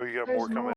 Oh, you got There's more coming? more.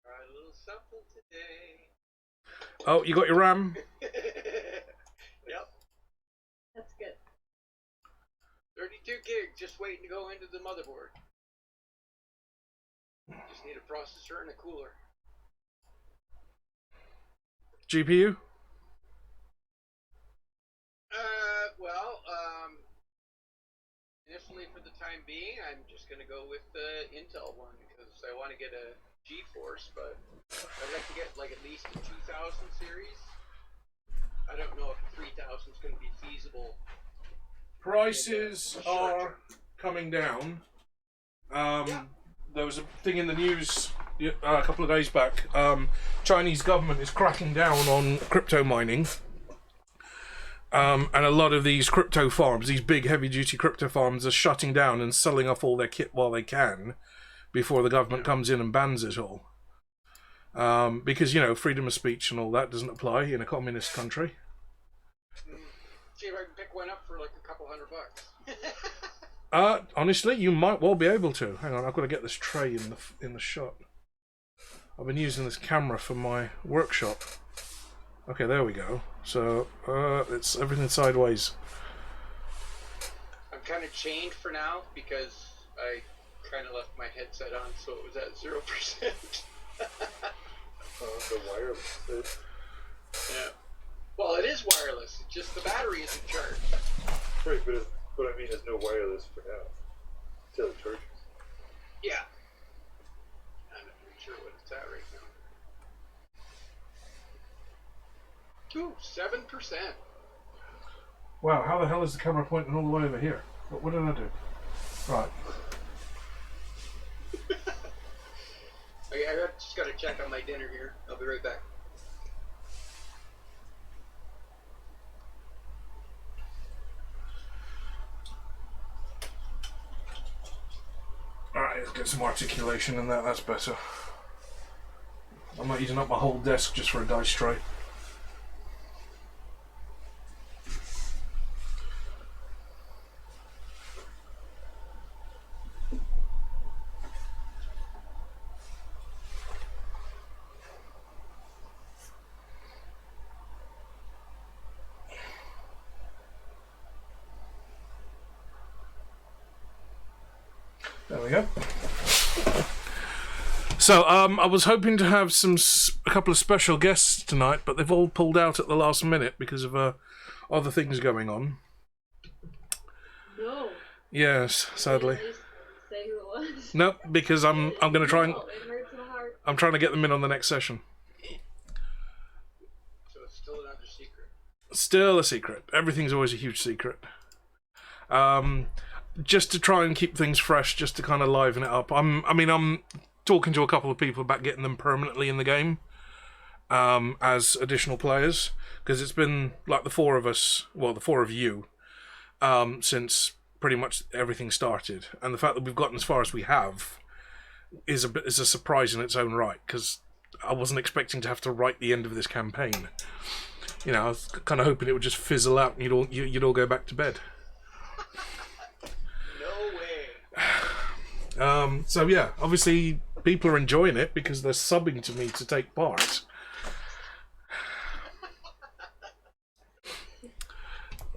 Try a little something today. Oh, you got your RAM? Yep. That's good. 32 gig, just waiting to go into the motherboard. Just need a processor and a cooler. GPU? Initially for the time being, I'm just going to go with the Intel one because I want to get a GeForce, but I'd like to get like at least a 2000 series. I don't know if 3000 is going to be feasible. Prices are coming down. There was a thing in the news a couple of days back. Chinese government is cracking down on crypto mining. And a lot of these crypto farms, these big heavy-duty crypto farms, are shutting down and selling off all their kit while they can before the government comes in and bans it all. Because, you know, freedom of speech and all that doesn't apply in a communist country. See if I can pick one up for like a couple $100. Honestly, you might well be able to. Hang on, I've got to get this tray in the shot. I've been using this camera for my workshop. Okay, there we go. So, it's everything sideways. I'm kind of chained for now because I kind of left my headset on, so it was at 0%. The wireless. Yeah. Well, it is wireless. It's just the battery isn't charged. Right, but I mean, there's no wireless for now. Till it charges. Yeah. I'm not really sure what it's at right now. Ooh, 7%. Wow, how the hell is the camera pointing all the way over here? What did I do? Right. Okay, I just got to check on my dinner here. I'll be right back. Alright, let's get some articulation in that, that's better. I'm not using up my whole desk just for a dice tray. There we go. So, I was hoping to have a couple of special guests tonight, but they've all pulled out at the last minute because of other things going on. No. Yes, sadly. Did you say who it was? Nope, because I'm going to try and No, it hurts my heart. I'm trying to get them in on the next session. So it's still another secret. Still a secret. Everything's always a huge secret. Just to try and keep things fresh, just to kind of liven it up. I'm talking to a couple of people about getting them permanently in the game as additional players, because it's been like the four of you, since pretty much everything started, and the fact that we've gotten as far as we have is a surprise in its own right, because I wasn't expecting to have to write the end of this campaign. You know, I was kind of hoping it would just fizzle out and you'd all go back to bed. No way. So yeah, obviously people are enjoying it because they're subbing to me to take part.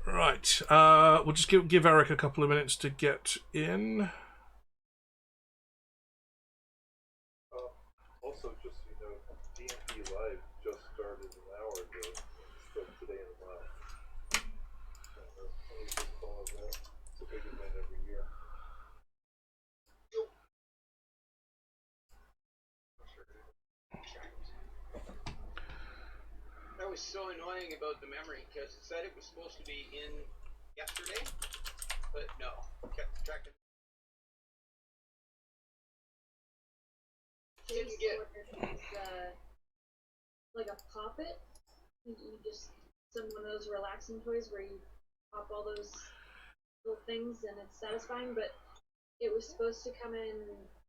Right, we'll just give Eric a couple of minutes to get in. Also, just so you know, D&D Live just started an hour ago. Still today and tomorrow. It's a big event every year. That was so annoying about the memory because it said it was supposed to be in yesterday, but no, kept tracking. Didn't get. Like a pop it. You just some one of those relaxing toys where you pop all those little things and it's satisfying. But it was supposed to come in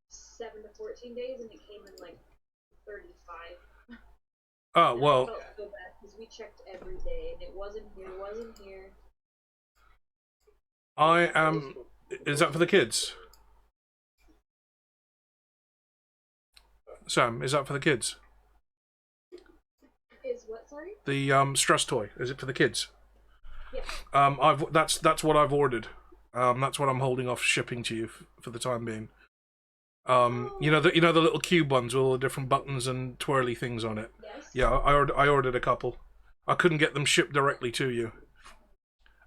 7 to 14 days and it came in like 35. Oh well. I felt so bad because we checked every day and it wasn't here. I am. Is that for the kids? Sam, is that for the kids? Is what, sorry? The stress toy. Is it for the kids? Yeah. That's what I've ordered. That's what I'm holding off shipping to you for the time being. You know the little cube ones with all the different buttons and twirly things on it. Yes. Yeah, I ordered a couple. I couldn't get them shipped directly to you.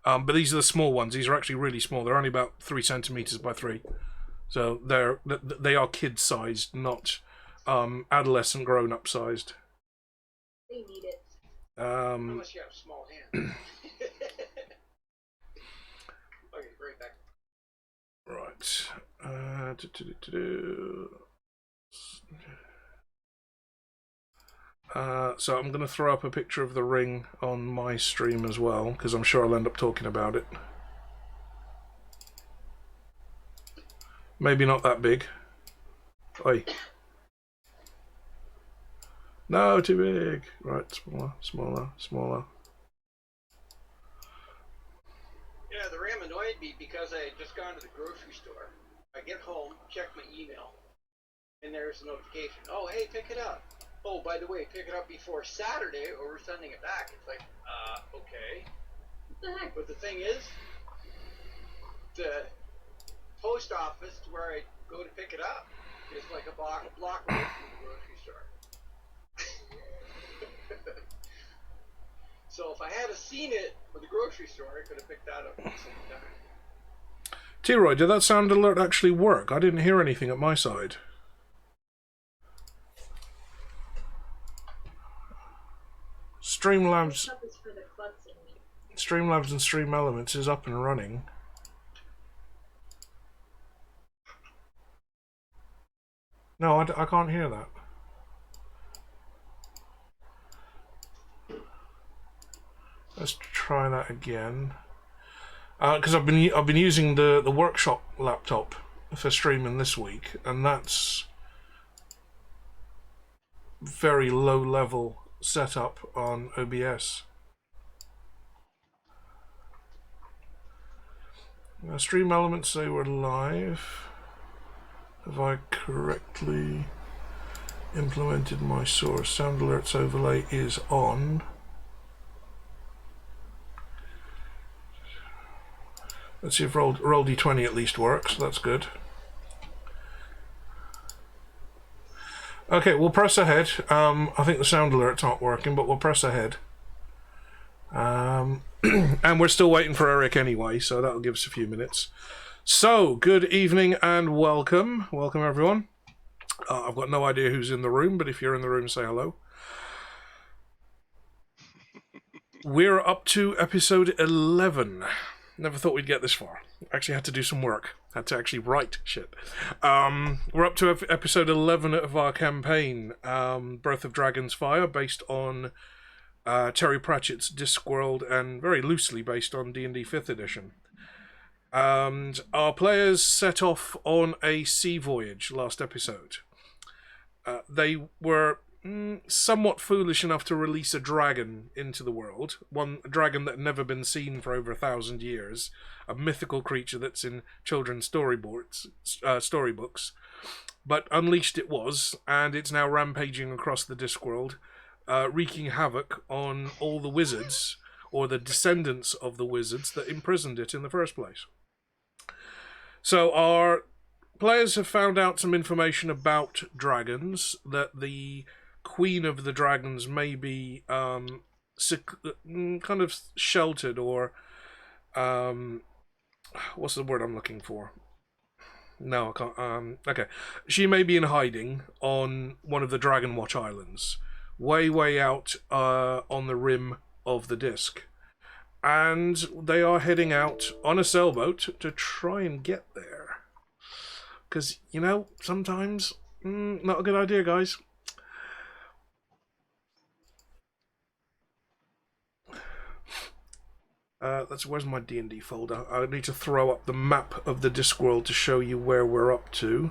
But these are the small ones. These are actually really small. They're only about 3 centimeters by 3. So they are kid sized, not adolescent grown up sized. They need it. Unless you have small hands. Okay, right back. Right. So I'm going to throw up a picture of the ring on my stream as well, because I'm sure I'll end up talking about it. Maybe not that big. Oi. No, too big. Right, smaller. Yeah, the RAM annoyed me because I had just gone to the grocery store. I get home, check my email, and there's a notification. Oh, hey, pick it up. Oh, by the way, pick it up before Saturday or we're sending it back. It's like, okay. What the heck? But the thing is, the post office where I go to pick it up. It's like a block away from the grocery store. So if I had seen it at the grocery store, I could have picked that up at the same time. T-Roy, did that sound alert actually work? I didn't hear anything at my side. Streamlabs, Stuff is for the klutz in me. Streamlabs and Stream Elements is up and running. No, I can't hear that. Let's try that again. Because I've been using the workshop laptop for streaming this week, and that's very low level setup on OBS. Now, Stream Elements say we're live. Have I correctly implemented my source? Sound alerts overlay is on. Let's see if roll d20 at least works. That's good. Okay, we'll press ahead. I think the sound alerts aren't working, but we'll press ahead. And we're still waiting for Eric anyway, so that'll give us a few minutes. So, good evening and welcome. Welcome, everyone. I've got no idea who's in the room, but if you're in the room, say hello. We're up to episode 11. Never thought we'd get this far. Actually had to do some work. Had to actually write shit. We're up to episode 11 of our campaign, Birth of Dragon's Fire, based on Terry Pratchett's Discworld, and very loosely based on D&D 5th edition. And our players set off on a sea voyage last episode. They were somewhat foolish enough to release a dragon into the world. A dragon that had never been seen for over 1,000 years. A mythical creature that's in children's storybooks. But unleashed it was, and it's now rampaging across the Discworld, wreaking havoc on all the wizards, or the descendants of the wizards that imprisoned it in the first place. So our players have found out some information about dragons, that the queen of the dragons may be kind of sheltered, or what's the word I'm looking for? No, I can't. Okay, she may be in hiding on one of the Dragon Watch Islands, way out on the rim of the disc, and they are heading out on a sailboat to try and get there. Because, you know, sometimes not a good idea, guys. Where's my D&D folder? I need to throw up the map of the Discworld to show you where we're up to.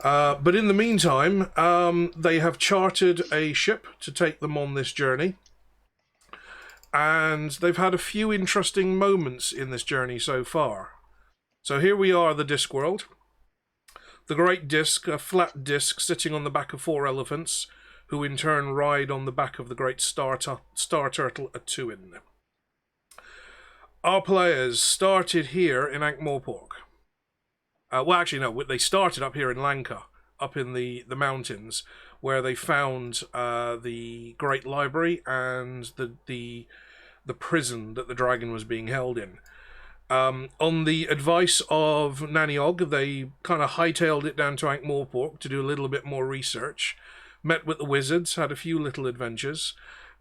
But in the meantime, they have chartered a ship to take them on this journey. And they've had a few interesting moments in this journey so far. So here we are, the Discworld. The great disc, a flat disc sitting on the back of 4 elephants, who in turn ride on the back of the great star turtle Atuin. Our players started here in Ankh-Morpork. Well, actually, no, they started up here in Lanka, up in the mountains, where they found the Great Library and the prison that the dragon was being held in. On the advice of Naniog, they kind of hightailed it down to Ankh-Morpork to do a little bit more research, met with the wizards, had a few little adventures,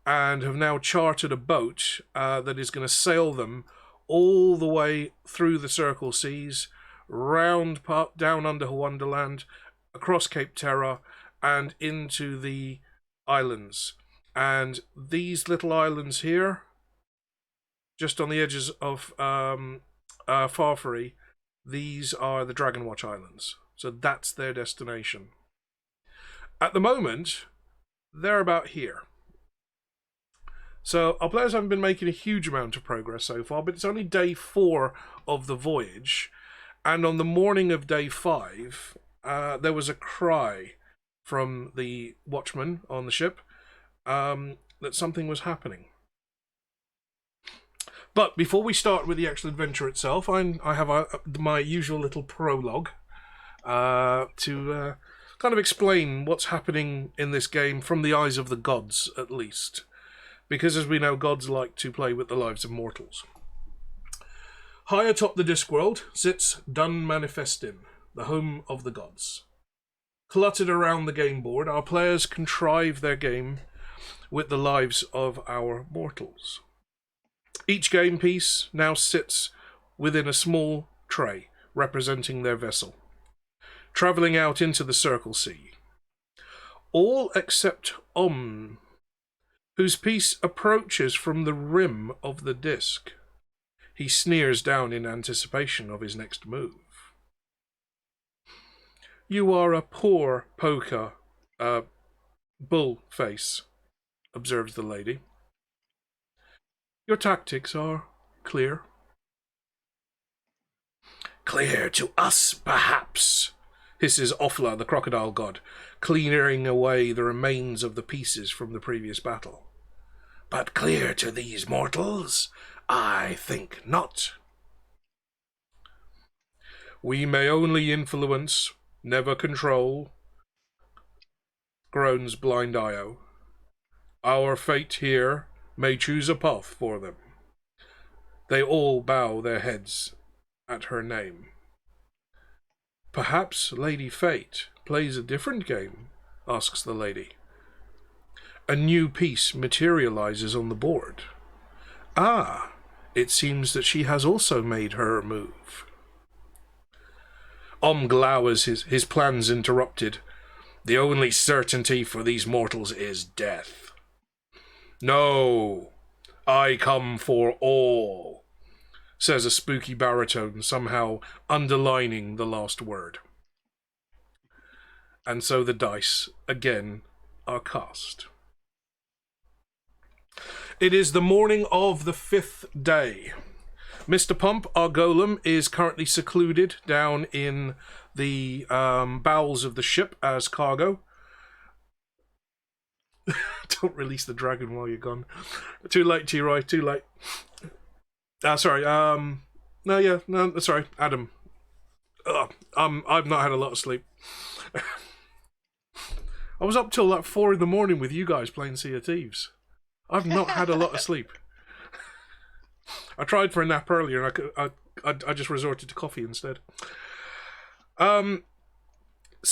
and have now chartered a boat that is going to sail them all the way through the Circle Seas, round down under Wonderland, across Cape Terra, and into the islands. And these little islands here, just on the edges of Farfary, these are the Dragon Watch Islands. So that's their destination. At the moment, they're about here. So our players haven't been making a huge amount of progress so far, but it's only day 4 of the voyage. And on the morning of day 5, there was a cry from the watchman on the ship that something was happening. But before we start with the actual adventure itself, I have my usual little prologue. to kind of explain what's happening in this game from the eyes of the gods, at least. Because as we know, gods like to play with the lives of mortals. High atop the Discworld sits Dun Manifestin, the home of the gods. Cluttered around the game board, our players contrive their game with the lives of our mortals. Each game piece now sits within a small tray representing their vessel, travelling out into the Circle Sea. All except whose piece approaches from the rim of the disc. He sneers down in anticipation of his next move. You are a poor poker, bull face, observes the lady. Your tactics are clear. Clear to us, perhaps, hisses Offla, the crocodile god, clearing away the remains of the pieces from the previous battle. But clear to these mortals? I think not. We may only influence, never control, groans Blind Io. Our fate here may choose a path for them. They all bow their heads at her name. Perhaps Lady Fate plays a different game, asks the lady. A new piece materializes on the board. Ah, it seems that she has also made her move. Glowers, his plans interrupted. The only certainty for these mortals is death. No, I come for all, says a spooky baritone, somehow underlining the last word. And so the dice, again, are cast. It is the morning of the 5th day. Mr. Pump, our golem, is currently secluded down in the bowels of the ship as cargo. Don't release the dragon while you're gone. Too late, T-Roy, too late. Sorry, sorry, Adam. I've not had a lot of sleep. I was up till like 4 in the morning with you guys playing Sea of Thieves. I've not had a lot of sleep. I tried for a nap earlier, and I just resorted to coffee instead. On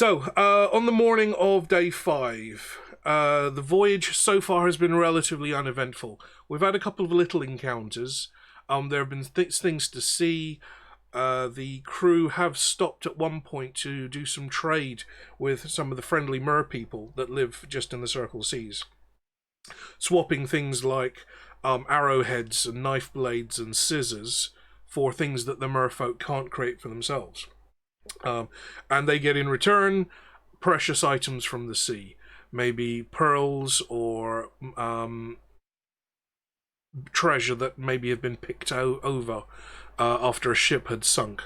the morning of day 5, the voyage so far has been relatively uneventful. We've had a couple of little encounters. There have been things to see. The crew have stopped at one point to do some trade with some of the friendly mer people that live just in the Circle Seas, swapping things like arrowheads and knife blades and scissors for things that the merfolk can't create for themselves. And they get in return precious items from the sea, maybe pearls or treasure that maybe have been picked over after a ship had sunk.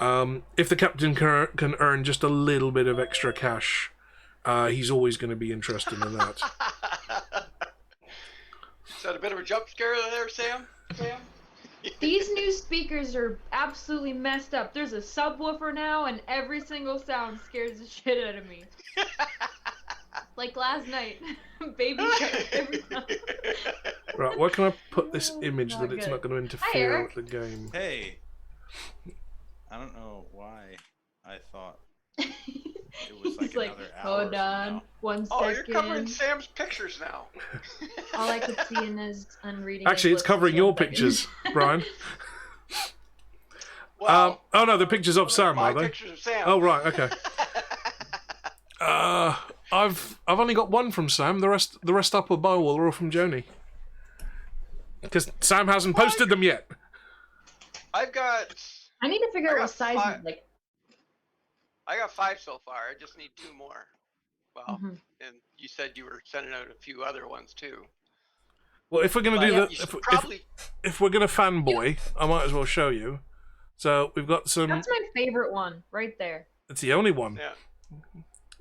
If the captain can earn just a little bit of extra cash, he's always going to be interested in that. Is that a bit of a jump scare there, Sam? These new speakers are absolutely messed up. There's a subwoofer now, and every single sound scares the shit out of me. Like last night, baby shark every time. Right, where can I put this image Not that it's good. not going to Hi, interfere Eric. with the game? Hey, I don't know why I thought it was like He's like, another hour hold from on, now. 1 second. Oh, you're covering Sam's pictures now. All I could see in his unreading. Actually, it's covering your pictures, Brian. Wow. Oh no, the pictures of Sam, My are they? pictures of Sam. Oh right, okay. I've only got one from Sam. The rest up above are all from Joni. Because Sam hasn't posted them yet. I've got I need to figure I out got what size. five. Like, I got 5 so far. I just need 2 more. Well, Mhm. and you said you were sending out a few other ones too. Well, if we're gonna do You the should probably. if we're gonna fanboy, I might as well show you. So we've got some. that's my favorite one, right there. It's the only one. Yeah.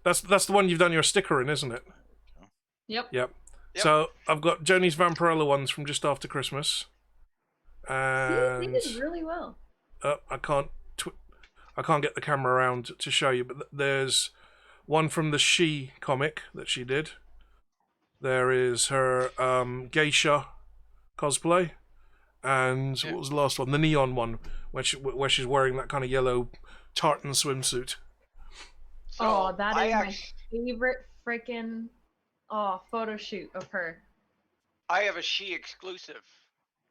That's the one you've done your sticker in, isn't it? Yep. Yep. Yep. So I've got Joni's Vampirella ones from just after Christmas, See, they and did really well. I can't I can't get the camera around to show you, but there's one from the She comic that she did. There is her geisha cosplay, and what was the last one? The neon one, where she's wearing that kind of yellow tartan swimsuit. So Oh, that I is my act- favorite freaking photo shoot of her. I have a She exclusive,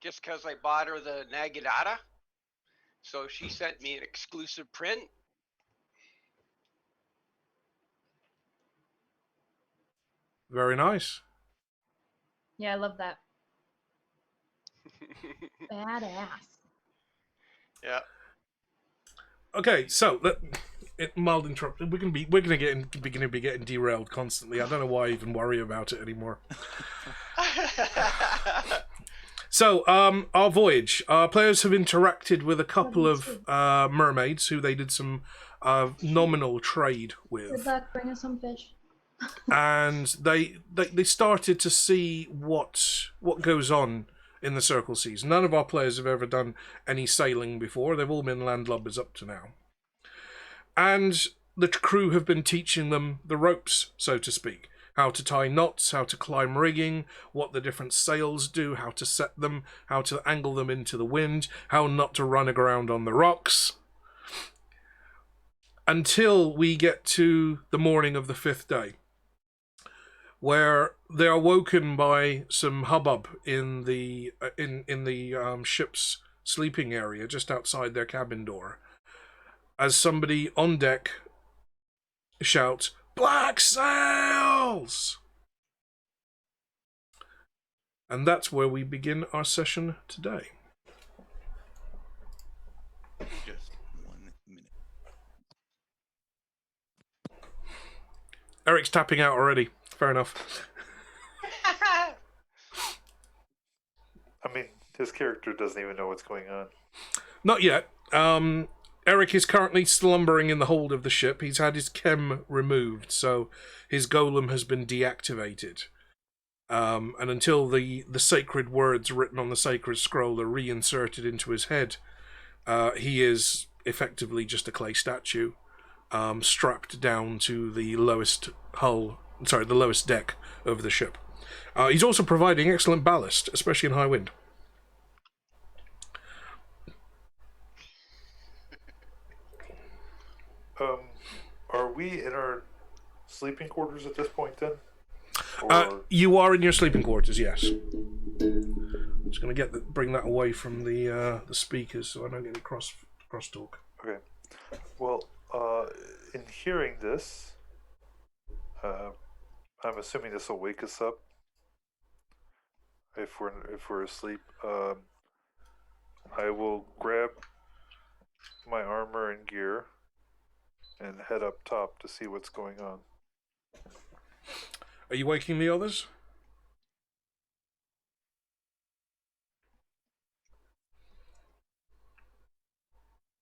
just because I bought her the Naginata. So she sent me an exclusive print. Very nice. Yeah, I love that. Badass. Yeah. Okay, so mild interruption. We're gonna be getting derailed constantly. I don't know why I even worry about it anymore. So, our voyage. Our players have interacted with a couple of mermaids who they did some nominal trade Good with, luck, bring us some fish. and they started to see what goes on in the Circle Seas. None of our players have ever done any sailing before. They've all been landlubbers up to now, and the crew have been teaching them the ropes, so to speak. How to tie knots, how to climb rigging, what the different sails do, how to set them, how to angle them into the wind, how not to run aground on the rocks. Until we get to the morning of the 5th day, where they are woken by some hubbub in the ship's sleeping area, just outside their cabin door, as somebody on deck shouts, "Black sails!" And that's where we begin our session today. Just 1 minute. Eric's tapping out already. Fair enough. I mean, his character doesn't even know what's going on. Not yet. Eric is currently slumbering in the hold of the ship. He's had his chem removed, so his golem has been deactivated. And until the sacred words written on the sacred scroll are reinserted into his head, he is effectively just a clay statue, strapped down to the lowest deck of the ship. He's also providing excellent ballast, especially in high wind. Are we in our sleeping quarters at this point then? Or You are in your sleeping quarters, yes. I'm just going to bring that away from the speakers so I don't get any crosstalk. okay. Well, in hearing this, I'm assuming this will wake us up if we're asleep. I will grab my armor and gear and head up top to see what's going on. Are you waking the others?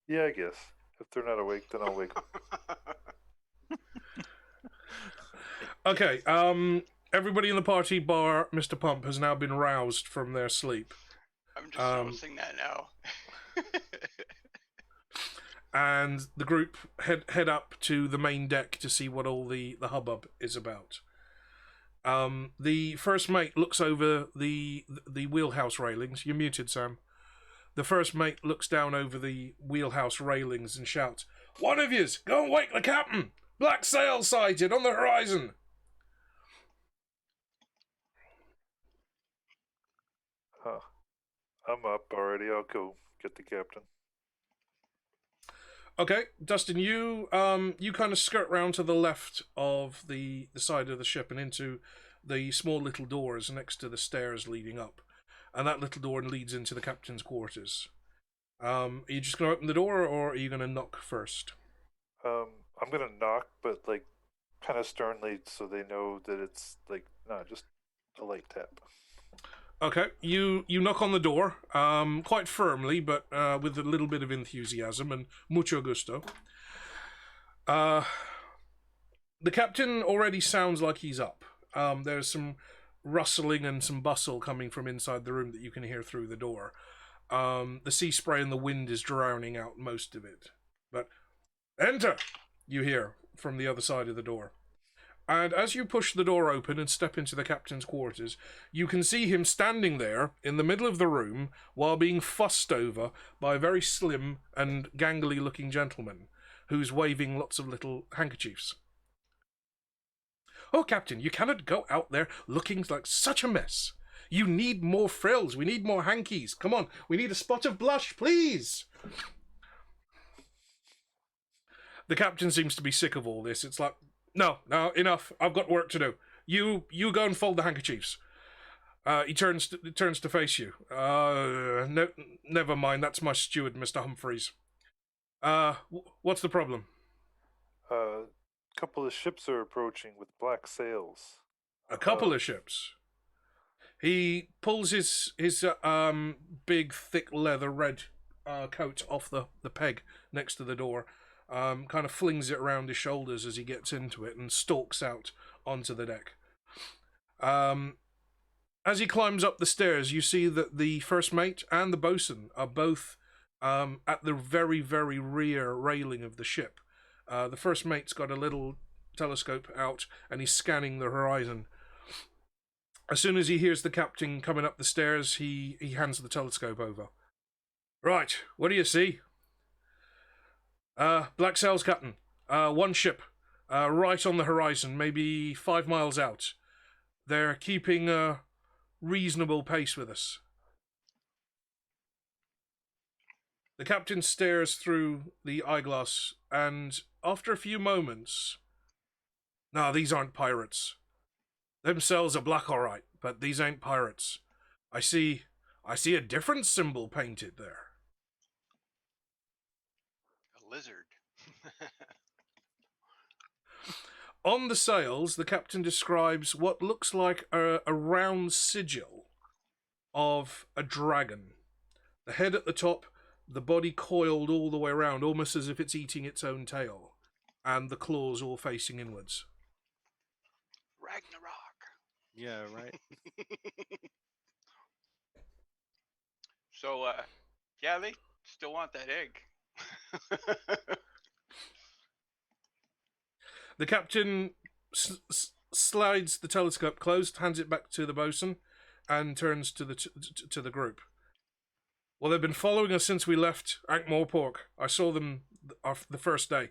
Yeah, I guess. If they're not awake, then I'll wake them. Okay, everybody in the party bar Mr. Pump has now been roused from their sleep. I'm just noticing that now. And the group head up to the main deck to see what all the hubbub is about. The first mate looks over the wheelhouse railings. You're muted, Sam. The first mate looks down over the wheelhouse railings and shouts, "One of yous, go and wake the captain! Black sail sighted on the horizon!" I'm up already. I'll go get the captain. Okay, Dustin, you kind of skirt round to the left of the side of the ship and into the small little doors next to the stairs leading up, and that little door leads into the captain's quarters. Are you just going to open the door, or are you going to knock first? I'm gonna knock, but like kind of sternly, so they know that it's like not just a light tap. Okay, you knock on the door, quite firmly, but with a little bit of enthusiasm and mucho gusto. The captain already sounds like he's up. There's some rustling and some bustle coming from inside the room that you can hear through the door. The sea spray and the wind is drowning out most of it. But Enter, you hear from the other side of the door. And as you push the door open and step into the captain's quarters, you can see him standing there in the middle of the room while being fussed over by a very slim and gangly looking gentleman who's waving lots of little handkerchiefs. Oh, Captain, you cannot go out there looking like such a mess. You need more frills. We need more hankies. Come on, we need a spot of blush, please. The captain seems to be sick of all this. It's like, no, enough. I've got work to do. You go and fold the handkerchiefs. He turns to face you. No, never mind. That's my steward, Mr. Humphreys. What's the problem? Couple of ships are approaching with black sails. A couple of ships. He pulls his big, thick leather red coat off the peg next to the door. Kind of flings it around his shoulders as he gets into it and stalks out onto the deck. As he climbs up the stairs, you see that the first mate and the boatswain are both at the very, very rear railing of the ship. The first mate's got a little telescope out and he's scanning the horizon. As soon as he hears the captain coming up the stairs, he hands the telescope over. Right, what do you see? Black sails, Captain. One ship, right on the horizon, maybe 5 miles out. They're keeping a reasonable pace with us. The captain stares through the eyeglass, and after a few moments... No, these aren't pirates. Them sails are black, all right, but these ain't pirates. I see a different symbol painted there. A lizard. On the sails, the captain describes what looks like a round sigil of a dragon. The head at the top, the body coiled all the way around, almost as if it's eating its own tail, and the claws all facing inwards. Ragnarok. Yeah, right. So, yeah, they still want that egg. The captain slides the telescope closed, hands it back to the boatswain, and turns to the group. Well, they've been following us since we left Ankh-Morpork. I saw them the first day.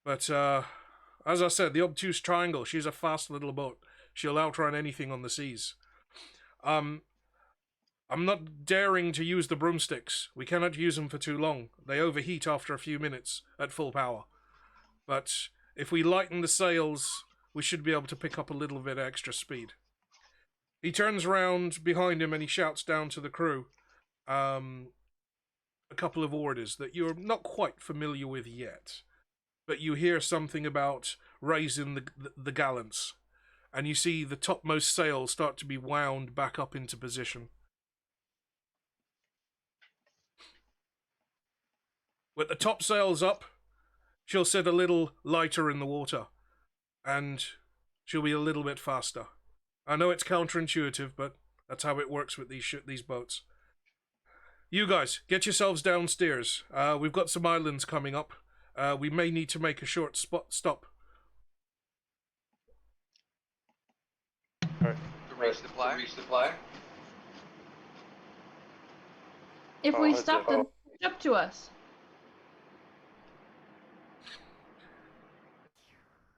But, as I said, the obtuse triangle, she's a fast little boat. She'll outrun anything on the seas. I'm not daring to use the broomsticks. We cannot use them for too long. They overheat after a few minutes at full power. But if we lighten the sails, we should be able to pick up a little bit extra speed. He turns round behind him and he shouts down to the crew a couple of orders that you're not quite familiar with yet. But you hear something about raising the gallants. And you see the topmost sail start to be wound back up into position. With the top sails up, she'll sit a little lighter in the water. And she'll be a little bit faster. I know it's counterintuitive, but that's how it works with these boats. You guys, get yourselves downstairs. We've got some islands coming up. We may need to make a short stop. Alright. Resupply. If Oh, we that's stop it. them, catch up to us.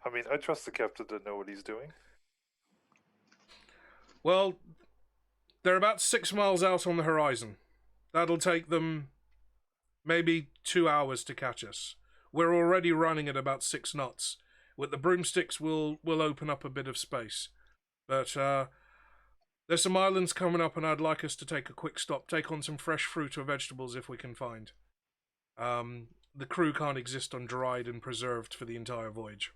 I mean, I trust the captain to know what he's doing. Well, they're about 6 miles out on the horizon. That'll take them maybe 2 hours to catch us. We're already running at about 6 knots. With the broomsticks, we'll open up a bit of space. But there's some islands coming up, and I'd like us to take a quick stop, take on some fresh fruit or vegetables if we can find. The crew can't exist on dried and preserved for the entire voyage.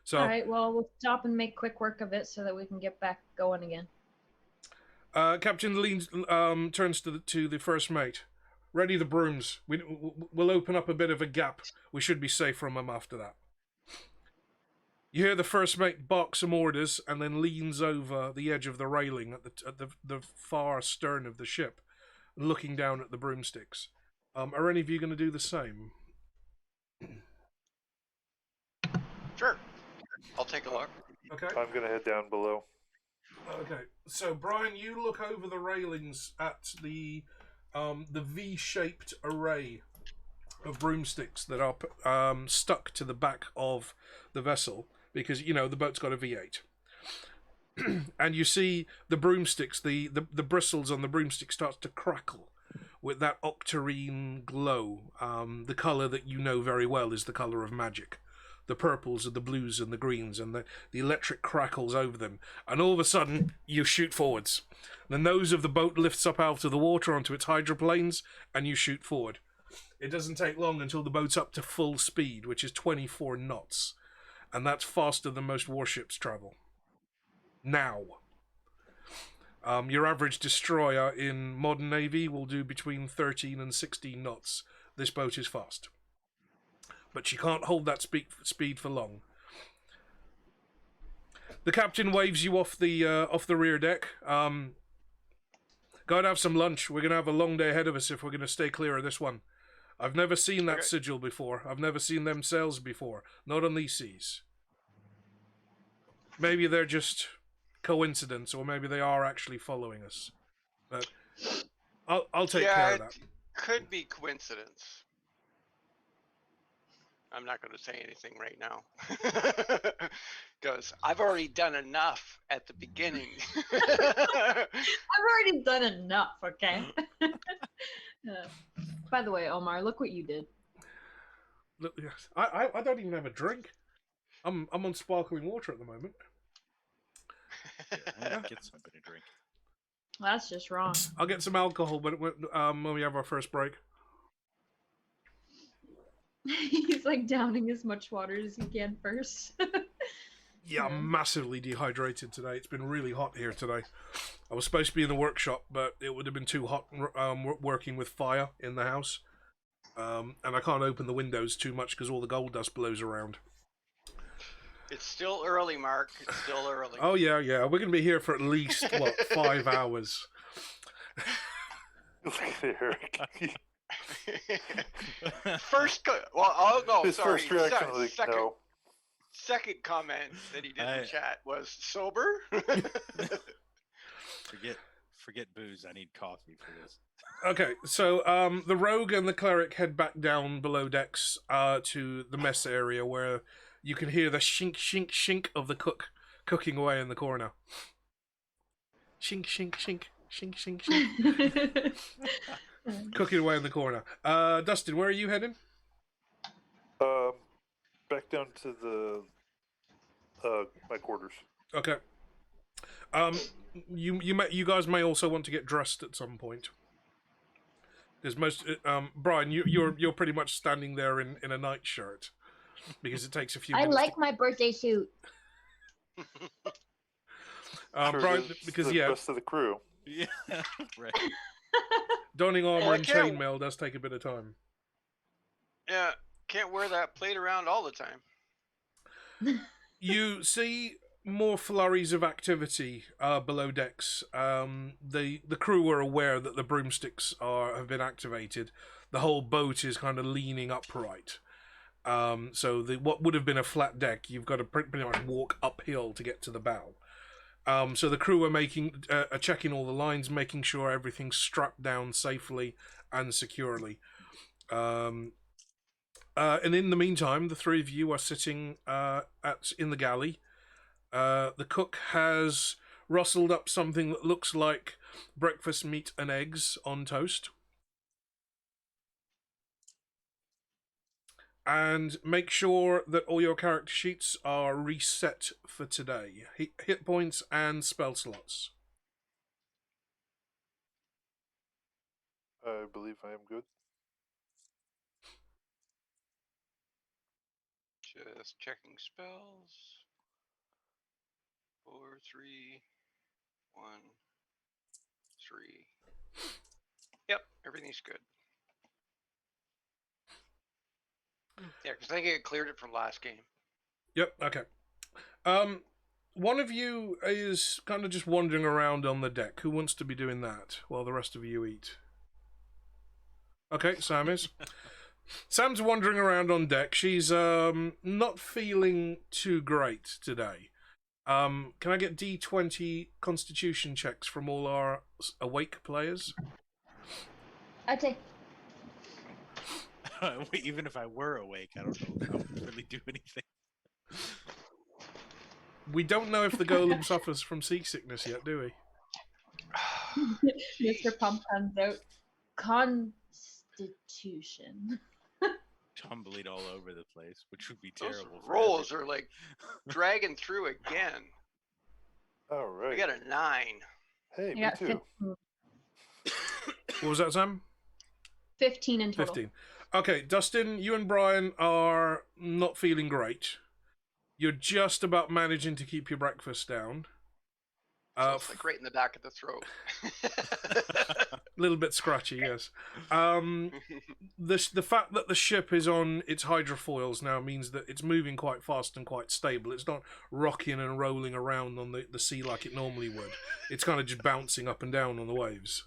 So, Alright, well, we'll stop and make quick work of it so that we can get back going again. Captain turns to the first mate. Ready the brooms. We'll open up a bit of a gap. We should be safe from them after that. You hear the first mate bark some orders and then leans over the edge of the railing at the far stern of the ship, looking down at the broomsticks. Are any of you going to do the same? Sure. I'll take a look. Okay. I'm gonna head down below. Okay. So Brian, you look over the railings at the V-shaped array of broomsticks that are stuck to the back of the vessel because the boat's got a V8. And you see the broomsticks, the bristles on the broomstick starts to crackle with that octarine glow. The colour that you know very well is the colour of magic. The purples and the blues and the greens, and the electric crackles over them. And all of a sudden, you shoot forwards. The nose of the boat lifts up out of the water onto its hydroplanes, and you shoot forward. It doesn't take long until the boat's up to full speed, which is 24 knots. And that's faster than most warships travel. Now. Your average destroyer in modern Navy will do between 13 and 16 knots. This boat is fast. But she can't hold that speed for long. The captain waves you off the rear deck. Go and have some lunch. We're going to have a long day ahead of us if we're going to stay clear of this one. I've never seen that sigil before. I've never seen them sails before. Not on these seas. Maybe they're just coincidence, or maybe they are actually following us. But I'll take care of that. Could be coincidence. I'm not going to say anything right now. Because I've already done enough at the beginning. I've already done enough, okay? By the way, Omar, look what you did. Look, I don't even have a drink. I'm on sparkling water at the moment. Yeah, get something to drink. That's just wrong. I'll get some alcohol when we have our first break. He's like downing as much water as he can first. Yeah, I'm massively dehydrated today. It's been really hot here today. I was supposed to be in the workshop, but it would have been too hot working with fire in the house. And I can't open the windows too much because all the gold dust blows around. It's still early, Mark. It's still early. Oh, yeah. We're going to be here for at least, 5 hours? Look at Eric. Sorry. First reaction was like, no. Second comment that he did in the chat was sober. Forget booze. I need coffee for this. Okay, so the rogue and the cleric head back down below decks to the mess area where you can hear the shink, shink, shink of the cook cooking away in the corner. Shink, shink, shink, shink, shink, shink. Cooking away in the corner. Dustin, where are you heading? Back down to the my quarters. Okay. You guys may also want to get dressed at some point. Because Brian, you're pretty much standing there in a nightshirt because it takes a few minutes. I like my birthday suit. Brian, because the rest of the crew. Yeah, right. Donning armor and chainmail does take a bit of time. Yeah, can't wear that plate around all the time. You see more flurries of activity below decks. The crew are aware that the broomsticks have been activated. The whole boat is kind of leaning upright. So what would have been a flat deck, you've got to pretty much walk uphill to get to the bow. So the crew are checking all the lines, making sure everything's strapped down safely and securely. And in the meantime, the three of you are sitting in the galley. The cook has rustled up something that looks like breakfast meat and eggs on toast. And make sure that all your character sheets are reset for today. Hit points and spell slots. I believe I am good. Just checking spells. 4, 3, 1, 3. Yep, everything's good. Yeah, because I think it cleared it from last game. Yep, okay. One of you is kind of just wandering around on the deck. Who wants to be doing that while the rest of you eat? Okay, Sam is. Sam's wandering around on deck. She's not feeling too great today. Can I get D20 Constitution checks from all our awake players? Okay. Even if I were awake, I don't know if that would really do anything. We don't know if the golem suffers from seasickness yet, do we? Mr. Pump comes out. Constitution. Tumbling all over the place, which would be terrible. Those rolls are like dragging through again. All right. I got a 9. Hey, You me got too. What was that, Sam? 15 in total. 15. Okay, Dustin, you and Brian are not feeling great. You're just about managing to keep your breakfast down. So it's like right in the back of the throat. A little bit scratchy, yes. The fact that the ship is on its hydrofoils now means that it's moving quite fast and quite stable. It's not rocking and rolling around on the sea like it normally would. It's kind of just bouncing up and down on the waves.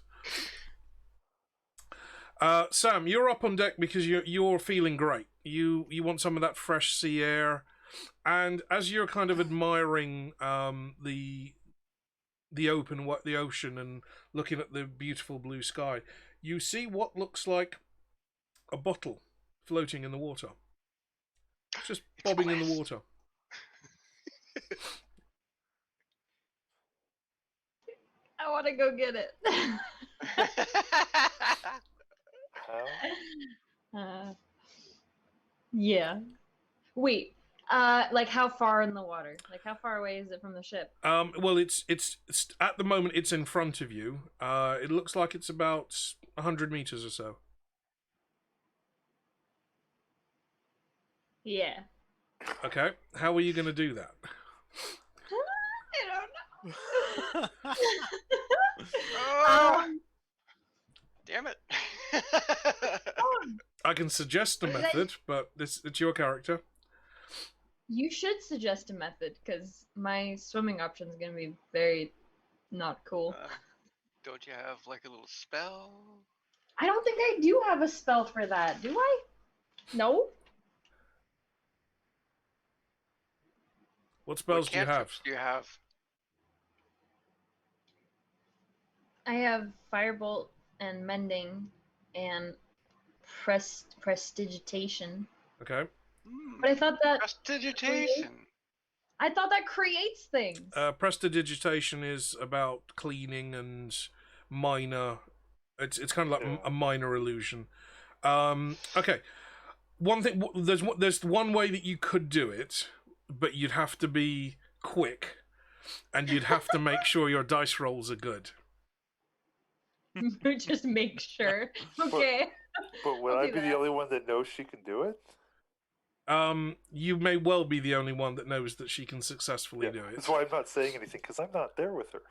Sam, you're up on deck because you're feeling great. You want some of that fresh sea air, and as you're kind of admiring the ocean and looking at the beautiful blue sky, you see what looks like a bottle floating in the water. It's just bobbing in the water. I want to go get it. How? Yeah. Wait. Like how far in the water? Like how far away is it from the ship? Well, it's at the moment it's in front of you. It looks like it's about 100 meters or so. Yeah. Okay, how are you going to do that? I don't know. Oh, damn it. I can suggest a method, but it's your character. You should suggest a method, because my swimming option is going to be very not cool. Don't you have like a little spell? I don't think I do have a spell for that, do I? No? What spells do you have? cantrips do you have? I have Firebolt and Mending and Prestidigitation. Okay. But I thought that Prestidigitation. I thought that creates things. Prestidigitation is about cleaning and minor. It's kind of like a minor illusion. Okay. One thing. There's one way that you could do it, but you'd have to be quick, and you'd have to make sure your dice rolls are good. Just make sure. Okay. But would I'll I do be that. the only one that knows she can do it? You may well be the only one that knows that she can successfully do it. That's why I'm not saying anything, because I'm not there with her.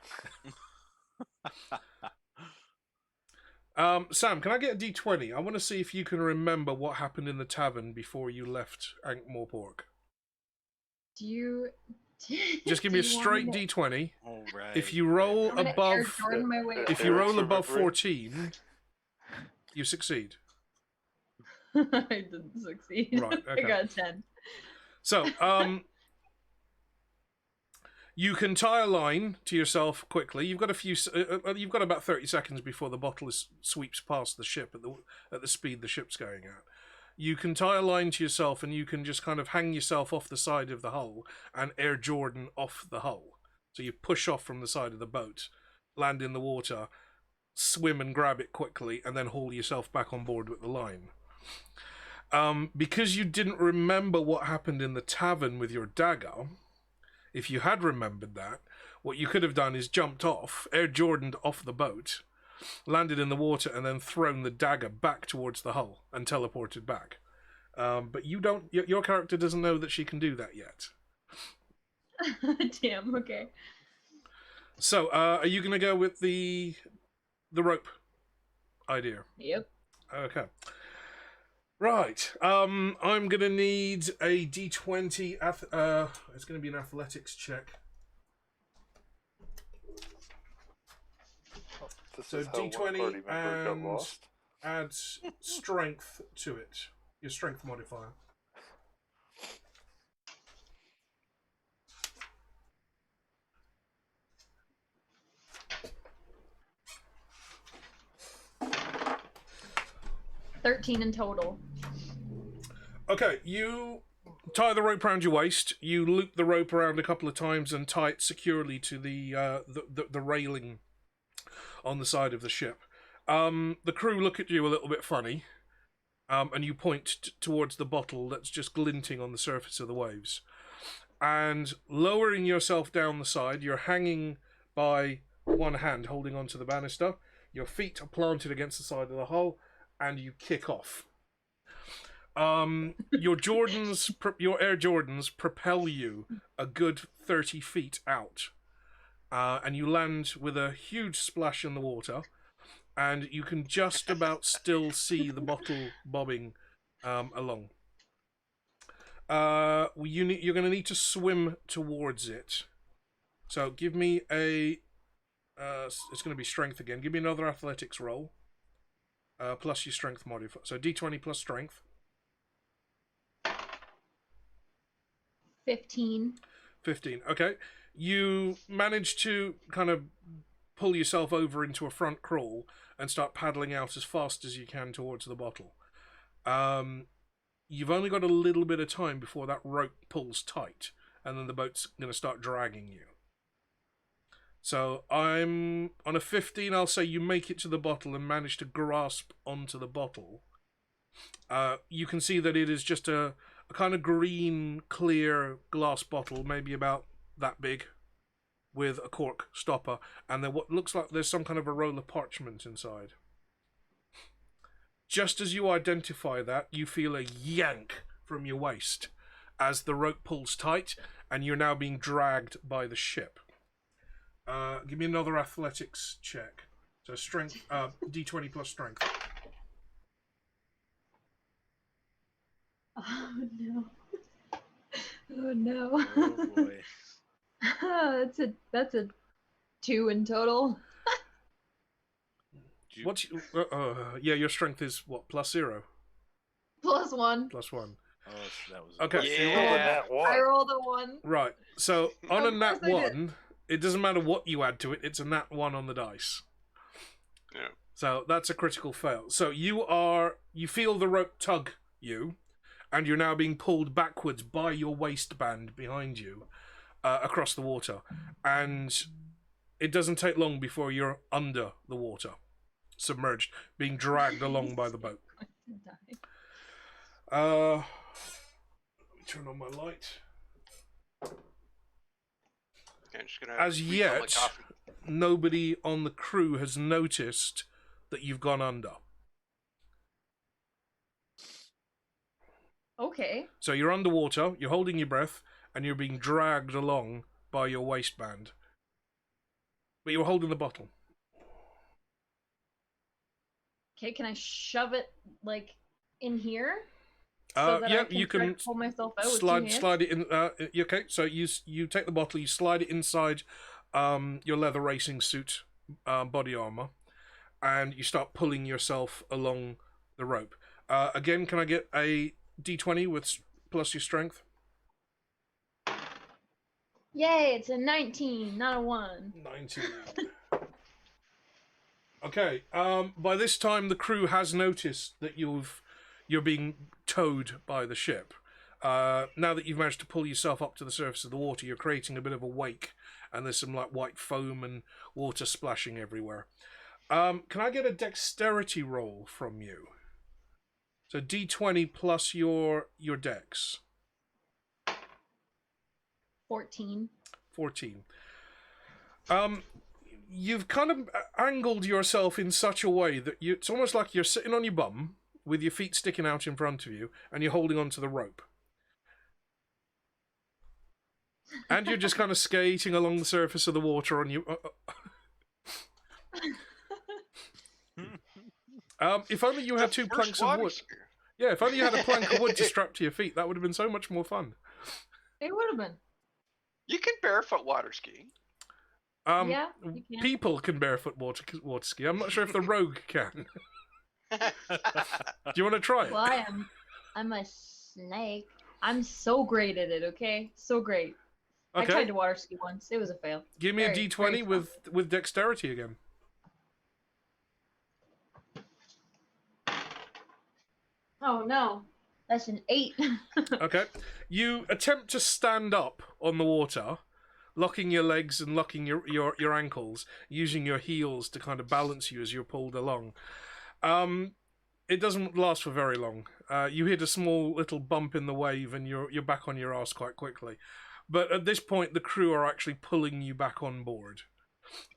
Sam, can I get a D20? I want to see if you can remember what happened in the tavern before you left Ankh-Morpork. Do you Just give me a do you want straight me D20. All right. If you roll I'm gonna Air above, Jordan my way if over. you roll above Remembering. 14, you succeed. I didn't succeed. Right, I okay. got a 10. So, you can tie a line to yourself quickly. You've got you've got about 30 seconds before the bottle sweeps past the ship at the speed the ship's going at. You can tie a line to yourself, and you can just kind of hang yourself off the side of the hull and Air Jordan off the hull. So you push off from the side of the boat, land in the water, swim and grab it quickly, and then haul yourself back on board with the line. Because you didn't remember what happened in the tavern with your dagger, if you had remembered that, what you could have done is jumped off, Air Jordaned off the boat, landed in the water, and then thrown the dagger back towards the hull and teleported back. But you don't. Your character doesn't know that she can do that yet. Damn. Okay. So, are you going to go with the rope idea? Yep. Okay. Right. I'm going to need a D20. It's going to be an athletics check. This So is how one D20 party member got and lost. add strength to it. Your strength modifier. $13 in total. Okay, you tie the rope around your waist. You loop the rope around a couple of times and tie it securely to the railing on the side of the ship. The crew look at you a little bit funny, and you point towards the bottle that's just glinting on the surface of the waves. And lowering yourself down the side, you're hanging by one hand, holding onto the banister. Your feet are planted against the side of the hull, and you kick off. Your Air Jordans propel you a good 30 feet out, and you land with a huge splash in the water, and you can just about still see the bottle bobbing along. You're going to need to swim towards it. So give me a... it's going to be strength again. Give me another athletics roll. Plus your strength modifier. So d20 plus strength. 15. 15. Okay. You manage to kind of pull yourself over into a front crawl and start paddling out as fast as you can towards the bottle. You've only got a little bit of time before that rope pulls tight, and then the boat's going to start dragging you. So I'm on a 15. I'll say you make it to the bottle and manage to grasp onto the bottle. You can see that it is just a kind of green, clear glass bottle, maybe about that big, with a cork stopper, and then what looks like there's some kind of a roll of parchment inside. Just as you identify that, you feel a yank from your waist as the rope pulls tight, and you're now being dragged by the ship. Give me another athletics check. So strength, d20 plus strength. Oh no. Oh no. Oh boy. that's a 2 in total. What's yeah, your strength is what, +0? +1. +1. Oh, that was Okay. You rolled a nat I one. rolled a 1. Right. So on a Of nat course I did. 1, it doesn't matter what you add to it, it's a nat 1 on the dice. Yeah. So that's a critical fail. So you feel the rope tug you, and you're now being pulled backwards by your waistband behind you across the water. And it doesn't take long before you're under the water, submerged, being dragged along by the boat. Let me turn on my light. I'm just gonna As refill my yet, coffee. nobody on the crew has noticed that you've gone under. Okay. So you're underwater, you're holding your breath, and you're being dragged along by your waistband. But you're holding the bottle. Okay, can I shove it like in here? So that Yeah, I can you try can to pull myself out with 2 slide hands? slide it in. Okay, so you take the bottle, you slide it inside your leather racing suit body armor, and you start pulling yourself along the rope. Again, can I get a d20 with plus your strength? Yay, it's a 19, not a 1. 19. Okay. By this time, the crew has noticed that you're being towed by the ship. Now that you've managed to pull yourself up to the surface of the water, you're creating a bit of a wake, and there's some like white foam and water splashing everywhere. Can I get a dexterity roll from you? So d20 plus your dex. 14. 14. You've kind of angled yourself in such a way that it's almost like you're sitting on your bum with your feet sticking out in front of you, and you're holding onto the rope. And you're just kind of skating along the surface of the water on you. If only you had 2 planks of wood. Yeah, if only you had a plank of wood to strap to your feet, that would have been so much more fun. It would have been. You can barefoot water ski. Yeah, you can. People can barefoot water ski. I'm not sure if the rogue can. Do you want to try it? Well, I am. I'm a snake. I'm so great at it, okay? So great. I Okay. tried to water ski once. It was a fail. Give me a Very, d20 very fun. with dexterity again. Oh no. That's an 8. Okay. You attempt to stand up on the water, locking your legs and locking your ankles, using your heels to kind of balance you as you're pulled along. It doesn't last for very long. You hit a small little bump in the wave and you're back on your ass quite quickly. But at this point, the crew are actually pulling you back on board.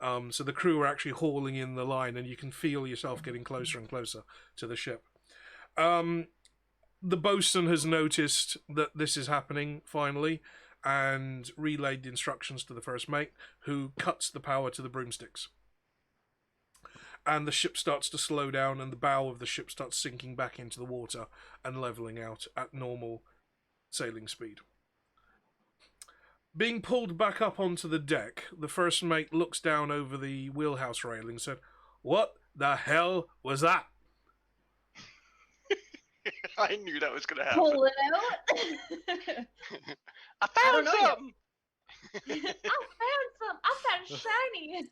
So the crew are actually hauling in the line, and you can feel yourself getting closer and closer to the ship. The bosun has noticed that this is happening, finally, and relayed the instructions to the first mate, who cuts the power to the broomsticks. And the ship starts to slow down, and the bow of the ship starts sinking back into the water and levelling out at normal sailing speed. Being pulled back up onto the deck, the first mate looks down over the wheelhouse railing and said, "What the hell was that?" I knew that was gonna happen. Pull it out. I I found don't know yet. something. I found some. I found shiny.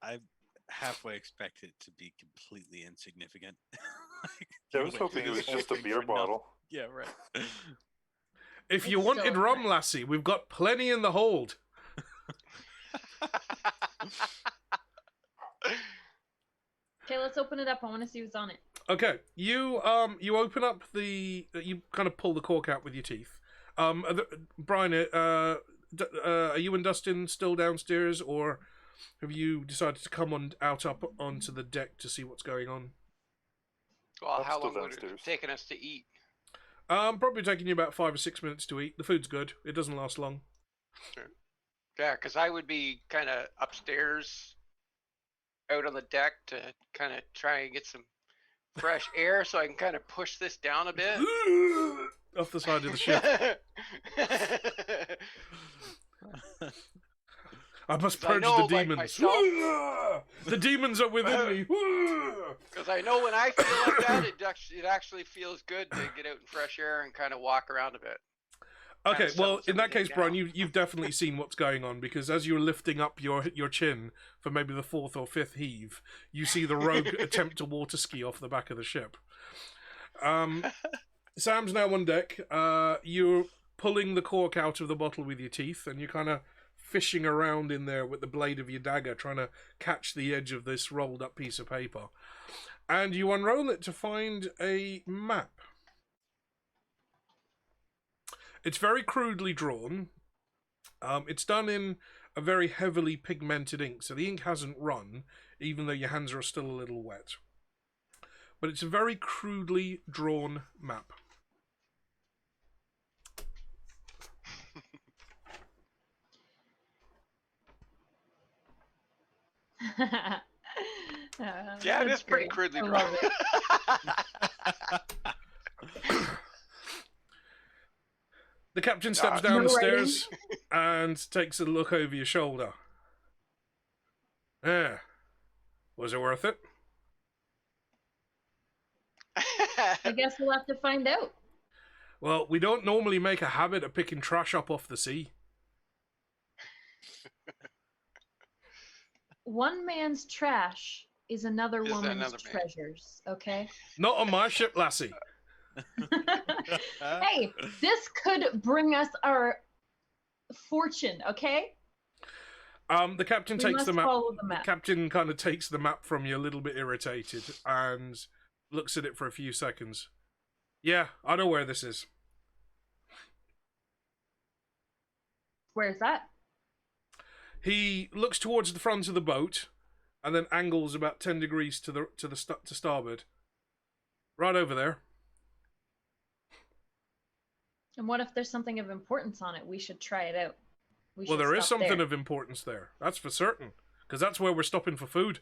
I halfway expect it to be completely insignificant. I was hoping it was just a beer bottle. Yeah, right. If you It's wanted so rum, funny. lassie, we've got plenty in the hold. Okay, let's open it up. I want to see what's on it. Okay, you open up you kind of pull the cork out with your teeth. Brian, are you and Dustin still downstairs, or have you decided to come out up onto the deck to see what's going on? Well, I'm how still long would it downstairs. have taken us to eat? Probably taking you about 5 or 6 minutes to eat. The food's good. It doesn't last long. Yeah, because I would be kind of upstairs, out on the deck to kind of try and get some fresh air, so I can kind of push this down a bit. Off the side of the ship. I must 'Cause I purge know, the like, demons. myself- The demons are within me. Because I know when I feel like that, it actually feels good to get out in fresh air and kind of walk around a bit. Okay, Kinda well, settles in that everything case, Brian, down. you've definitely seen what's going on, because as you're lifting up your chin for maybe the 4th or 5th heave, you see the rogue attempt to water ski off the back of the ship. Sam's now on deck. You're pulling the cork out of the bottle with your teeth, and you're kind of fishing around in there with the blade of your dagger, trying to catch the edge of this rolled up piece of paper. And you unroll it to find a map. It's very crudely drawn. It's done in a very heavily pigmented ink, so the ink hasn't run, even though your hands are still a little wet. But it's a very crudely drawn map. Yeah, it That's is pretty great. crudely I drawn. love it. The captain steps No down the writing. stairs and takes a look over your shoulder. Was it worth it? I guess we'll have to find out. Well, we don't normally make a habit of picking trash up off the sea. One man's trash is another Is woman's another man. treasures, okay? Not on my ship, lassie. Hey, this could bring us our fortune, okay? The captain We takes must the map. follow the The map. captain kind of takes the map from you, a little bit irritated, and looks at it for a few seconds. Yeah, I know where this is. Where's that? He looks towards the front of the boat, and then angles about 10 degrees to starboard. Right over there. And what if there's something of importance on it? We should try it out. We Well, should there is stop something there. of importance there. That's for certain, because that's where we're stopping for food.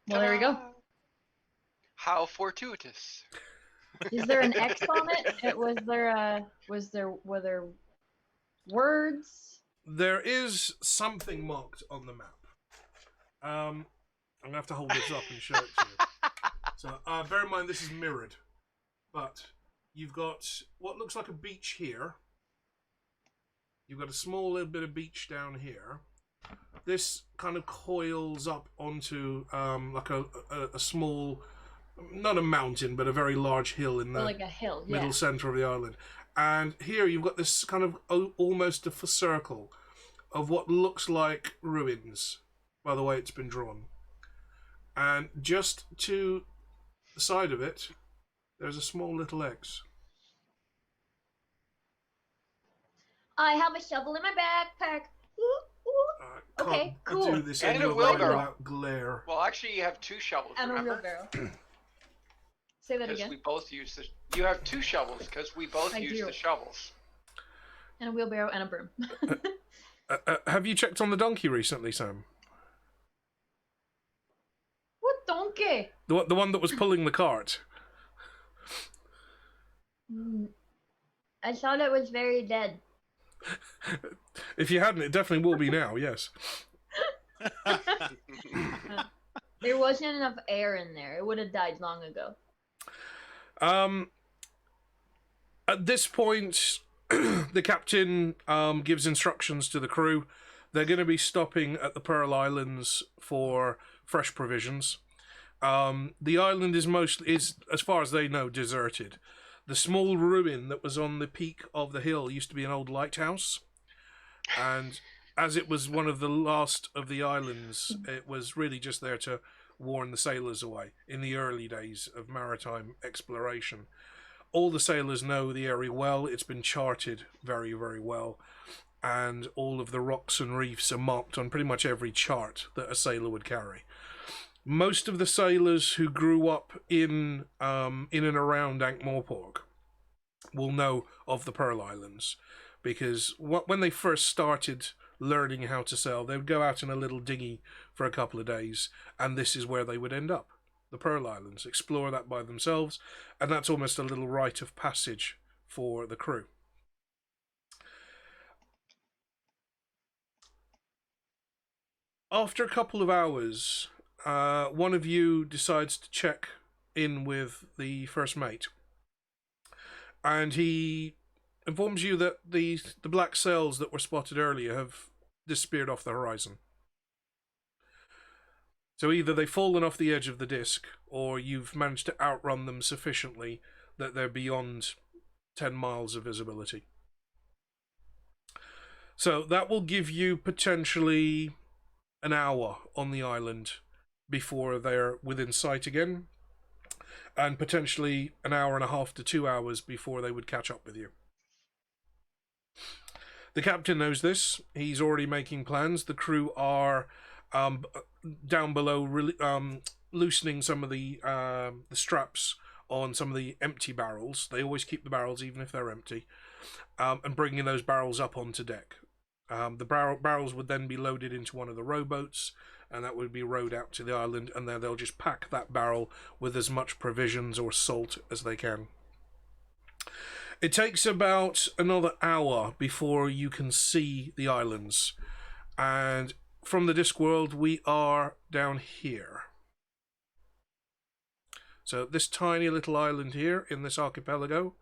Well, there we go. How fortuitous. Is there an X on it? Were there words? There is something marked on the map. I'm gonna have to hold this up and show it to you. So bear in mind this is mirrored, but you've got what looks like a beach here. You've got a small little bit of beach down here. This kind of coils up onto like a small, not a mountain, but a very large hill in the like a hill, middle center of the island. And here you've got this kind of almost a circle of what looks like ruins, by the way it's been drawn. And just to the side of it, there's a small little X. I have a shovel in my backpack. Okay, cool. Do this And a anywhere wheelbarrow. without glare. Well, actually, you have 2 shovels. And a remember? wheelbarrow. Say that Because again. we both use the. You have 2 shovels because we both I use do. the shovels. And a wheelbarrow and a broom. Have you checked on the donkey recently, Sam? What donkey? The one that was pulling the cart. I thought it was very dead. If you hadn't, it definitely will be now, yes. There wasn't enough air in there. It would have died long ago. At this point, the captain gives instructions to the crew. They're going to be stopping at the Pearl Islands for fresh provisions. The island is as far as they know, deserted. The small ruin that was on the peak of the hill used to be an old lighthouse, and as it was one of the last of the islands, it was really just there to warn the sailors away in the early days of maritime exploration. All the sailors know the area well. It's been charted very, very well, and all of the rocks and reefs are marked on pretty much every chart that a sailor would carry. Most of the sailors who grew up in and around Ankh-Morpork will know of the Pearl Islands, because when they first started learning how to sail, they would go out in a little dinghy for a couple of days, and this is where they would end up, the Pearl Islands, explore that by themselves, and that's almost a little rite of passage for the crew. After a couple of hours, one of you decides to check in with the first mate, and he informs you that the black sails that were spotted earlier have disappeared off the horizon. So either they've fallen off the edge of the disc, or you've managed to outrun them sufficiently that they're beyond 10 miles of visibility. So that will give you potentially an hour on the island before they're within sight again, and potentially an hour and a half to 2 hours before they would catch up with you. The captain knows this. He's already making plans. The crew are down below, loosening some of the straps on some of the empty barrels. They always keep the barrels even if they're empty, and bringing those barrels up onto deck. The barrels would then be loaded into one of the rowboats, and that would be rowed out to the island, and then they'll just pack that barrel with as much provisions or salt as they can. It takes about another hour before you can see the islands, and from the Discworld we are down here. So this tiny little island here in this archipelago,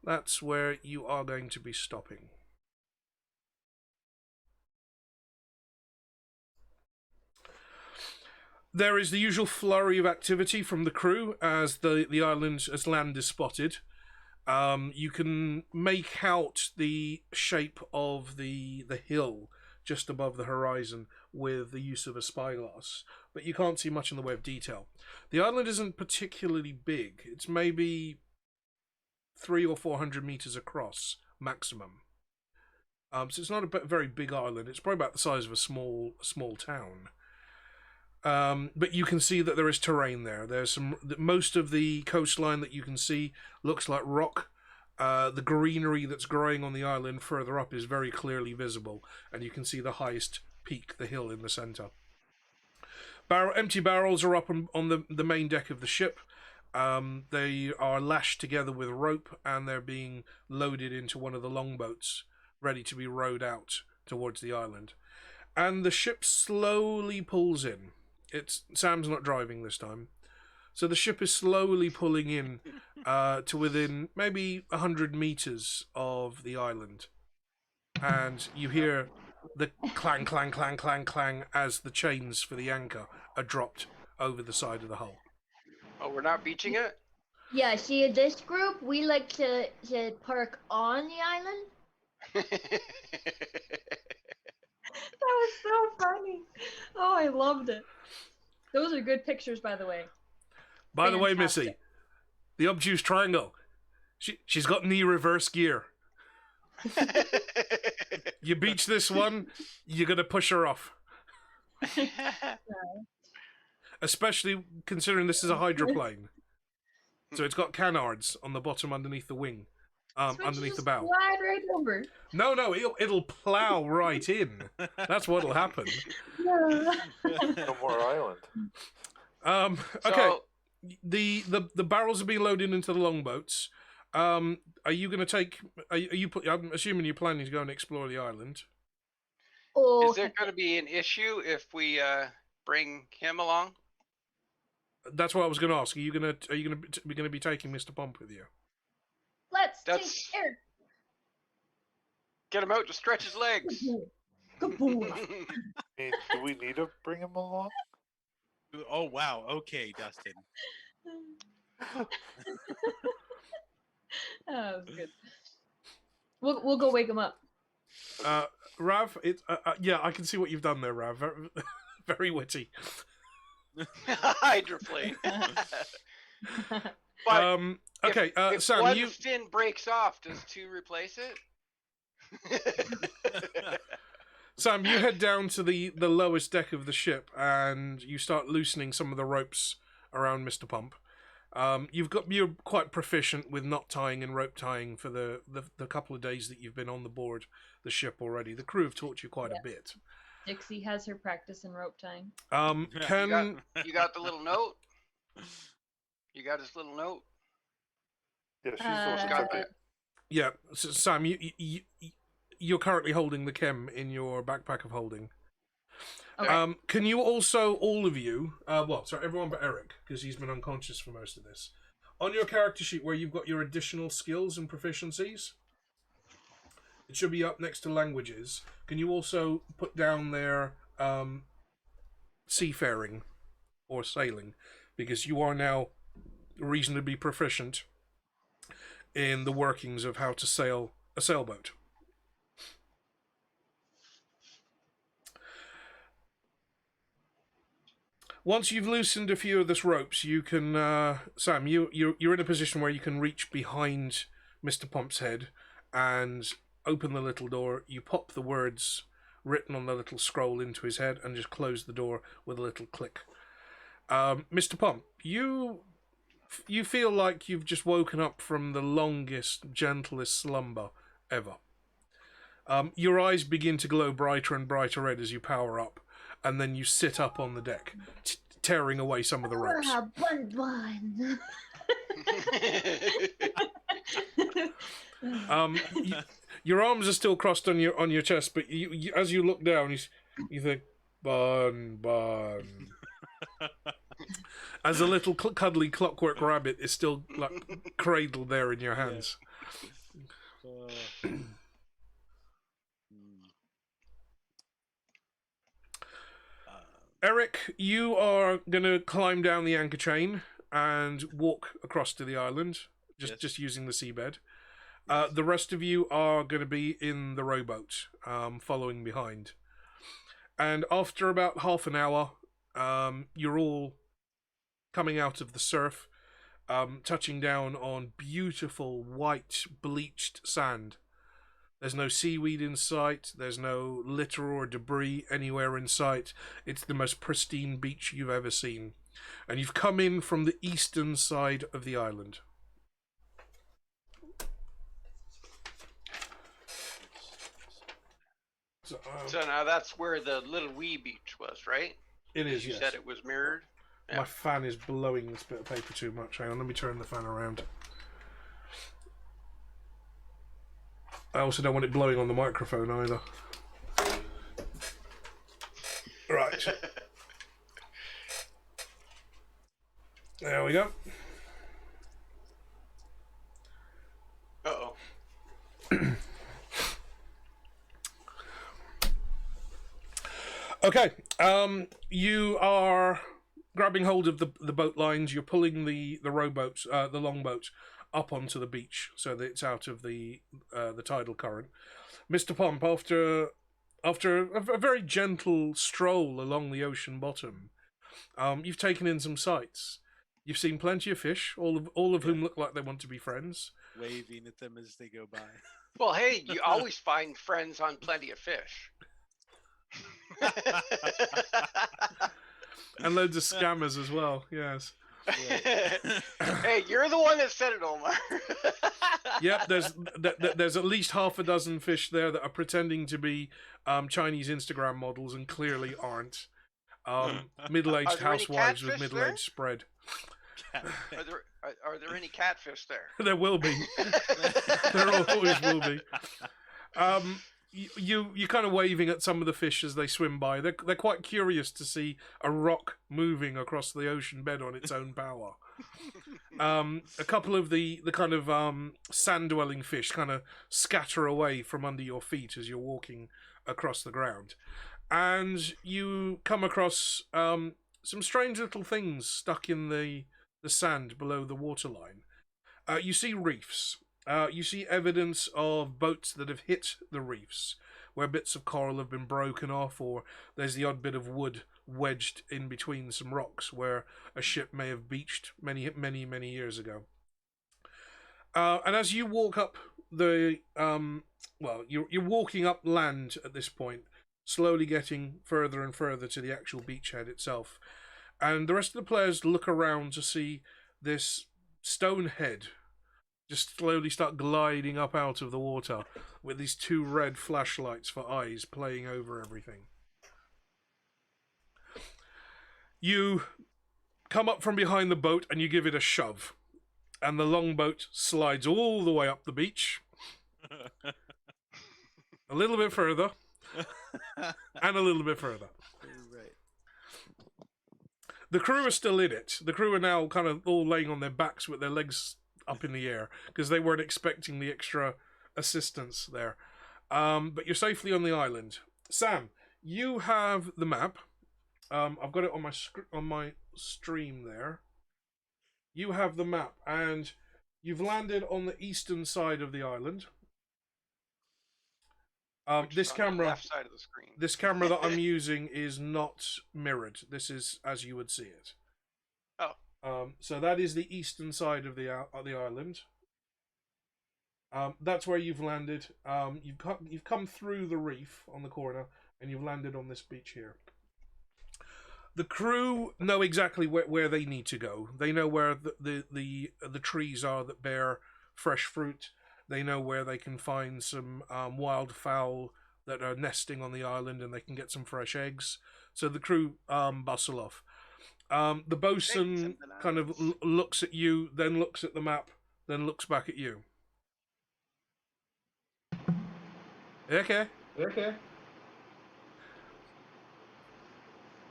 that's where you are going to be stopping. There is the usual flurry of activity from the crew as the island, as land is spotted. You can make out the shape of the hill just above the horizon with the use of a spyglass, but you can't see much in the way of detail. The island isn't particularly big. It's maybe 300 or 400 meters across maximum. So it's not a very big island. It's probably about the size of a small town. But you can see that there is terrain there. There's most of the coastline that you can see looks like rock. The greenery that's growing on the island further up is very clearly visible, and you can see the highest peak, the hill in the center. Empty barrels are up on the main deck of the ship. They are lashed together with rope, and they're being loaded into one of the longboats, ready to be rowed out towards the island. And the ship slowly pulls in. Sam's not driving this time. So the ship is slowly pulling in to within maybe 100 meters of the island. And you hear the clang, clang, clang, clang, clang as the chains for the anchor are dropped over the side of the hull. Oh, we're not beaching it? Yeah, see, this group, we like to park on the island. That was so funny. Oh, I loved it. Those are good pictures, by the way. By the way, Fantastic. Missy, the obtuse triangle, she's got knee reverse gear. You beach this one, you're going to push her off. Especially considering this is a hydroplane. So it's got canards on the bottom underneath the wing. Underneath the bow. Slide right over. No, it'll plow right in. That's what'll happen. Yeah. No more island. Okay. So, The barrels are being loaded into the longboats. Are you going to take? I'm assuming you're planning to go and explore the island. Oh, is there going to be an issue if we bring him along? That's what I was going to ask. Are you going to be taking Mr. Pomp with you? let's That's- take air. Get him out to stretch his legs. Kaboom. I mean, do we need to bring him along? Oh wow. Okay, Dustin. That was good. We'll go wake him up. Rav, yeah, I can see what you've done there, Rav. Very, very witty. Hydroplane. But Okay, if Sam, one fin breaks off, does two replace it? Sam, you head down to the lowest deck of the ship and you start loosening some of the ropes around Mr. Pump. You're quite proficient with knot tying and rope tying for the couple of days that you've been on the board the ship already. The crew have taught you quite a bit. Dixie has her practice in rope tying. Can You got the little note? You got his little note? Yeah, she's Uh, Got the, yeah, so, Sam, you're currently holding the chem in your backpack of holding. Okay. Can you also, all of you, everyone but Eric, because he's been unconscious for most of this, on your character sheet where you've got your additional skills and proficiencies, it should be up next to languages. Can you also put down there seafaring or sailing? Because you are now reasonably proficient in the workings of how to sail a sailboat. Once you've loosened a few of the ropes, you can, Sam, you're in a position where you can reach behind Mr. Pump's head and open the little door. You pop the words written on the little scroll into his head and just close the door with a little click. Mr. Pump, you feel like you've just woken up from the longest, gentlest slumber ever. Your eyes begin to glow brighter and brighter red as you power up, and then you sit up on the deck, tearing away some of the ropes. Your arms are still crossed on your chest, but you as you look down, you think, bun. As a little cuddly clockwork rabbit is still like cradled there in your hands. Eric, you are going to climb down the anchor chain and walk across to the island, just using the seabed. The rest of you are going to be in the rowboat, following behind. And after about half an hour, you're all coming out of the surf, touching down on beautiful white bleached sand. There's no seaweed in sight, there's no litter or debris anywhere in sight. It's the most pristine beach you've ever seen. And you've come in from the eastern side of the island. So now that's where the little wee beach was, right? It is, You yes. said it was mirrored. My fan is blowing this bit of paper too much. Hang on, let me turn the fan around. I also don't want it blowing on the microphone either. Right. There we go. Uh-oh. Okay. You are grabbing hold of the boat lines. You're pulling the rowboat, the longboat, up onto the beach so that it's out of the tidal current. Mr. Pump, after a very gentle stroll along the ocean bottom, you've taken in some sights. You've seen plenty of fish, all of whom look like they want to be friends. Waving at them as they go by. Well, hey, you always find friends on Plenty of Fish. And loads of scammers as well, yes. Hey, you're the one that said it, Omar. Yep, there's at least half a dozen fish there that are pretending to be Chinese Instagram models and clearly aren't. Middle-aged Are there any housewives with catfish middle-aged spread. Are there any catfish there? There will be. There always will be. You kind of waving at some of the fish as they swim by. They're quite curious to see a rock moving across the ocean bed on its own power. A couple of the kind of sand-dwelling fish kind of scatter away from under your feet as you're walking across the ground. And you come across some strange little things stuck in the sand below the waterline. You see reefs. You see evidence of boats that have hit the reefs, where bits of coral have been broken off, or there's the odd bit of wood wedged in between some rocks where a ship may have beached many, many, many years ago. And as you walk up the, you're walking up land at this point, slowly getting further and further to the actual beachhead itself. And the rest of the players look around to see this stone head just slowly start gliding up out of the water with these two red flashlights for eyes playing over everything. You come up from behind the boat and you give it a shove, and the longboat slides all the way up the beach, a little bit further, and a little bit further. Right. The crew are still in it. The crew are now kind of all laying on their backs with their legs up in the air because they weren't expecting the extra assistance there. But you're safely on the island. Sam, you have the map. I've got it on my stream there. You have the map, and you've landed on the eastern side of the island. This camera, left side of the screen. this camera that I'm using is not mirrored. This is as you would see it. Oh. So that is the eastern side of the island. That's where you've landed. You've come through the reef on the corner, and you've landed on this beach here. The crew know exactly where they need to go. They know where the trees are that bear fresh fruit. They know where they can find some wildfowl that are nesting on the island, and they can get some fresh eggs. So the crew bustle off. The bosun kind of looks at you, then looks at the map, then looks back at you. Okay.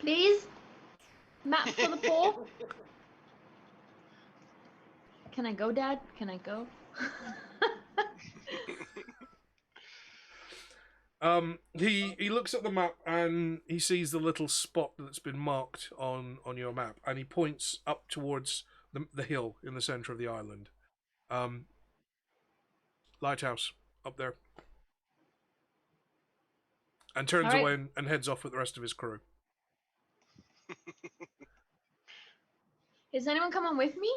Please? Map for the poor? Can I go, Dad? Can I go? He looks at the map and he sees the little spot that's been marked on your map, and he points up towards the hill in the center of the island. Lighthouse up there. And turns All right. away and heads off with the rest of his crew. Is anyone coming with me?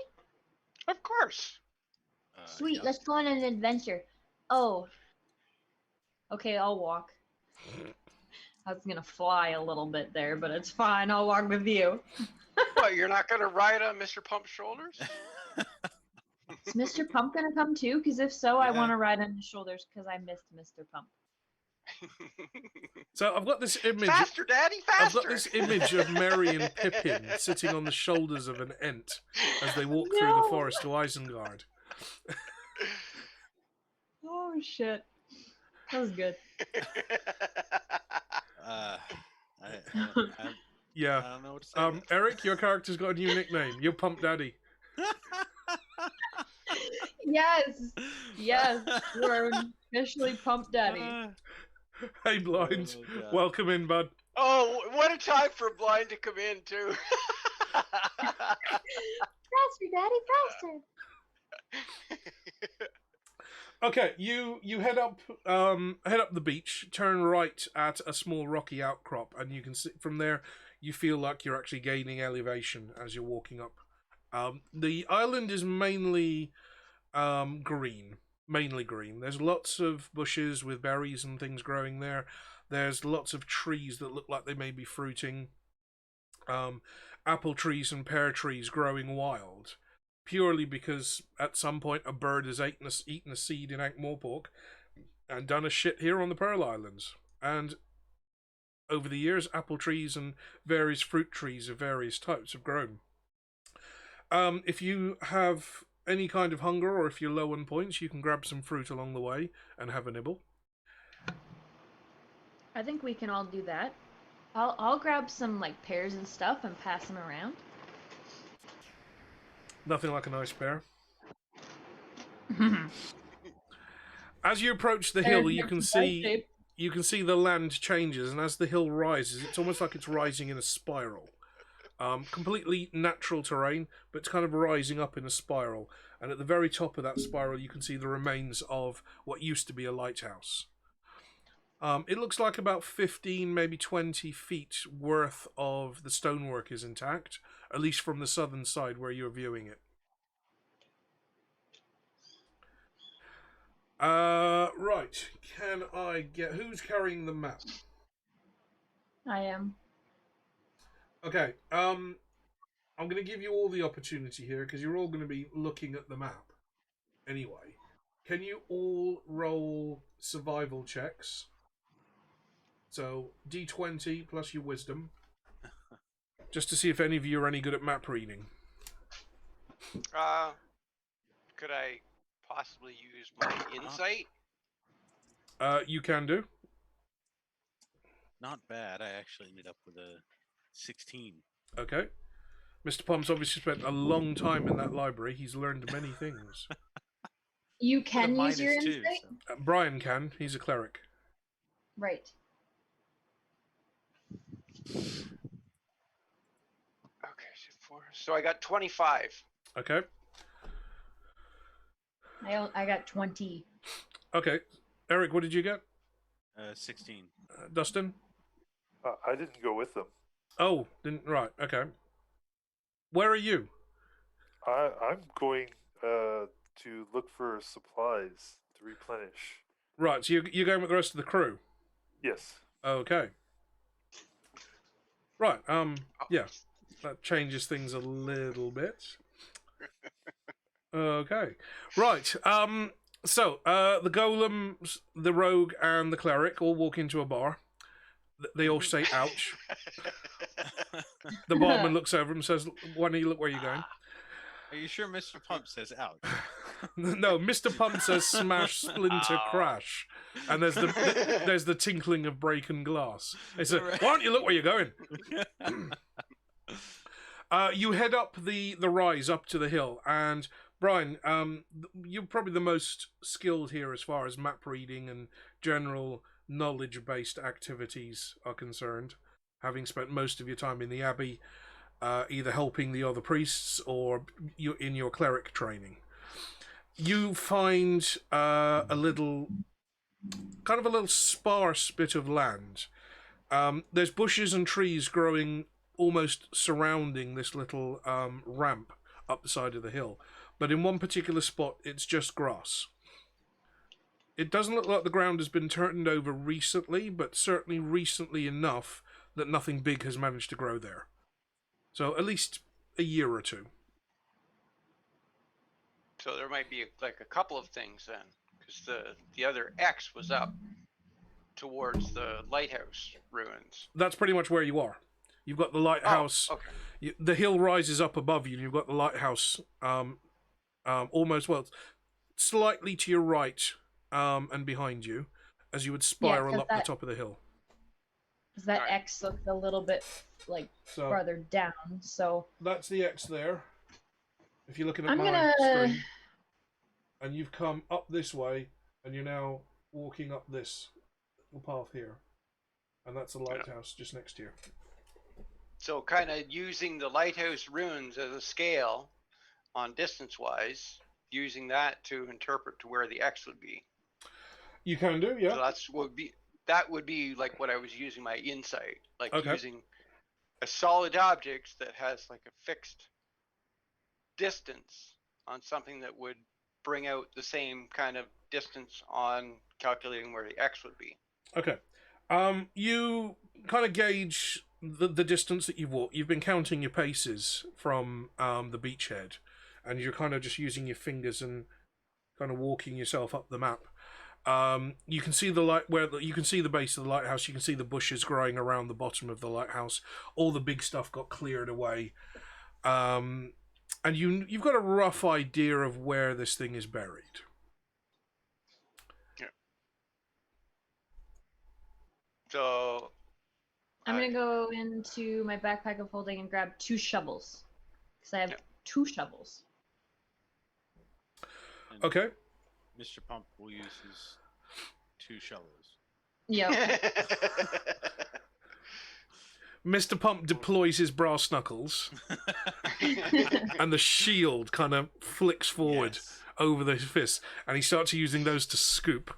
Of course. Sweet, Yeah. let's go on an adventure. Oh. Okay, I'll walk. I was gonna fly a little bit there, but it's fine. I'll walk with you. What, you're not going to ride on Mr. Pump's shoulders? Is Mr. Pump gonna come too? Because if so, I Yeah. want to ride on his shoulders because I missed Mr. Pump. So I've got this image. Faster, Daddy, I've faster! got this image of Merry and Pippin sitting on the shoulders of an ent as they walk through the No. forest to Isengard. Oh shit, that was good. I don't know what to say. Eric, your character's got a new nickname. You're Pump Daddy. Yes. We're officially Pump Daddy. Hey, Blind. Oh, God. Welcome in, bud. Oh, what a time for Blind to come in too. Faster, Daddy, faster. Okay, you head up the beach, turn right at a small rocky outcrop, and you can see from there. You feel like you're actually gaining elevation as you're walking up. The island is mainly green. Mainly green. There's lots of bushes with berries and things growing there. There's lots of trees that look like they may be fruiting. Apple trees and pear trees growing wild, purely because at some point a bird has eaten a seed in Ankh-Morpork and done a shit here on the Pearl Islands. And over the years, apple trees and various fruit trees of various types have grown. If you have any kind of hunger, or if you're low on points, you can grab some fruit along the way and have a nibble. I think we can all do that. I'll grab some like pears and stuff and pass them around. Nothing like a nice pear. As you approach the hill, you can see the land changes, and as the hill rises, it's almost like it's rising in a spiral. Completely natural terrain, but it's kind of rising up in a spiral. And at the very top of that spiral, you can see the remains of what used to be a lighthouse. It looks like about 15, maybe 20 feet worth of the stonework is intact, at least from the southern side where you're viewing it. Right. Can I get... Who's carrying the map? I am. Okay. I'm going to give you all the opportunity here, because you're all going to be looking at the map. Anyway. Can you all roll survival checks? So, D20 plus your wisdom. Just to see if any of you are any good at map reading. Could I possibly use my insight? You can do. Not bad. I actually ended up with a 16. Okay. Mr. Pom's obviously spent a long time in that library. He's learned many things. You can use your -2, insight? so. Brian can. He's a cleric. Right. Okay, so I got 25. Okay. I got 20. Okay. Eric, what did you get? 16. Dustin? I didn't go with them. Oh, didn't... Right, okay. Where are you? I'm going to look for supplies to replenish. Right, so you're going with the rest of the crew? Yes. Okay. Right, yeah. That changes things a little bit. Okay. Right, so, the golem, the rogue, and the cleric all walk into a bar. They all say, ouch. The barman looks over and says, why don't you look where you're going? Are you sure Mr. Pump says ouch? No, Mr. Pump says smash, splinter, crash. And there's the tinkling of breaking glass. They say, why don't you look where you're going? You head up the rise up to the hill, and Brian, you're probably the most skilled here as far as map reading and general knowledge-based activities are concerned, having spent most of your time in the abbey, either helping the other priests or in your cleric training. You find a little sparse bit of land. There's bushes and trees growing almost surrounding this little ramp up the side of the hill. But in one particular spot, it's just grass. It doesn't look like the ground has been turned over recently, but certainly recently enough that nothing big has managed to grow there. So at least a year or two. So there might be like a couple of things then, because the other X was up towards the lighthouse ruins. That's pretty much where you are. You've got the lighthouse. Oh, okay. The hill rises up above you, and you've got the lighthouse almost, well, slightly to your right and behind you, as you would spiral up the top of the hill. Because that Right. X looks a little bit like So farther down. So that's the X there. If you're looking at I'm my gonna. screen, and you've come up this way, and you're now walking up this little path here, and that's a lighthouse just next to you. So kind of using the lighthouse runes as a scale on distance-wise, using that to interpret to where the X would be. You can do, yeah. So that would be like what I was using my insight, like Okay. using a solid object that has like a fixed distance on something that would bring out the same kind of distance on calculating where the X would be. Okay. You kind of gauge the distance that you've walked. You've been counting your paces from the beachhead, and you're kind of just using your fingers and kind of walking yourself up the map. You can see the you can see the base of the lighthouse. You can see the bushes growing around the bottom of the lighthouse. All the big stuff got cleared away, and you've got a rough idea of where this thing is buried. So I'm gonna go into my backpack of holding and grab 2 shovels. Because I have 2 shovels. And Okay. Mr. Pump will use his 2 shovels. Yep. Mr. Pump deploys his brass knuckles, and the shield kind of flicks forward Yes. over his fists, and he starts using those to scoop.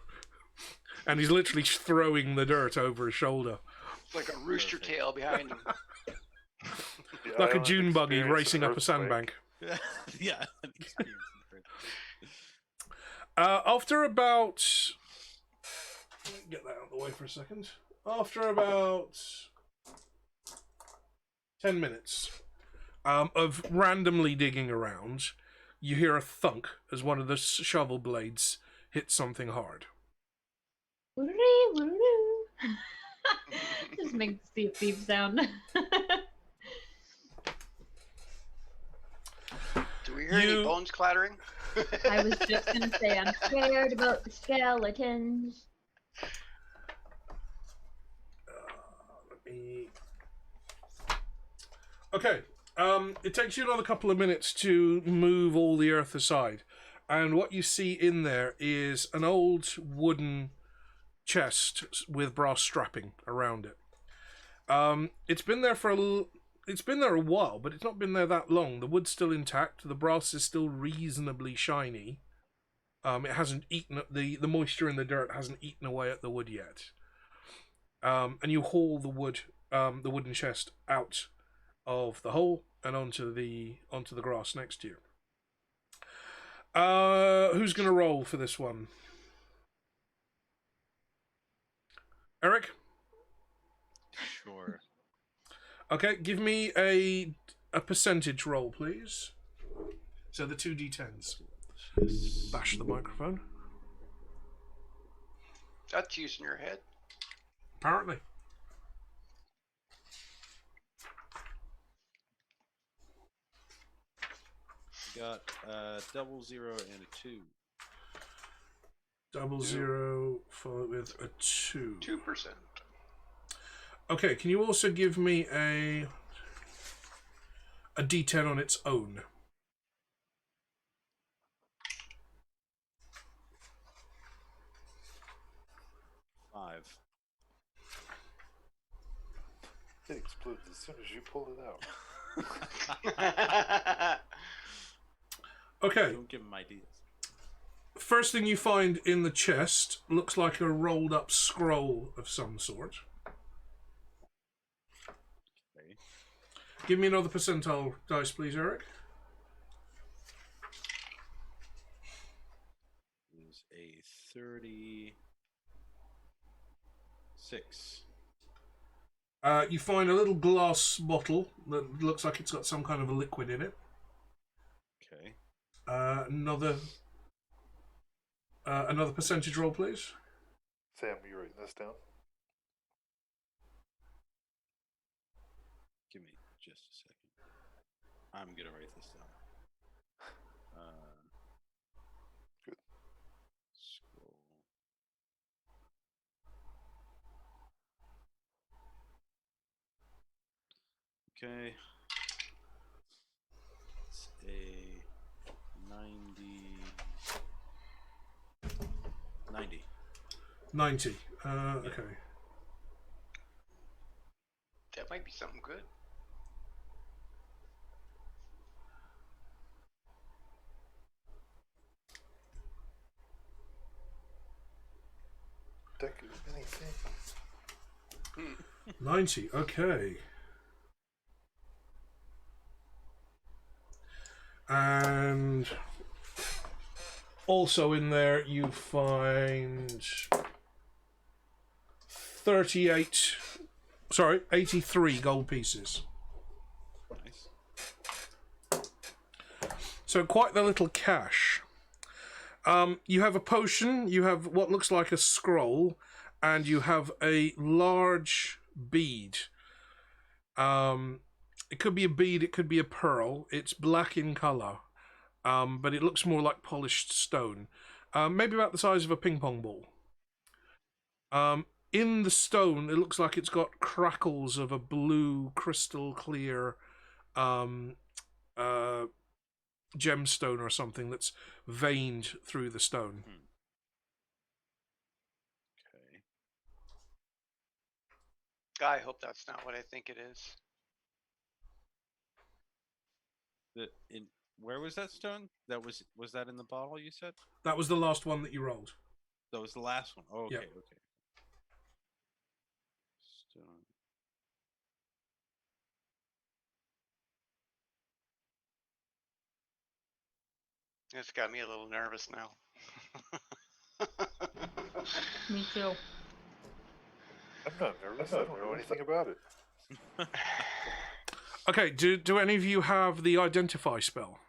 And he's literally throwing the dirt over his shoulder. it's like a rooster tail behind him. The Like a island Dune buggy experience racing an up a sandbank. Yeah. After about... Get that out of the way for a second. After about 10 minutes of randomly digging around, you hear a thunk as one of the shovel blades hits something hard. Just makes the thief sound. Do we hear any bones clattering? I was just gonna say I'm scared about the skeletons. Okay, it takes you another couple of minutes to move all the earth aside, and what you see in there is an old wooden chest with brass strapping around it. It's been there it's been there a while, but it's not been there that long. The wood's still intact. The brass is still reasonably shiny. It hasn't eaten the moisture in the dirt hasn't eaten away at the wood yet. And you haul the wooden chest out of the hole and onto the grass next to you. Who's going to roll for this one? Eric? Sure. Okay, give me a percentage roll, please. So the 2d10s. Bash the microphone. That's using your head. Apparently. Got 00 and a 2. 00 followed with a 2. 2%. Okay, can you also give me a d10 on its own? Five. It explodes as soon as you pull it out. Okay, Don't give him ideas. first thing you find in the chest looks like a rolled up scroll of some sort. Okay. Give me another percentile dice, please, Eric. It was a 36. You find a little glass bottle that looks like it's got some kind of a liquid in it. Okay. Another percentage roll, please. Sam, are you writing this down? Give me just a second. I'm gonna write this down. Good. Scroll. Okay. It's a 90. 90. 90. Okay. That might be something good. Deck of many things. 90. Okay. And also in there you find 83 gold pieces. Nice. So quite the little cache. You have a potion, you have what looks like a scroll, and you have a large bead. It could be a bead, it could be a pearl. It's black in colour, but it looks more like polished stone. Maybe about the size of a ping pong ball. In the stone, it looks like it's got crackles of a blue, crystal clear gemstone or something that's veined through the stone. Okay. I hope that's not what I think it is. Where was that stone? Was that in the bottle you said? That was the last one that you rolled. That was the last one. Oh, okay, Yep. okay. Stone. It's got me a little nervous now. Me too. I'm not nervous. I don't know anything about it. Okay, do any of you have the identify spell?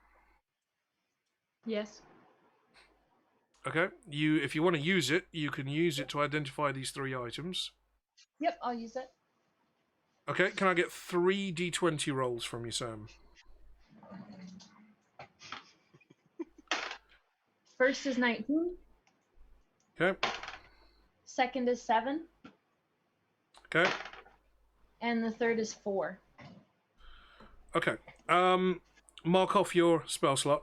Yes. Okay, if you want to use it, you can use it to identify these 3 items. Yep, I'll use it. Okay, can I get 3 d20 rolls from you, Sam? First is 19. Okay, Second is 7. okay, And the third is 4. okay. Mark off your spell slot.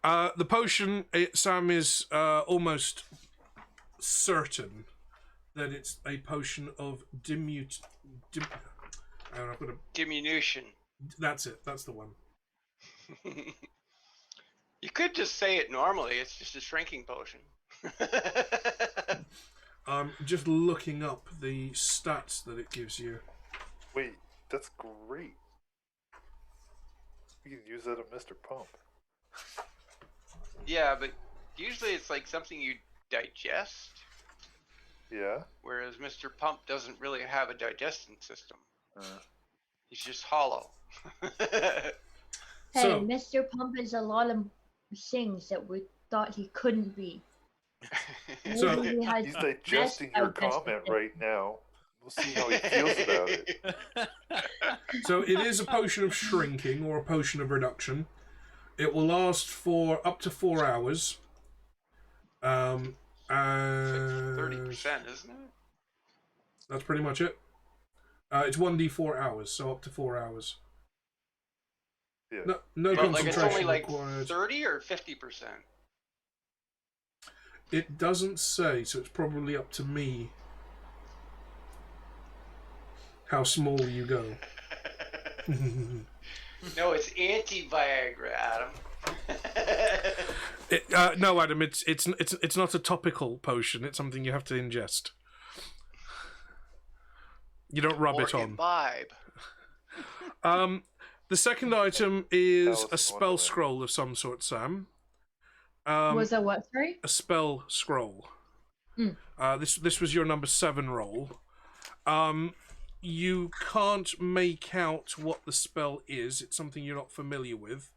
The potion, Sam is almost certain that it's a potion of Diminution. That's it. That's the one. You could just say it normally. It's just a shrinking potion. I'm just looking up the stats that it gives you. Wait, that's great. We can use that on Mr. Pump. Yeah, but usually it's like something you digest, Yeah? whereas Mr. Pump doesn't really have a digestion system. Uh, He's just hollow. Hey, So- Mr. Pump is a lot of things that we thought he couldn't be. So- Maybe he has he's digesting your comment right now. We'll see how he feels about it. So it is a potion of shrinking or a potion of reduction. It will last for up to 4 hours. And 30%, isn't it? that's pretty much it. It's 1d4 hours, so up to 4 hours. Yeah. No But like it's concentration only like required. 30 or 50%. It doesn't say, so it's probably up to me how small you go. No, it's anti-Viagra, Adam. No, Adam, it's not a topical potion. It's something you have to ingest. You don't rub or it on. imbibe. The second item is Alice a in spell Wonderland. scroll of some sort, Sam. Was that what, sorry? A spell scroll. Mm. This was your number 7 roll. You can't make out what the spell is. It's something you're not familiar with,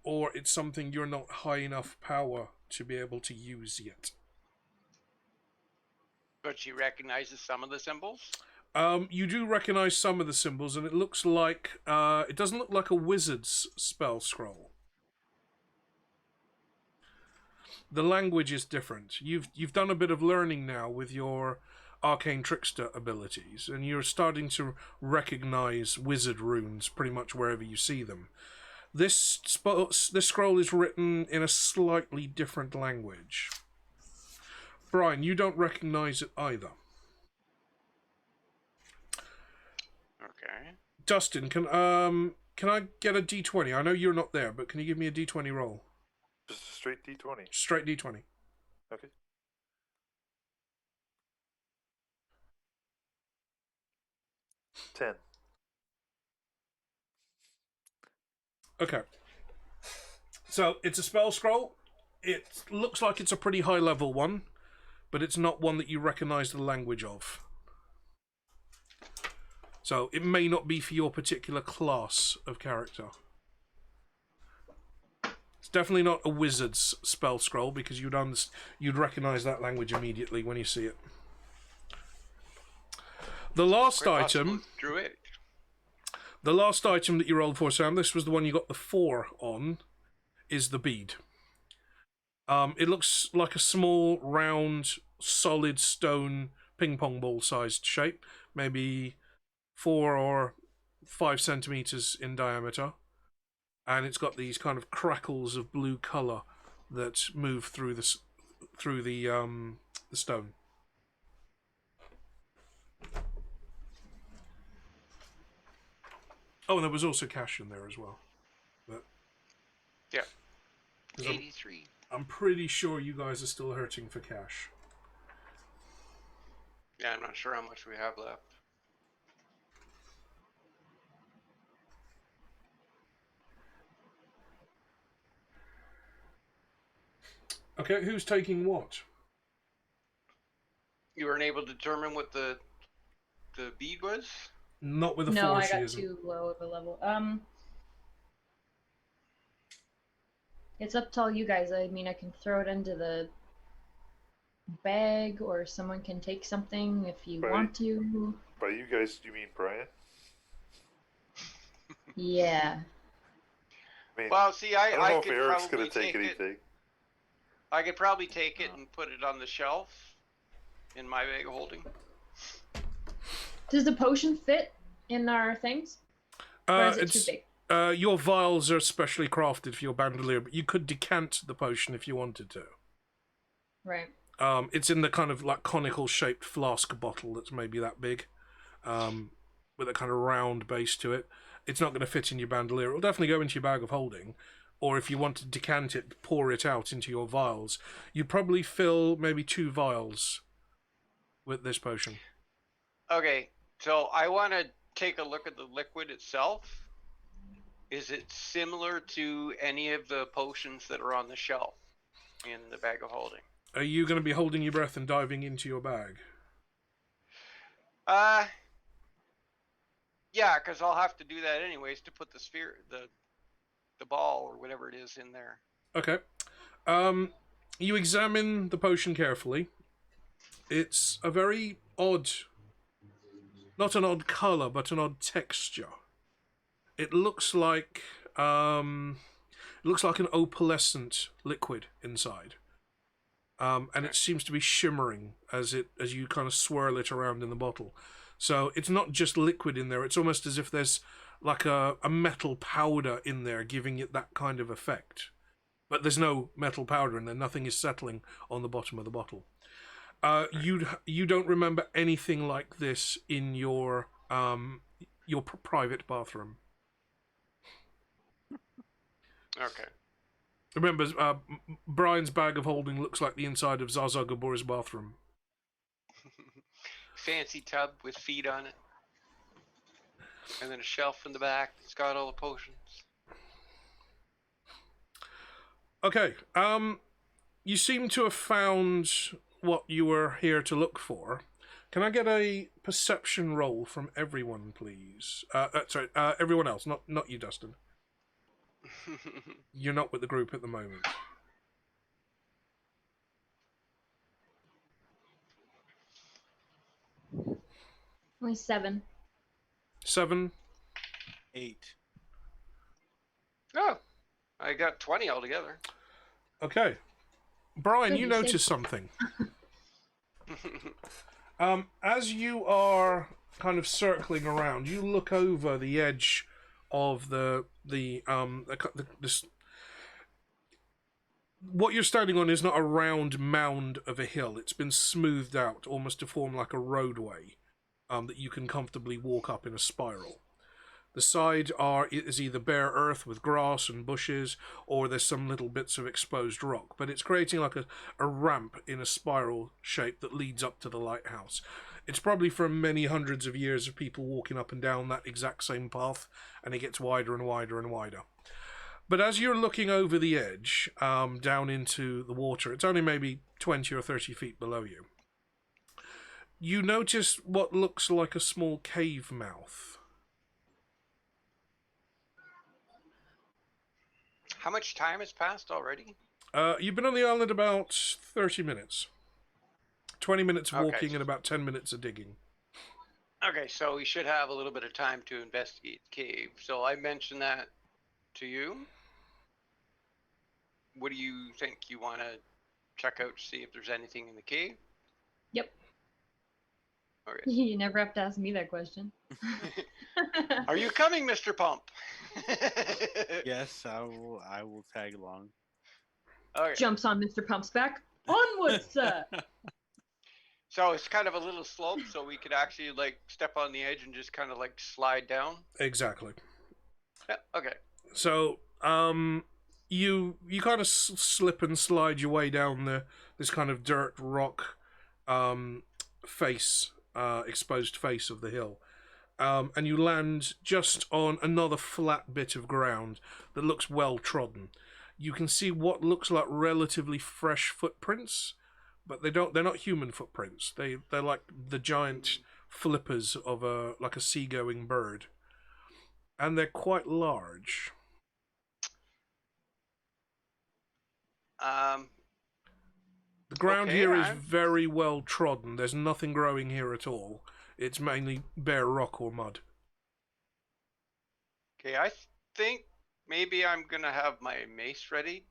or it's something you're not high enough power to be able to use yet. But she recognizes some of the symbols. You do recognize some of the symbols, and it looks like it doesn't look like a wizard's spell scroll. The language is different. You've done a bit of learning now with your arcane trickster abilities, and you're starting to recognize wizard runes pretty much wherever you see them. This scroll is written in a slightly different language. Brian, you don't recognize it either. Okay. Dustin, can I get a D20? I know you're not there, but can you give me a D20 roll? Just a straight D20. Straight D20. Okay. $10. Okay. So it's a spell scroll. It looks like it's a pretty high level one, but it's not one that you recognize the language of. So it may not be for your particular class of character. It's definitely not a wizard's spell scroll, because you'd recognize that language immediately when you see it. The last Quite item... possible Druidic. The last item that you rolled for, Sam, this was the one you got the 4 on, is the bead. It looks like a small, round, solid stone ping-pong ball-sized shape, maybe 4 or 5 centimeters in diameter, and it's got these kind of crackles of blue color that move through the stone. Oh, and there was also cash in there as well. But Yeah. 'cause 83. I'm pretty sure you guys are still hurting for cash. Yeah, I'm not sure how much we have left. Okay, who's taking what? You weren't able to determine what the bead was? Not with a No, 4, I she got isn't. too low of a level. It's up to all you guys. I mean, I can throw it into the bag, or someone can take something if you Right. want to. By you guys, you mean Brian? Yeah. I mean, Well, see, I don't know if could Eric's probably going to take it. anything. I could probably take it and put it on the shelf in my bag of holding. Does the potion fit in our things? Or is it too big? Your vials are specially crafted for your bandolier, but you could decant the potion if you wanted to. Right. It's in the kind of like conical shaped flask bottle that's maybe that big, with a kind of round base to it. It's not going to fit in your bandolier. It'll definitely go into your bag of holding, or if you want to decant it, pour it out into your vials. You'd probably fill maybe 2 vials with this potion. Okay, so I want to take a look at the liquid itself. Is it similar to any of the potions that are on the shelf in the bag of holding? Are you going to be holding your breath and diving into your bag? Yeah, because I'll have to do that anyways to put the sphere, the ball or whatever it is in there. Okay. You examine the potion carefully. It's a very odd, not an odd color, but an odd texture. It looks like an opalescent liquid inside, and it seems to be shimmering as you kind of swirl it around in the bottle. So it's not just liquid in there; it's almost as if there's like a metal powder in there, giving it that kind of effect. But there's no metal powder in there; nothing is settling on the bottom of the bottle. You don't remember anything like this in your private bathroom. Okay. Remember, Brian's bag of holding looks like the inside of Zaza Gabor's bathroom. Fancy tub with feet on it. And then a shelf in the back that's got all the potions. Okay, you seem to have found what you were here to look for. Can I get a perception roll from everyone, please? Sorry, everyone else, not you, Dustin. You're not with the group at the moment. Only 7. 7. 8. Oh, I got 20 altogether. Okay. Brian, Good, you you noticed saved- something. As you are kind of circling around, you look over the edge of this. What you're standing on is not a round mound of a hill. It's been smoothed out almost to form like a roadway that you can comfortably walk up in a spiral. The side is either bare earth with grass and bushes, or there's some little bits of exposed rock. But it's creating like a ramp in a spiral shape that leads up to the lighthouse. It's probably from many hundreds of years of people walking up and down that exact same path, and it gets wider and wider and wider. But as you're looking over the edge, down into the water, it's only maybe 20 or 30 feet below you. You notice what looks like a small cave mouth. How much time has passed already? You've been on the island about 30 minutes. 20 minutes of Okay. walking and about 10 minutes of digging. Okay, so we should have a little bit of time to investigate the cave. So I mentioned that to you. What do you think? You want to check out to see if there's anything in the cave? Yep. Okay. You never have to ask me that question. Are you coming, Mr. Pump? Yes, I will tag along. Okay. Jumps on Mr. Pump's back. Onward, sir. So it's kind of a little slope, so we could actually like step on the edge and just kind of like slide down. Exactly. Yeah. Okay. So, you kind of slip and slide your way down this kind of dirt rock exposed face of the hill. And you land just on another flat bit of ground that looks well trodden. You can see what looks like relatively fresh footprints, but they're not human footprints. They're like the giant flippers of a seagoing bird. And they're quite large. The ground Okay, here is very well trodden. There's nothing growing here at all. It's mainly bare rock or mud. Okay, I think maybe I'm gonna have my mace ready,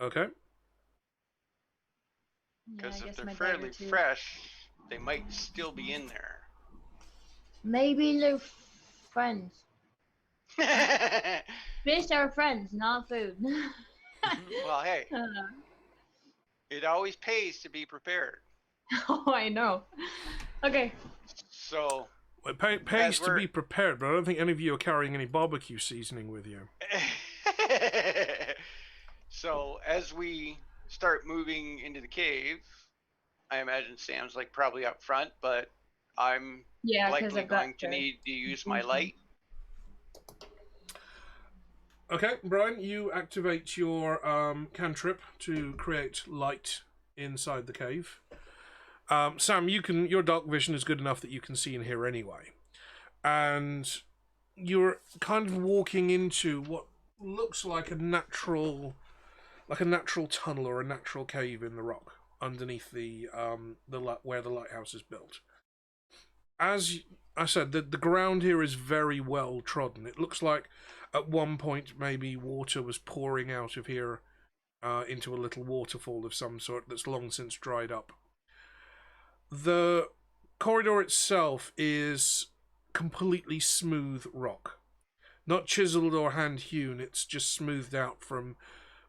Okay. because I if guess they're my fairly dagger too. fresh, they might still be in there. Maybe they're friends. Well, Fish are friends, not food. hey, it always pays to be prepared. Oh, I know. Okay. So, It pays As to be prepared, but I don't think any of you are carrying any barbecue seasoning with you. so as we start moving into the cave, I imagine Sam's like probably up front, but I'm Yeah, because likely I've got going to need to use my Mhm. light. Okay, Brian, you activate your cantrip to create light inside the cave. Sam, your dark vision is good enough that you can see in here anyway. And you're kind of walking into what looks like a natural tunnel or a natural cave in the rock underneath where the lighthouse is built. As I said, the ground here is very well trodden. It looks like at one point maybe water was pouring out of here into a little waterfall of some sort that's long since dried up. The corridor itself is completely smooth rock. Not chiseled or hand-hewn, it's just smoothed out from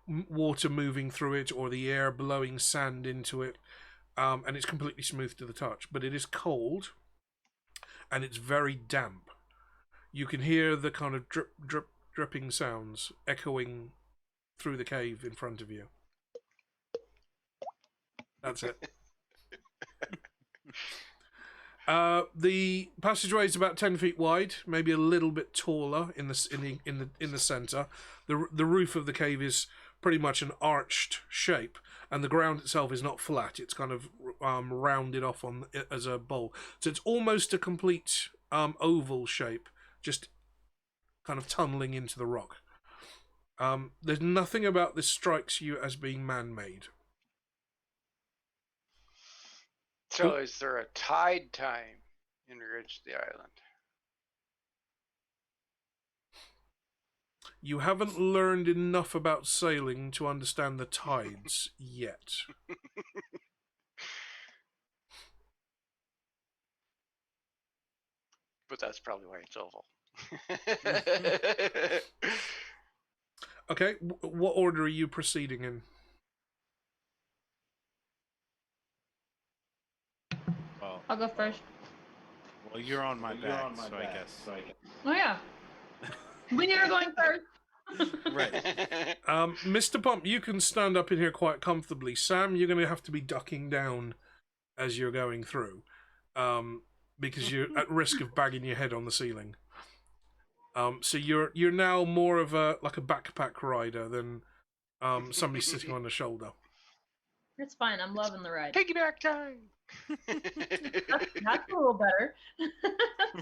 water moving through it or the air blowing sand into it. And it's completely smooth to the touch. But it is cold, and it's very damp. You can hear the kind of drip, drip, dripping sounds echoing through the cave in front of you. That's it. The passageway is about 10 feet wide, maybe a little bit taller in the center. The roof of the cave is pretty much an arched shape, and the ground itself is not flat. It's kind of rounded off on as a bowl, so it's almost a complete oval shape, just kind of tunneling into the rock. There's nothing about this strikes you as being man-made. So is there a tide time in regards to the island? You haven't learned enough about sailing to understand the tides yet. but that's probably why it's oval. Okay, what order are you proceeding in? Well, I'll go first. well, you're on my back, so I guess. Oh yeah. We are going first. Right. Mr. Pump, you can stand up in here quite comfortably. Sam, you're going to have to be ducking down as you're going through, because you're at risk of banging your head on the ceiling. So you're now more of a backpack rider than somebody sitting on the shoulder. It's fine. I'm loving the ride. Piggyback time. That's a little better.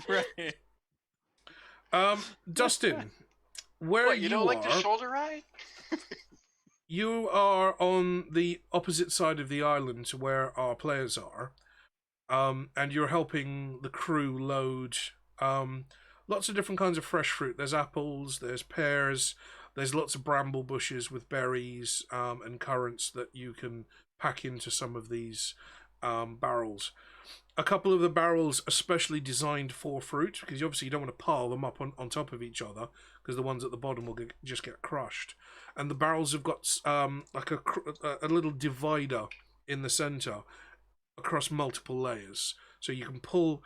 Right. Dustin, where What, you don't like the are, shoulder ride? you are on the opposite side of the island to where our players are, and you're helping the crew load lots of different kinds of fresh fruit. There's apples, there's pears, there's lots of bramble bushes with berries and currants that you can pack into some of these barrels. A couple of the barrels are specially designed for fruit, because obviously you don't want to pile them up on top of each other, because the ones at the bottom will just get crushed. And the barrels have got like a little divider in the center across multiple layers, so you can pull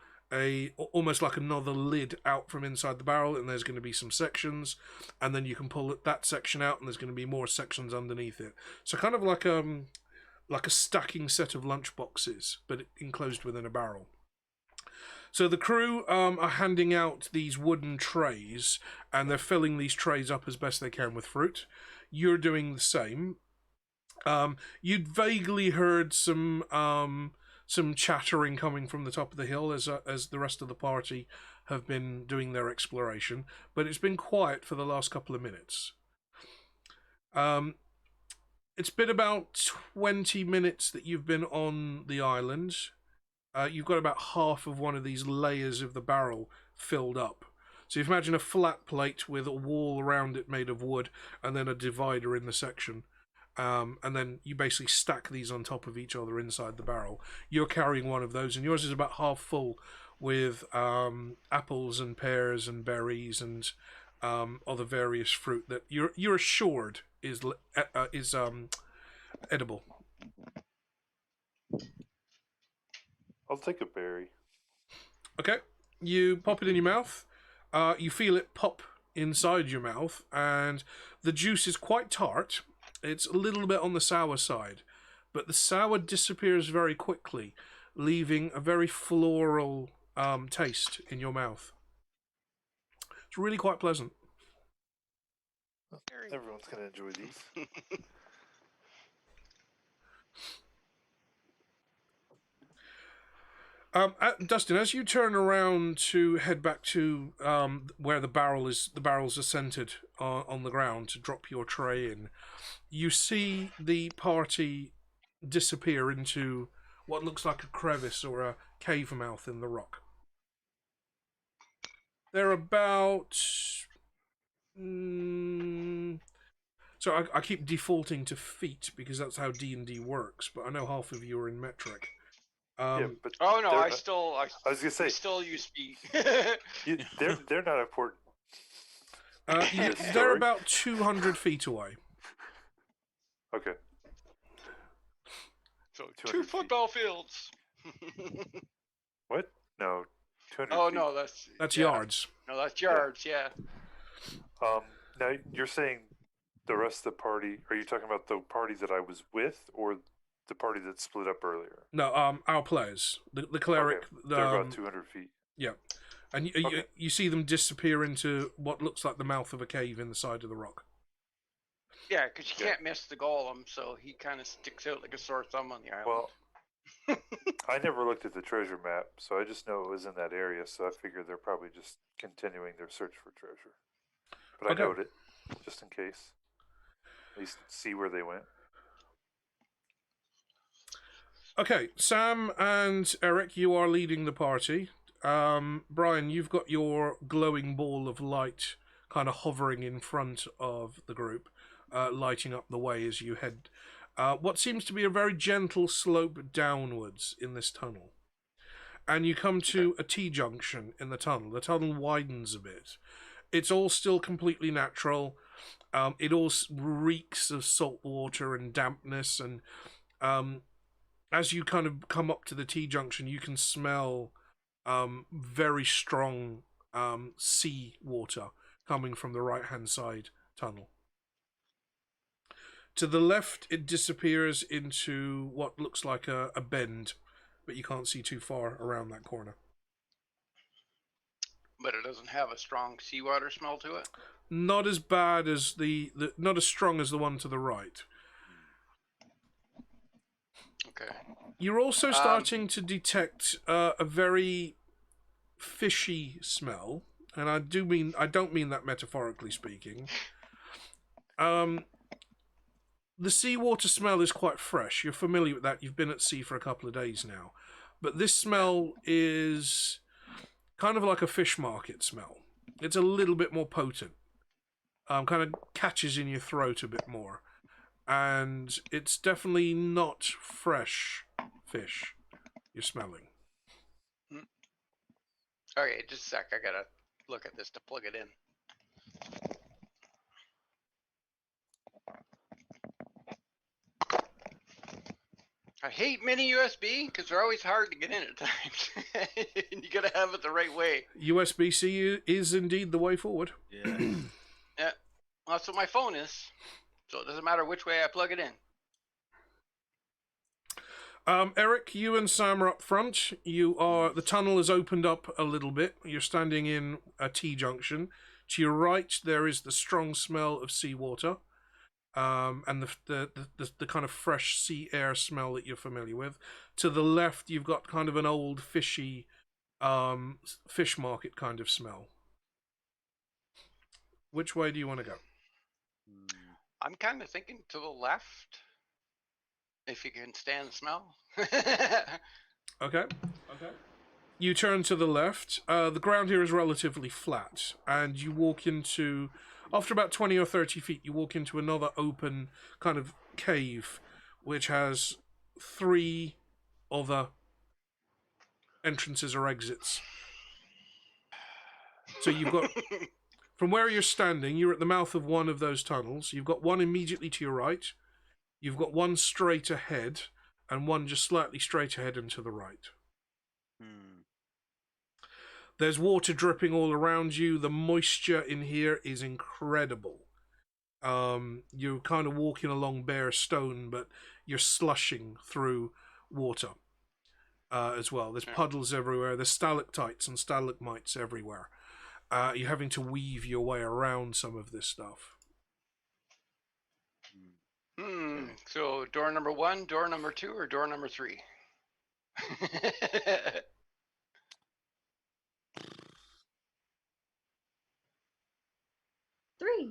almost like another lid out from inside the barrel, and there's going to be some sections, and then you can pull that section out, and there's going to be more sections underneath it. So kind of like a stacking set of lunch boxes, but enclosed within a barrel. So the crew are handing out these wooden trays, and they're filling these trays up as best they can with fruit. You're doing the same. You'd vaguely heard some chattering coming from the top of the hill as the rest of the party have been doing their exploration, but it's been quiet for the last couple of minutes. It's been about 20 minutes that you've been on the island. You've got about half of one of these layers of the barrel filled up. So you imagine a flat plate with a wall around it made of wood, and then a divider in the section. And then you basically stack these on top of each other inside the barrel. You're carrying one of those, and yours is about half full with apples and pears and berries and other various fruit that you're assured is edible. I'll take a berry. Okay, you pop it in your mouth. You feel it pop inside your mouth, and the juice is quite tart. It's a little bit on the sour side, but the sour disappears very quickly, leaving a very floral taste in your mouth. It's really quite pleasant. Everyone's going to enjoy these. Dustin, as you turn around to head back to where the barrels are centered on the ground to drop your tray in, you see the party disappear into what looks like a crevice or a cave mouth in the rock. They're about... So I keep defaulting to feet because that's how D&D works, but I know half of you are in metric. Yeah, but Oh no, I was gonna say, we still use feet. they're not important. They're about 200 feet away. Okay. So 200 2 feet. football fields. What? No, 200 Oh feet. no, That's yeah. yards. No, that's yards. Yeah. Now you're saying the rest of the party. Are you talking about the party that I was with, or the party that split up earlier? No, our players, the cleric. Okay. They're about 200 feet. Yeah, and you see them disappear into what looks like the mouth of a cave in the side of the rock. Yeah, because you can't miss the golem, so he kind of sticks out like a sore thumb on the island. Well, I never looked at the treasure map, so I just know it was in that area. So I figured they're probably just continuing their search for treasure. But Okay. I noted it just in case. At least see where they went. Okay, Sam and Eric, you are leading the party. Brian, you've got your glowing ball of light kind of hovering in front of the group, lighting up the way as you head what seems to be a very gentle slope downwards in this tunnel. and you come to a T-junction in the tunnel. The tunnel widens a bit. It's all still completely natural. It all reeks of salt water and dampness, and as you kind of come up to the T-junction, you can smell very strong sea water coming from the right-hand side tunnel. To the left, it disappears into what looks like a bend, but you can't see too far around that corner. But it doesn't have a strong seawater smell to it? Not as bad as not as strong as the one to the right. Okay. You're also starting to detect a very fishy smell, and I don't mean that metaphorically speaking. The seawater smell is quite fresh. You're familiar with that. You've been at sea for a couple of days now. But this smell is kind of like a fish market smell. It's a little bit more potent. Kind of catches in your throat a bit more. And it's definitely not fresh fish you're smelling. Okay, just a sec. I gotta look at this to plug it in. I hate mini USB because they're always hard to get in at times. And you gotta have it the right way. USB-C is indeed the way forward. Yeah. Yeah, well, that's what my phone is. So it doesn't matter which way I plug it in. Eric, you and Sam are up front. The tunnel has opened up a little bit. You're standing in a T-junction. To your right, there is the strong smell of seawater, and the kind of fresh sea air smell that you're familiar with. To the left, you've got kind of an old fishy fish market kind of smell. Which way do you want to go? I'm kind of thinking to the left, if you can stand the smell. Okay. You turn to the left. The ground here is relatively flat, and you walk into, after about 20 or 30 feet, you walk into another open kind of cave, which has 3 other entrances or exits. So you've got, from where you're standing, you're at the mouth of one of those tunnels. You've got one immediately to your right. You've got one straight ahead, and one just slightly straight ahead and to the right. There's water dripping all around you. The moisture in here is incredible. You're kind of walking along bare stone, but you're slushing through water as well. There's puddles everywhere. There's stalactites and stalagmites everywhere. You're having to weave your way around some of this stuff. So door number 1, door number 2, or door number 3? 3.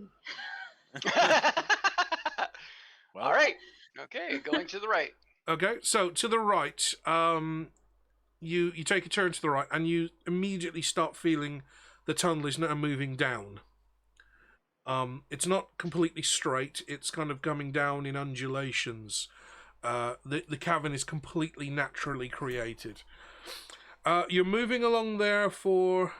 Well, All right. Okay, going to the right. Okay, so to the right, you take a turn to the right, and you immediately start feeling the tunnel is now moving down. It's not completely straight. It's kind of coming down in undulations. The cavern is completely naturally created. You're moving along there for...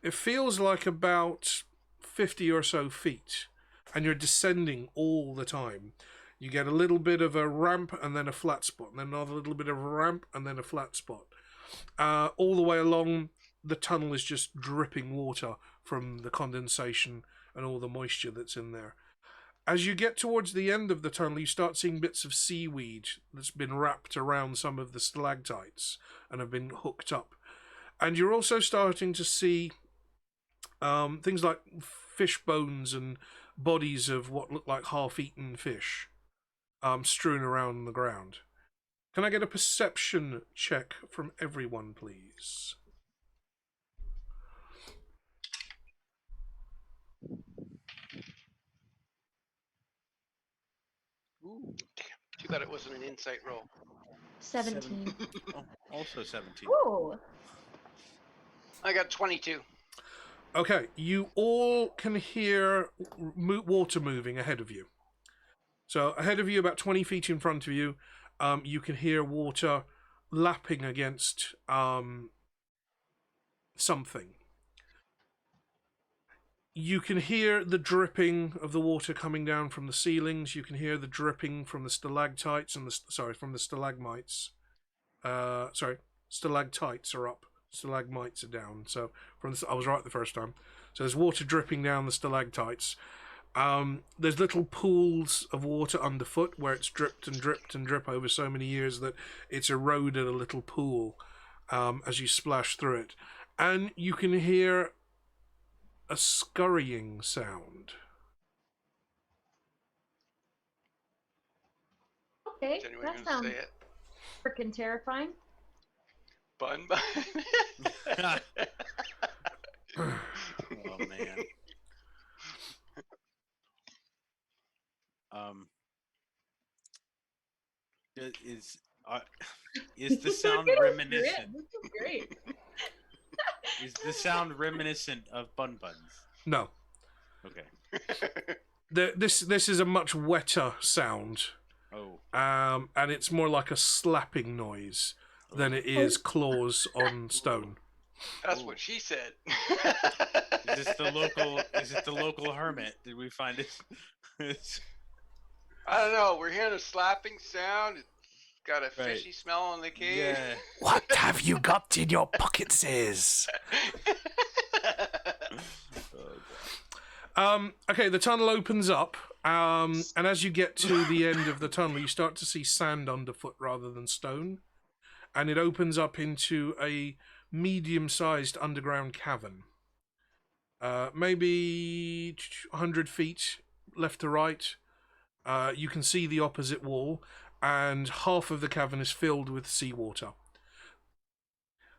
It feels like about 50 or so feet, and you're descending all the time. You get a little bit of a ramp and then a flat spot, and then another little bit of a ramp and then a flat spot. All the way along, the tunnel is just dripping water from the condensation and all the moisture that's in there. As you get towards the end of the tunnel, you start seeing bits of seaweed that's been wrapped around some of the stalactites and have been hooked up. And you're also starting to see things like fish bones and bodies of what look like half-eaten fish strewn around the ground. Can I get a perception check from everyone, please? Ooh, damn. Too bad it wasn't an insight roll. 17. Oh, also 17. Ooh. I got 22. Okay, you all can hear water moving ahead of you. So ahead of you, about 20 feet in front of you, you can hear water lapping against something. You can hear the dripping of the water coming down from the ceilings. You can hear the dripping from the stalactites and from the stalagmites. Stalactites are up. Stalagmites are down. So I was right the first time. So there's water dripping down the stalactites. There's little pools of water underfoot where it's dripped and dripped and dripped over so many years that it's eroded a little pool as you splash through it. And you can hear a scurrying sound. Okay, Is anyone that gonna sounds say it? freaking terrifying. Bun. Oh man. Is the sound reminiscent? This is great. Is the sound reminiscent of bun buns? No. Okay. This is a much wetter sound. Oh. And it's more like a slapping noise than it is claws on stone. That's what she said. Is this the local? Is it the local hermit? Did we find it? I don't know. We're hearing a slapping sound. It's got a fishy smell in the cave. Yeah. What have you got in your pockets? Okay, the tunnel opens up, and as you get to the end of the tunnel, you start to see sand underfoot rather than stone, and it opens up into a medium-sized underground cavern. Maybe 100 feet left to right. You can see the opposite wall, and half of the cavern is filled with seawater.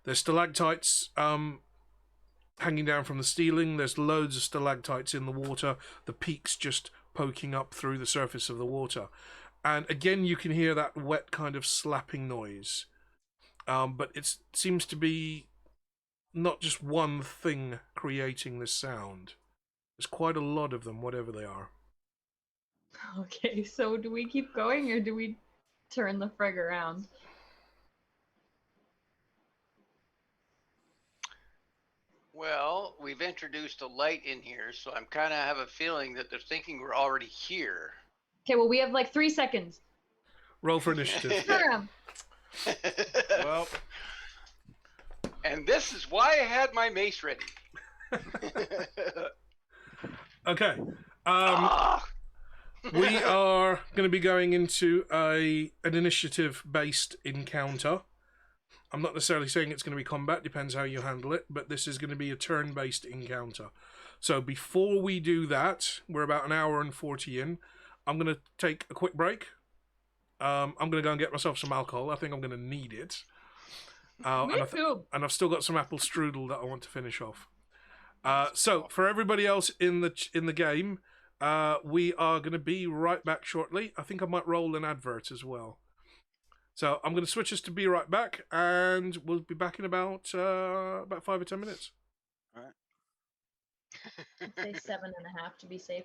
There's stalactites hanging down from the ceiling. There's loads of stalactites in the water, the peaks just poking up through the surface of the water. And again, you can hear that wet kind of slapping noise. But it seems to be not just one thing creating this sound. There's quite a lot of them, whatever they are. Okay, so do we keep going or do we turn the frig around? Well, we've introduced a light in here, so I'm kind of have a feeling that they're thinking we're already here. Okay, well, we have like 3 seconds. Roll for initiative. Turn around. Well, and this is why I had my mace ready. Okay. Ah! We are going to be going into an initiative-based encounter. I'm not necessarily saying it's going to be combat, depends how you handle it, but this is going to be a turn-based encounter. So before we do that, we're about an hour and 40 in. I'm going to take a quick break. I'm going to go and get myself some alcohol. I think I'm going to need it. And I've still got some apple strudel that I want to finish off. So for everybody else in the game, we are going to be right back shortly. I think I might roll an advert as well. So I'm going to switch us to be right back, and we'll be back in about 5 or 10 minutes. all right. I'd say 7.5 to be safe.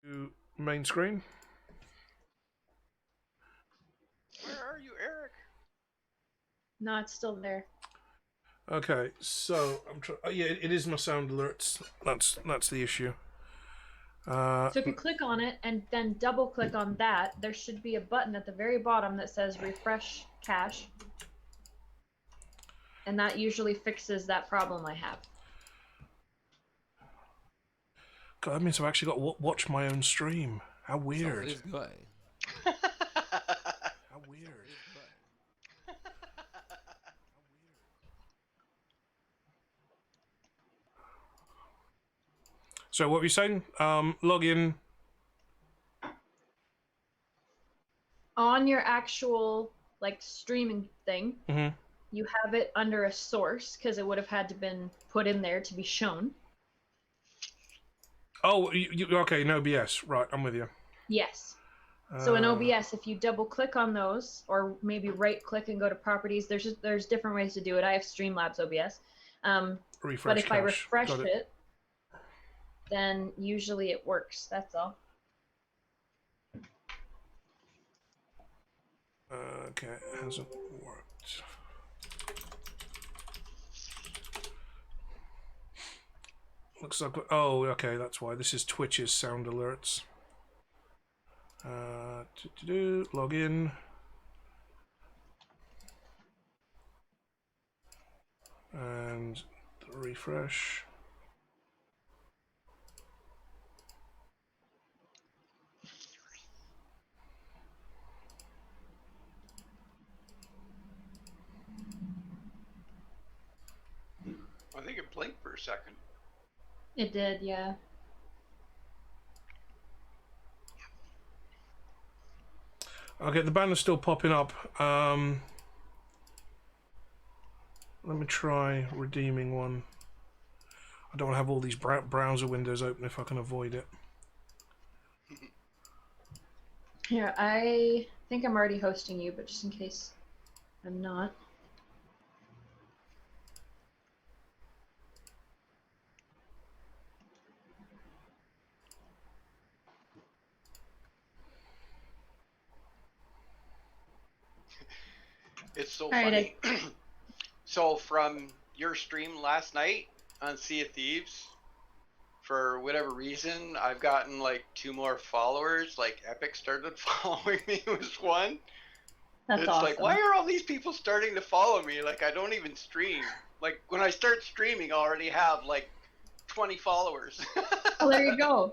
To main screen. Where are you, Eric? No, it's still there. Okay, so I'm trying. Oh, yeah, it is my sound alerts. That's the issue. So if you click on it and then double click on that, there should be a button at the very bottom that says refresh cache. And that usually fixes that problem I have. God, that means I've actually got to watch my own stream. How weird. Somebody's good. How weird. So what were you saying? Log in. On your actual like streaming thing, Mhm. you have it under a source because it would have had to been put in there to be shown. Oh, okay, no OBS. Right, I'm with you. Yes. So in OBS, if you double click on those, or maybe right click and go to properties, there's different ways to do it. I have Streamlabs OBS. Refresh But if I cache. refresh Got it, then usually it works. That's all. Okay, it hasn't worked. Looks like. Oh, okay, that's why. This is Twitch's sound alerts. Log in. And refresh. I think it blinked for a second. It did, yeah. Okay, the banner's still popping up. Let me try redeeming one. I don't want to have all these browser windows open if I can avoid it. Here, I think I'm already hosting you, but just in case I'm not. It's so Alright, funny. So from your stream last night on Sea of Thieves, for whatever reason, I've gotten like 2 more followers. Like Epic started following me was one. That's It's awesome. like, why are all these people starting to follow me? Like, I don't even stream. Like, when I start streaming, I already have like 20 followers. Well, there you go.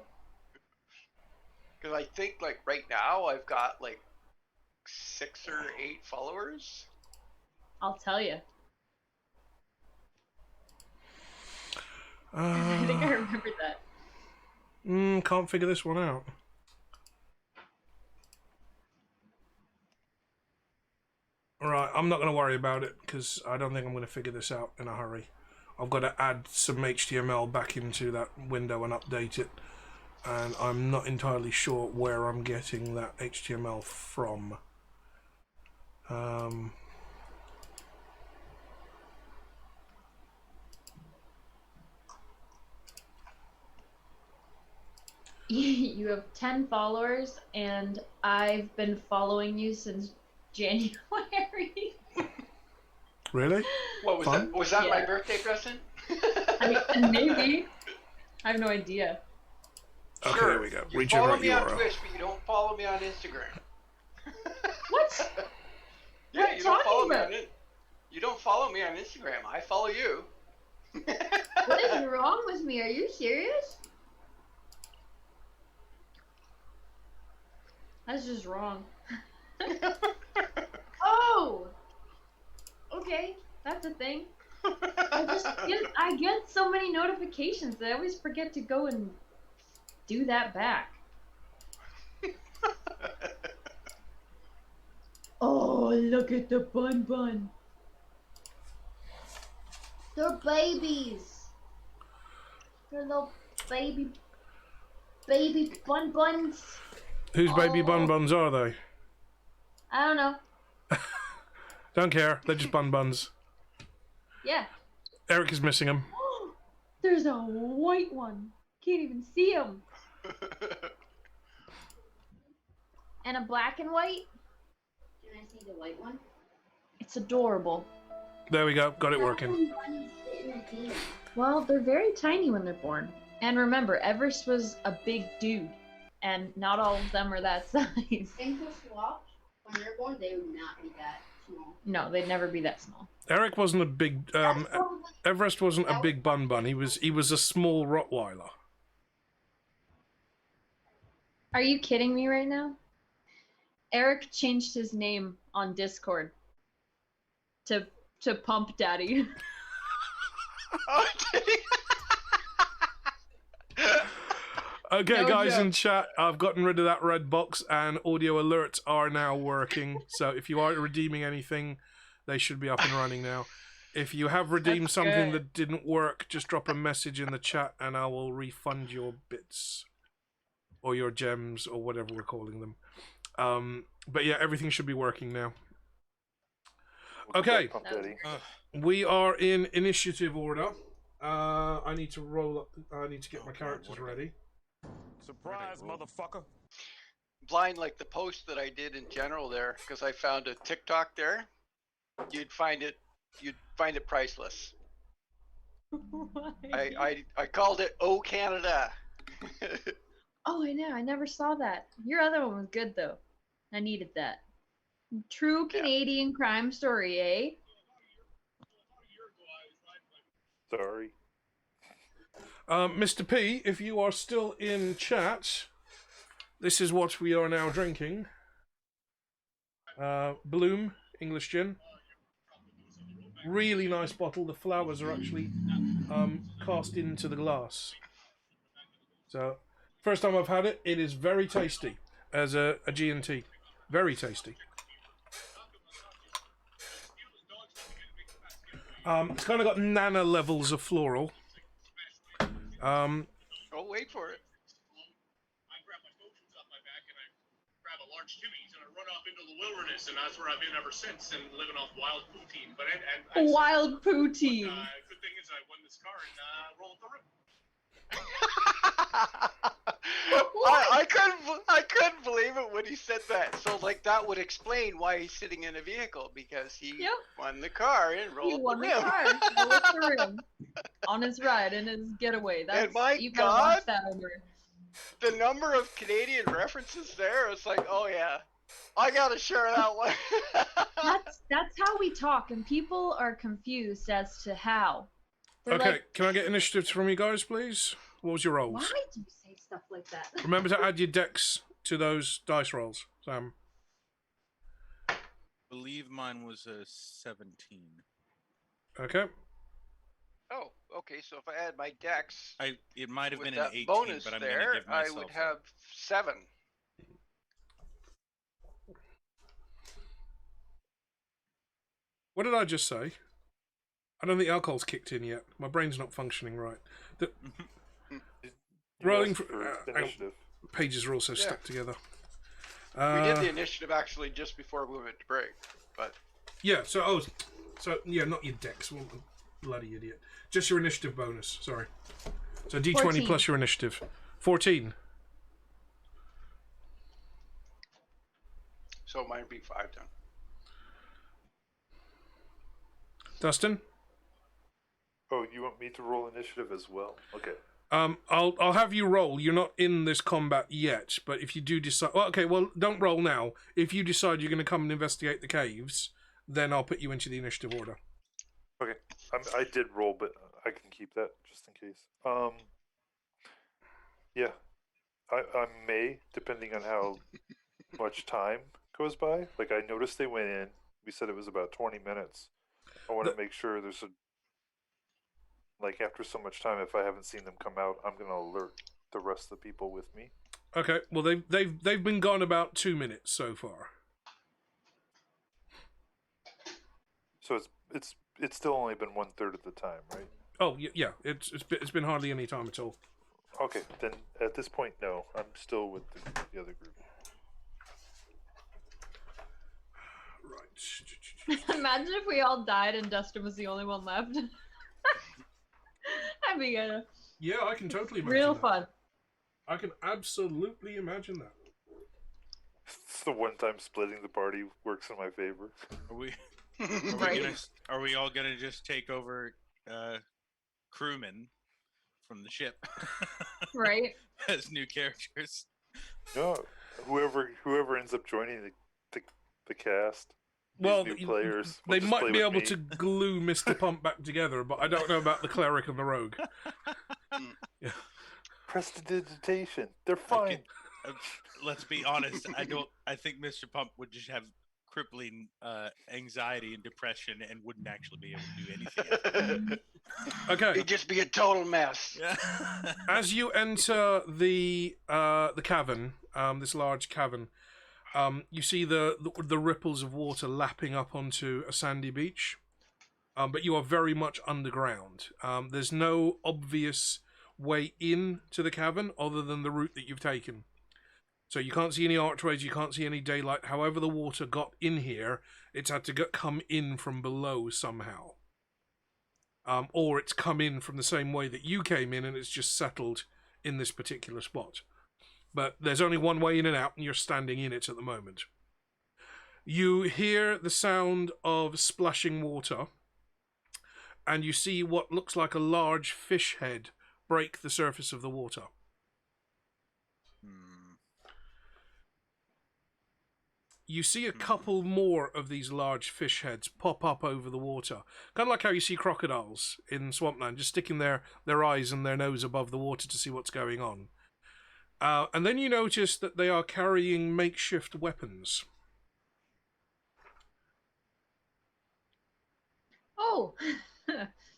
Because I think like right now I've got like 6 or 8 followers. I'll tell you. I think I remembered that. Can't figure this one out. Right, I'm not going to worry about it because I don't think I'm going to figure this out in a hurry. I've got to add some HTML back into that window and update it. And I'm not entirely sure where I'm getting that HTML from. You have 10 followers, and I've been following you since January. Really? What was Fun? that? Was that my Yeah. birthday present? I mean, maybe. I have no idea. Okay, Sure. there we go. You Regenerate follow me on URL. Twitch, but you don't follow me on Instagram. What? Yeah, What are you you don't follow talking me about? on it. You don't follow me on Instagram. I follow you. What is wrong with me? Are you serious? That's just wrong. Oh! Okay, that's a thing. I get so many notifications that I always forget to go and do that back. Oh, look at the bun. They're babies. They're little baby buns. Whose baby Oh. bun-buns are they? I don't know. Don't care. They're just bun-buns. Yeah. Eric is missing them. There's a white one. Can't even see him. And a black and white. Can I see the white one? It's adorable. There we go. Got it working. Well, they're very tiny when they're born. And remember, Everest was a big dude. And not all of them are that size. Things will swap. When they're born, they would not be that small. No, they'd never be that small. Eric wasn't a big. Everest wasn't a big bun. He was a small Rottweiler. Are you kidding me right now? Eric changed his name on Discord to Pump Daddy. Oh, did he? Okay, No guys joke. in chat, I've gotten rid of that red box and audio alerts are now working. So if you are redeeming anything, they should be up and running now. If you have redeemed That's something good. that didn't work, just drop a message in the chat and I will refund your bits. Or your gems, or whatever we're calling them. But yeah, everything should be working now. Okay. Pump Daddy. We are in initiative order. I need to roll up. I need to get my characters ready. Surprise, motherfucker. Blind, like the post that I did in general there, because I found a TikTok there. You'd find it priceless. I called it "Oh Canada." Oh, I know. I never saw that. Your other one was good, though. I needed that. True Canadian crime story, eh? Sorry. Mr. P, if you are still in chat, this is what we are now drinking. Bloom, English gin. Really nice bottle. The flowers are actually cast into the glass. So, first time I've had it, it is very tasty as a G&T. Very tasty. It's kind of got nano levels of floral. Oh, wait for it. I grab my potions off my back and I grab a large Jimmy's and I run off into the wilderness, and that's where I've been ever since, and living off wild poutine. But Wild poutine. good thing is I won this car and roll up the room. I couldn't believe it when he said that. So like that would explain why he's sitting in a vehicle, because he won the car and rolled He up won the the rim. car, rolled up the rim on his ride and his getaway. That's, And my you gotta watch God, that over. The number of Canadian references there, it's like, oh yeah, I gotta share that one. That's how we talk, and people are confused as to how. They're Okay, like, can I get initiatives from you guys, please? What was your rolls? why do you say stuff like that? Remember to add your decks to those dice rolls, Sam. I believe mine was a 17. Okay. Oh, okay. So if I add my dex, It might have with been an that 18, bonus but I'm there, gonna give I myself would have 7. What did I just say? I don't think alcohol's kicked in yet. My brain's not functioning right. Rolling for initiative. pages are also stuck together. We did the initiative actually just before we went to break, but Yeah, so not your decks, well, bloody idiot. Just your initiative bonus. Sorry. So D20 14. plus your initiative. 14. so mine would be 5 then. Dustin. Oh, you want me to roll initiative as well? Okay. I'll have you roll. You're not in this combat yet, but if you do decide, well, don't roll now. If you decide you're going to come and investigate the caves, then I'll put you into the initiative order. Okay. I did roll, but I can keep that just in case. Yeah. I may, depending on how much time goes by. Like, I noticed they went in. We said it was about 20 minutes. I want to make sure there's after so much time, if I haven't seen them come out, I'm going to alert the rest of the people with me. Okay. Well, they've been gone about 2 minutes so far. So it's still only been 1/3 of the time, right? Oh yeah. It's been hardly any time at all. Okay, then at this point, no. I'm still with the other group. Right. Imagine if we all died and Dustin was the only one left. That'd be Yeah, I can totally imagine real that. fun. I can absolutely imagine that. the one time splitting the party works in my favor. Are we? Right. Are we all gonna just take over crewmen from the ship Right? as new characters? No, whoever ends up joining the cast, Well, these new players, will they just might play be with able me. to glue Mr. Pump back together, but I don't know about the cleric and the rogue. Prestidigitation. They're fine. Let's be honest. I think Mr. Pump would just have crippling anxiety and depression and wouldn't actually be able to do anything. Okay. It'd just be a total mess. As you enter the cavern, this large cavern, you see the ripples of water lapping up onto a sandy beach, but you are very much underground. There's no obvious way in to the cavern other than the route that you've taken. So you can't see any archways, you can't see any daylight. However the water got in here, it's had to come in from below somehow. Or it's come in from the same way that you came in and it's just settled in this particular spot. But there's only one way in and out, and you're standing in it at the moment. You hear the sound of splashing water, and you see what looks like a large fish head break the surface of the water. You see a couple more of these large fish heads pop up over the water. Kind of like how you see crocodiles in Swampland, just sticking their eyes and their nose above the water to see what's going on. And then you notice that they are carrying makeshift weapons. Oh!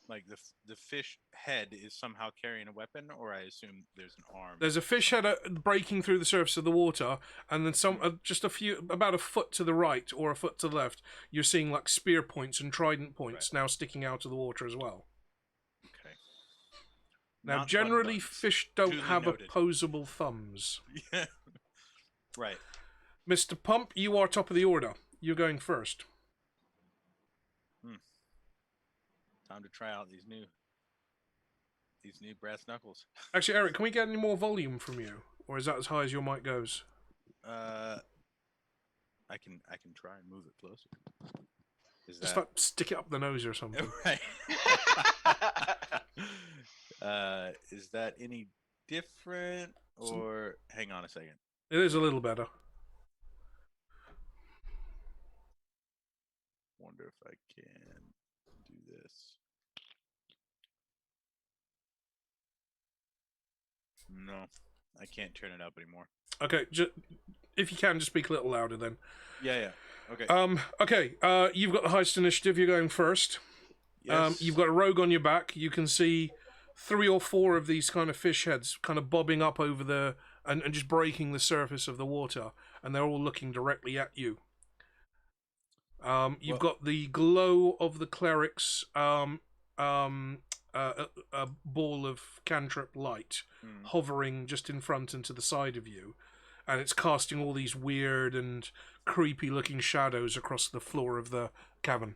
Like the fish head is somehow carrying a weapon, or I assume there's an arm. There's a fish head breaking through the surface of the water, and then just about a foot to the right or a foot to the left, you're seeing like spear points and trident points now sticking out of the water as well. Okay. Now, Not generally, bun buns. fish don't Duly have noted. opposable thumbs. Yeah. Right. Mr. Pump, you are top of the order. You're going first. Time to try out these new brass knuckles. Actually, Eric, can we get any more volume from you, or is that as high as your mic goes? I can try and move it closer. Just like stick it up the nose or something. Right? Is that any different? Or hang on a second. It is a little better. Wonder if I can do this. No, I can't turn it up anymore. Okay, if you can, just speak a little louder then. Yeah. Okay. Okay. You've got the highest initiative. You're going first. Yes. You've got a rogue on your back. You can see 3 or 4 of these kind of fish heads kind of bobbing up over and just breaking the surface of the water, and they're all looking directly at you. You've got the glow of the cleric's a ball of cantrip light hovering just in front and to the side of you, and it's casting all these weird and creepy looking shadows across the floor of the cavern.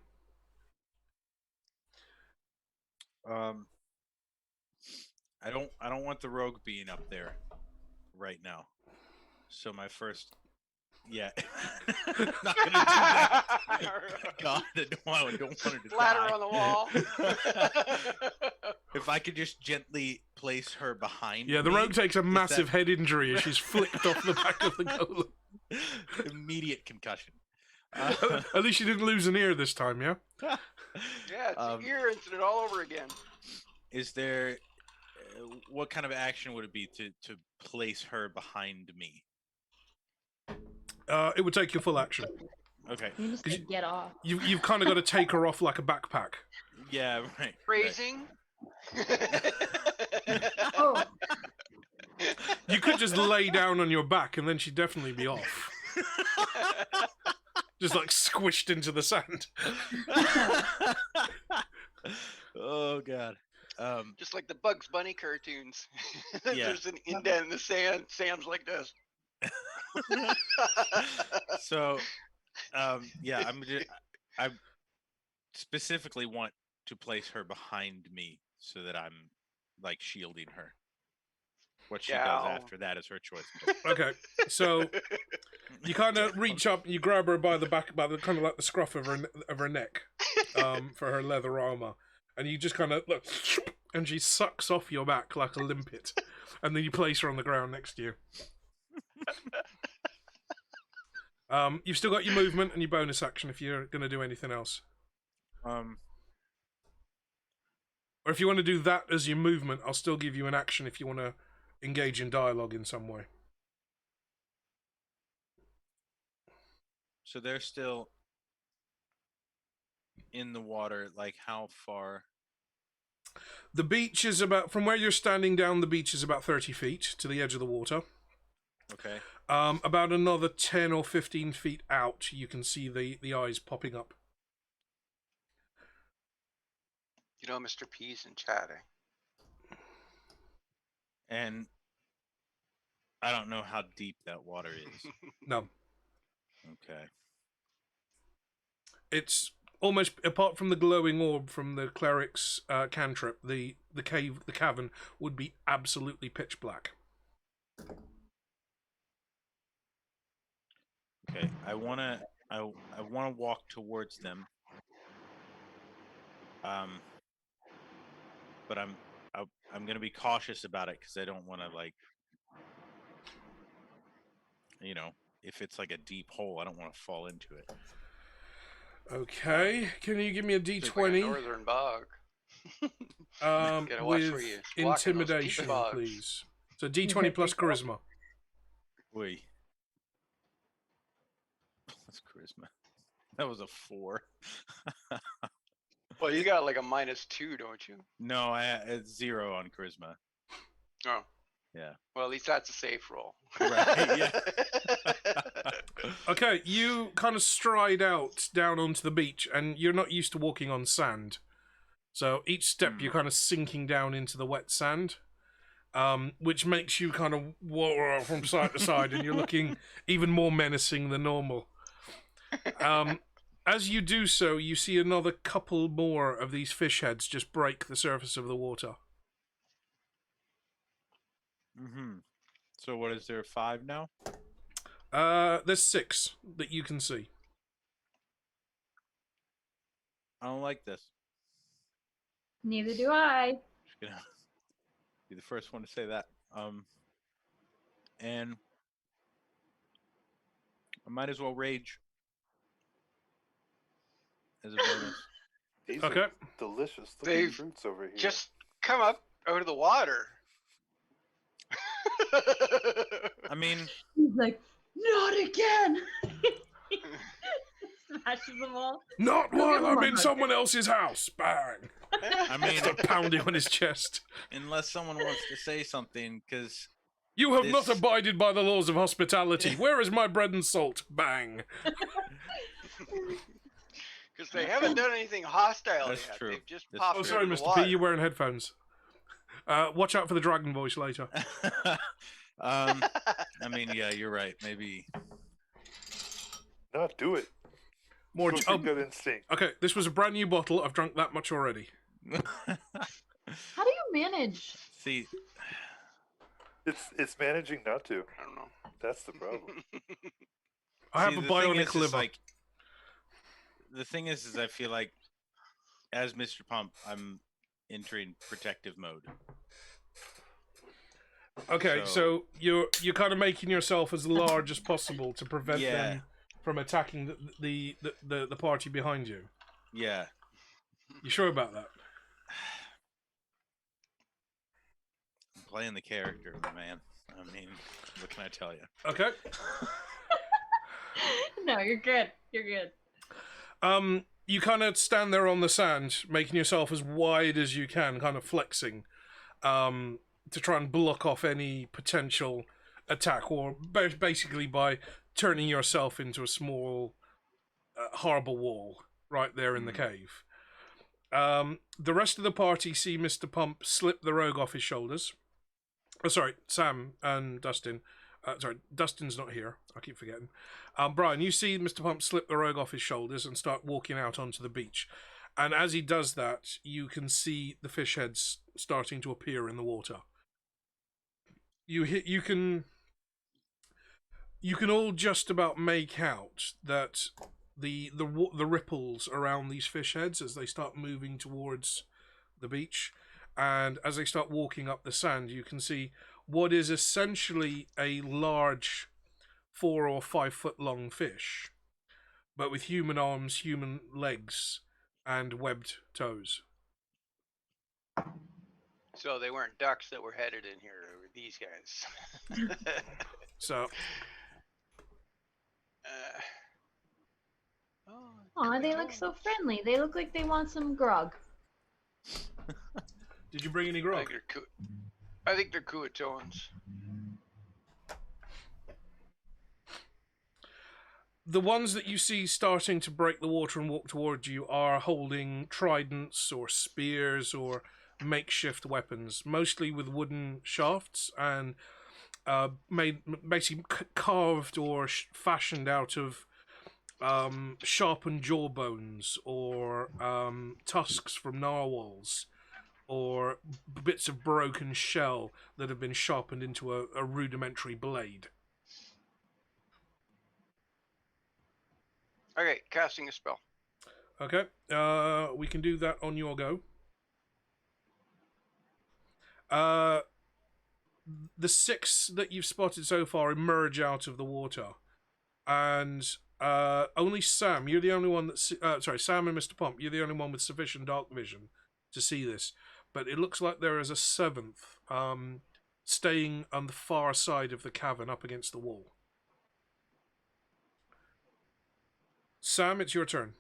I don't want the rogue being up there right now. So my first not gonna do that. God, I don't want her to Ladder die. on the wall. If I could just gently place her behind Yeah, the me, rogue takes a massive head injury as she's flicked off the back of the golem. Immediate concussion. At least you didn't lose an ear this time, yeah? Yeah, it's an ear incident all over again. Is there... what kind of action would it be to place her behind me? It would take your full action. Okay. You just said get off. You've kind of got to take her off like a backpack. Yeah, right. Phrasing. Oh. You could just lay down on your back and then she'd definitely be off. Just like squished into the sand. Oh, God. Just like the Bugs Bunny cartoons. Yeah. There's an indent in the sand. Sam's like this. So, yeah, I specifically want to place her behind me so that I'm like shielding her. What she Yeah, does I'll- after that is her choice. Okay, so you kind of reach up, you grab her by the back, by the kind of like the scruff of her neck, for her leather armor, and you just kind of look, and she sucks off your back like a limpet, and then you place her on the ground next to you. You've still got your movement and your bonus action if you're going to do anything else. Or if you want to do that as your movement, I'll still give you an action if you want to engage in dialogue in some way. So they're still in the water. Like how far? The beach is about, from where you're standing down, the beach is about 30 feet to the edge of the water. Okay. About another 10 or 15 feet out, you can see the eyes popping up. You know, Mr. P's in chat, eh? And I don't know how deep that water is. No. Okay. It's almost, apart from the glowing orb from the cleric's cantrip, the cavern would be absolutely pitch black. Okay. I wanna walk towards them. But I'm gonna be cautious about it because I don't want to, like, you know, if it's like a deep hole, I don't want to fall into it. Okay, can you give me a It's like a D20 northern bog. Gotta watch where with you walk in those intimidation, deep bogs. please? So D20 plus charisma. Wait. That's charisma. That was a 4. Well, you got like a -2, don't you? No, it's 0 on charisma. Oh. Yeah. Well, at least that's a safe roll. Right, yeah. Okay, you kind of stride out down onto the beach, and you're not used to walking on sand. So each step you're kind of sinking down into the wet sand, which makes you kind of water from side to side, and you're looking even more menacing than normal. As you do so, you see another couple more of these fish heads just break the surface of the water. Mm-hmm. So what is there, 5 now? There's 6 that you can see. I don't like this. Neither do I. Just gonna be the first one to say that. And I might as well rage as a bonus. These Okay. are delicious looking They've fruits over here. Just come up out of the water. I mean, He's like, not again. Smashes them all. Not while I'm in someone else's house! Bang! I mean, Start pounding on his chest. unless someone wants to say something, because You have This- not abided by the laws of hospitality. Where is my bread and salt? Bang! Because they haven't done anything hostile That's yet. true. They've just That's popped Oh, true. out sorry, of the Mr. water. P, you're wearing headphones. Watch out for the dragon voice later. I mean, yeah, you're right. Maybe. No, do it. More. Go for good instinct. Okay, this was a brand new bottle. I've drunk that much already. How do you manage? See, It's managing not to. I don't know. That's the problem. I have see, a the thing bionic is, liver. like, the thing is I feel like, as Mr. Pump, I'm entering protective mode. Okay, so you're kind of making yourself as large as possible to prevent Yeah. them from attacking the party behind you. Yeah. You sure about that? I'm playing the character, man. I mean, what can I tell you? Okay. No, you're good. You're good. You kind of stand there on the sand, making yourself as wide as you can, kind of flexing, to try and block off any potential attack, or basically by turning yourself into a small harbour wall right there in the cave. The rest of the party see Mr. Pump slip the rogue off his shoulders. Oh, sorry, Sam and Dustin. Sorry, Dustin's not here. I keep forgetting. Brian, you see Mr. Pump slip the rogue off his shoulders and start walking out onto the beach. And as he does that, you can see the fish heads starting to appear in the water. You can all just about make out that the ripples around these fish heads as they start moving towards the beach, and as they start walking up the sand, you can see what is essentially a large 4 or 5 foot long fish, but with human arms, human legs, and webbed toes. So they weren't ducks that were headed in here, they were these guys. So, Aw, they look so friendly. They look like they want some grog. did you bring any I grog? think they're Kuatoans. The ones that you see starting to break the water and walk towards you are holding tridents or spears or makeshift weapons, mostly with wooden shafts and made basically carved or fashioned out of sharpened jawbones or tusks from narwhals or bits of broken shell that have been sharpened into a rudimentary blade. Okay, casting a spell. Okay, we can do that on your go. The 6 that you've spotted so far emerge out of the water, and only Sam, you're the only one that's Sam and Mr. Pomp, you're the only one with sufficient dark vision to see this. But it looks like there is a 7th staying on the far side of the cavern up against the wall. Sam, it's your turn.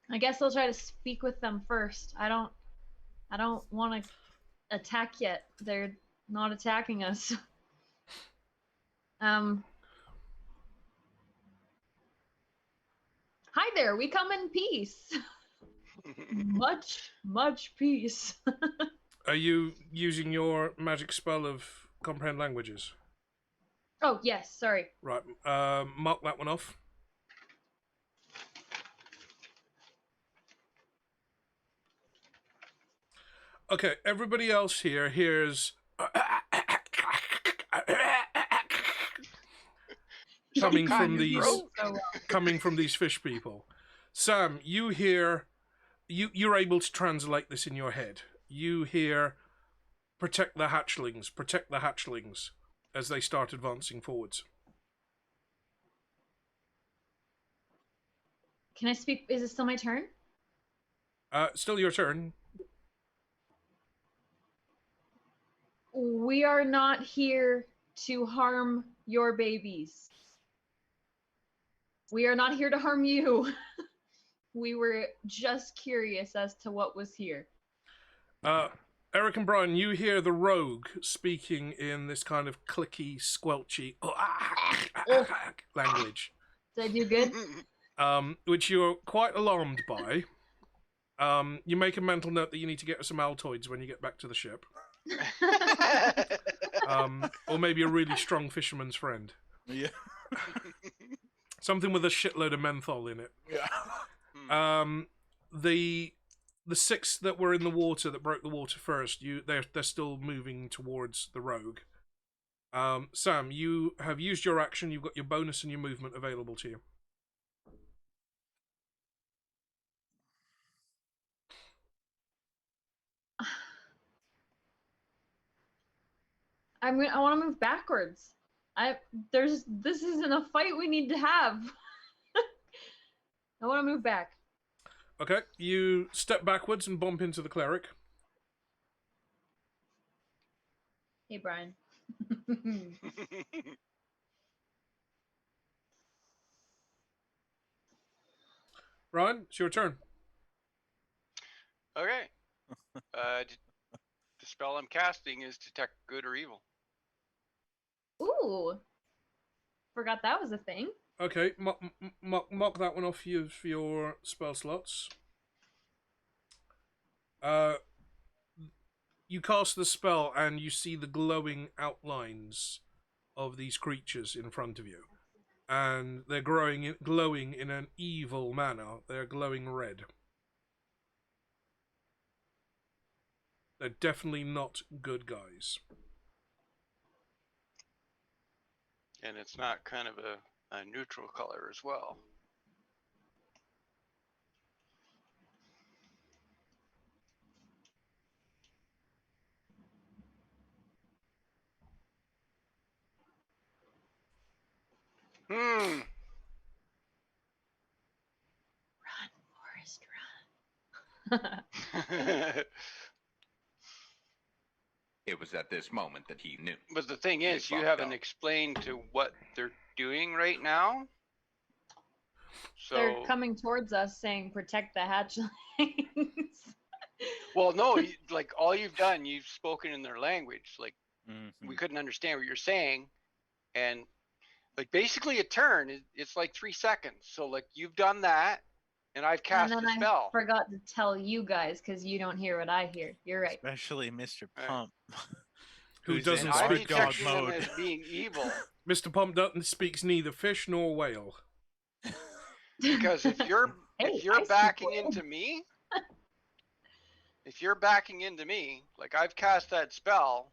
I guess I'll try to speak with them first. I don't want to attack yet. They're not attacking us. Hi there. We come in peace. much peace. Are you using your magic spell of comprehend languages? Oh yes, sorry. Right. Mark that one off. Okay, everybody else here hears coming from these fish people. Sam, you hear you're able to translate this in your head. You hear protect the hatchlings as they start advancing forwards. Can I speak? Is it still my turn? Still your turn. We are not here to harm your babies. We are not here to harm you. We were just curious as to what was here. Eric and Brian, you hear the rogue speaking in this kind of clicky, squelchy language. Did I do good? Which you're quite alarmed by. You make a mental note that you need to get some Altoids when you get back to the ship. Or maybe a really strong fisherman's friend. Yeah. Something with a shitload of menthol in it. Yeah. The 6 that were in the water that broke the water first, they're still moving towards the rogue. Sam, you have used your action. You've got your bonus and your movement available to you. I want to move backwards. This isn't a fight we need to have. I want to move back. Okay, you step backwards and bump into the cleric. Hey, Brian. Ryan, it's your turn. Okay. The spell I'm casting is detect good or evil. Ooh. Forgot that was a thing. Okay, mark that one off for your spell slots. You cast the spell and you see the glowing outlines of these creatures in front of you. and they're glowing in an evil manner. They're glowing red. They're definitely not good guys. And it's not kind of a neutral color as well. Run, Forrest, run. It was at this moment that he knew. But the thing is, you fucked haven't up. explained to what they're doing right now. So They're coming towards us saying, protect the hatchlings. well, no, like all you've done, you've spoken in their language. Like Mhm. we couldn't understand what you're saying, and like basically a turn, it's like 3 seconds. So like you've done that, and I've cast And the then spell. I forgot to tell you guys because you don't hear what I hear. You're right. Especially Mr. Right. Pump. Who who's doesn't in I'm speak dog detecting them mode. as being evil. Mr. Pump Dutton speaks neither fish nor whale. Because if you're Hey, if I you're speak backing well. into me, if you're backing into me, like I've cast that spell,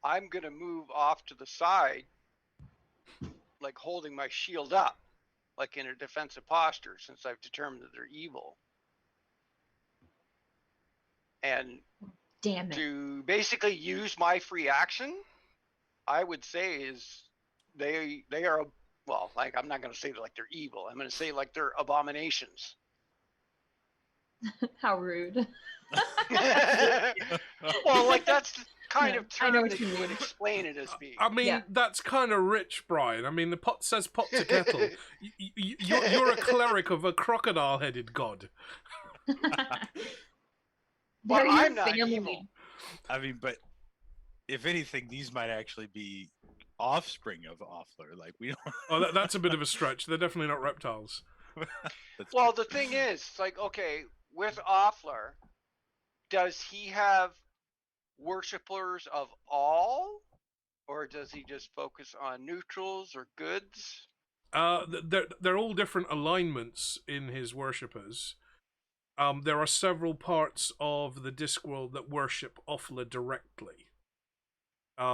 I'm gonna move off to the side, like holding my shield up, like in a defensive posture, since I've determined that they're evil. And Damn it. to basically use my free action, I would say is they are, well, like I'm not gonna say like they're evil. I'm gonna say like they're abominations. How rude. Well, like that's the kind Yeah, of I know term what that you you would mean. explain it as being. I mean, Yeah. that's kind of rich, Brian. I mean, the pot says pot to kettle. You're a cleric of a crocodile-headed god. But They're your I'm not family. evil. I mean, but if anything, these might actually be offspring of Offler. Like we don't. Oh, that's a bit of a stretch. They're definitely not reptiles. That's Well, true. the thing is, like, okay, with Offler, does he have worshippers of all, or does he just focus on neutrals or goods? They're all different alignments in his worshippers. There are several parts of the Discworld that worship Offla directly.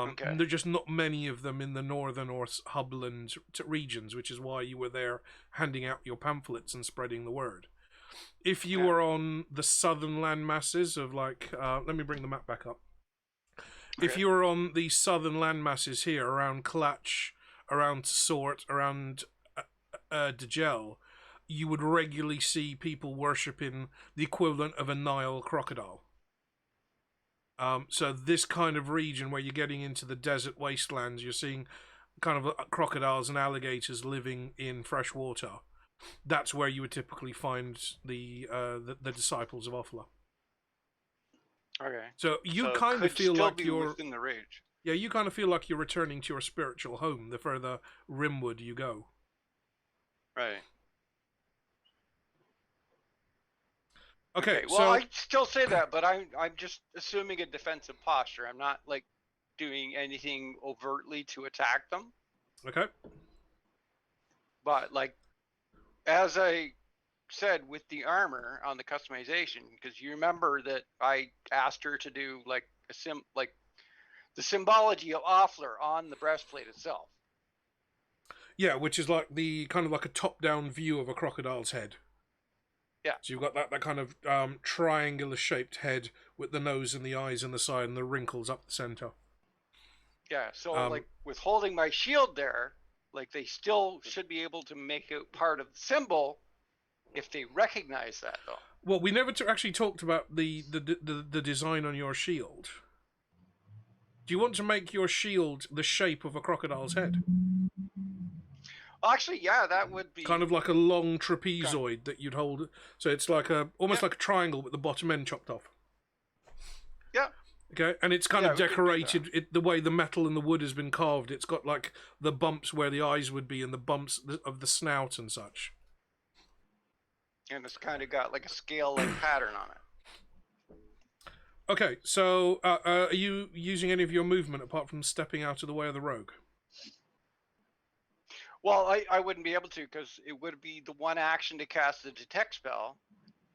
Okay. There are just not many of them in the northern or hubland regions, which is why you were there handing out your pamphlets and spreading the word. If you Yeah. were on the southern land masses of like, let me bring the map back up. If Okay. you were on the southern land masses here, around Klatch, around Sort, around Degel, you would regularly see people worshipping the equivalent of a Nile crocodile. So this kind of region where you're getting into the desert wastelands, you're seeing kind of crocodiles and alligators living in fresh water. That's where you would typically find the disciples of Offla. Okay. So you So it kind of could feel still like be you're within the range. yeah, you kind of feel like you're returning to your spiritual home the further rimward you go. Right. Okay, Well, so I still say that, but I'm just assuming a defensive posture. I'm not like doing anything overtly to attack them. okay, But like, as I said with the armor on the customization, because you remember that I asked her to do like like the symbology of Offler on the breastplate itself. yeah, which is like the kind of like a top-down view of a crocodile's head. Yeah. So you've got that kind of triangular-shaped head with the nose and the eyes and the side and the wrinkles up the center. Yeah. So Um, like with holding my shield there, like they still should be able to make it part of the symbol if they recognize that, though. Well, we never actually talked about the design on your shield. Do you want to make your shield the shape of a crocodile's head? Actually, yeah, that would be Kind of like a long trapezoid that you'd hold. So it's like almost like a triangle with the bottom end chopped off. Yeah. Okay, and it's kind Yeah, of we could do decorated. The way the metal and the wood has been carved, it's got like the bumps where the eyes would be and the bumps of the snout and such. And it's kind of got like a scale-like pattern on it. Okay, so are you using any of your movement apart from stepping out of the way of the rogue? Well, I wouldn't be able to because it would be the one action to cast the detect spell,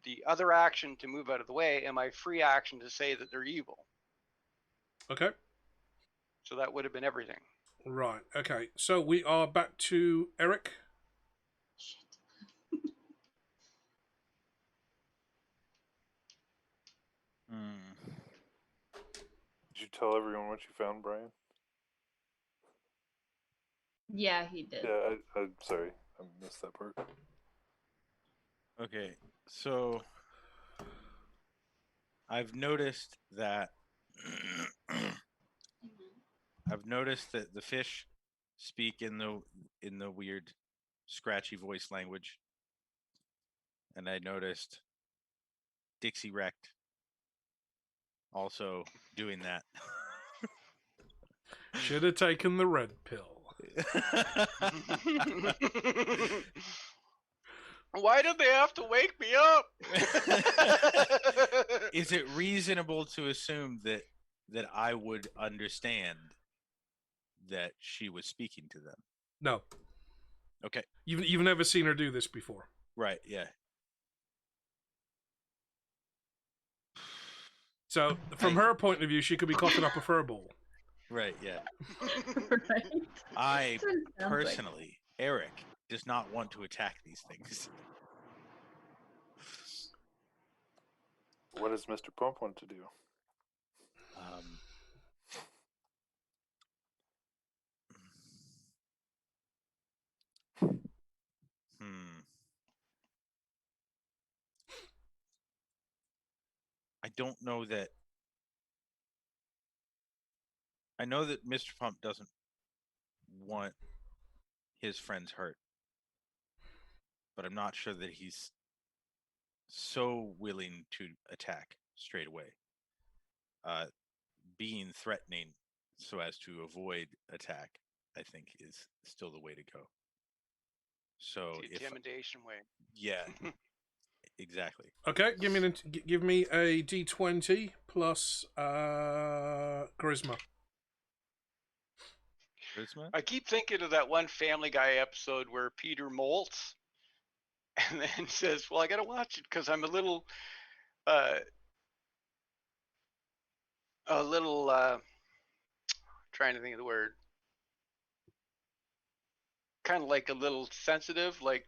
the other action to move out of the way, and my free action to say that they're evil. Okay. So that would have been everything. Right. Okay. So we are back to Eric. Shit. Did you tell everyone what you found, Brian? Yeah, he did. Yeah, I'm sorry. I missed that part. Okay, so I've noticed that the fish speak in the weird scratchy voice language, and I noticed Dixie Wrecked also doing that. Should have taken the red pill. Why did they have to wake me up? Is it reasonable to assume that I would understand that she was speaking to them? No. Okay. You've never seen her do this before. Right, yeah. So, from her point of view, she could be coughing up a furball. Right, yeah. Right? I That's what it sounds like. personally, Eric, does not want to attack these things. What does Mr. Pump want to do? I don't know that. I know that Mr. Pump doesn't want his friends hurt, but I'm not sure that he's so willing to attack straight away. Being threatening so as to avoid attack, I think, is still the way to go. So The intimidation way. Yeah, exactly. Okay, give me a D20 plus charisma. Charisma? I keep thinking of that one Family Guy episode where Peter molts and then says, well, I got to watch it because I'm a little trying to think of the word. Kind of like a little sensitive, like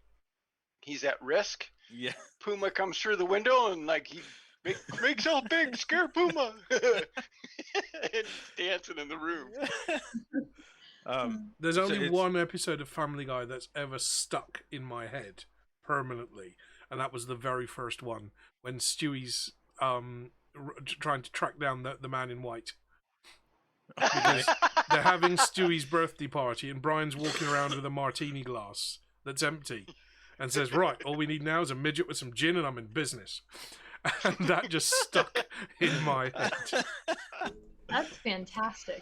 he's at risk. Yeah. Puma comes through the window and like he makes all big, scare Puma. And he's dancing in the room. There's only one episode of Family Guy that's ever stuck in my head permanently, and that was the very first one when Stewie's trying to track down the man in white. Because they're having Stewie's birthday party, and Brian's walking around with a martini glass that's empty, and says, "Right, all we need now is a midget with some gin, and I'm in business." And that just stuck in my head. That's fantastic.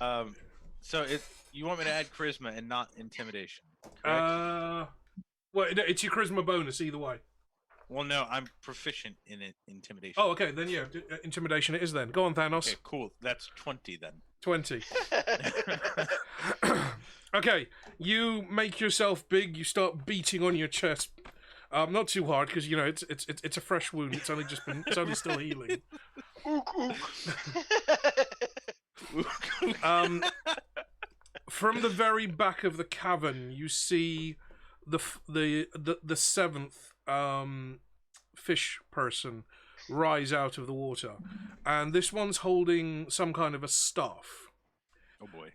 So you want me to add charisma and not intimidation? Correct? Well, it's your charisma bonus either way. Well, no, I'm proficient in intimidation. Oh, okay, then yeah, intimidation it is then. Go on, Thanos. Okay, cool. That's 20 then. 20. Okay, you make yourself big. You start beating on your chest. Not too hard because you know it's a fresh wound. It's only still healing. From the very back of the cavern, you see the seventh fish person rise out of the water, and this one's holding some kind of a staff. Oh boy!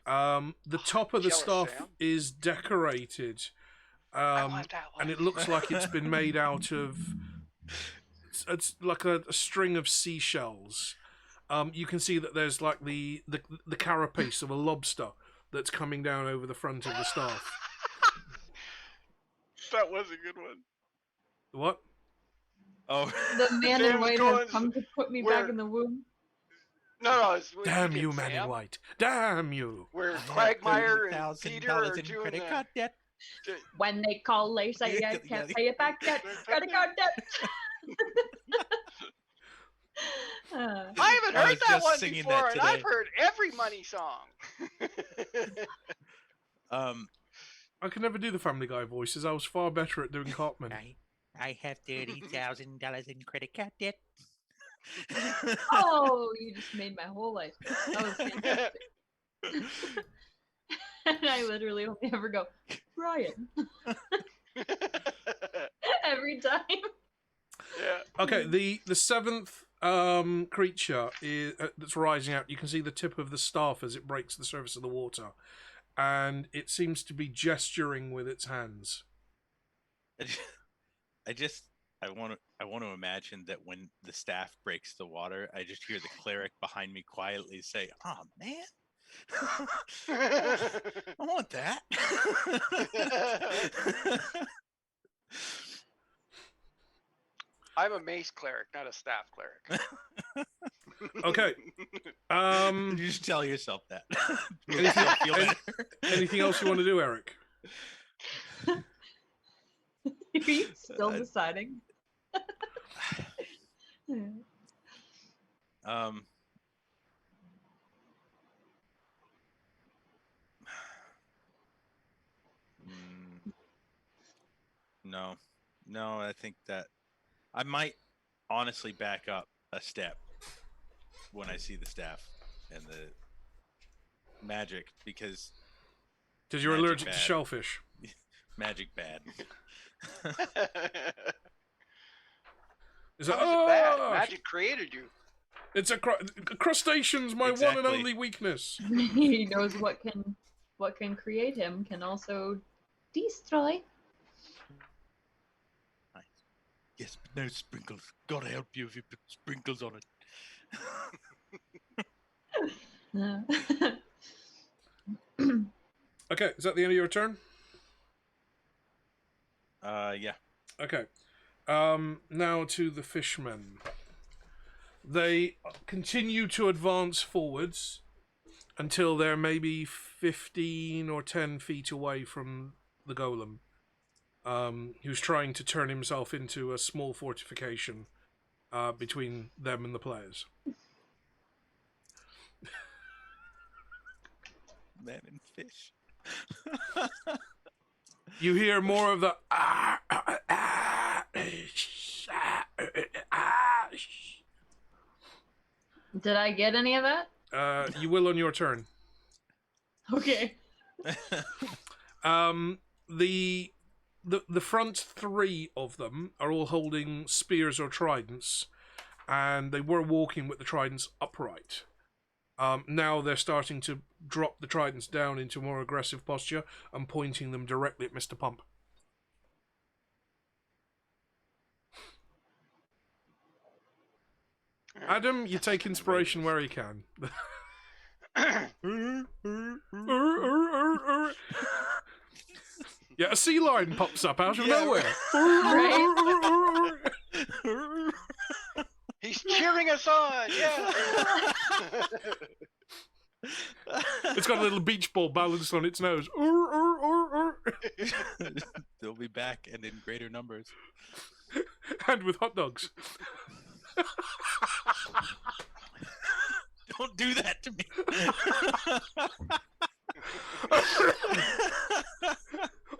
The top of the staff is decorated, and it looks like it's been made out of. It's like a string of seashells. You can see that there's like the carapace of a lobster that's coming down over the front of the staff. That was a good one. What? Oh, the man in white has come to put me back in the womb. No, damn you, man in white! Damn you! Where Quagmire and Peter are doing credit card debt. When they call, they say you can't pay it back yet. Credit card debt. I haven't heard that one before, and I've heard every money song. I could never do the Family Guy voices. I was far better at doing Cartman. I have $30,000 in credit card debt. Oh, you just made my whole life. That was fantastic. And I literally only ever go, Brian. Every time. Yeah. Okay, the seventh creature that's rising out. You can see the tip of the staff as it breaks the surface of the water, and it seems to be gesturing with its hands. I want to imagine that when the staff breaks the water, I just hear the cleric behind me quietly say, "Oh man, I want that." I'm a mace cleric, not a staff cleric. Okay. You just tell yourself that. Anything else you want to do, Eric? Are you still deciding? No, I think that I might honestly back up a step when I see the staff and the magic, because you're magic allergic bad. to shellfish. Magic bad. Is How that is it bad? Magic created you. It's crustacean's my one and only weakness. He knows what can create him can also destroy. Nice. Yes, but no sprinkles. Gotta help you if you put sprinkles on it. Okay, is that the end of your turn? Yeah. Okay. Now to the fishmen. They continue to advance forwards until they're maybe 15 or 10 feet away from the golem, who's trying to turn himself into a small fortification between them and the players. Man and fish. You hear more of the Did I get any of that? you will on your turn. Okay. The front three of them are all holding spears or tridents, and they were walking with the tridents upright. Now they're starting to drop the tridents down into more aggressive posture and pointing them directly at Mr. Pump. Adam, you take inspiration where you can. Yeah, a sea lion pops up out of nowhere. He's cheering us on, yeah. It's got a little beach ball balanced on its nose. They'll be back and in greater numbers. And with hot dogs. Don't do that to me.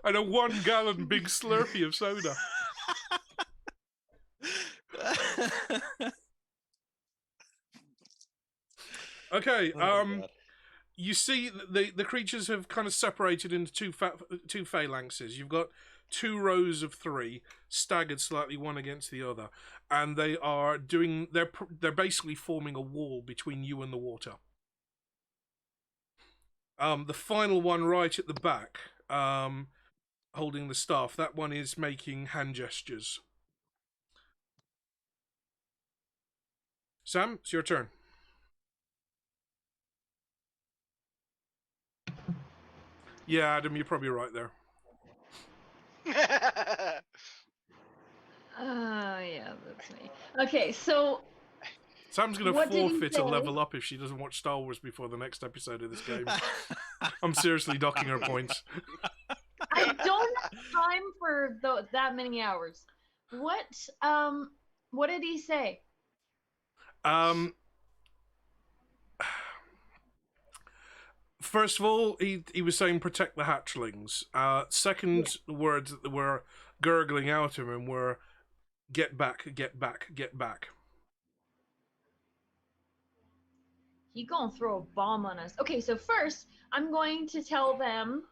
And a 1 gallon big Slurpee of soda. Okay, you see the creatures have kind of separated into two phalanxes. You've got 2 rows of 3 staggered slightly one against the other, and they are they're basically forming a wall between you and the water. The final one right at the back, holding the staff, that one is making hand gestures. Sam, it's your turn. Yeah, Adam, you're probably right there. Yeah, that's me. Okay, so Sam's going to forfeit a level up if she doesn't watch Star Wars before the next episode of this game. I'm seriously docking her points. I don't have time for that many hours. What did he say? First of all, he was saying protect the hatchlings. Second words that were gurgling out of him were get back, get back, get back. He gonna throw a bomb on us. Okay, so first, I'm going to tell them,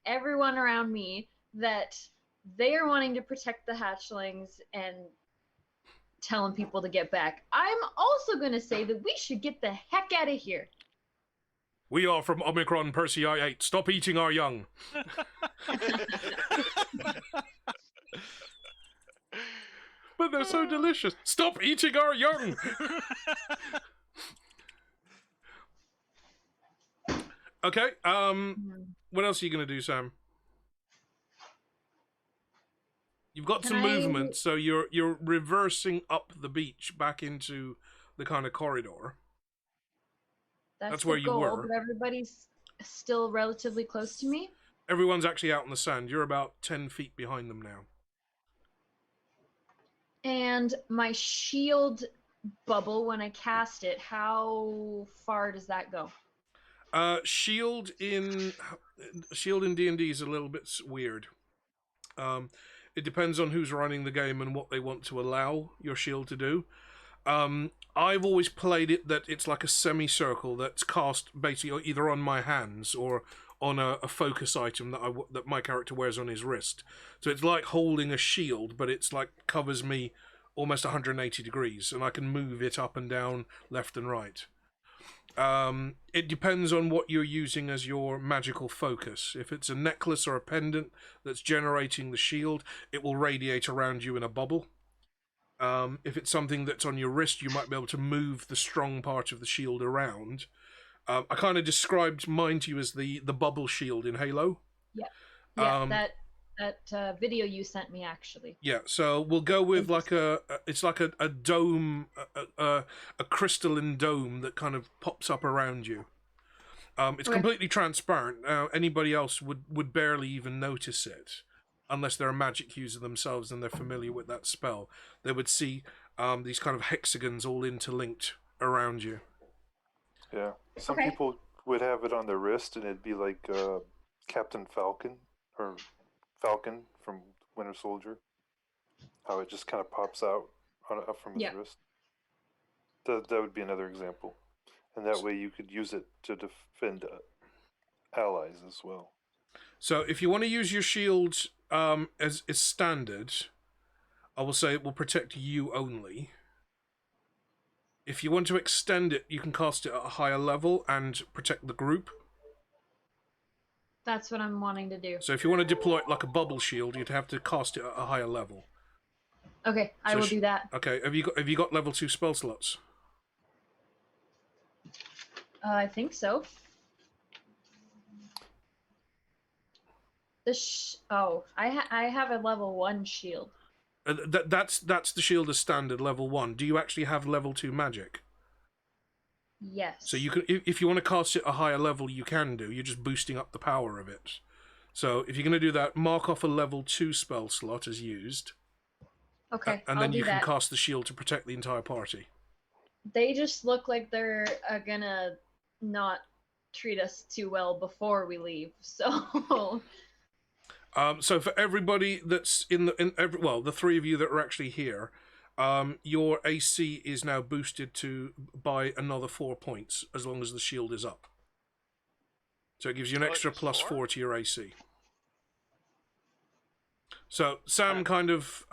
everyone around me, that they are wanting to protect the hatchlings and telling people to get back. I'm also going to say that we should get the heck out of here. We are from Omicron Persei 8. Stop eating our young. But they're so delicious. Stop eating our young. Okay. What else are you going to do, Sam? You've got some movement, so you're reversing up the beach back into the kind of corridor. That's where you were. But everybody's still relatively close to me. Everyone's actually out in the sand. You're about 10 feet behind them now. And my shield bubble, when I cast it, how far does that go? Shield in D&D is a little bit weird. It depends on who's running the game and what they want to allow your shield to do. I've always played it that it's like a semicircle that's cast basically either on my hands or on a focus item that my character wears on his wrist. So it's like holding a shield, but it's like covers me almost 180 degrees, and I can move it up and down, left and right. It depends on what you're using as your magical focus. If it's a necklace or a pendant that's generating the shield, it will radiate around you in a bubble. If it's something that's on your wrist, you might be able to move the strong part of the shield around. I kind of described mine to you as the bubble shield in Halo. Yeah, that video you sent me, actually. Yeah, so we'll go with like it's like a dome, a crystalline dome that kind of pops up around you. It's completely transparent. Anybody else would barely even notice it, unless they're a magic user themselves and they're familiar with that spell. They would see these kind of hexagons all interlinked around you. Yeah, some people would have it on their wrist, and it'd be like Captain Falcon or Falcon from Winter Soldier. How it just kind of pops out from his wrist. That would be another example, and that way you could use it to defend allies as well. So if you want to use your shield as standard, I will say it will protect you only. If you want to extend it, you can cast it at a higher level and protect the group. That's what I'm wanting to do. So if you want to deploy it like a bubble shield, you'd have to cast it at a higher level. Okay, I will do that. Okay, have you got level 2 spell slots? I think so. I have a level 1 shield. That's the shield as standard, level 1. Do you actually have level 2 magic? Yes. So you can, if you want to cast it at a higher level, you can do. You're just boosting up the power of it. So if you're going to do that, mark off a level 2 spell slot as used. Okay, and I'll then do you can that. cast the shield to protect the entire party. They just look like they're gonna not treat us too well before we leave. So. So for everybody that's the three of you that are actually here, your AC is now boosted by another 4 points as long as the shield is up. So it gives you an extra plus 4 to your AC. So Sam kind of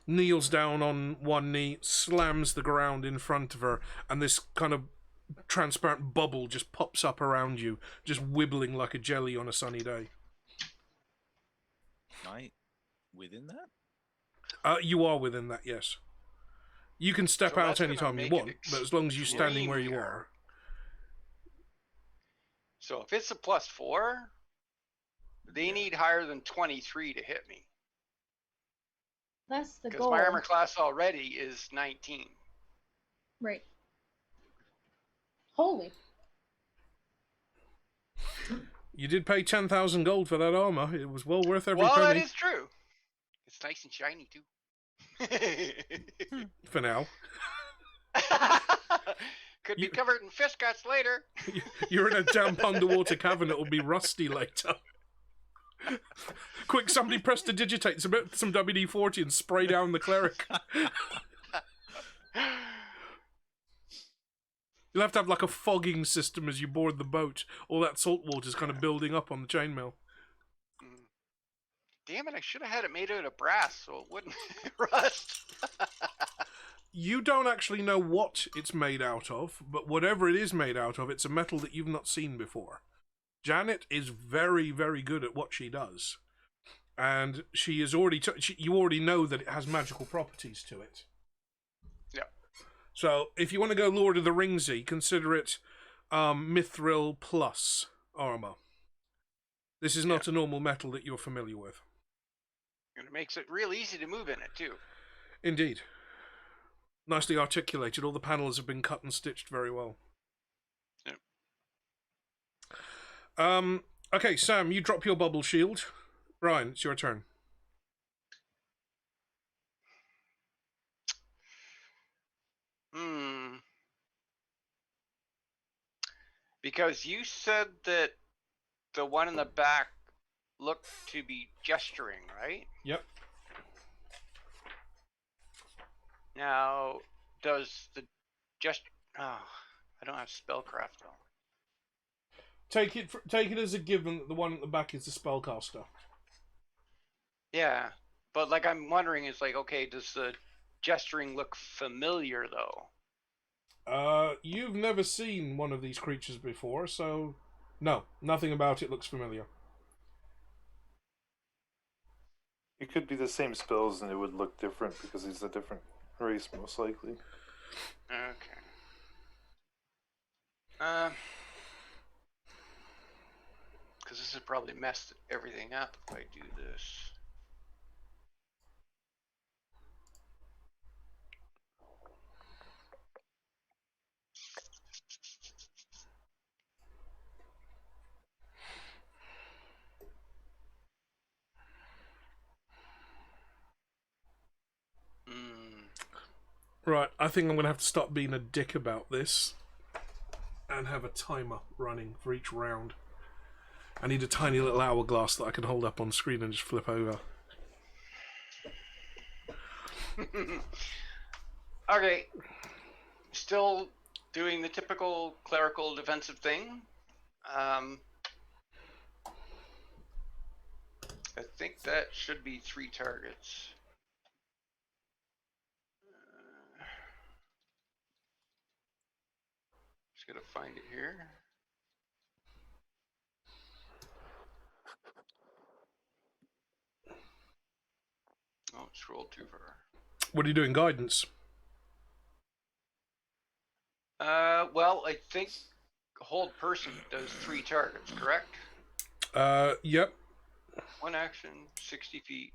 kneels down on one knee, slams the ground in front of her, and this kind of transparent bubble just pops up around you, just wibbling like a jelly on a sunny day. Night within that? You are within that, yes. You can step out anytime you want, but as long as you're standing where you are. So if it's a +4, they need higher than 23 to hit me. That's the goal. Because my armor class already is 19. Right. Holy. You did pay 10,000 gold for that armor. It was well worth every penny. Well, that is true. It's nice and shiny, too. For now. Could be covered in fish guts later. You're in a damp underwater cavern. It will be rusty later. Quick, somebody press to digitate some WD-40 and spray down the cleric. You'll have to have like a fogging system as you board the boat. All that salt water's kind of building up on the chainmail. Damn it, I should have had it made out of brass so it wouldn't rust. You don't actually know what it's made out of, but whatever it is made out of, it's a metal that you've not seen before. Janet is very, very good at what she does. And she is already... you already know that it has magical properties to it. Yeah. So, if you want to go Lord of the Ringsy, consider it Mithril Plus armor. This is not a normal metal that you're familiar with. And it makes it real easy to move in it, too. Indeed. Nicely articulated. All the panels have been cut and stitched very well. Yeah. Okay, Sam, you drop your bubble shield. Ryan, it's your turn. Because you said that the one in the back looked to be gesturing, right? Yep. Now, does the I don't have spellcraft though. Take it as a given that the one at the back is the spellcaster. Yeah, but like I'm wondering is like, okay, does the gesturing look familiar though? You've never seen one of these creatures before, so no, nothing about it looks familiar. It could be the same spells and it would look different because he's a different race, most likely. Okay. Because this has probably messed everything up if I do this. Right, I think I'm going to have to stop being a dick about this and have a timer running for each round. I need a tiny little hourglass that I can hold up on screen and just flip over. Okay. Still doing the typical clerical defensive thing. I think that should be 3 targets. Just gotta find it here. Oh, it scrolled too far. What are you doing, guidance? Well, I think hold person does 3 targets, correct? Yep. 1 action, 60 feet.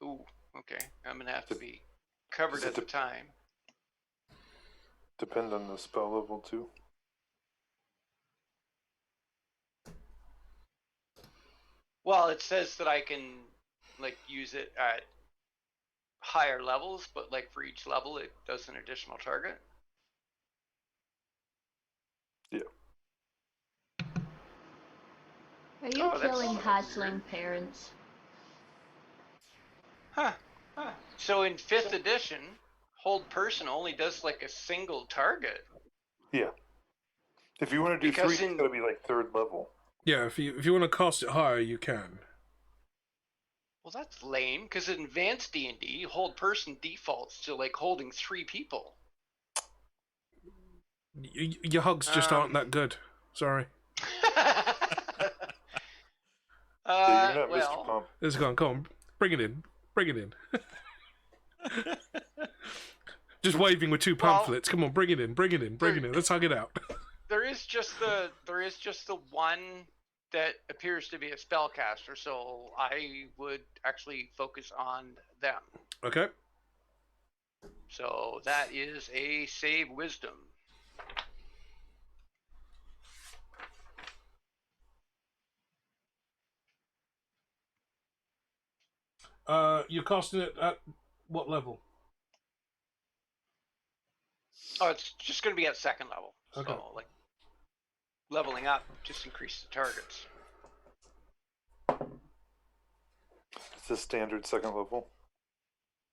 Ooh, okay. I'm gonna have to be covered at the time. Depend on the spell level too. Well, it says that I can like use it at higher levels, but like for each level it does an additional target. Yeah. Are you killing hatchling parents? Huh. So in 5th edition, hold person only does like a single target. Yeah. If you want to do Because 3, it's gotta be like 3rd level. Yeah, if you want to cast it higher, you can. Well, that's lame, because in advanced D&D, hold person defaults to like holding 3 people. Your hugs just aren't that good. Sorry. Yeah, you're not well, Mr. Pump. Let's go on, come on. Bring it in. Bring it in. Just waving with 2 pamphlets. Come on, bring it in. Bring it in. Bring it in. Let's hug it out. there is just the one that appears to be a spellcaster, so I would actually focus on them. Okay. So that is a save wisdom. You're casting it at what level? Oh, it's just going to be at second level. Okay. So, like, leveling up just increases the targets. It's a standard second level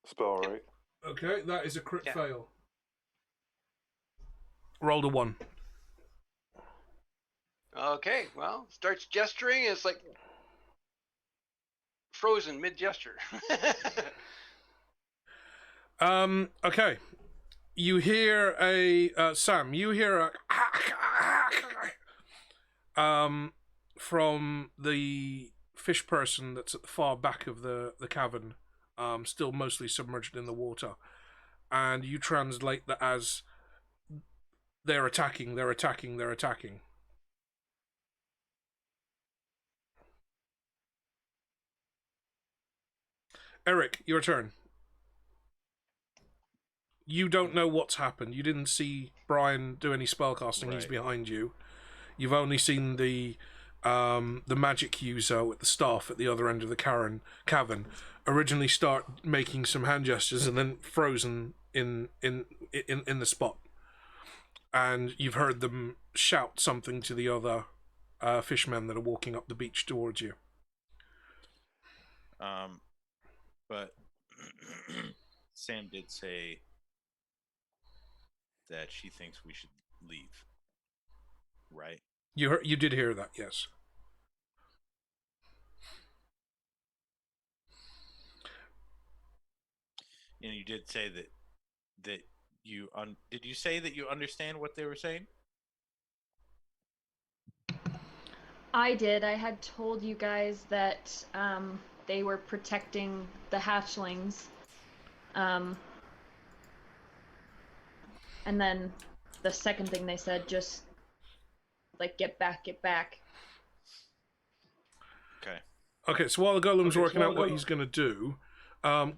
spell, right? Okay, that is a crit Yeah. fail. Rolled a 1. Okay, well, starts gesturing. It's like frozen mid-gesture. Okay. You hear a Sam. You hear a from the fish person that's at the far back of the cavern, still mostly submerged in the water, and you translate that as they're attacking, they're attacking, they're attacking. Eric, your turn. You don't know what's happened. You didn't see Brian do any spellcasting. He's Right. behind you. You've only seen the magic user with the staff at the other end of the cavern originally start making some hand gestures and then frozen in the spot. And you've heard them shout something to the other fishmen that are walking up the beach towards you. But Sam did say that she thinks we should leave. Right? You did hear that, yes. And you did say that you did you say that you understand what they were saying? I did. I had told you guys that they were protecting the hatchlings. And then the second thing they said, just like, get back, get back. Okay. Okay, so while the golem's working out what he's going to do,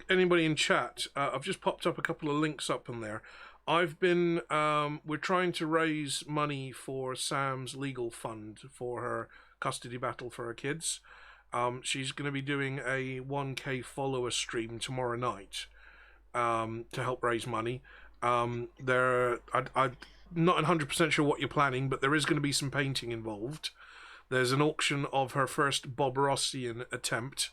anybody in chat, I've just popped up a couple of links up in there. I've been, we're trying to raise money for Sam's legal fund for her custody battle for her kids. She's going to be doing a 1K follower stream tomorrow night to help raise money. I'm not 100% sure what you're planning, but there is going to be some painting involved. There's an auction of her first Bob Rossian attempt,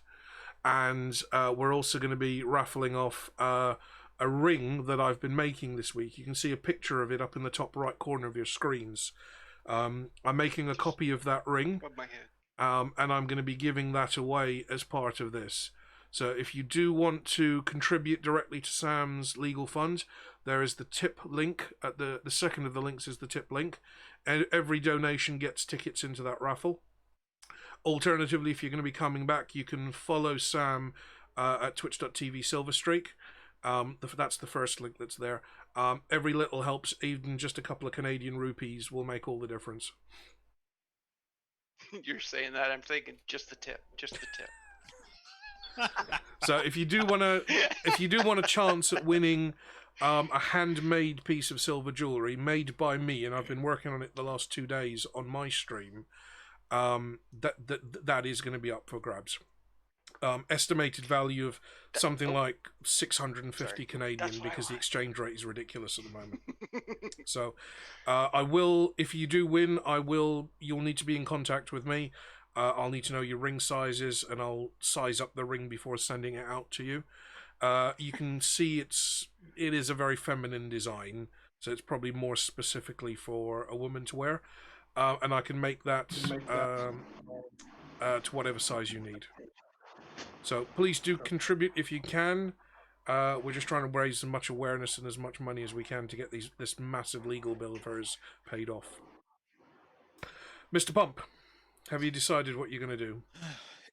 and we're also going to be raffling off a ring that I've been making this week. You can see a picture of it up in the top right corner of your screens. I'm making a copy of that ring, Above my head. and I'm going to be giving that away as part of this. So if you do want to contribute directly to Sam's legal fund, there is the tip link. At the second of the links is the tip link. And every donation gets tickets into that raffle. Alternatively, if you're going to be coming back, you can follow Sam at twitch.tv Silverstreak. That's the first link that's there. Every little helps. Even just a couple of Canadian rupees will make all the difference. You're saying that, I'm thinking just the tip. So if you do want a chance at winning a handmade piece of silver jewelry made by me, and I've been working on it the last 2 days on my stream, that is going to be up for grabs. Estimated value of something like 650 Canadian, because the exchange rate is ridiculous at the moment. So I will, if you do win, you'll need to be in contact with me. I'll need to know your ring sizes, and I'll size up the ring before sending it out to you. You can see it is a very feminine design, so it's probably more specifically for a woman to wear. And I can make that to whatever size you need. So please do contribute if you can. We're just trying to raise as much awareness and as much money as we can to get this massive legal bill of hers paid off. Mr. Pump, have you decided what you're going to do?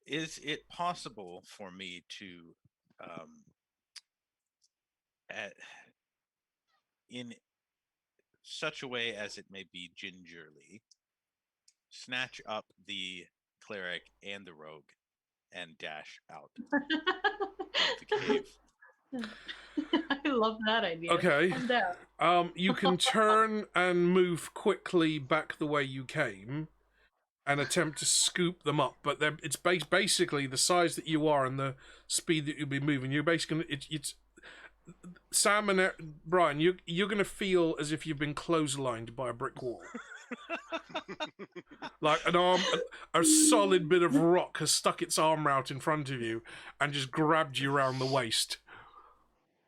Is it possible for me to, in such a way as it may be gingerly, snatch up the cleric and the rogue and dash out of the cave? I love that idea. Okay. I'm down. You can turn and move quickly back the way you came and attempt to scoop them up, but it's basically the size that you are and the speed that you'll be moving. You're basically Sam and Brian, you're going to feel as if you've been clotheslined by a brick wall. Like an arm, a solid bit of rock has stuck its arm out in front of you and just grabbed you around the waist.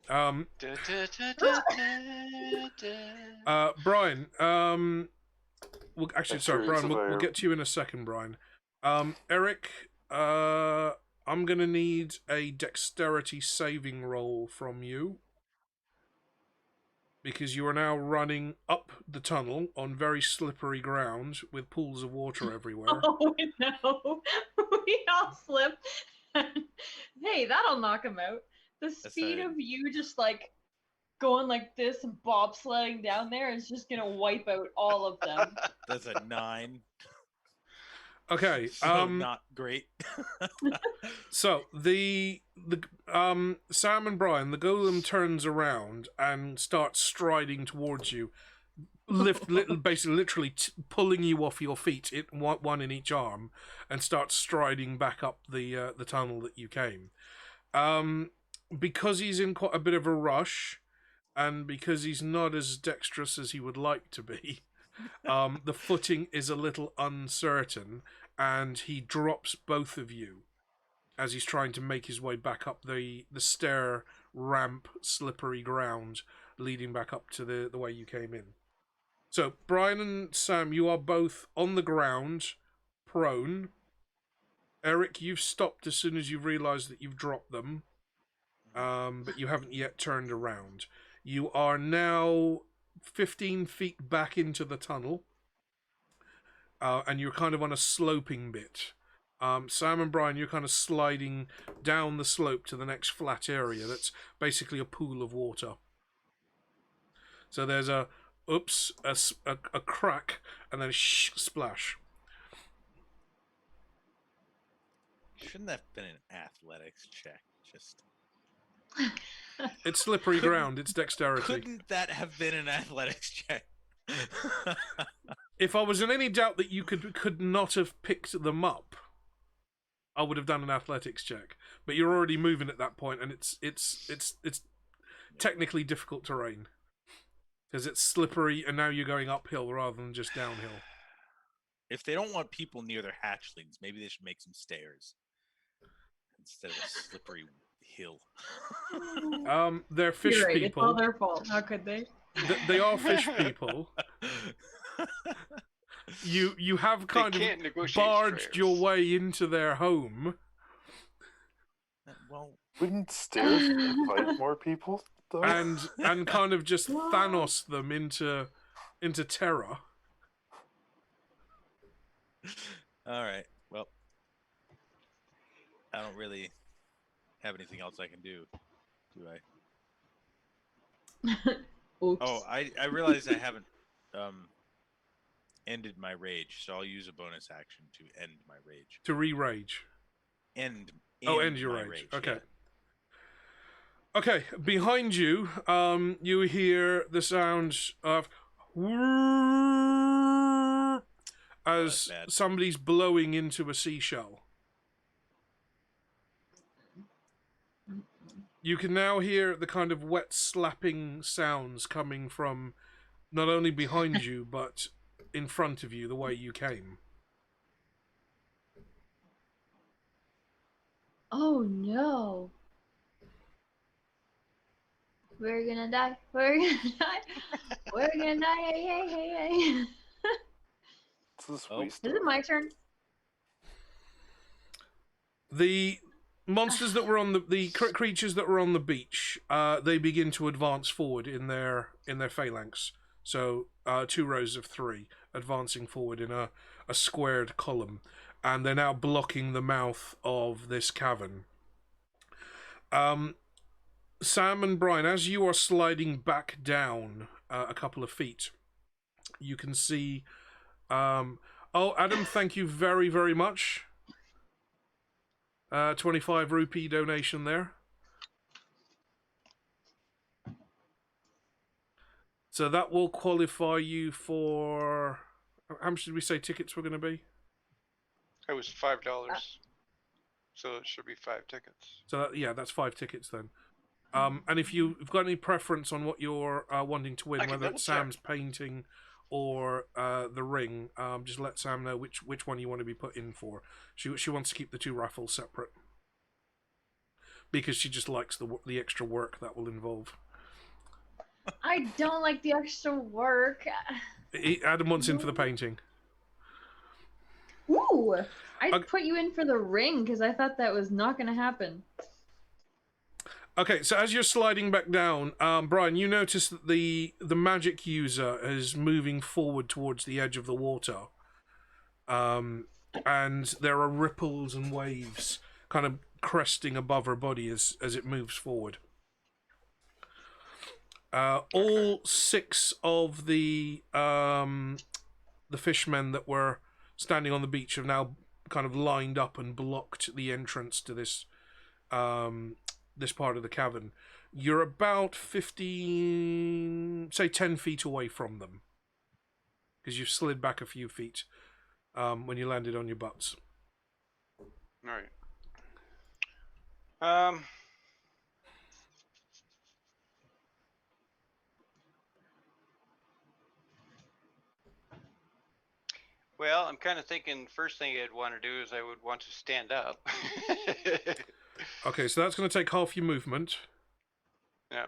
Brian, well, actually, sorry, Brian, we'll get to you in a second, Brian. Eric, I'm going to need a dexterity saving roll from you. Because you are now running up the tunnel on very slippery ground with pools of water everywhere. Oh no, we all slip. Hey, that'll knock him out. The speed of you just like going like this and bobsledding down there is just gonna wipe out all of them. That's a 9. Okay, So not great. So the Sam and Brian, the golem turns around and starts striding towards you, basically literally pulling you off your feet, one in each arm, and starts striding back up the tunnel that you came. Because he's in quite a bit of a rush, and because he's not as dexterous as he would like to be, the footing is a little uncertain, and he drops both of you as he's trying to make his way back up the stair ramp, slippery ground leading back up to the way you came in. So, Brian and Sam, you are both on the ground, prone. Eric, you've stopped as soon as you've realised that you've dropped them, but you haven't yet turned around. You are now 15 feet back into the tunnel, and you're kind of on a sloping bit. Sam and Brian, you're kind of sliding down the slope to the next flat area that's basically a pool of water. So there's a crack, and then a splash. Shouldn't that have been an athletics check? Just It's slippery ground. It's dexterity. couldn't that have been an athletics check? If I was in any doubt that you could not have picked them up, I would have done an athletics check. But you're already moving at that point, and it's technically difficult terrain because it's slippery, and now you're going uphill rather than just downhill. If they don't want people near their hatchlings, maybe they should make some stairs instead of a slippery hill. They're fish You're right, people. it's all their fault. How could they? They are fish people. You have kind of barged your way into their home. Well, wouldn't stairs invite more people though? And kind of just Thanos them into terror. all right. Well, I don't really have anything else I can do I? Oops. Oh, I realize I haven't ended my rage, so I'll use a bonus action to end my rage. To re-rage. End your my rage. Okay. Yeah. Okay, behind you, you hear the sound of as somebody's blowing into a seashell. You can now hear the kind of wet slapping sounds coming from not only behind you, but in front of you, the way you came. Oh no. We're gonna die. We're gonna die. We're gonna die. Hey. Is it my turn? The monsters that were on the creatures that were on the beach, they begin to advance forward in their phalanx. So 2 rows of 3 advancing forward in a squared column, and they're now blocking the mouth of this cavern. Sam and Brian, as you are sliding back down a couple of feet, you can see. Adam, thank you very, very much. 25 rupee donation there. So that will qualify you for... How much did we say tickets were going to be? It was $5. So it should be 5 tickets. So that's 5 tickets then. And if you've got any preference on what you're wanting to win, I can whether it's double-check. Sam's painting or the ring, just let Sam know which one you want to be put in for. She wants to keep the two raffles separate because she just likes the extra work that will involve. I don't like the extra work. Adam wants in for the painting. Ooh! I'd Okay. put you in for the ring because I thought that was not going to happen. Okay, so as you're sliding back down, Brian, you notice that the magic user is moving forward towards the edge of the water. And there are ripples and waves kind of cresting above her body as it moves forward. All 6 of the fishmen that were standing on the beach have now kind of lined up and blocked the entrance to this this part of the cavern. You're about 10 feet away from them because you've slid back a few feet when you landed on your butts. All right. Well, I'm kind of thinking first thing I'd want to do is I would want to stand up. Okay, so that's going to take half your movement. Yeah.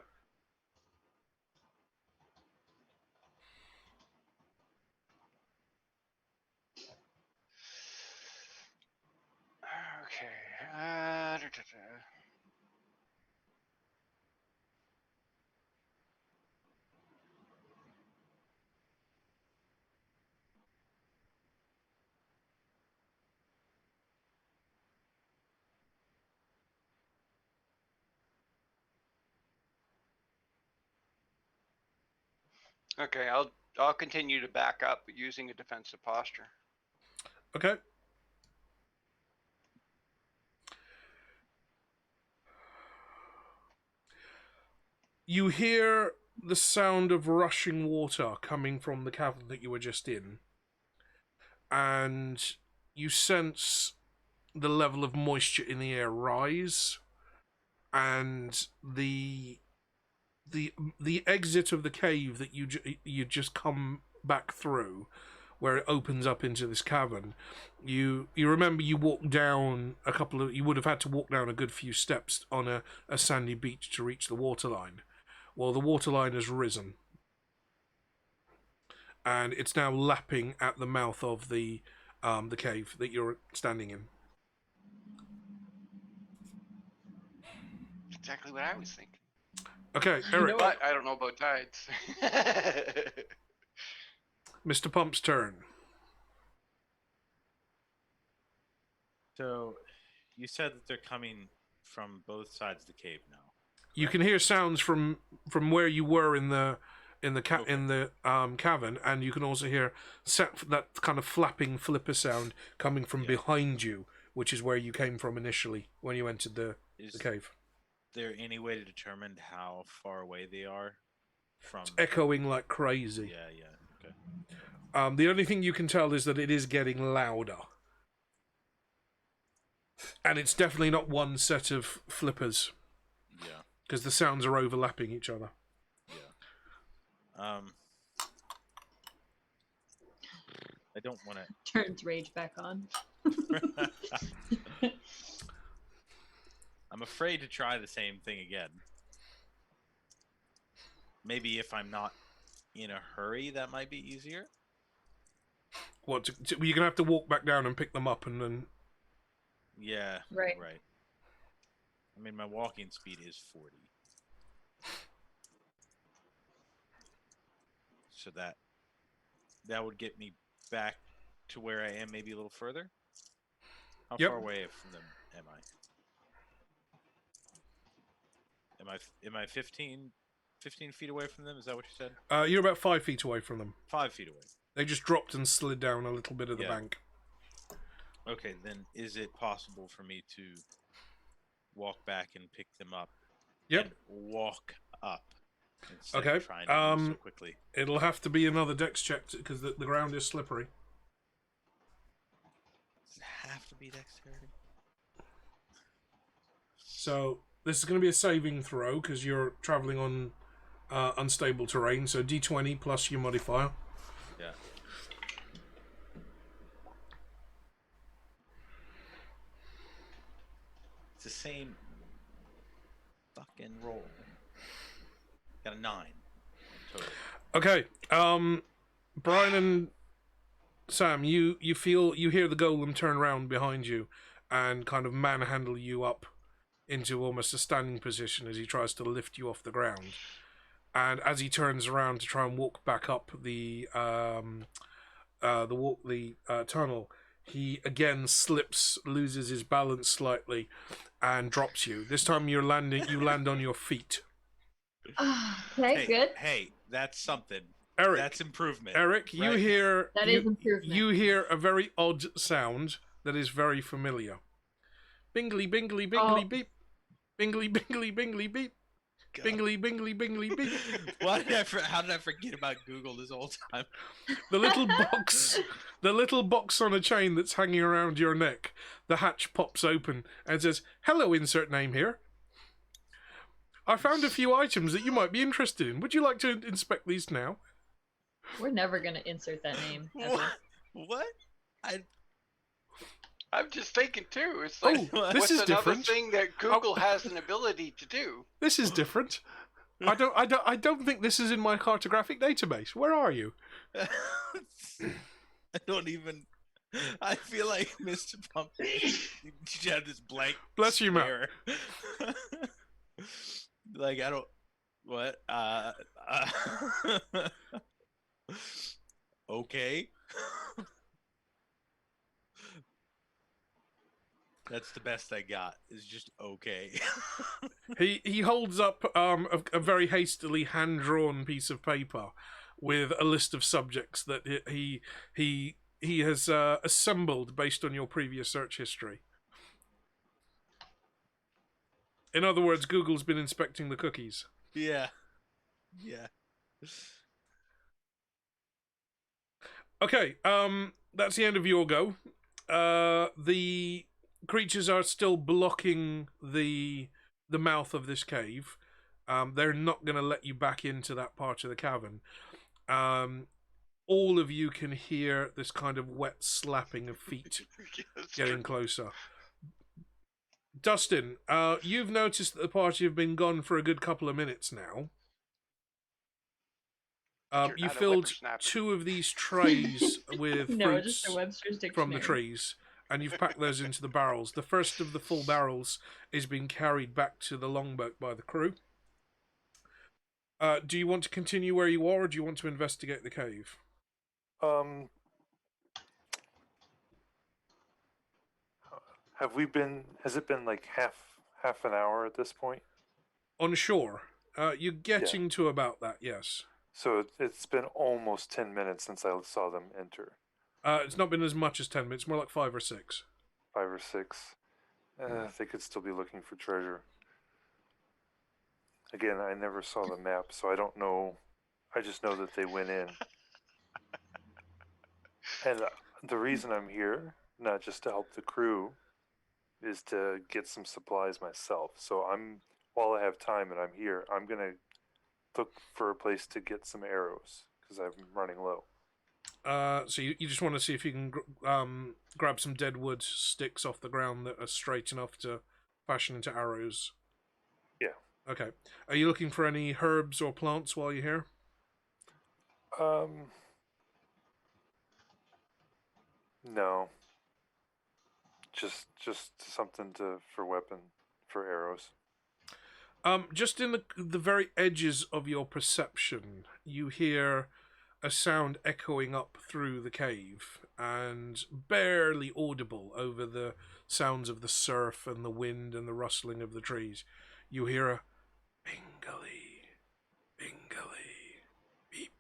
Okay. Okay, I'll continue to back up using a defensive posture. Okay. You hear the sound of rushing water coming from the cavern that you were just in. And you sense the level of moisture in the air rise. And the exit of the cave that you just come back through, where it opens up into this cavern, you remember you walked down you would have had to walk down a good few steps on a sandy beach to reach the waterline. Well, the waterline has risen, and it's now lapping at the mouth of the cave that you're standing in. Exactly what I was thinking. Okay, Eric. But I don't know about tides. Mr. Pump's turn. So, you said that they're coming from both sides of the cave now. You can hear sounds from where you were in the cavern, and you can also hear that kind of flapping flipper sound coming from behind you, which is where you came from initially when you entered the cave. Is there any way to determine how far away they are from? It's echoing like crazy. Yeah. Okay. The only thing you can tell is that it is getting louder. And it's definitely not one set of flippers. Yeah. Because the sounds are overlapping each other. Yeah. I don't want to... Turns rage back on. I'm afraid to try the same thing again. Maybe if I'm not in a hurry, that might be easier. What? You're going to have to walk back down and pick them up and then... Yeah, right. I mean, my walking speed is 40. So that would get me back to where I am, maybe a little further. How far away from them am I? Am I 15 feet away from them? Is that what you said? You're about 5 feet away from them. 5 feet away. They just dropped and slid down a little bit of the bank. Okay, then is it possible for me to walk back and pick them up? Yep. And walk up. Instead Okay. of trying to move so quickly. It'll have to be another dex check because the ground is slippery. Does it have to be dexterity? So This is going to be a saving throw because you're traveling on unstable terrain. So D20 plus your modifier. Yeah. It's the same fucking roll. Got a 9 total. Okay. Brian and Sam, you hear the golem turn around behind you and kind of manhandle you up into almost a standing position as he tries to lift you off the ground. And as he turns around to try and walk back up the tunnel, he again slips, loses his balance slightly, and drops you. This time you land on your feet. Okay, good. Hey, that's something. Eric, that's improvement. Eric, right? Is improvement. You hear a very odd sound that is very familiar. Bingly, bingly, bingly, beep. Bingly, bingly, bingly, beep. God. Bingly, bingly, bingly, beep. How did I forget about Google this whole time? The little box on a chain that's hanging around your neck. The hatch pops open and says, "Hello, insert name here. I found a few items that you might be interested in. Would you like to inspect these now?" We're never gonna insert that name. What? I'm just thinking too. It's like, this is another different. thing that Google has an ability to do? This is different. I don't think this is in my cartographic database. Where are you? I don't even. I feel like Mr. Pump. You have this blank. Bless you, Matt. Like I don't. What? Okay. That's the best I got. Is just okay. He holds up a very hastily hand drawn piece of paper with a list of subjects that he has assembled based on your previous search history. In other words, Google's been inspecting the cookies. Yeah. Okay, that's the end of your go. The creatures are still blocking the mouth of this cave. They're not going to let you back into that part of the cavern. All of you can hear this kind of wet slapping of feet getting closer. Dustin, you've noticed that the party have been gone for a good couple of minutes now. You filled 2 of these trays with fruits from the trees, and you've packed those into the barrels. The first of the full barrels is being carried back to the longboat by the crew. Do you want to continue where you are, or do you want to investigate the cave? Has it been like half an hour at this point? On shore. You're getting to about that, yes. So it's been almost 10 minutes since I saw them enter. It's not been as much as 10 minutes, more like 5 or 6. 5 or 6. They could still be looking for treasure. Again, I never saw the map, so I don't know. I just know that they went in. And the reason I'm here, not just to help the crew, is to get some supplies myself. So while I have time and I'm here, I'm going to look for a place to get some arrows, because I'm running low. So you just want to see if you can grab some dead wood sticks off the ground that are straight enough to fashion into arrows? Yeah. Okay. Are you looking for any herbs or plants while you're here? No. Just something for arrows. Just in the very edges of your perception, you hear a sound echoing up through the cave, and barely audible over the sounds of the surf and the wind and the rustling of the trees. You hear a bingly, bingly, beep,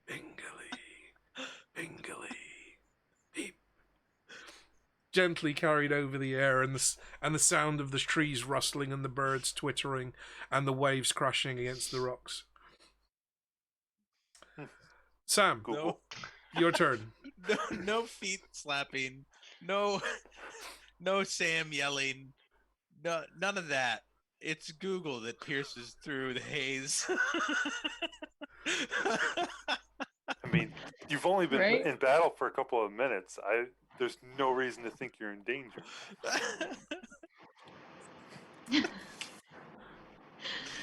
bingly, bingly, beep. Gently carried over the air, and the sound of the trees rustling and the birds twittering and the waves crashing against the rocks. Sam, your turn. No feet slapping. No Sam yelling. No, none of that. It's Google that pierces through the haze. I mean, you've only been Right? in battle for a couple of minutes. There's no reason to think you're in danger.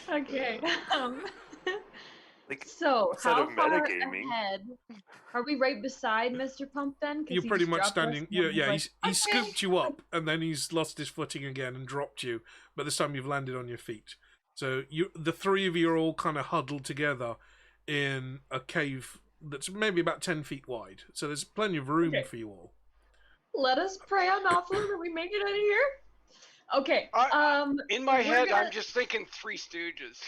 Okay. Like, So, instead how of far metagaming, ahead? Are we right beside Mr. Pump then? Because You're he pretty just much dropped us standing. and Yeah, then yeah. like, He "Okay." scooped you up, and then he's lost his footing again and dropped you. But this time you've landed on your feet. So the three of you are all kind of huddled together in a cave that's maybe about 10 feet wide. So there's plenty of room Okay. for you all. Let us pray on Knopfler that we make it out of here. Okay. In my we're head, gonna- I'm just thinking Three Stooges.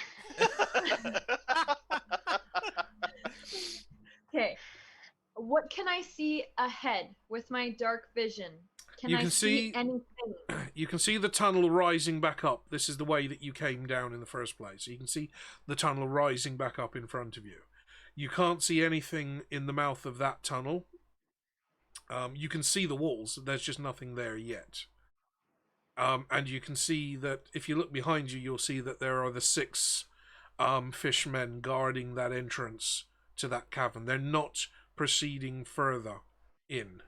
Okay. What can I see ahead with my dark vision? Can You I can see see- anything? You can see the tunnel rising back up. This is the way that you came down in the first place. So you can see the tunnel rising back up in front of you. You can't see anything in the mouth of that tunnel. You can see the walls. There's just nothing there yet. And you can see that if you look behind you, you'll see that there are the 6 fishmen guarding that entrance to that cavern. They're not proceeding further in.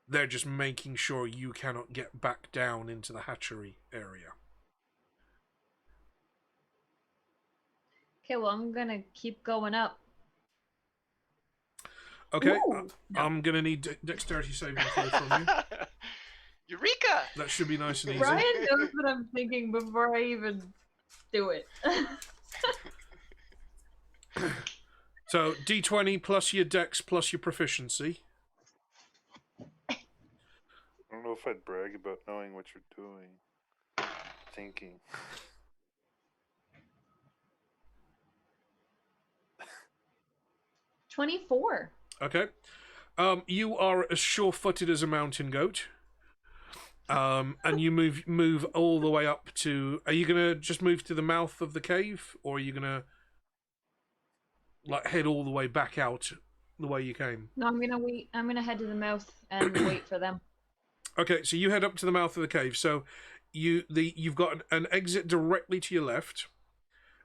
They're just making sure you cannot get back down into the hatchery area. Okay, well, I'm gonna keep going up. Okay, Ooh, no. I'm going to need dexterity saving throw from you. Eureka! That should be nice and easy. Ryan knows what I'm thinking before I even do it. So, D20 plus your dex plus your proficiency. I don't know if I'd brag about knowing what you're doing. Thinking. $24. Okay. You are as sure-footed as a mountain goat. And you move all the way up to... Are you going to just move to the mouth of the cave? Or are you going to head all the way back out the way you came? No, I'm gonna wait. I'm gonna head to the mouth and wait for them. Okay, so you head up to the mouth of the cave. So you've got an exit directly to your left,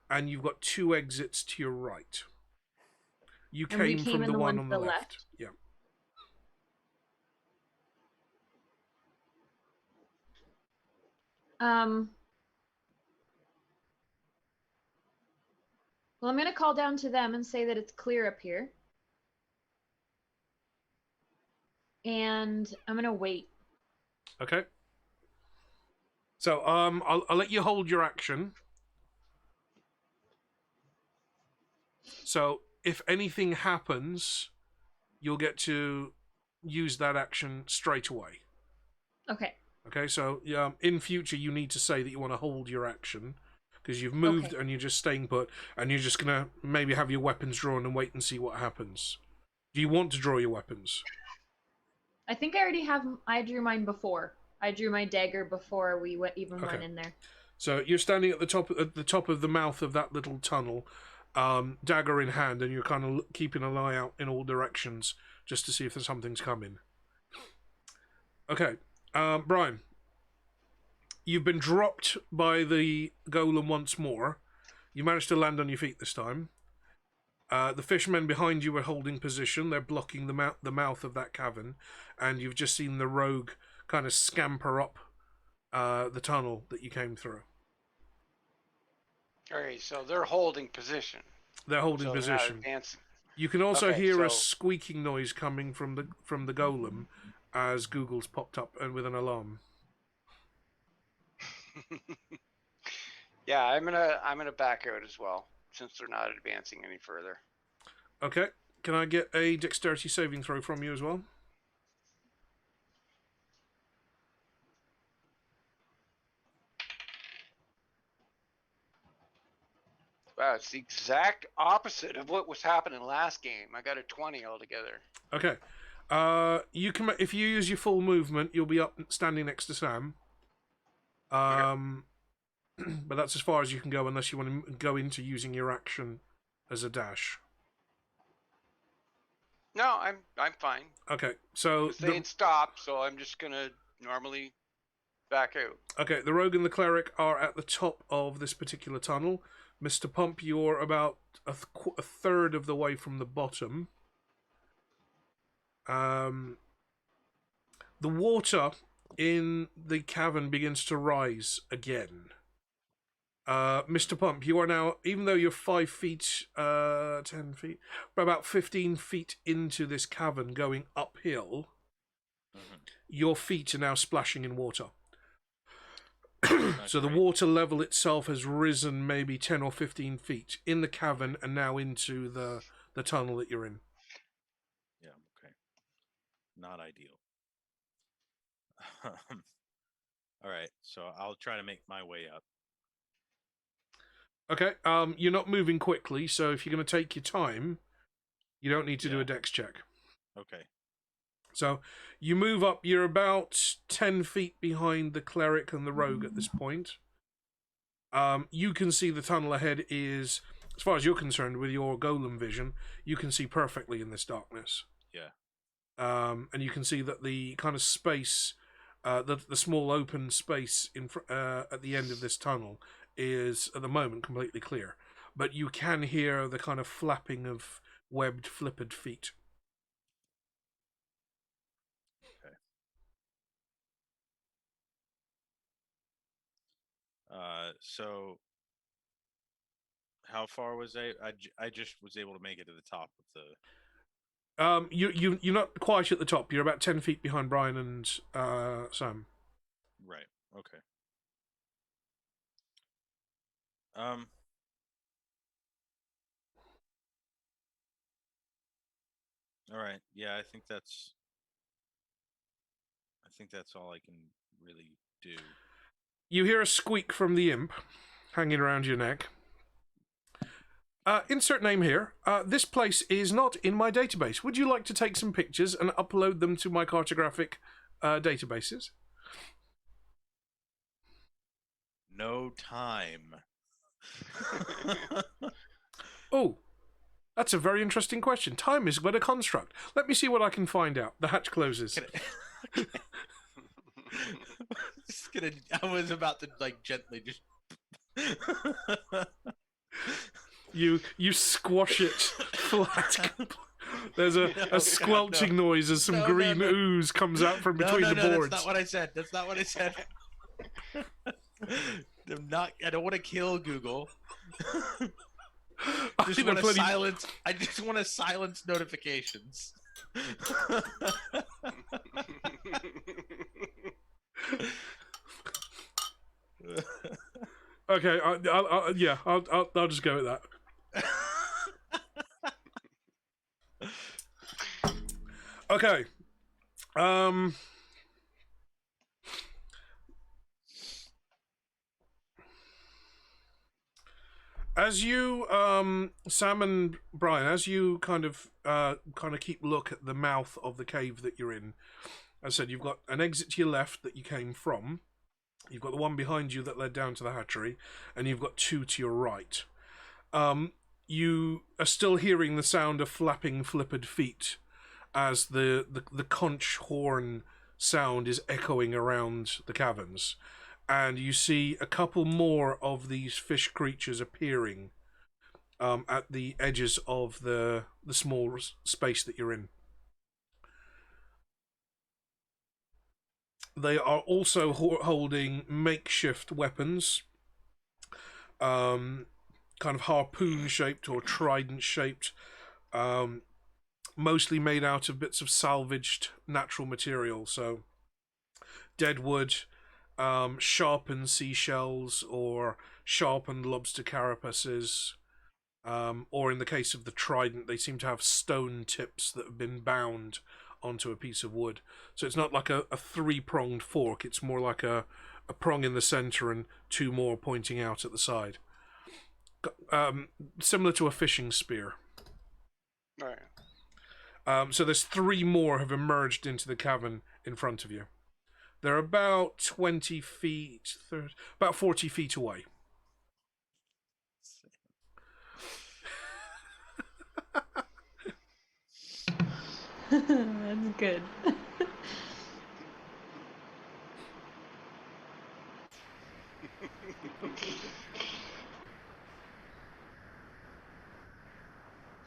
and you've got 2 exits to your right. You And we came came from in the the one one on to the the left. Yeah. Well, I'm gonna call down to them and say that it's clear up here. And I'm gonna wait. Okay. So I'll let you hold your action. So if anything happens, you'll get to use that action straight away. Okay. Okay, so in future you need to say that you want to hold your action because you've moved and you're just staying put, and you're just gonna maybe have your weapons drawn and wait and see what happens. Do you want to draw your weapons? I think I already have. I drew mine before. I drew my dagger before we even went in there. So you're standing at the top of the mouth of that little tunnel, dagger in hand, and you're kind of keeping an eye out in all directions just to see if there's something's coming. Okay, Brian, you've been dropped by the golem once more. You managed to land on your feet this time. The fishermen behind you are holding position. They're blocking the mouth of that cavern, and you've just seen the rogue kind of scamper up the tunnel that you came through. Okay, so they're holding position. They're holding So position. they're not advancing. You can also Okay, hear a so- squeaking noise coming from the golem as Google's popped up and with an alarm. Yeah, I'm gonna back out as well since they're not advancing any further. Okay, can I get a dexterity saving throw from you as well? Wow, it's the exact opposite of what was happening last game. I got a 20 altogether. Okay, you can if you use your full movement, you'll be up standing next to Sam. But that's as far as you can go unless you want to go into using your action as a dash. No, I'm fine. Okay, so They had stopped, so I'm just gonna normally back out. Okay, the rogue and the cleric are at the top of this particular tunnel. Mr. Pump, you're about a third of the way from the bottom. The water in the cavern begins to rise again. Mr. Pump, you are now, even though you're 5 feet, 10 feet, about 15 feet into this cavern going uphill, your feet are now splashing in water. So the water level itself has risen maybe 10 or 15 feet in the cavern and now into the tunnel that you're in. Yeah, okay. Not ideal. All right, so I'll try to make my way up. Okay, you're not moving quickly, so if you're going to take your time, you don't need to do a dex check. Okay. So you move up, you're about 10 feet behind the cleric and the rogue at this point. You can see the tunnel ahead is, as far as you're concerned, with your golem vision, you can see perfectly in this darkness. Yeah. And you can see that the kind of space, the small open space at the end of this tunnel is, at the moment, completely clear. But you can hear the kind of flapping of webbed, flippered feet. Okay. So how far was I just was able to make it to the top of the... You're not quite at the top. You're about 10 feet behind Brian and Sam. Right. Okay. All right. Yeah, I think that's all I can really do. You hear a squeak from the imp hanging around your neck. Insert name here. This place is not in my database. Would you like to take some pictures and upload them to my cartographic databases? No time. Oh, that's a very interesting question. Time is but a construct. Let me see what I can find out. The hatch closes. I was about to gently just... You squash it flat. There's a squelching noise as some green ooze comes out from between the boards. That's not what I said. That's not what I said. I don't want to kill Google. I just want to silence notifications. Okay, I'll just go with that. Okay. As you, Sam and Brian, as you kind of keep look at the mouth of the cave that you're in, as I said, you've got an exit to your left that you came from. You've got the one behind you that led down to the hatchery, and you've got two to your right. You are still hearing the sound of flapping, flippered feet as the conch horn sound is echoing around the caverns. And you see a couple more of these fish creatures appearing at the edges of the small space that you're in. They are also holding makeshift weapons, kind of harpoon-shaped or trident-shaped, mostly made out of bits of salvaged natural material, so dead wood, sharpened seashells, or sharpened lobster carapaces, or in the case of the trident, they seem to have stone tips that have been bound onto a piece of wood. So it's not like a three-pronged fork, it's more like a prong in the center and two more pointing out at the side. Similar to a fishing spear. Right. So there's three more have emerged into the cavern in front of you. They're about 20 feet, about 40 feet away. That's good.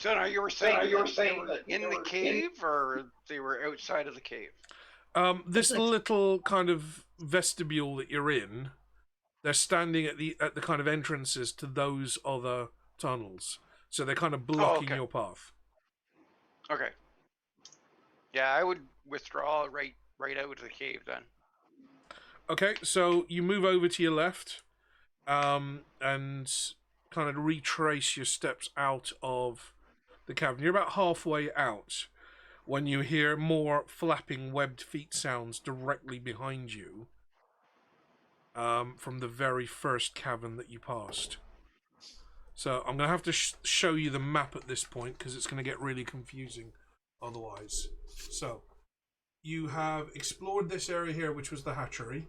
So now you were saying that in the cave, or they were outside of the cave? This little kind of vestibule that you're in, they're standing at the kind of entrances to those other tunnels, so they're kind of blocking your path. Okay. Yeah, I would withdraw right out of the cave then. Okay, so you move over to your left, and kind of retrace your steps out of the cavern. You're about halfway out when you hear more flapping webbed feet sounds directly behind you, from the very first cavern that you passed. So I'm going to have to show you the map at this point because it's going to get really confusing otherwise. So you have explored this area here, which was the hatchery.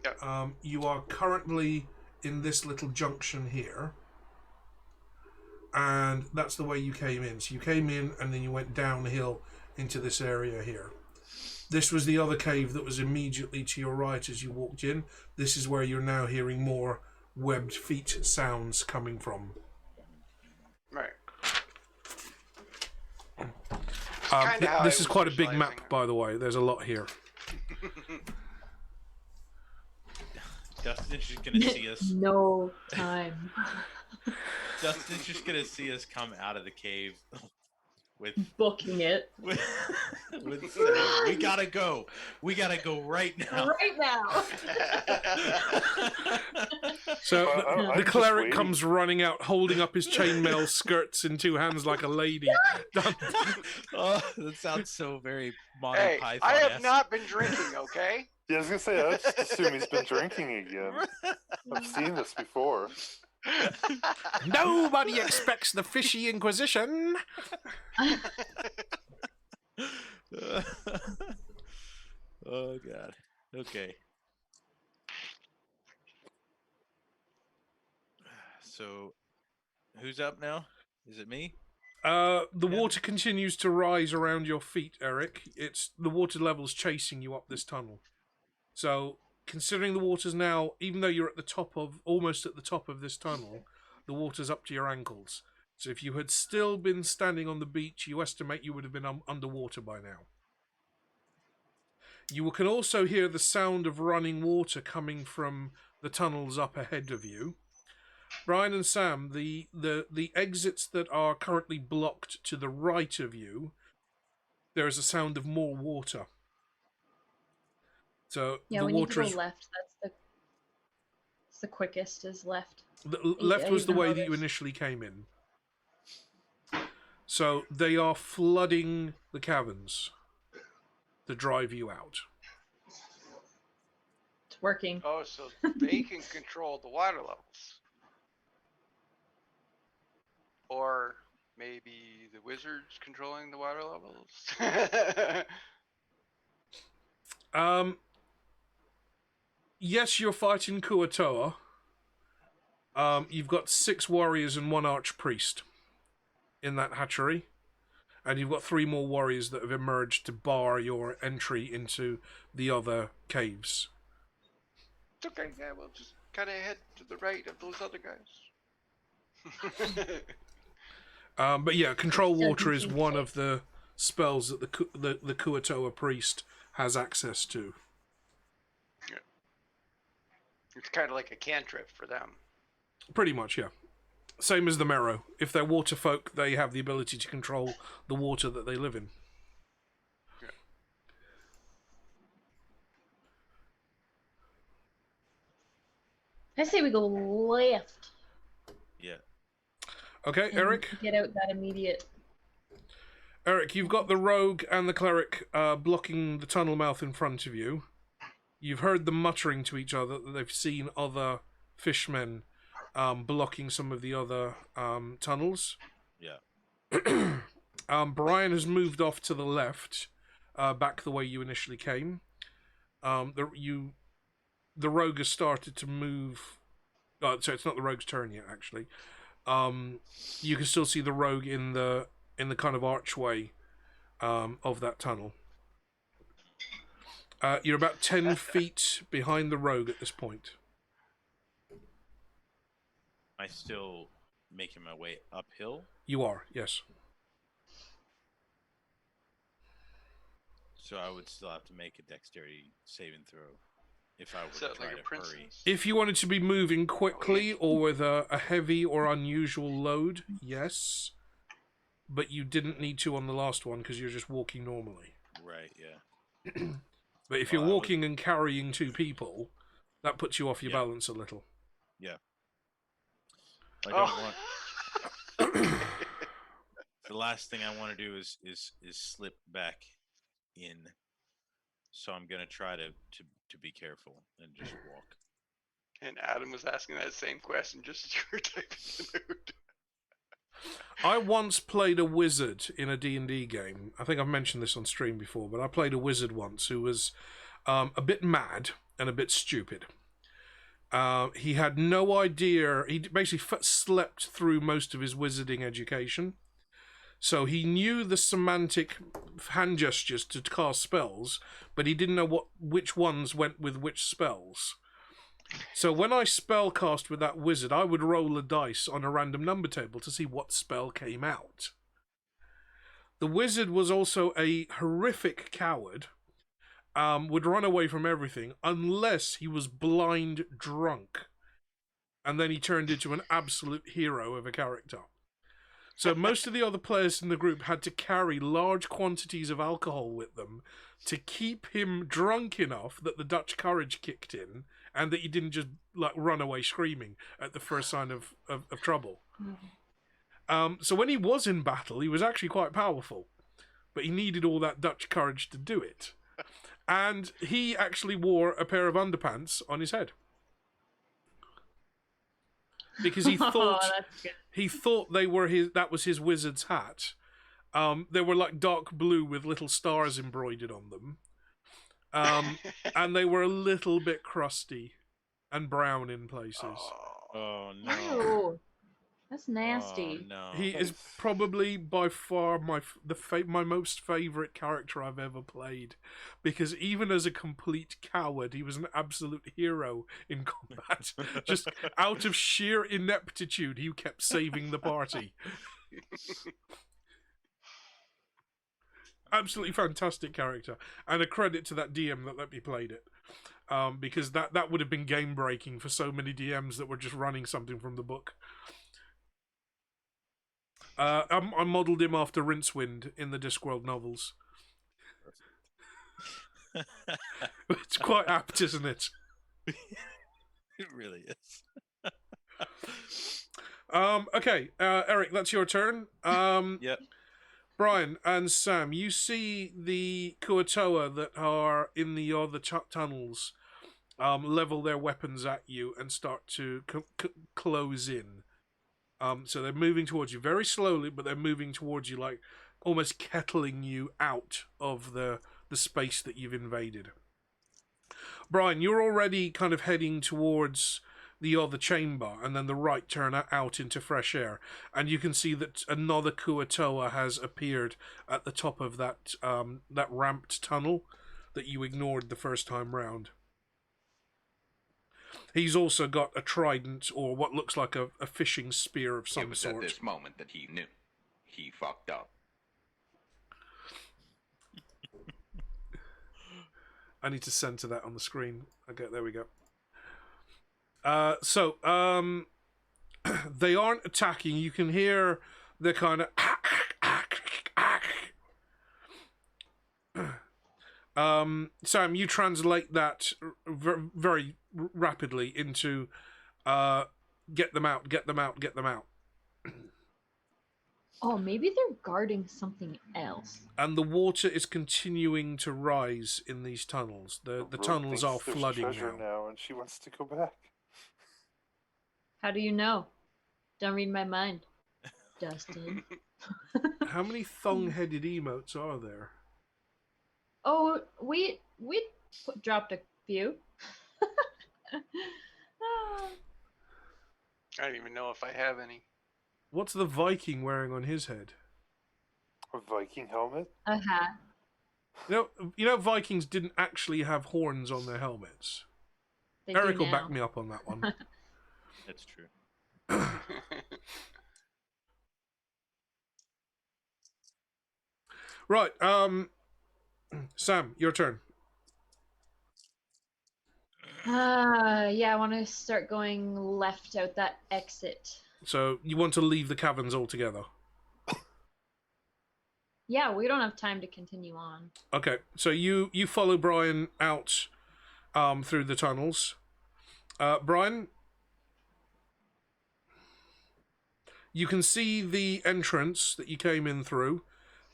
Yeah. You are currently in this little junction here. And that's the way you came in. So you came in and then you went downhill into this area here. This was the other cave that was immediately to your right as you walked in. This is where you're now hearing more webbed feet sounds coming from. Right. This is quite a big map, by the way. There's a lot here. Dustin's just gonna see us. No time. Dustin's just gonna see us come out of the cave with booking it. With we gotta go. We gotta go right now. Right now. So the cleric comes running out, holding up his chainmail skirts in two hands like a lady. Oh, that sounds so very Monty Hey, Python. I have not been drinking, okay? Yeah, I was gonna say, I just assume he's been drinking again. I've seen this before. Nobody expects the fishy inquisition. Oh god. Okay. So, who's up now? Is it me? The water continues to rise around your feet, Eric. It's the water level's chasing you up this tunnel. So, considering the water's now, even though you're at the top of, almost at the top of this tunnel, the water's up to your ankles. So if you had still been standing on the beach, you estimate you would have been underwater by now. You can also hear the sound of running water coming from the tunnels up ahead of you. Brian and Sam, the exits that are currently blocked to the right of you, there is a sound of more water. So yeah, the we water need to go left. That's the quickest is left. The left was the way that you initially came in. So they are flooding the caverns to drive you out. It's working. Oh, so they can control the water levels. Or maybe the wizard's controlling the water levels? Yes, you're fighting Kuatoa. You've got 6 warriors and 1 archpriest in that hatchery. And you've got 3 more warriors that have emerged to bar your entry into the other caves. It's okay, yeah, we'll just kind of head to the right of those other guys. But yeah, control water is one of the spells that the Kuatoa priest has access to. Yeah. It's kind of like a cantrip for them. Pretty much, yeah. Same as the Merrow. If they're water folk, they have the ability to control the water that they live in. Yeah. I say we go left. Yeah. Okay, and Eric? Get out that immediate. Eric, you've got the rogue and the cleric blocking the tunnel mouth in front of you. You've heard them muttering to each other that they've seen other fishmen blocking some of the other tunnels. Yeah. Brian has moved off to the left, back the way you initially came. The rogue has started to move. So it's not the rogue's turn yet, actually. You can still see the rogue in the kind of archway of that tunnel. You're about 10 feet behind the rogue at this point. Am I still making my way uphill. You are, yes. So I would still have to make a dexterity saving throw if I were So to try like a to hurry. princess. If you wanted to be moving quickly or with a heavy or unusual load, yes. But you didn't need to on the last one because you're just walking normally. Right, yeah. But if Well, you're walking and carrying 2 people, that puts you off your Yeah. balance a little. Yeah. I don't want. The last thing I want to do is slip back in. So I'm gonna try to be careful and just walk. And Adam was asking that same question just as you were typing it out. I once played a wizard in a D&D game. I think I've mentioned this on stream before, but I played a wizard once who was a bit mad and a bit stupid. He had no idea. He basically slept through most of his wizarding education. So he knew the semantic hand gestures to cast spells, but he didn't know which ones went with which spells. So when I spellcast with that wizard, I would roll a dice on a random number table to see what spell came out. The wizard was also a horrific coward, would run away from everything unless he was blind drunk. And then he turned into an absolute hero of a character. So most of the other players in the group had to carry large quantities of alcohol with them to keep him drunk enough that the Dutch courage kicked in and that he didn't just run away screaming at the first sign of trouble. So when he was in battle, he was actually quite powerful, but he needed all that Dutch courage to do it. And he actually wore a pair of underpants on his head. Because he thought they were that was his wizard's hat. They were like dark blue with little stars embroidered on them. And they were a little bit crusty and brown in places. Oh no. Ew. That's nasty. Oh, no. He is probably by far my most favourite character I've ever played, because even as a complete coward, he was an absolute hero in combat. Just out of sheer ineptitude, he kept saving the party. Absolutely fantastic character, and a credit to that DM that let me play it, because that would have been game breaking for so many DMs that were just running something from the book. I modelled him after Rincewind in the Discworld novels. It's quite apt, isn't it? It really is. Okay, Eric, that's your turn. Yep. Brian and Sam, you see the Kuatoa that are in the other tunnels level their weapons at you and start to close in. So they're moving towards you very slowly, but they're moving towards you like almost kettling you out of the space that you've invaded. Brian, you're already kind of heading towards the other chamber, and then the right turn out into fresh air, and you can see that another Kuatoa has appeared at the top of that ramped tunnel that you ignored the first time round. He's also got a trident, or what looks like a fishing spear of some It was sort. at this moment that he knew. He fucked up. I need to center that on the screen. Okay, there we go. They aren't attacking. You can hear the kind of Sam, you translate that very rapidly into get them out, get them out, get them out. Oh, maybe they're guarding something else. And the water is continuing to rise in these tunnels. The tunnels are flooding now, and she wants to go back. How do you know? Don't read my mind, Dustin. How many thong-headed emotes are there? Oh, we dropped a few. I don't even know if I have any. What's the Viking wearing on his head? A Viking helmet? A hat. You know, Vikings didn't actually have horns on their helmets. They Eric do will now. back me up on that one. That's true. Right. Sam, your turn. Yeah, I want to start going left out that exit. So you want to leave the caverns altogether. Yeah, we don't have time to continue on. Okay. So you follow Brian out through the tunnels. Brian, you can see the entrance that you came in through.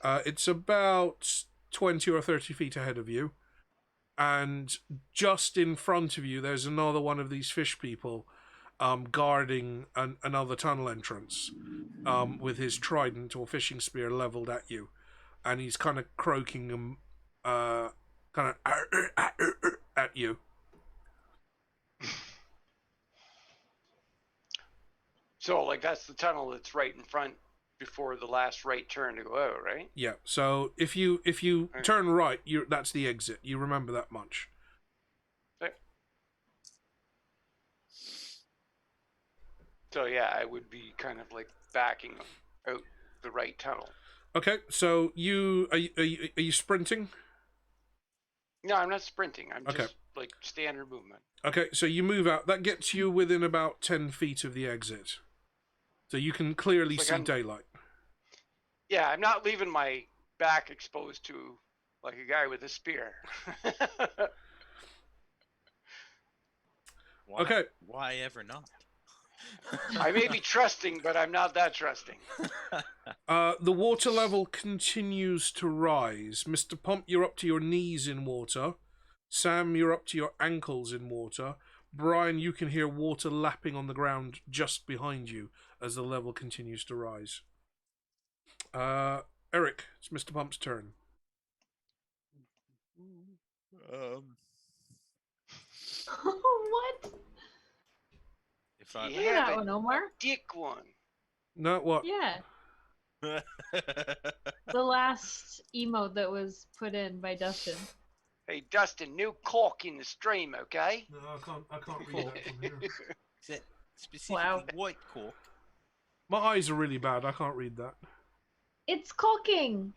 It's about 20 or 30 feet ahead of you. And just in front of you, there's another one of these fish people guarding another tunnel entrance with his trident or fishing spear leveled at you. And he's kind of croaking kind of at you. So, like, that's the tunnel that's right in front before the last right turn to go out, right? Yeah. So if you turn right, that's the exit. You remember that much. Okay. So yeah, I would be kind of like backing out the right tunnel. Okay. So are you sprinting? No, I'm not sprinting. I'm Okay. just like standard movement. Okay. So you move out. That gets you within about 10 feet of the exit. So you can clearly see daylight. Yeah, I'm not leaving my back exposed to like a guy with a spear. Okay. Why ever not? I may be trusting, but I'm not that trusting. The water level continues to rise. Mr. Pump, you're up to your knees in water. Sam, you're up to your ankles in water. Brian, you can hear water lapping on the ground just behind you as the level continues to rise. Eric, it's Mr. Pump's turn. What? If I You Look at have that a one, Omar. dick one. No, what? Yeah, the last emote that was put in by Dustin. Hey, Dustin, new cork in the stream, okay? No, I can't read that from here. Is that specifically white cork? My eyes are really bad. I can't read that. It's caulking.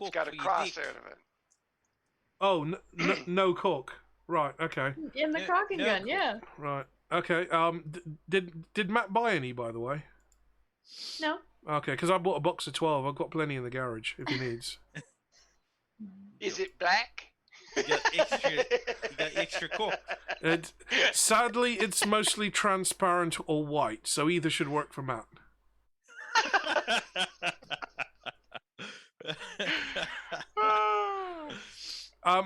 It's got a cross out of it. Oh, no cork. Right. Okay. In the caulking gun, yeah. Right. Okay. Did Matt buy any, by the way? No. Okay, because I bought a box of 12. I've got plenty in the garage if he needs. Is it black? You got extra cork. Sadly, it's mostly transparent or white, so either should work for Matt.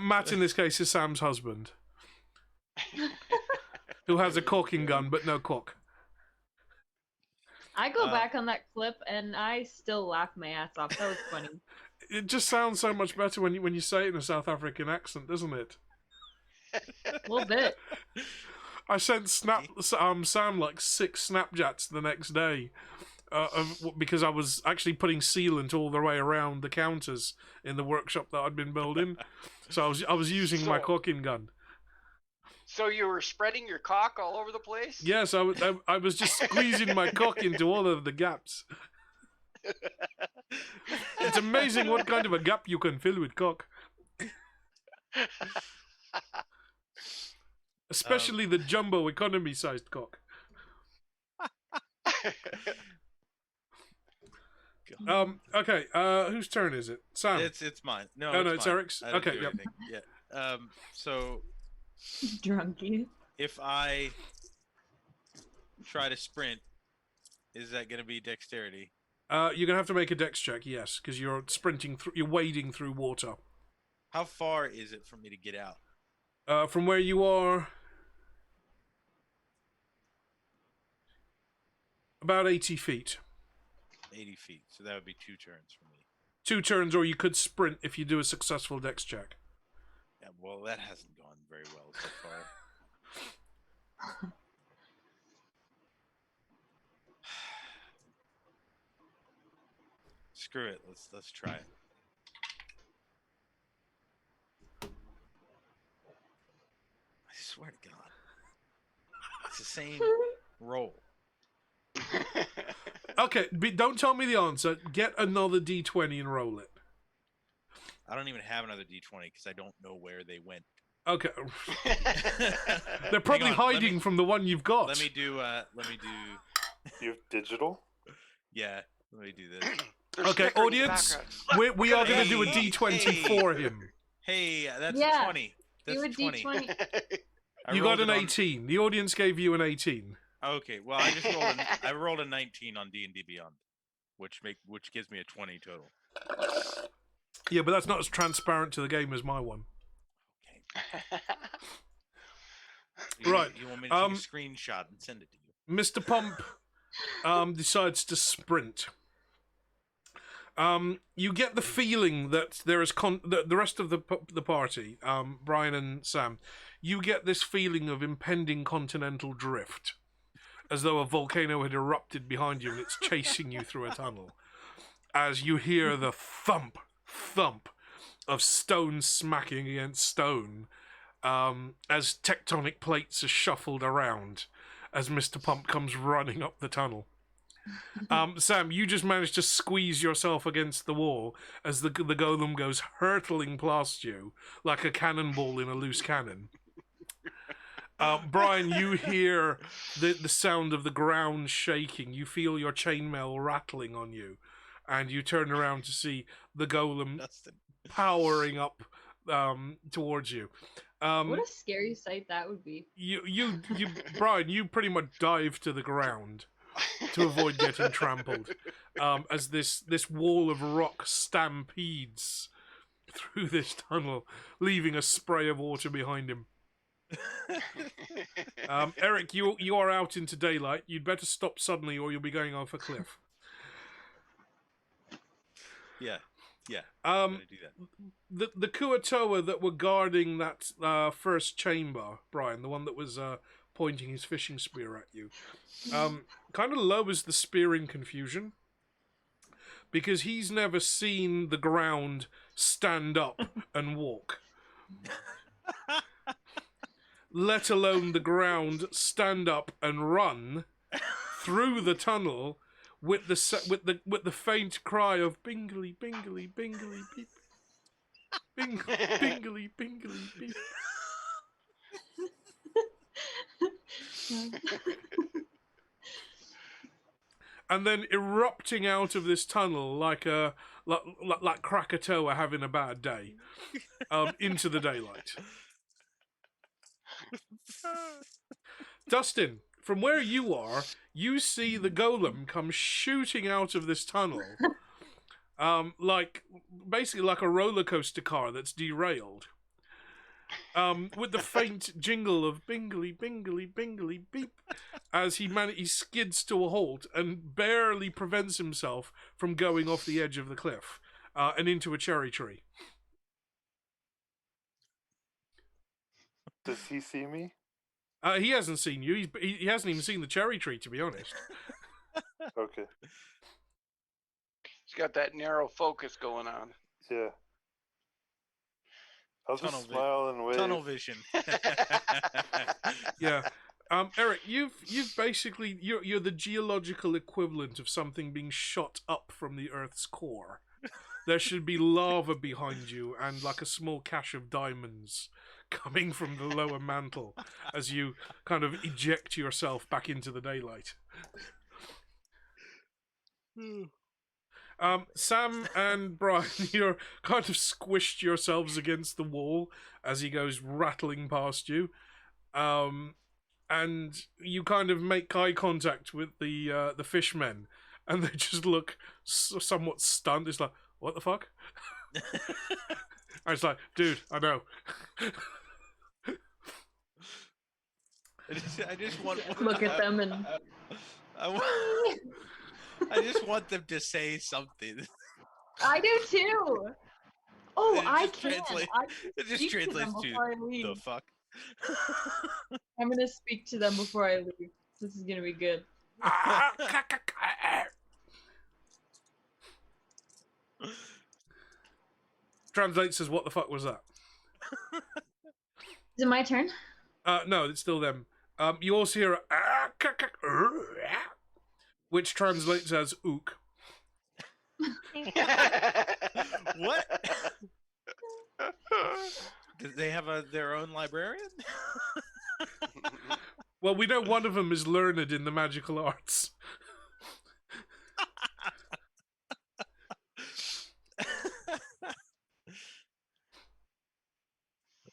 Matt, in this case, is Sam's husband, who has a caulking gun but no cork. I go back on that clip and I still laugh my ass off. That was funny. It just sounds so much better when you say it in a South African accent, doesn't it? A little bit. I sent Sam like 6 Snapchats the next day because I was actually putting sealant all the way around the counters in the workshop that I'd been building. So I was using my caulking gun. So you were spreading your cock all over the place? Yes, I was just squeezing my cock into all of the gaps. It's amazing what kind of a gap you can fill with cock. Especially the jumbo economy-sized cock. Okay, whose turn is it? Sam? It's mine. No, it's mine. Eric's? I didn't Okay, do yep. anything. Yeah. So Drunky. if I try to sprint, is that going to be dexterity? You're gonna have to make a dex check, yes, because you're sprinting through. You're wading through water. How far is it for me to get out? From where you are, about 80 feet. 80 feet. So that would be 2 turns for me. 2 turns, or you could sprint if you do a successful dex check. Yeah, well, that hasn't gone very well so far. Screw it. Let's try it. I swear to God, it's the same roll. Okay, don't tell me the answer. Get another D20 and roll it. I don't even have another D20 because I don't know where they went. Okay. They're probably Hang on, hiding from the one you've got. Let me do. You have digital? Yeah, let me do this. Okay, audience, we are going to do a D20 for him. Hey, that's Yeah, 20. That's do a 20. D20. You got an 18. The audience gave you an 18. Okay, well, I just rolled. I rolled a 19 on D&D Beyond, which gives me a 20 total. Yeah, but that's not as transparent to the game as my one. Right. You want me to take a screenshot and send it to you? Mr. Pump decides to sprint. You get the feeling that there is the rest of the party, Brian and Sam, you get this feeling of impending continental drift, as though a volcano had erupted behind you and it's chasing you through a tunnel. As you hear the thump of stone smacking against stone, as tectonic plates are shuffled around, as Mr. Pump comes running up the tunnel. Sam, you just managed to squeeze yourself against the wall as the golem goes hurtling past you like a cannonball in a loose cannon. Brian, you hear the sound of the ground shaking. You feel your chainmail rattling on you, and you turn around to see the golem powering up towards you. What a scary sight that would be. You, Brian, you pretty much dive to the ground to avoid getting trampled, as this wall of rock stampedes through this tunnel, leaving a spray of water behind him. Eric, you are out into daylight. You'd better stop suddenly, or you'll be going off a cliff. Yeah, I'm gonna do that. The Kuatoa that were guarding that first chamber, Brian, the one that was pointing his fishing spear at you, kind of lowers the spear in confusion, because he's never seen the ground stand up and walk. Let alone the ground stand up and run through the tunnel with the faint cry of bingly bingly bingly beep, bingly bingly beep. And then erupting out of this tunnel like Krakatoa having a bad day, into the daylight. Dustin, from where you are, you see the golem come shooting out of this tunnel, basically like a roller coaster car that's derailed, with the faint jingle of bingly bingly bingly beep, as he skids to a halt and barely prevents himself from going off the edge of the cliff and into a cherry tree. Does he see me? He hasn't seen you. He hasn't even seen the cherry tree, to be honest. Okay. He's got that narrow focus going on. Yeah. I'll just smile and wave. Tunnel vision. Yeah. Eric, you've basically you're the geological equivalent of something being shot up from the Earth's core. There should be lava behind you and like a small cache of diamonds coming from the lower mantle as you kind of eject yourself back into the daylight. Sam and Brian, you're kind of squished yourselves against the wall as he goes rattling past you. And you kind of make eye contact with the fishmen, and they just look somewhat stunned. It's like, what the fuck? And it's like, dude, I know. I just want Look at them and I just want them to say something. I do too. Oh, It I just can. It just translates to the fuck. I'm gonna speak to them before I leave. This is gonna be good. Translates as, what the fuck was that? Is it my turn? No, it's still them. You also hear which translates as ook. What? Do they have their own librarian? Well, we know one of them is learned in the magical arts.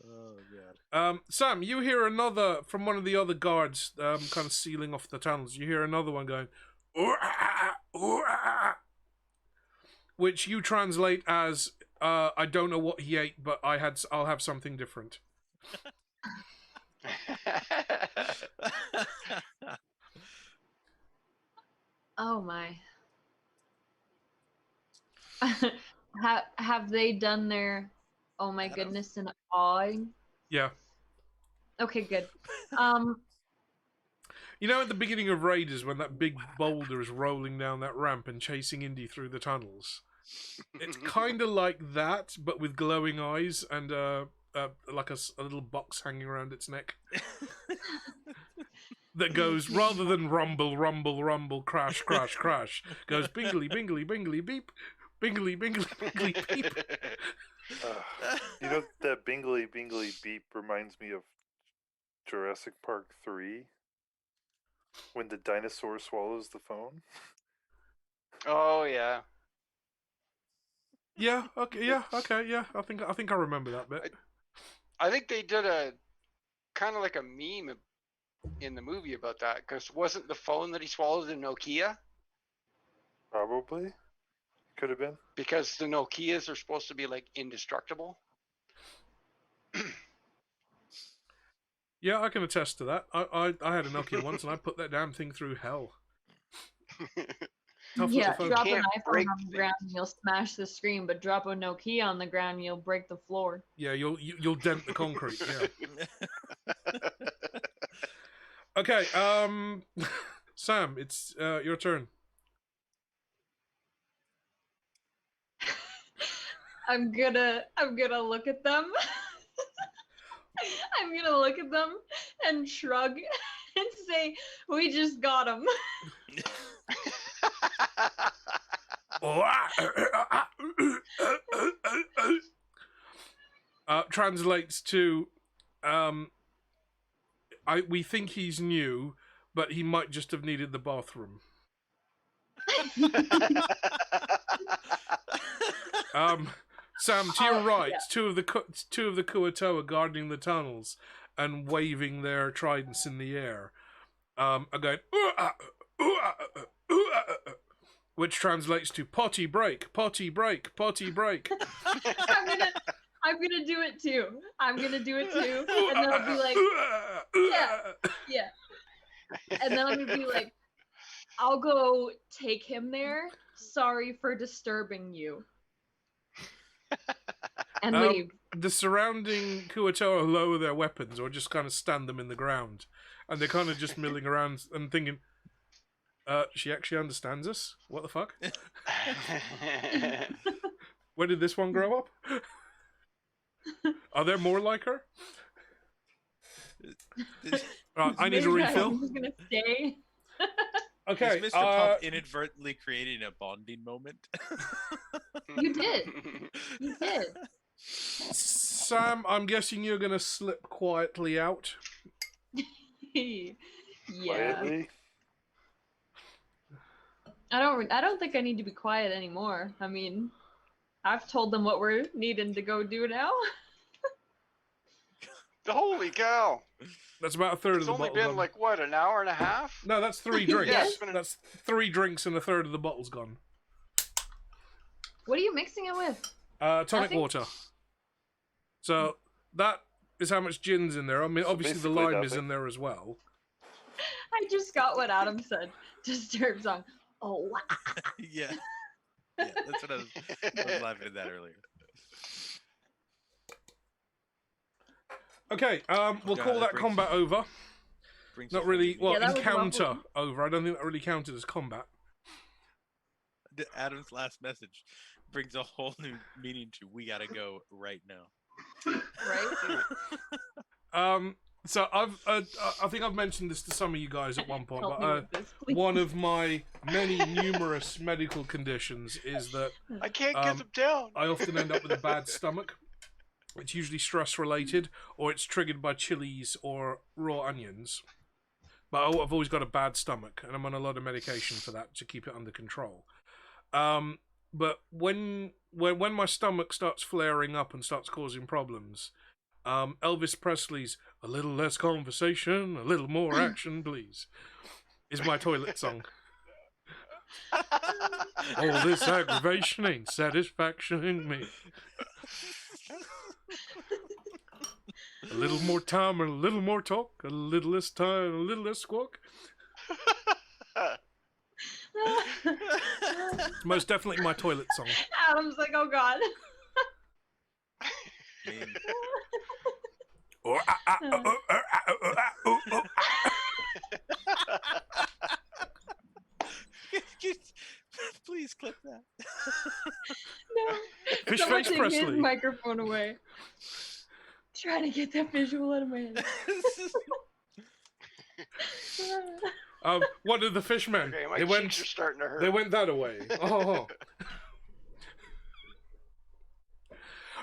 Oh god. Sam, you hear another from one of the other guards, kind of sealing off the tunnels. You hear another one going, "Ooh-ah, ooh-ah," which you translate as, "I don't know what he ate, but I'll have something different." Oh my. Have they done their oh my goodness and awing? Yeah. Okay, good. You know, at the beginning of Raiders, when that big boulder is rolling down that ramp and chasing Indy through the tunnels, it's kind of like that, but with glowing eyes and like a little box hanging around its neck that goes, rather than rumble, rumble, rumble, crash, crash, crash, goes bingly, bingly, bingly, beep, bingly, bingly, bingly, beep. You know, that bingly, bingly, beep reminds me of Jurassic Park 3. When the dinosaur swallows the phone. Oh yeah. Yeah. Okay. Yeah. Okay. Yeah. I think I remember that bit. I think they did a kind of like a meme in the movie about that, because wasn't the phone that he swallowed a Nokia? Probably. Could have been. Because the Nokias are supposed to be like indestructible. Yeah, I can attest to that. I had a Nokia once, and I put that damn thing through hell. Tough Yeah, little phone. drop an Can't iPhone break on the ground and you'll smash the screen, but drop a Nokia on the ground and you'll break the floor. Yeah, you'll dent the concrete. Yeah. Okay. Sam, it's your turn. I'm gonna look at them. I'm gonna look at them and shrug and say, "We just got him." Translates to, we think he's new, but he might just have needed the bathroom. Sam, to your right, yeah. two of the Kuatoa guarding the tunnels and waving their tridents in the air, are going, which translates to potty break, potty break, potty break. I'm gonna do it too. I'm gonna do it too, and then I'll be like, yeah. And then I'm gonna be like, I'll go take him there. Sorry for disturbing you. And leave. The surrounding Kuatoa lower their weapons or just kind of stand them in the ground. And they're kind of just milling around and thinking, she actually understands us? What the fuck? Where did this one grow up? Are there more like her? I need a refill. I'm just gonna stay. Okay. Is Mr. Pump inadvertently creating a bonding moment? You did. You did. Sam, I'm guessing you're going to slip quietly out. Yeah. Quietly? I don't think I need to be quiet anymore. I mean, I've told them what we're needing to go do now. Holy cow! That's about a third of It's the only bottle been gone. like what, an hour and a half? No, that's 3 drinks. Yes. That's 3 drinks and a third of the bottle's gone. What are you mixing it with? Tonic Nothing? water. So that is how much gin's in there. I mean, So obviously the basically lime is nothing. in there as well. I just got what Adam said. Disturbed song. Oh, wow. Yeah. Yeah, that's what I was laughing at that earlier. Okay, we'll God, call that that brings- combat over. Brings Not a really. whole Well, that was encounter lovely. over. I don't think that really counted as combat. Adam's last message brings a whole new meaning to "we gotta go right now." Right? So I think I've mentioned this to some of you guys at one point, Help me but with this, please. one of my many numerous medical conditions is that I can't get them down. I often end up with a bad stomach. It's usually stress related, or it's triggered by chilies or raw onions. But I've always got a bad stomach, and I'm on a lot of medication for that to keep it under control. But when my stomach starts flaring up and starts causing problems, Elvis Presley's "A Little Less Conversation, a Little More Action, Please" is my toilet song. All this aggravation ain't satisfaction in me. A little more time and a little more talk, a little less time and a little less squawk. It's most definitely my toilet song. Adam's like, oh god. Please clip that. No. Fish Someone face take Presley. his microphone away. Trying to get that visual out of my head. What did the fishmen? Okay, my they cheeks went. are starting to hurt. They went that away. Oh.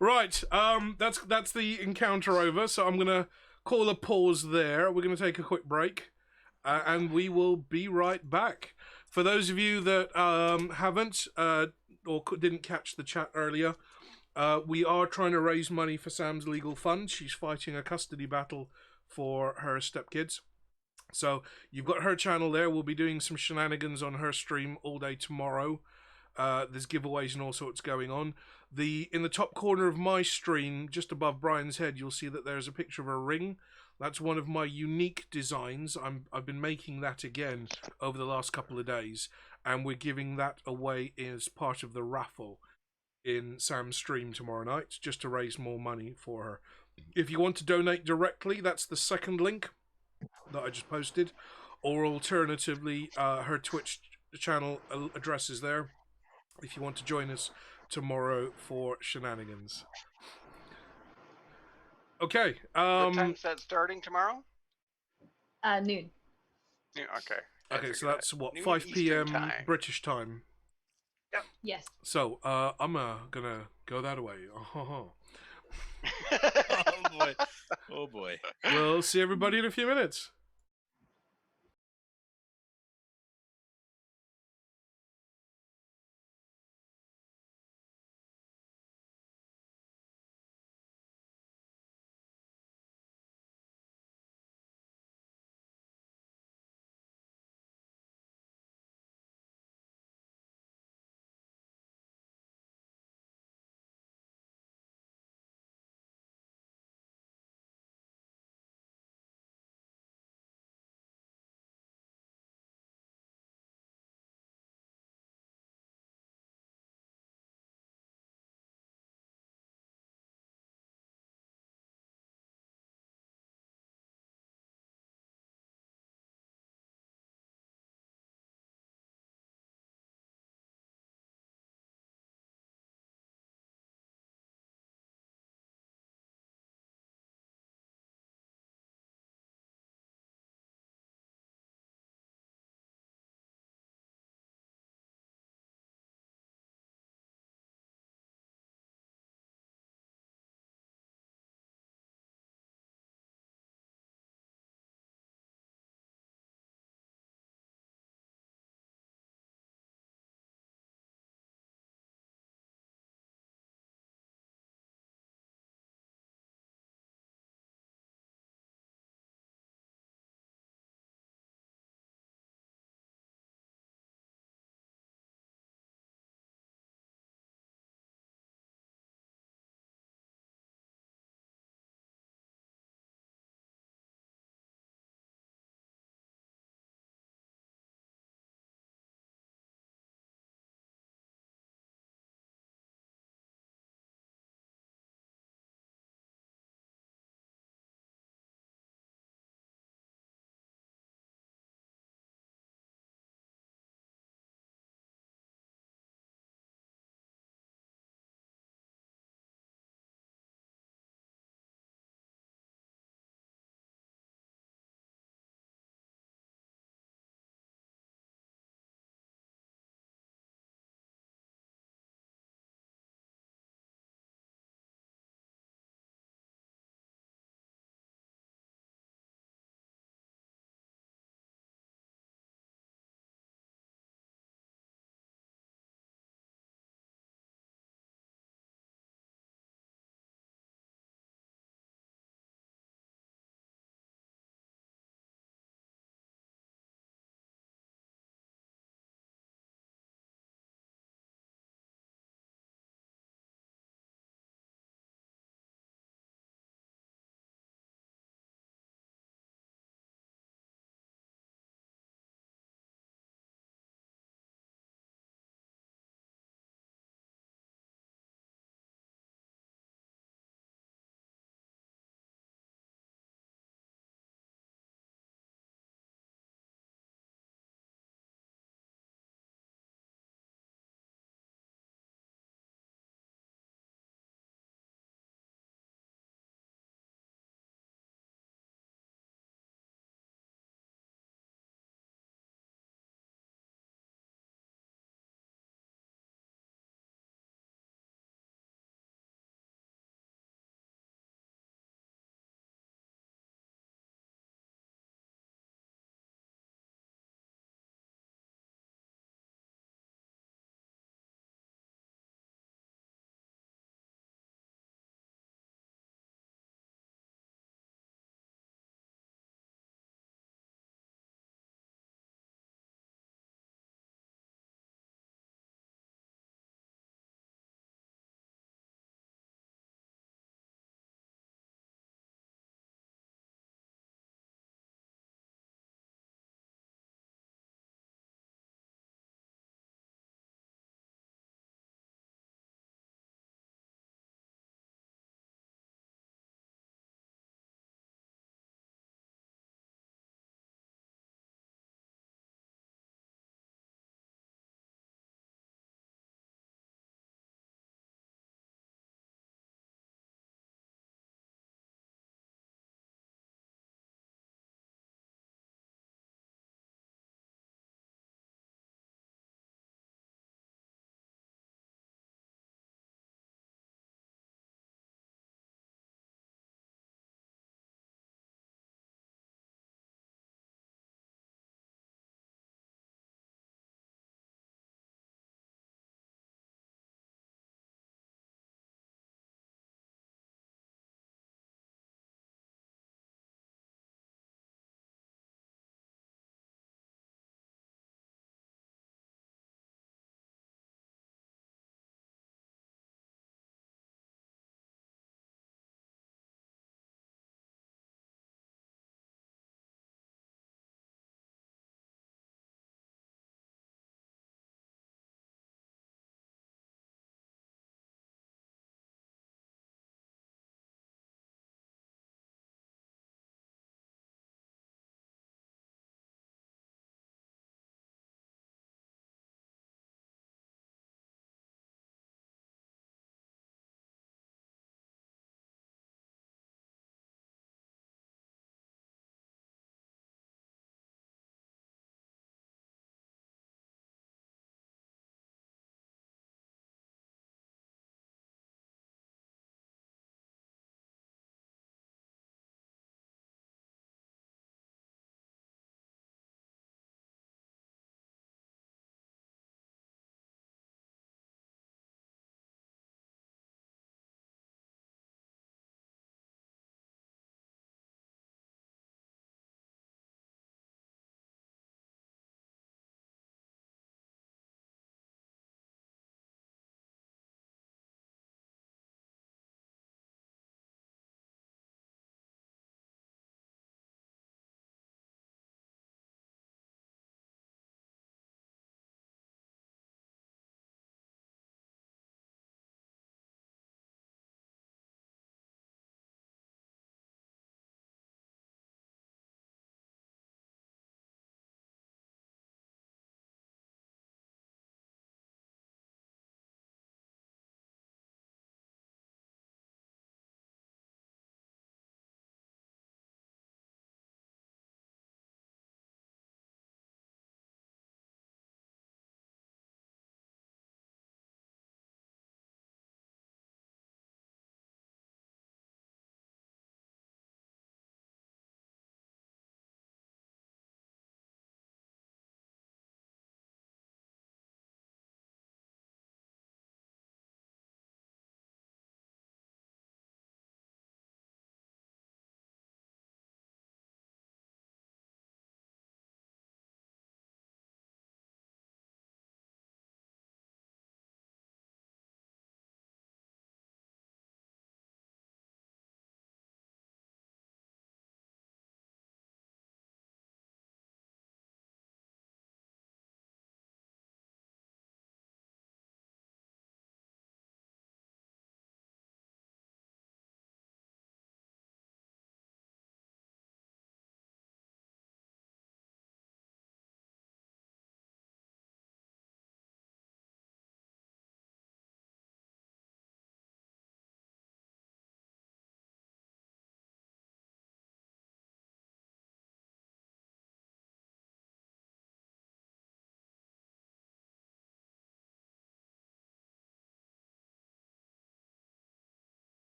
Right. That's the encounter over. So I'm gonna call a pause there. We're gonna take a quick break, and we will be right back. For those of you that haven't or didn't catch the chat earlier, we are trying to raise money for Sam's legal fund. She's fighting a custody battle for her stepkids. So you've got her channel there. We'll be doing some shenanigans on her stream all day tomorrow. There's giveaways and all sorts going on. In the top corner of my stream, just above Brian's head, you'll see that there's a picture of a ring. That's one of my unique designs. I've been making that again over the last couple of days, and we're giving that away as part of the raffle in Sam's stream tomorrow night, just to raise more money for her. If you want to donate directly, that's the second link that I just posted, or alternatively, her Twitch channel address is there if you want to join us tomorrow for shenanigans. Okay. What time's that starting tomorrow? Noon. Yeah, okay. Okay, so that's what, Noon 5 Eastern p.m. time. British time. Yep. Yes. So I'm gonna go that way. Oh boy. Oh boy. We'll see everybody in a few minutes.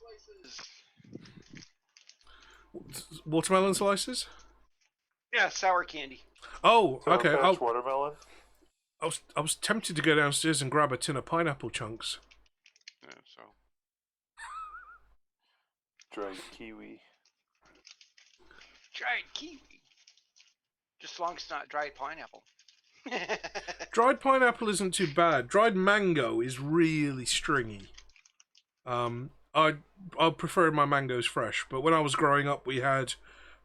slices. Watermelon slices? Yeah, sour candy. Oh, Sour okay. Patch watermelon. I was tempted to go downstairs and grab a tin of pineapple chunks. Yeah, so Dried kiwi. dried kiwi. Just as long as it's not dried pineapple. Dried pineapple isn't too bad. Dried mango is really stringy. I prefer my mangoes fresh, but when I was growing up, we had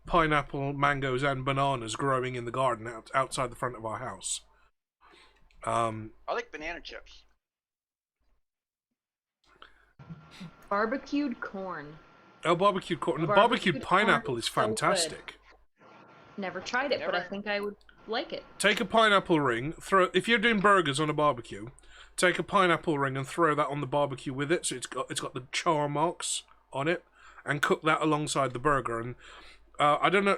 pineapple, mangoes, and bananas growing in the garden outside the front of our house. I like banana chips. Barbecued corn. Oh, barbecued corn. Barbecued pineapple is fantastic. Never tried it, but I think I would like it. Take a pineapple ring, if you're doing burgers on a barbecue, take a pineapple ring and throw that on the barbecue with it, so it's got the char marks on it, and cook that alongside the burger. And I don't know,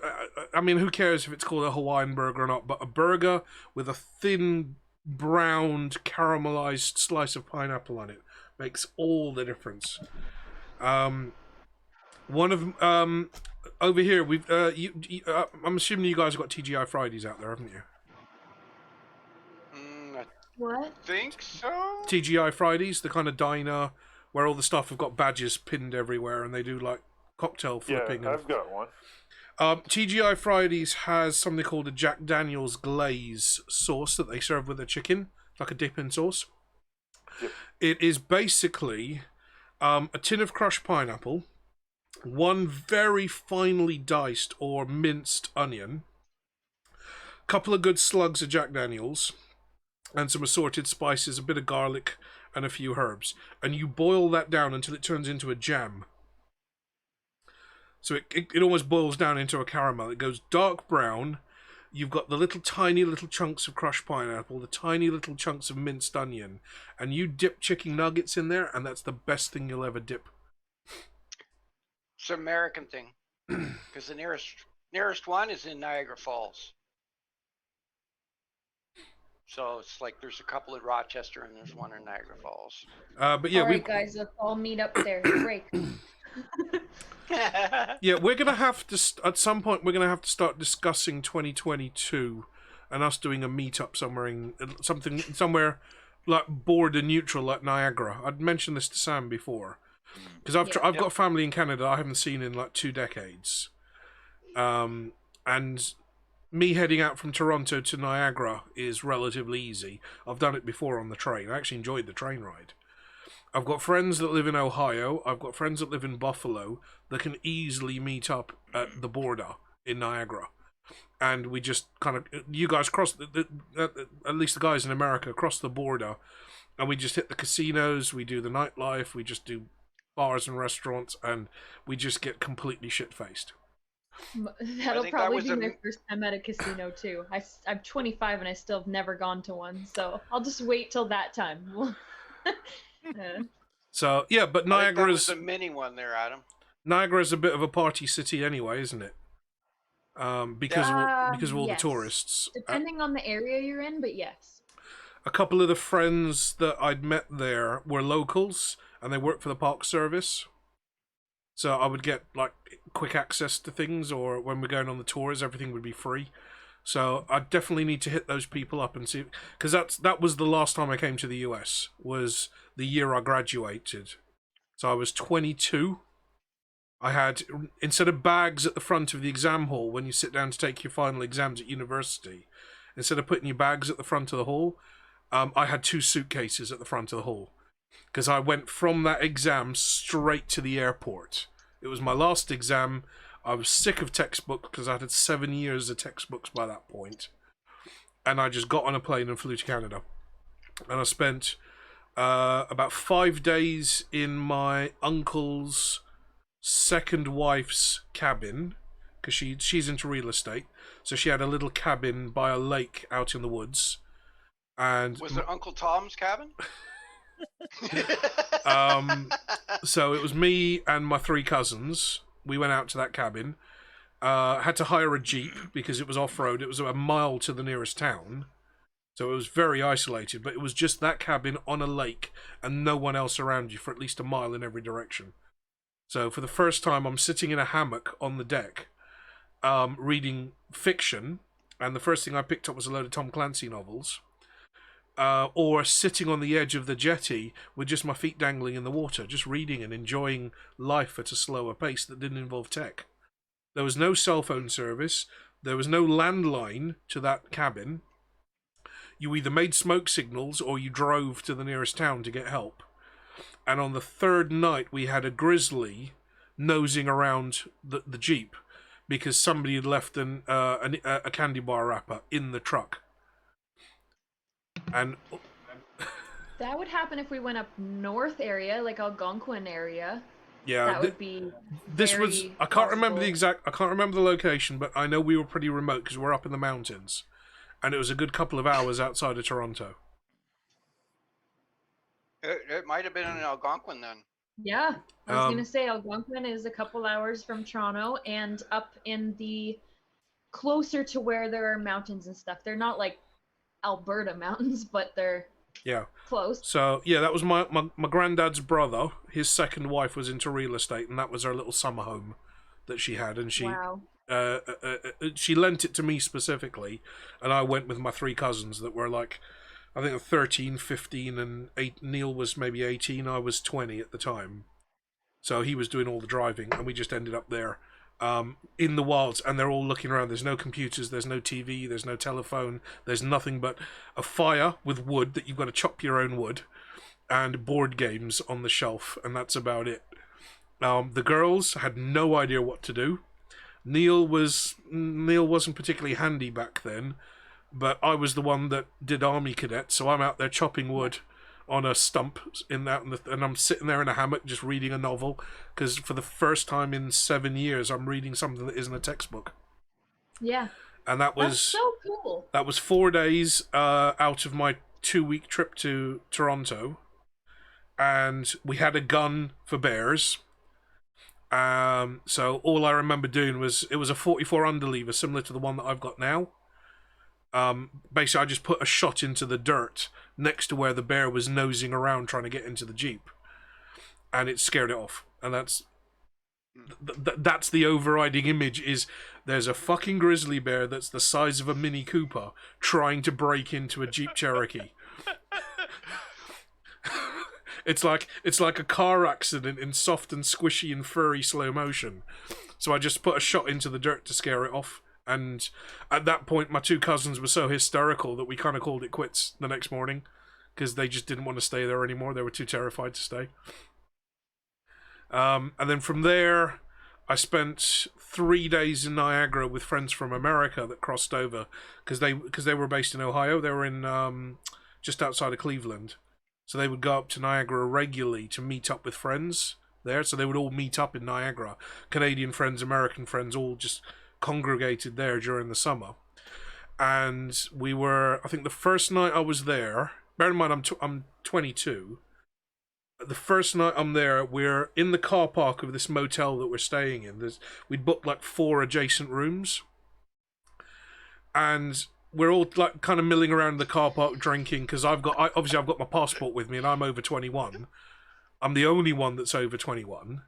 I mean, who cares if it's called a Hawaiian burger or not, but a burger with a thin, browned, caramelized slice of pineapple on it makes all the difference. One of over here, we've I'm assuming you guys have got TGI Fridays out there, haven't you? I think so. TGI Fridays, the kind of diner where all the stuff have got badges pinned everywhere, and they do like cocktail flipping. Yeah, I've got one. TGI Fridays has something called a Jack Daniel's glaze sauce that they serve with their chicken, like a dip-in sauce. Yep. It is basically a tin of crushed pineapple, one very finely diced or minced onion, a couple of good slugs of Jack Daniels, and some assorted spices, a bit of garlic, and a few herbs. And you boil that down until it turns into a jam. So it almost boils down into a caramel. It goes dark brown. You've got the tiny little chunks of crushed pineapple, the tiny little chunks of minced onion, and you dip chicken nuggets in there, and that's the best thing you'll ever dip. It's an American thing, because the nearest one is in Niagara Falls. So it's like there's a couple in Rochester and there's one in Niagara Falls. But yeah, Alright, guys, let's all meet up there. Break. Yeah, we're gonna have to at some point. We're gonna have to start discussing 2022, and us doing a meetup somewhere like border neutral, like Niagara. I'd mentioned this to Sam before, because I've got family in Canada I haven't seen in like 2 decades, and me heading out from Toronto to Niagara is relatively easy. I've done it before on the train. I actually enjoyed the train ride. I've got friends that live in Ohio. I've got friends that live in Buffalo that can easily meet up at the border in Niagara. And we just kind of, you guys cross, at least the guys in America, cross the border, and we just hit the casinos, we do the nightlife, we just do bars and restaurants, and we just get completely shit-faced. That'll probably be my first time at a casino too. I'm 25 and I still have never gone to one, so I'll just wait till that time. So yeah, but Niagara's a mini one there, Adam. Niagara's a bit of a party city anyway, isn't it? Because of all the tourists. Depending on the area you're in, but yes. A couple of the friends that I'd met there were locals, and they worked for the park service. So I would get like quick access to things, or when we're going on the tours, everything would be free. So I definitely need to hit those people up and see, because that was the last time I came to the US, was the year I graduated. So I was 22. I had, instead of bags at the front of the exam hall when you sit down to take your final exams at university, instead of putting your bags at the front of the hall, I had 2 suitcases at the front of the hall. Because I went from that exam straight to the airport. It was my last exam. I was sick of textbooks because I had 7 years of textbooks by that point. And I just got on a plane and flew to Canada. And I spent about 5 days in my uncle's second wife's cabin, because she's into real estate. So she had a little cabin by a lake out in the woods. And was it Uncle Tom's cabin? So it was me and my 3 cousins. We went out to that cabin. Had to hire a jeep because it was off-road. It was a mile to the nearest town, so it was very isolated. But it was just that cabin on a lake and no one else around you for at least a mile in every direction. So for the first time, I'm sitting in a hammock on the deck, reading fiction, and the first thing I picked up was a load of Tom Clancy novels. Or sitting on the edge of the jetty with just my feet dangling in the water, just reading and enjoying life at a slower pace that didn't involve tech. There was no cell phone service. There was no landline to that cabin. You either made smoke signals or you drove to the nearest town to get help. And on the third night, we had a grizzly nosing around the Jeep because somebody had left a candy bar wrapper in the truck. And that would happen if we went up north area, like Algonquin area. yeah, that would be. This was. I can't remember the exact. I can't remember the location, but I know we were pretty remote because we're up in the mountains, and it was a good couple of hours outside of Toronto. It might have been in Algonquin then. Yeah, I was gonna say Algonquin is a couple hours from Toronto and up in the closer to where there are mountains and stuff. They're not like Alberta mountains, but they're close. So yeah, that was my granddad's brother. His second wife was into real estate, and that was her little summer home that she had, and she she lent it to me specifically, and I went with my three cousins that were like, I think 13, 15, and 8. Neil was maybe 18. I was 20 at the time, so he was doing all the driving, and we just ended up there. In the wilds, and they're all looking around. There's no computers, there's no TV, there's no telephone, there's nothing but a fire with wood that you've got to chop your own wood, and board games on the shelf, and that's about it. The girls had no idea what to do. Neil wasn't particularly handy back then, but I was the one that did Army Cadet, so I'm out there chopping wood on a stump and I'm sitting there in a hammock just reading a novel, because for the first time in 7 years I'm reading something that isn't a textbook. Yeah. And that's so cool. That was 4 days out of my 2-week trip to Toronto, and we had a gun for bears. So all I remember doing was, it was a 44 underlever similar to the one that I've got now. Basically I just put a shot into the dirt next to where the bear was nosing around trying to get into the Jeep, and it scared it off. And that's the overriding image, is there's a fucking grizzly bear that's the size of a Mini Cooper trying to break into a Jeep Cherokee. It's like a car accident in soft and squishy and furry slow motion. So I just put a shot into the dirt to scare it off. And at that point, my two cousins were so hysterical that we kind of called it quits the next morning, because they just didn't want to stay there anymore. They were too terrified to stay. And then from there, I spent 3 days in Niagara with friends from America that crossed over, because they were based in Ohio. They were in just outside of Cleveland. So they would go up to Niagara regularly to meet up with friends there. So they would all meet up in Niagara. Canadian friends, American friends, all just congregated there during the summer. And we were, I think the first night I was there, bear in mind I'm 22, the first night I'm there, we're in the car park of this motel that we're staying in. We'd booked like 4 adjacent rooms, and we're all like kind of milling around the car park drinking, because obviously I've got my passport with me and I'm over 21. I'm the only one that's over 21.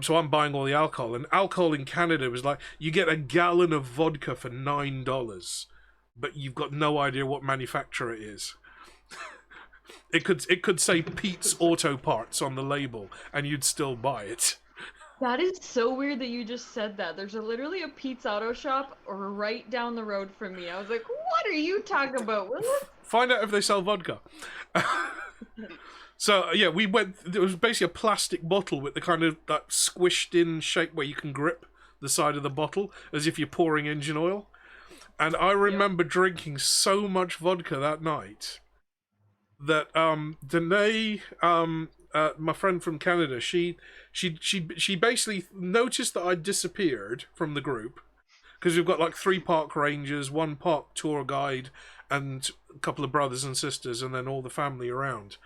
So I'm buying all the alcohol, and alcohol in Canada was like, you get a gallon of vodka for $9, but you've got no idea what manufacturer it is. It could say Pete's Auto Parts on the label, and you'd still buy it. That is so weird that you just said that. There's literally a Pete's Auto Shop right down the road from me. I was like, what are you talking about? Find out if they sell vodka. So yeah, we went. It was basically a plastic bottle with the kind of that squished in shape where you can grip the side of the bottle as if you're pouring engine oil. And I remember drinking so much vodka that night that Danae, my friend from Canada, she basically noticed that I'd disappeared from the group, because we've got like 3 park rangers, 1 park tour guide, and a couple of brothers and sisters, and then all the family around.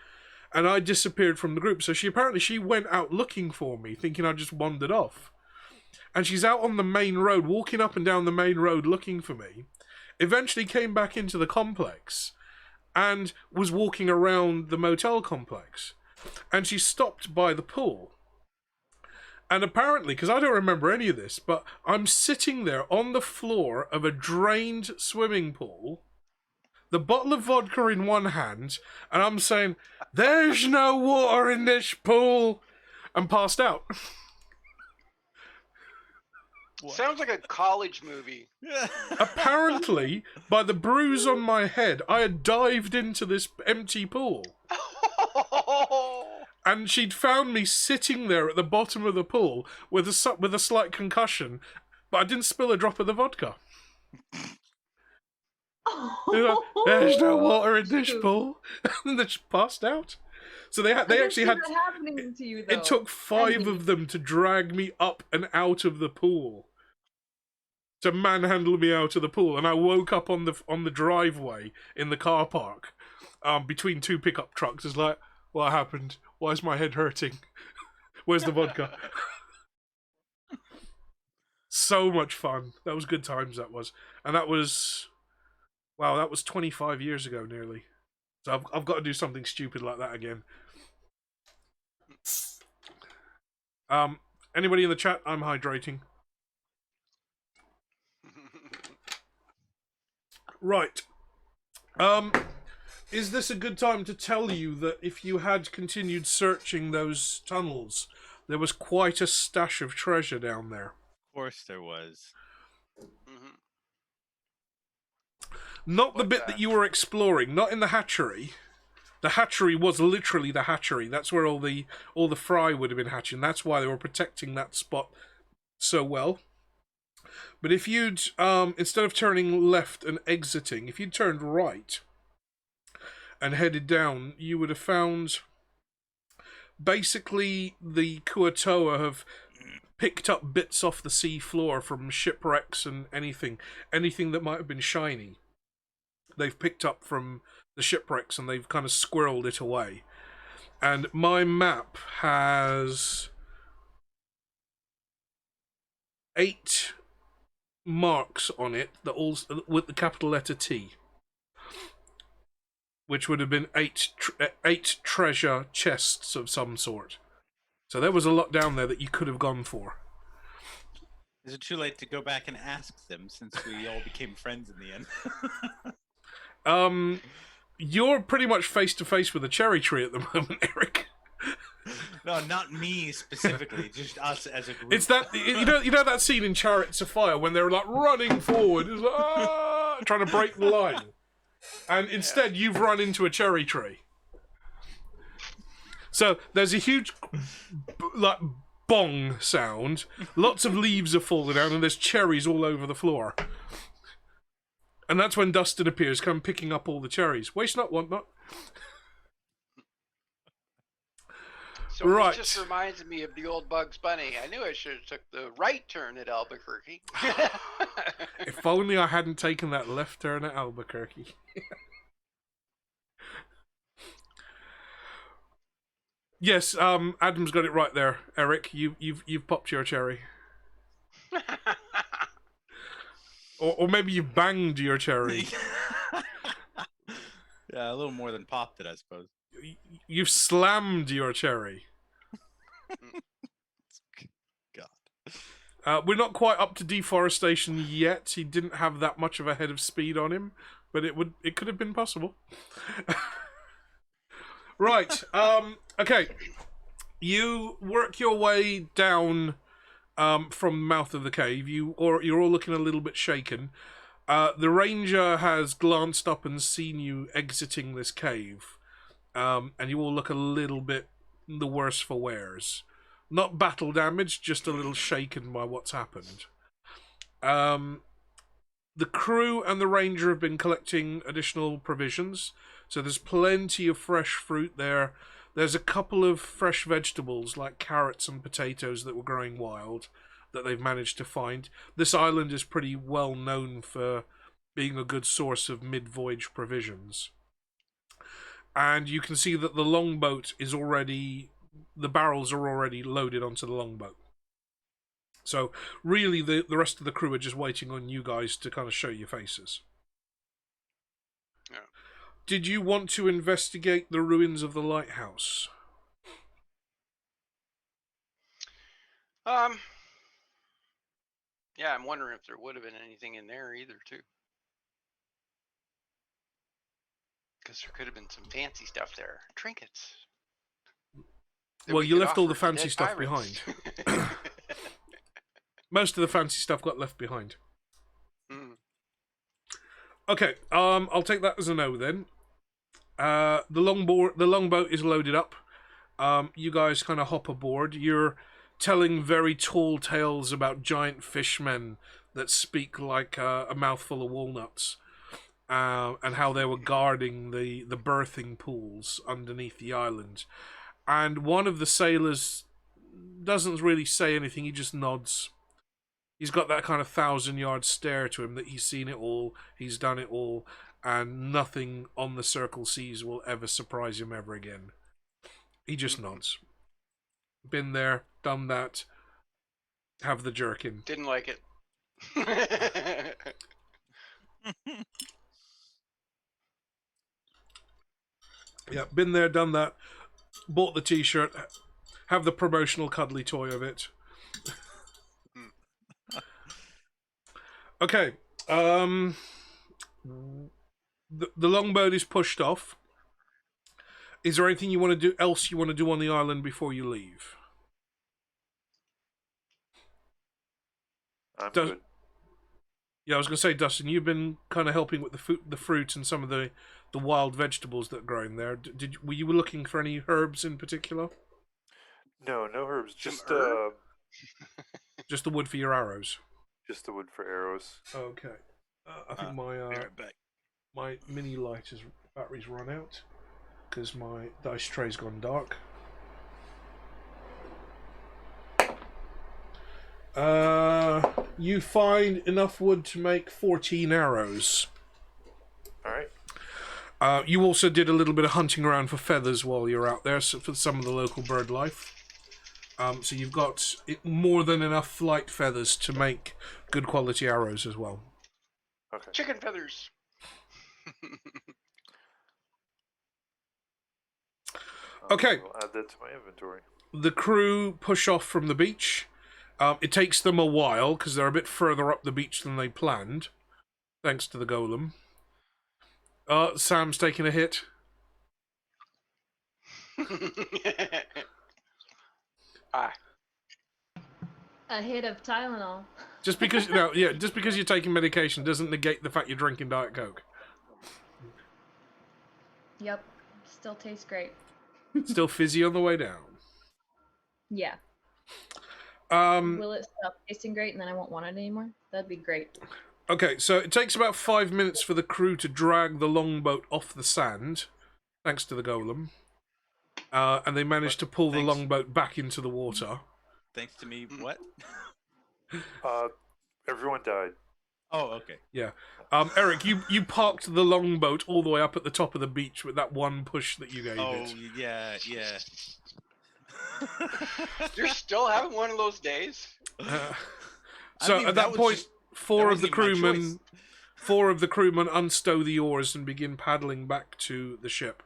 And I disappeared from the group, so she went out looking for me, thinking I just wandered off. And she's out on the main road, walking up and down the main road looking for me. Eventually came back into the complex and was walking around the motel complex. And she stopped by the pool. And apparently, because I don't remember any of this, but I'm sitting there on the floor of a drained swimming pool, the bottle of vodka in one hand, and I'm saying, "There's no water in this pool," and passed out. Sounds like a college movie. Apparently, by the bruise on my head, I had dived into this empty pool. And she'd found me sitting there at the bottom of the pool with a slight concussion, but I didn't spill a drop of the vodka. There's no water in this pool, and they just passed out. So they actually had. Happening to you, though. It took 5 of them to drag me up and out of the pool, to manhandle me out of the pool, and I woke up on the driveway in the car park, between 2 pickup trucks. It's like, what happened? Why is my head hurting? Where's the vodka? So much fun. That was good times, that was. And that was... Wow, that was 25 years ago, nearly. So I've got to do something stupid like that again. Anybody in the chat? I'm hydrating. Right. Is this a good time to tell you that if you had continued searching those tunnels, there was quite a stash of treasure down there? Of course there was. Not the bit that you were exploring, not in the hatchery. The hatchery was literally the hatchery. That's where all the fry would have been hatching. That's why they were protecting that spot so well. But if you'd, instead of turning left and exiting, if you'd turned right and headed down, you would have found basically the Kuatoa have picked up bits off the sea floor from shipwrecks and anything that might have been shiny. They've picked up from the shipwrecks and they've kind of squirreled it away. And my map has 8 marks on it that all with the capital letter T, which would have been 8 treasure chests of some sort. So there was a lot down there that you could have gone for. Is it too late to go back and ask them, since we all became friends in the end? You're pretty much face to face with a cherry tree at the moment, Eric. No, not me specifically, just us as a group. It's that you know that scene in Chariots of Fire when they're like running forward, it's like, trying to break the line, and instead you've run into a cherry tree. So there's a huge like bong sound, lots of leaves are falling down, and there's cherries all over the floor. And that's when Dustin appears, come picking up all the cherries. Waste not, want not. So Right. It just reminds me of the old Bugs Bunny. I knew I should have took the right turn at Albuquerque. If only I hadn't taken that left turn at Albuquerque. Yes, Adam's got it right there, Eric. You've popped your cherry. Or maybe you banged your cherry. Yeah, a little more than popped it, I suppose. You've slammed your cherry. God. We're not quite up to deforestation yet. He didn't have that much of a head of speed on him, but it could have been possible. Right. Okay. You work your way down from the mouth of the cave. You're all looking a little bit shaken. The ranger has glanced up and seen you exiting this cave, and you all look a little bit the worse for wears. Not battle damage, just a little shaken by what's happened. The crew and the ranger have been collecting additional provisions, so there's plenty of fresh fruit there. There's a couple of fresh vegetables like carrots and potatoes that were growing wild that they've managed to find. This island is pretty well known for being a good source of mid-voyage provisions. And you can see that the longboat is already... the barrels are already loaded onto the longboat. So really the rest of the crew are just waiting on you guys to kind of show your faces. Yeah. Did you want to investigate the ruins of the lighthouse? Yeah, I'm wondering if there would have been anything in there either, too. Because there could have been some fancy stuff there. Trinkets. that Well, we you could left all offer the to fancy dead stuff pirates. behind. Most of the fancy stuff got left behind. Mm. Okay, I'll take that as a no then. The longboat is loaded up. You guys kind of hop aboard. You're telling very tall tales about giant fishmen that speak like a mouthful of walnuts, and how they were guarding the birthing pools underneath the island. And one of the sailors doesn't really say anything. He just nods. He's got that kind of 1,000-yard stare to him that he's seen it all, he's done it all, and nothing on the Circle Seas will ever surprise him ever again. He just nods. Been there, done that. Have the jerkin. Didn't like it. Yeah, been there, done that. Bought the t-shirt. Have the promotional cuddly toy of it. Okay. The longboat is pushed off. Is there anything you want to do on the island before you leave? I'm good. Yeah, I was going to say, Dustin, you've been kind of helping with the fruit and some of the wild vegetables that are growing there. Were you looking for any herbs in particular? No herbs. Just just the wood for your arrows. Just the wood for arrows. Okay. I think my mini lighter's battery's run out because my dice tray's gone dark. You find enough wood to make 14 arrows. Alright. You also did a little bit of hunting around for feathers while you're out there, so for some of the local bird life. So you've got more than enough flight feathers to make good quality arrows as well. Okay. Chicken feathers. Okay. I'll add that to my inventory. The crew push off from the beach. It takes them a while because they're a bit further up the beach than they planned, thanks to the golem. Sam's taking a hit. A hit of Tylenol. Just because you're taking medication doesn't negate the fact you're drinking Diet Coke. Yep. Still tastes great. Still fizzy on the way down. Yeah. Um, Will it stop tasting great and then I won't want it anymore? That'd be great. Okay, so it takes about 5 minutes for the crew to drag the longboat off the sand, thanks to the golem. And they managed to pull the longboat back into the water. Thanks to me, what? Everyone died. Oh, okay. Yeah. Eric, you parked the longboat all the way up at the top of the beach with that one push that you gave it. Oh, yeah. You're still having one of those days? So at that point, four of the crewmen unstow the oars and begin paddling back to the ship.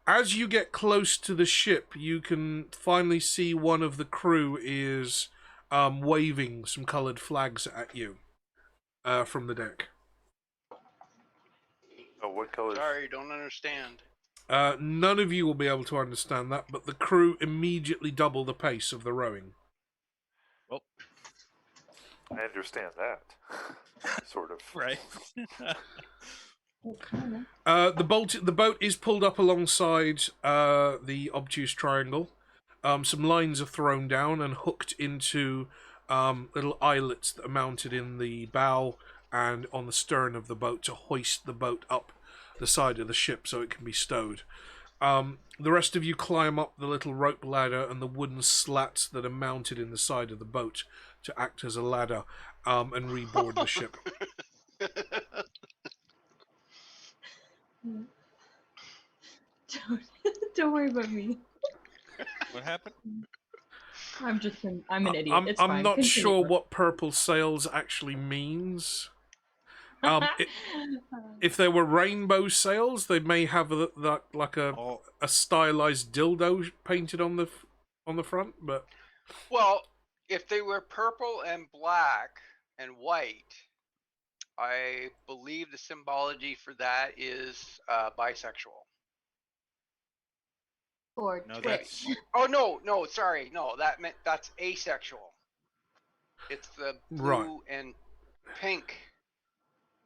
As you get close to the ship, you can finally see one of the crew is waving some coloured flags at you from the deck. Oh, what color? Sorry, don't understand. None of you will be able to understand that, but the crew immediately double the pace of the rowing. Well, I understand that. Sort of. Right. The boat is pulled up alongside the obtuse triangle. Some lines are thrown down and hooked into little eyelets that are mounted in the bow and on the stern of the boat to hoist the boat up the side of the ship so it can be stowed. The rest of you climb up the little rope ladder and the wooden slats that are mounted in the side of the boat to act as a ladder and reboard the ship. Don't worry about me. What happened? I'm an idiot. It's I'm fine. not Continue. sure what purple sails actually means. If there were rainbow sails, they may have a stylized dildo painted on the front. But Well, If they were purple and black and white, I believe the symbology for that is bisexual. Or No, Twitch. Oh no, sorry, no, that's asexual. It's the blue Right. and pink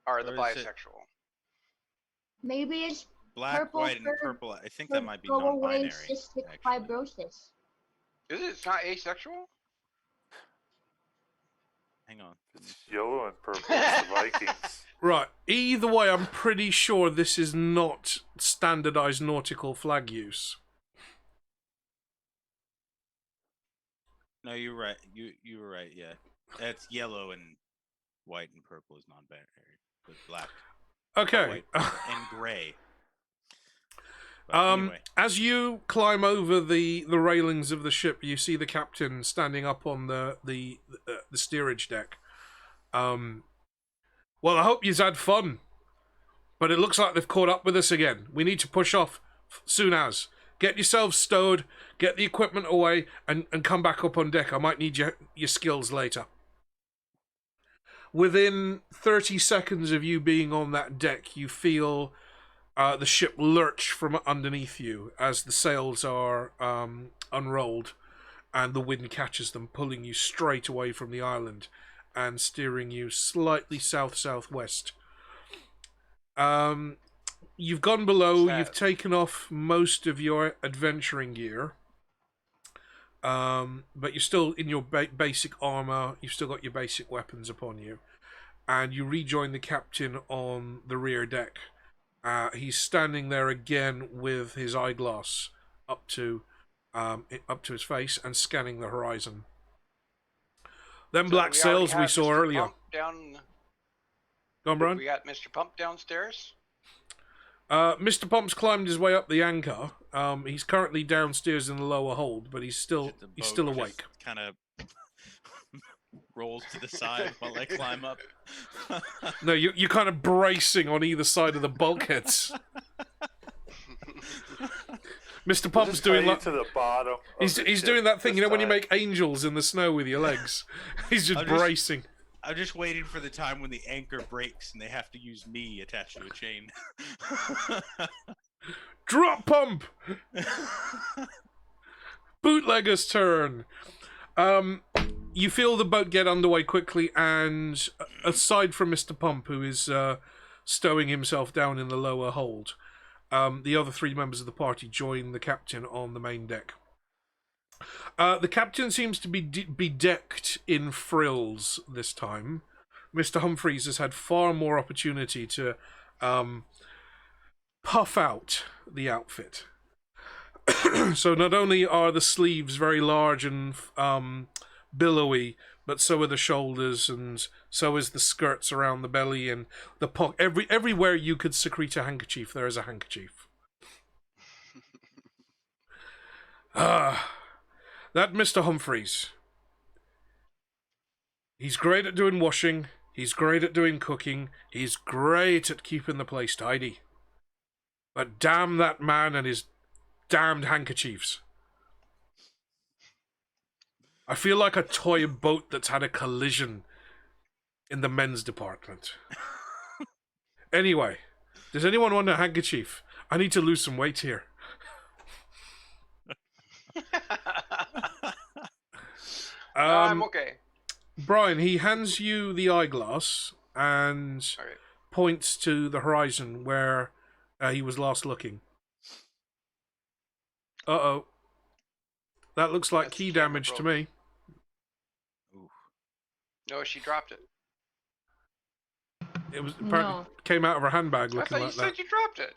are the Or is it- bisexual. Maybe it's Black, purple white, and for- purple. I think for that might be go away non-binary. cystic actually. fibrosis. Is it? It's not asexual? Hang on. It's yellow and purple. It's the Vikings. Right. Either way, I'm pretty sure this is not standardized nautical flag use. No, you're right. You were right. Yeah, that's yellow and white and purple is non-binary, but black, Okay. white, and gray. But anyway, As you climb over the railings of the ship, you see the captain standing up on the steerage deck. Well, I hope you've had fun, but it looks like they've caught up with us again. We need to push off soon as. Get yourselves stowed, get the equipment away, and come back up on deck. I might need your skills later. Within 30 seconds of you being on that deck, you feel the ship lurch from underneath you as the sails are unrolled and the wind catches them, pulling you straight away from the island and steering you slightly south-southwest. You've gone below, you've taken off most of your adventuring gear, but you're still in your basic armor, you've still got your basic weapons upon you, and you rejoin the captain on the rear deck. He's standing there again with his eyeglass up to his face and scanning the horizon. Them black sails we saw earlier. Go on, Brian. We got Mr. Pump downstairs. Mr. Pump's climbed his way up the anchor. He's currently downstairs in the lower hold, but he's still awake. Kind of rolls to the side while I climb up. No, you're kind of bracing on either side of the bulkheads. Mr. Pump's doing to the bottom. He's doing that thing, you know, when you make angels in the snow with your legs. He's just bracing. I'm just waiting for the time when the anchor breaks and they have to use me attached to a chain. Drop Pump! Bootlegger's turn. You feel the boat get underway quickly, and aside from Mr. Pump, who is stowing himself down in the lower hold, the other three members of the party join the captain on the main deck. The captain seems to be bedecked in frills this time. Mr. Humphreys has had far more opportunity to puff out the outfit. So not only are the sleeves very large and billowy, but so are the shoulders, and so is the skirts around the belly, and the everywhere you could secrete a handkerchief, there is a handkerchief. That Mr. Humphreys. He's great at doing washing, he's great at doing cooking, he's great at keeping the place tidy. But damn that man and his damned handkerchiefs. I feel like a toy boat that's had a collision in the men's department. Anyway, does anyone want a handkerchief? I need to lose some weight here. I'm okay. Brian, he hands you the eyeglass and points to the horizon where he was last looking. Uh-oh. That looks like key damage to me. Oof. No, she dropped it. It was apparently came out of her handbag looking like that. I thought you said you dropped it.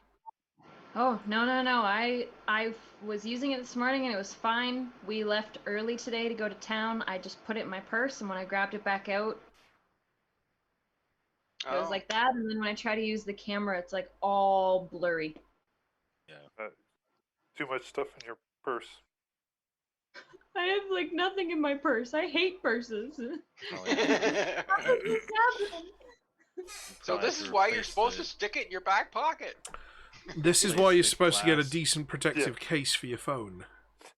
Oh, no. I was using it this morning and it was fine. We left early today to go to town. I just put it in my purse, and when I grabbed it back out, it was like that. And then when I try to use the camera, it's like all blurry. Yeah. Too much stuff in your purse. I have like nothing in my purse. I hate purses. So this is why you're supposed to stick it in your back pocket. This is why you're supposed to get a decent protective case for your phone.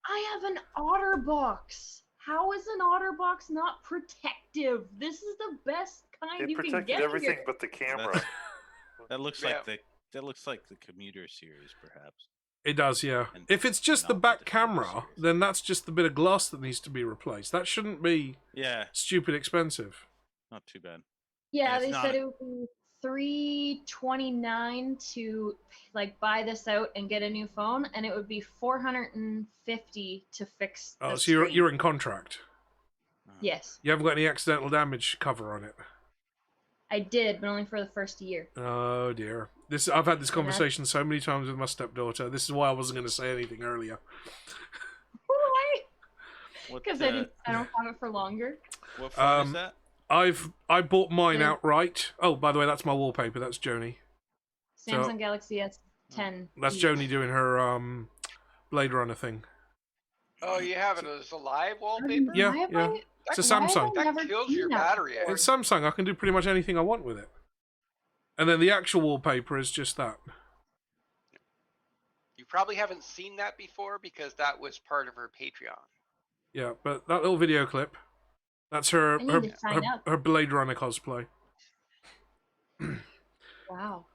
I have an OtterBox. how is an OtterBox not protective? This is the best kind It you can protected get everything here. but the camera. That looks Yeah. like the commuter series, perhaps. It does, yeah. And If it's just the not back the Defender camera, series. then that's just the bit of glass that needs to be replaced. That shouldn't be Yeah, stupid expensive. not too bad. Yeah, And it's they not said a- it would be $329 to like buy this out and get a new phone, and it would be $450 to fix the Oh, so screen. you're in contract. Yes, You haven't got any accidental damage cover on it. I did, but only for the first year. Oh dear. I've had this Yeah. conversation so many times with my stepdaughter. This is why I wasn't going to say anything earlier. Why? What, Because I don't have it for longer. what phone is that? I bought mine Yeah. outright. Oh, by the way, that's my wallpaper. That's Joni. Samsung Galaxy S10. That's Joni doing her Blade Runner thing. Oh, you have it as a live wallpaper? Yeah, Why have yeah. I- It's a why have Samsung. I That never kills seen your that battery. before? It's Samsung. I can do pretty much anything I want with it. And then the actual wallpaper is just that. You probably haven't seen that before because that was part of her Patreon. Yeah, but that little video clip, that's her I need her, to sign her, up. her Blade Runner cosplay. Wow.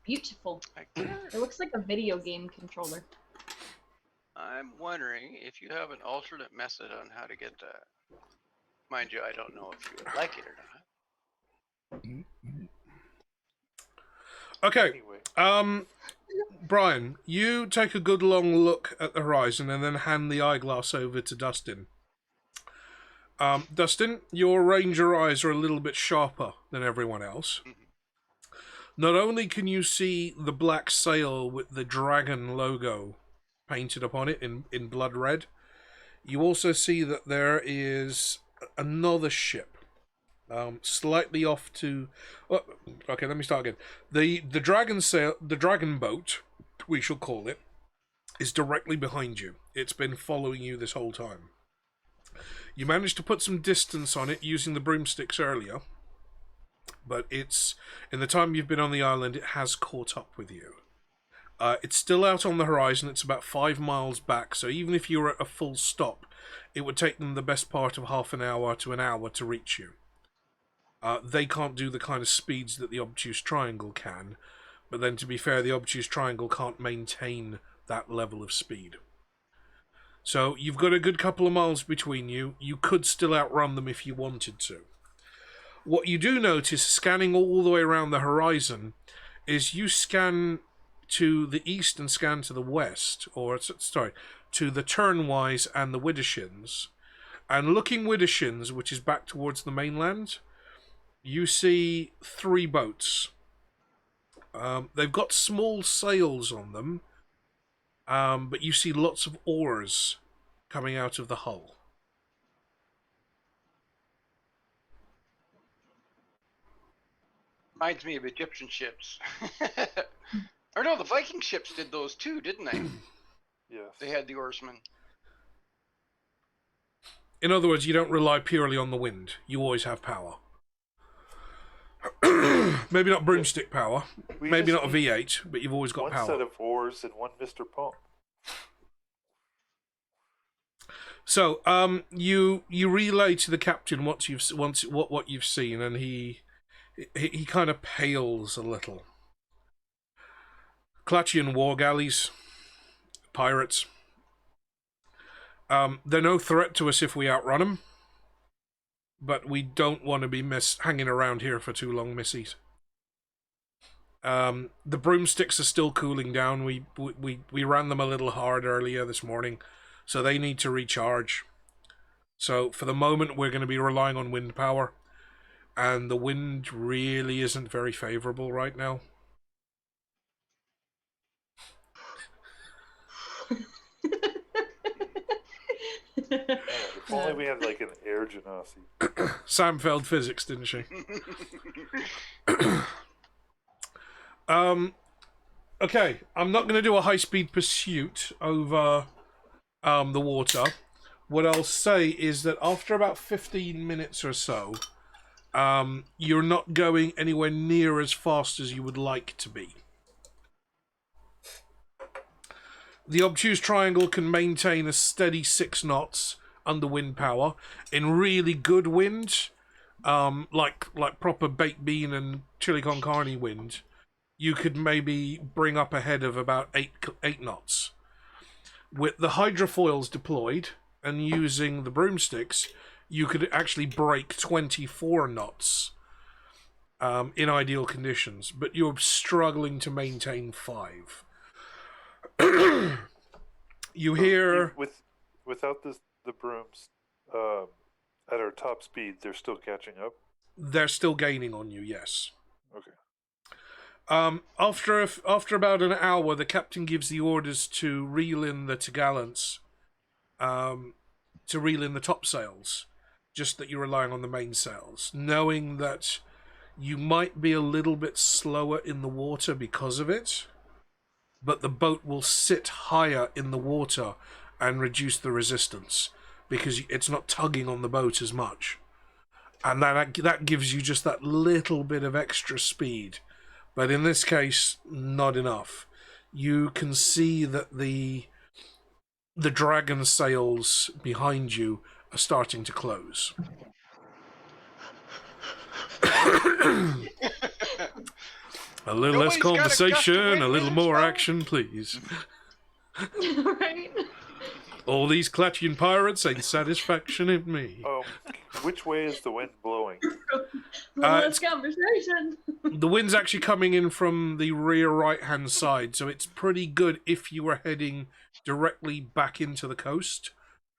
Beautiful. I It guess. looks like a video game controller. I'm wondering if you have an alternate method on how to get that. Mind you, I don't know if you would like it or not. Okay, Anyway, Brian, you take a good long look at the horizon and then hand the eyeglass over to Dustin. Dustin, your ranger eyes are a little bit sharper than everyone else. Not only can you see the black sail with the dragon logo painted upon it in blood red, you also see that there is another ship, slightly off to. Oh, okay, let me start again. The dragon sail, the dragon boat, we shall call it, is directly behind you. It's been following you this whole time. You managed to put some distance on it using the broomsticks earlier, but it's in the time you've been on the island, it has caught up with you. It's still out on the horizon. It's about 5 miles back, so even if you were at a full stop, it would take them the best part of half an hour to an hour to reach you. They can't do the kind of speeds that the obtuse triangle can, but then to be fair, the obtuse triangle can't maintain that level of speed. So you've got a good couple of miles between you. You could still outrun them if you wanted to. What you do notice, scanning all the way around the horizon, is you scan to the east and scan to the west, or sorry, to the Turnwise and the Widdershins. And looking Widdershins, which is back towards the mainland, you see 3 boats. They've got small sails on them, but you see lots of oars coming out of the hull. Reminds me of Egyptian ships. Or no, the Viking ships did those too, didn't they? yes. They had the oarsmen. In other words, you don't rely purely on the wind. You always have power. Maybe not broomstick power. We Maybe just not a need V8, but you've always got one power. set of oars and one Mr. Pump. So, you relay to the captain what you've seen, and he kind of pales a little. Klatchian war galleys, pirates. They're no threat to us if we outrun them, but we don't want to be hanging around here for too long, missies. The broomsticks are still cooling down. We ran them a little hard earlier this morning, so they need to recharge. So for the moment, we're going to be relying on wind power, and the wind really isn't very favorable right now. If only we had like an air genasi. Sam failed physics, didn't she? Okay, I'm not going to do a high-speed pursuit over the water. What I'll say is that after about 15 minutes or so, you're not going anywhere near as fast as you would like to be. The obtuse triangle can maintain a steady 6 knots under wind power. In really good wind, like proper baked bean and chili con carne wind, you could maybe bring up ahead of about 8 knots. With the hydrofoils deployed and using the broomsticks, you could actually break 24 knots in ideal conditions, but you're struggling to maintain 5. You hear... Without the brooms, at our top speed, they're still catching up? They're still gaining on you, yes. Okay. After about an hour, the captain gives the orders to reel in the topgallants, to reel in the topsails, just that you're relying on the mainsails, knowing that you might be a little bit slower in the water because of it, but the boat will sit higher in the water and reduce the resistance because it's not tugging on the boat as much. And that gives you just that little bit of extra speed. But in this case, not enough. You can see that the dragon sails behind you are starting to close. A little less conversation, a little more action, please. Right? All these Clatchian pirates ain't satisfaction in me. Which way is the wind blowing? Less conversation. The wind's actually coming in from the rear right-hand side, so it's pretty good if you were heading directly back into the coast,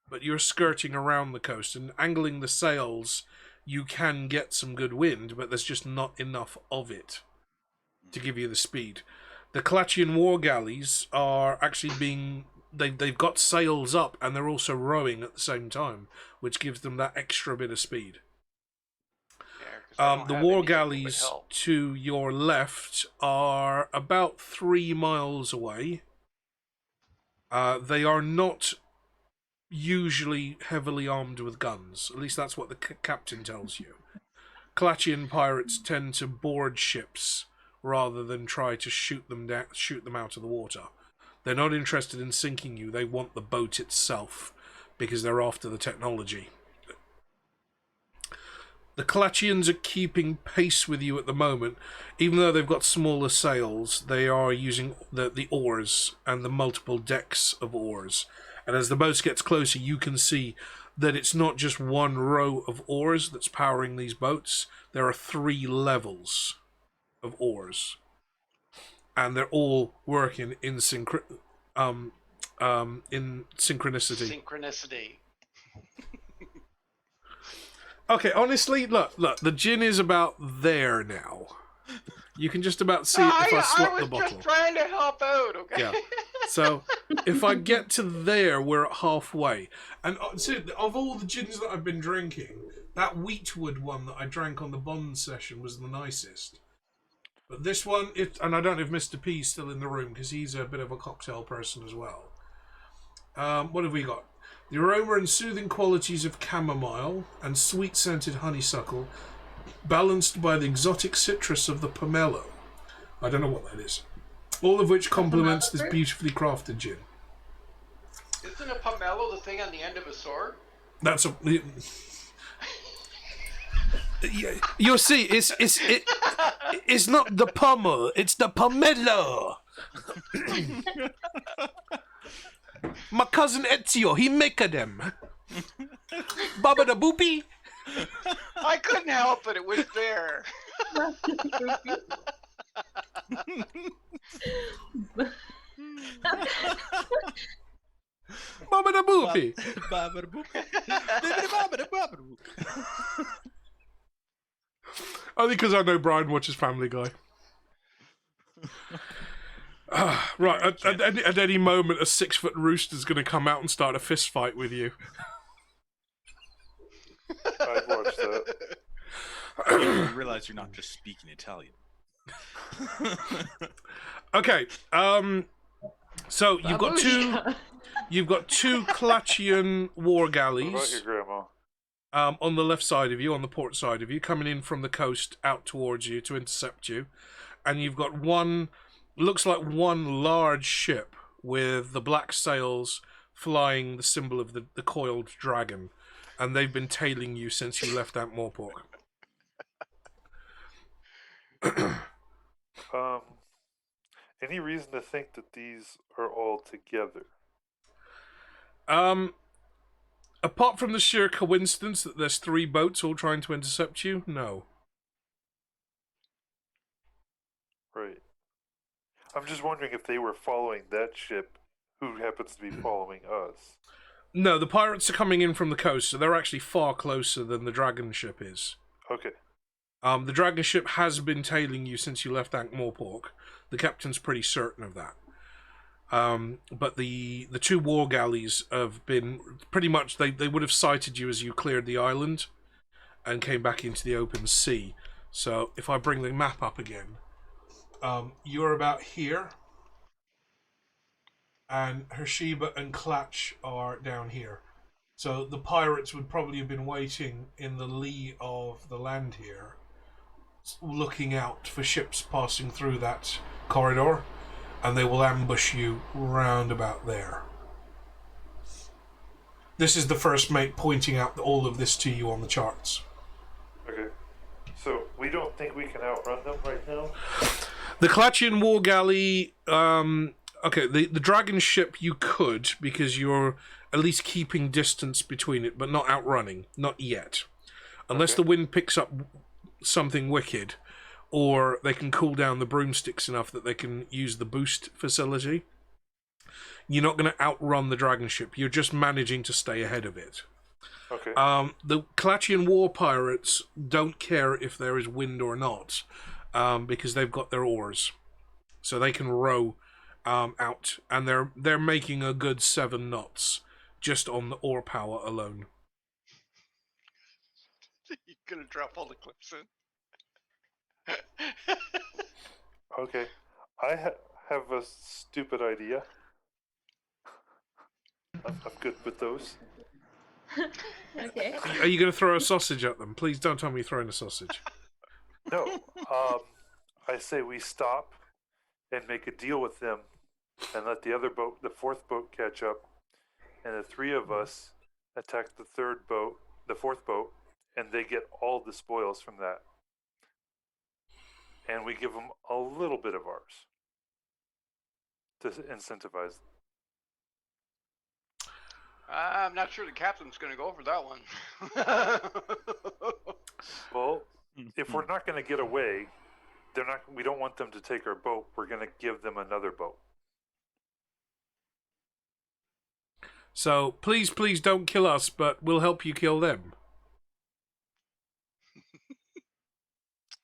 but you're skirting around the coast, and angling the sails, you can get some good wind, but there's just not enough of it to give you the speed. The Clatchian war galleys are actually being... They've got sails up, and they're also rowing at the same time, which gives them that extra bit of speed. The war galleys to your left are about 3 miles away. They are not usually heavily armed with guns. At least that's what the captain tells you. Clatchian pirates tend to board ships rather than try to shoot them out of the water. They're not interested in sinking you. They want the boat itself because they're after the technology. The Clatchians are keeping pace with you at the moment. Even though they've got smaller sails, they are using the oars and the multiple decks of oars. And as the boat gets closer, you can see that it's not just one row of oars that's powering these boats. There are 3 levels of oars. And they're all working in synchronicity. Synchronicity. Okay, honestly, look, the gin is about there now. You can just about see it if I slot the bottle. I was just trying to help out, okay? Yeah. So, if I get to there, we're at halfway. And see, of all the gins that I've been drinking, that Wheatwood one that I drank on the Bond session was the nicest. But this one, and I don't know if Mr. P's still in the room, because he's a bit of a cocktail person as well. What have we got? The aroma and soothing qualities of chamomile and sweet-scented honeysuckle, balanced by the exotic citrus of the pomelo. I don't know what that is. All of which complements this beautifully crafted gin. Isn't a pomelo the thing on the end of a sword? That's a... You'll see, it's not the pommel, it's the pomelo. My cousin Ezio, he make them. Baba da boopy. I couldn't help it was there. Baba da boopy. Baba da boopy. Only because I know Brian watches Family Guy. Right, at any moment, a 6-foot rooster's going to come out and start a fist fight with you. I've watched that. You realize you're not just speaking Italian. Okay, so you've got two Clatchian war galleys. What about your grandma? On the left side of you, on the port side of you, coming in from the coast out towards you to intercept you. And you've got one, looks like one large ship with the black sails flying the symbol of the coiled dragon, and they've been tailing you since you left Ankh-Morpork. Any reason to think that these are all together? Apart from the sheer coincidence that there's 3 boats all trying to intercept you, no. Right. I'm just wondering if they were following that ship, who happens to be following us. No, the pirates are coming in from the coast, so they're actually far closer than the dragon ship is. Okay. The dragon ship has been tailing you since you left Ankh-Morpork. The captain's pretty certain of that. But the 2 war galleys have been pretty much, they would have sighted you as you cleared the island and came back into the open sea. So if I bring the map up again, you're about here, and Hersheba and Klatch are down here. So the pirates would probably have been waiting in the lee of the land here, looking out for ships passing through that corridor, and they will ambush you round about there. This is the first mate pointing out all of this to you on the charts. Okay. So we don't think we can outrun them right now? The Klatchian war galley, okay, the dragon ship you could, because you're at least keeping distance between it, but not outrunning. Not yet. Unless the wind picks up something wicked, or they can cool down the broomsticks enough that they can use the boost facility. You're not going to outrun the dragon ship. You're just managing to stay ahead of it. Okay. The Klatchian war pirates don't care if there is wind or not, because they've got their oars, so they can row out, and they're making a good 7 knots just on the oar power alone. You're gonna drop all the clips in. Okay. I have a stupid idea. I'm good with those. Okay. Are you going to throw a sausage at them? Please don't tell me you're throwing a sausage. No. I say we stop and make a deal with them and let the other boat, the 4th boat, catch up, and the 3 of us attack the 4th boat, and they get all the spoils from that. And we give them a little bit of ours to incentivize. I'm not sure the captain's going to go for that one. Well, if we're not going to get away, we don't want them to take our boat. We're going to give them another boat. So please don't kill us, but we'll help you kill them.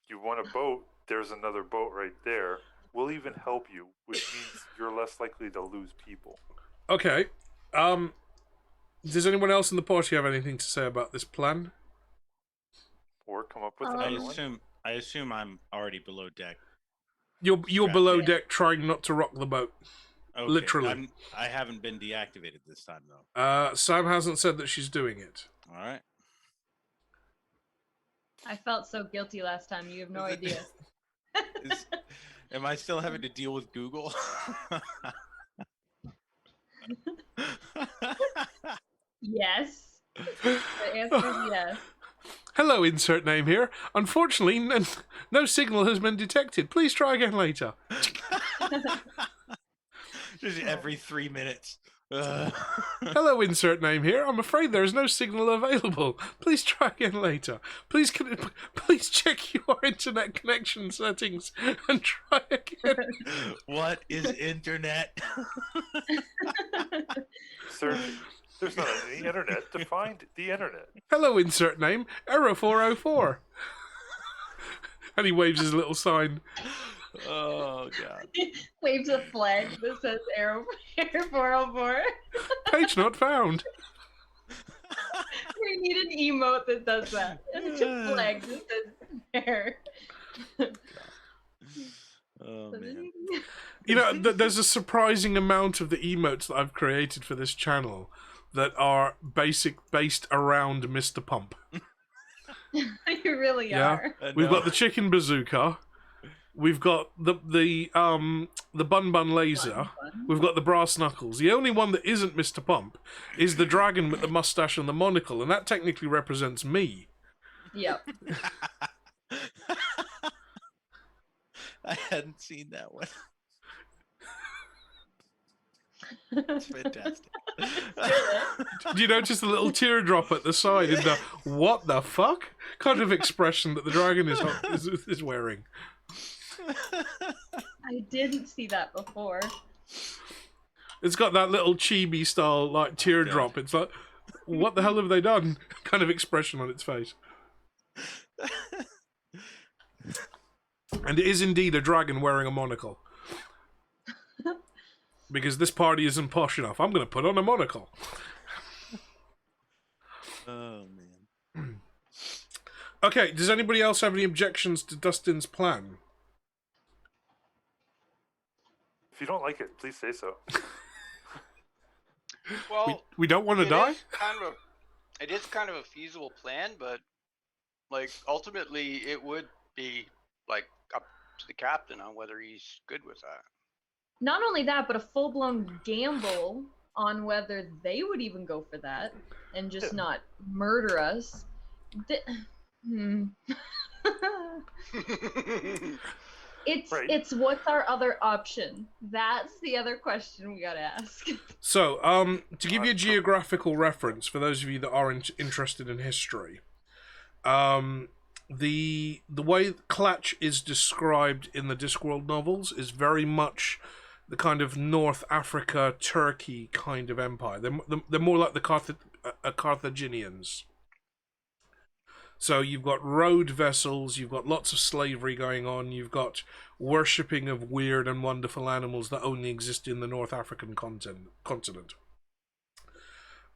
You want a boat, there's another boat right there. We'll even help you, which means you're less likely to lose people. Okay. Does anyone else in the party have anything to say about this plan? Or come up with another one? I assume I'm already below deck. You're below deck trying not to rock the boat. Okay. Literally. I haven't been deactivated this time, though. Sam hasn't said that she's doing it. All right. I felt so guilty last time. You have no idea. Am I still having to deal with Google? Yes. The answer is yes. Hello, insert name here. Unfortunately, no signal has been detected. Please try again later. Just every 3 minutes. Hello, insert name here. I'm afraid there is no signal available. Please try again later. Please check your internet connection settings and try again. What is internet? Sir, there's not any internet to find the internet. Hello, insert name. Error 404. And he waves his little sign. Oh, God. Waves a flag that says Air 404. Page not found. We need an emote that does that. It's a flag that says Air. Oh, man. You know, there's a surprising amount of the emotes that I've created for this channel that are based around Mr. Pump. You really are. We've got the chicken bazooka. We've got the bun laser. We've got the brass knuckles. The only one that isn't Mr. Pump is the dragon with the mustache and the monocle, and that technically represents me. Yep. I hadn't seen that one. It's fantastic. Do you notice the little teardrop at the side in the "what the fuck" kind of expression that the dragon is wearing? I didn't see that before. It's got that little chibi style like teardrop. It's like, what the hell have they done? Kind of expression on its face. And it is indeed a dragon wearing a monocle. Because this party isn't posh enough. I'm going to put on a monocle. Oh, man. Okay, does anybody else have any objections to Dustin's plan? If you don't like it, please say so. Well, We don't want to it die? It is kind of a feasible plan, but like ultimately it would be like up to the captain on whether he's good with that. Not only that, but a full-blown gamble on whether they would even go for that and just not murder us. It's what's our other option? That's the other question we gotta ask. So, to give you a geographical reference for those of you that are interested in history, the way Klatch is described in the Discworld novels is very much the kind of North Africa, Turkey kind of empire. They're more like the Carthaginians. So you've got road vessels, you've got lots of slavery going on, you've got worshipping of weird and wonderful animals that only exist in the North African continent.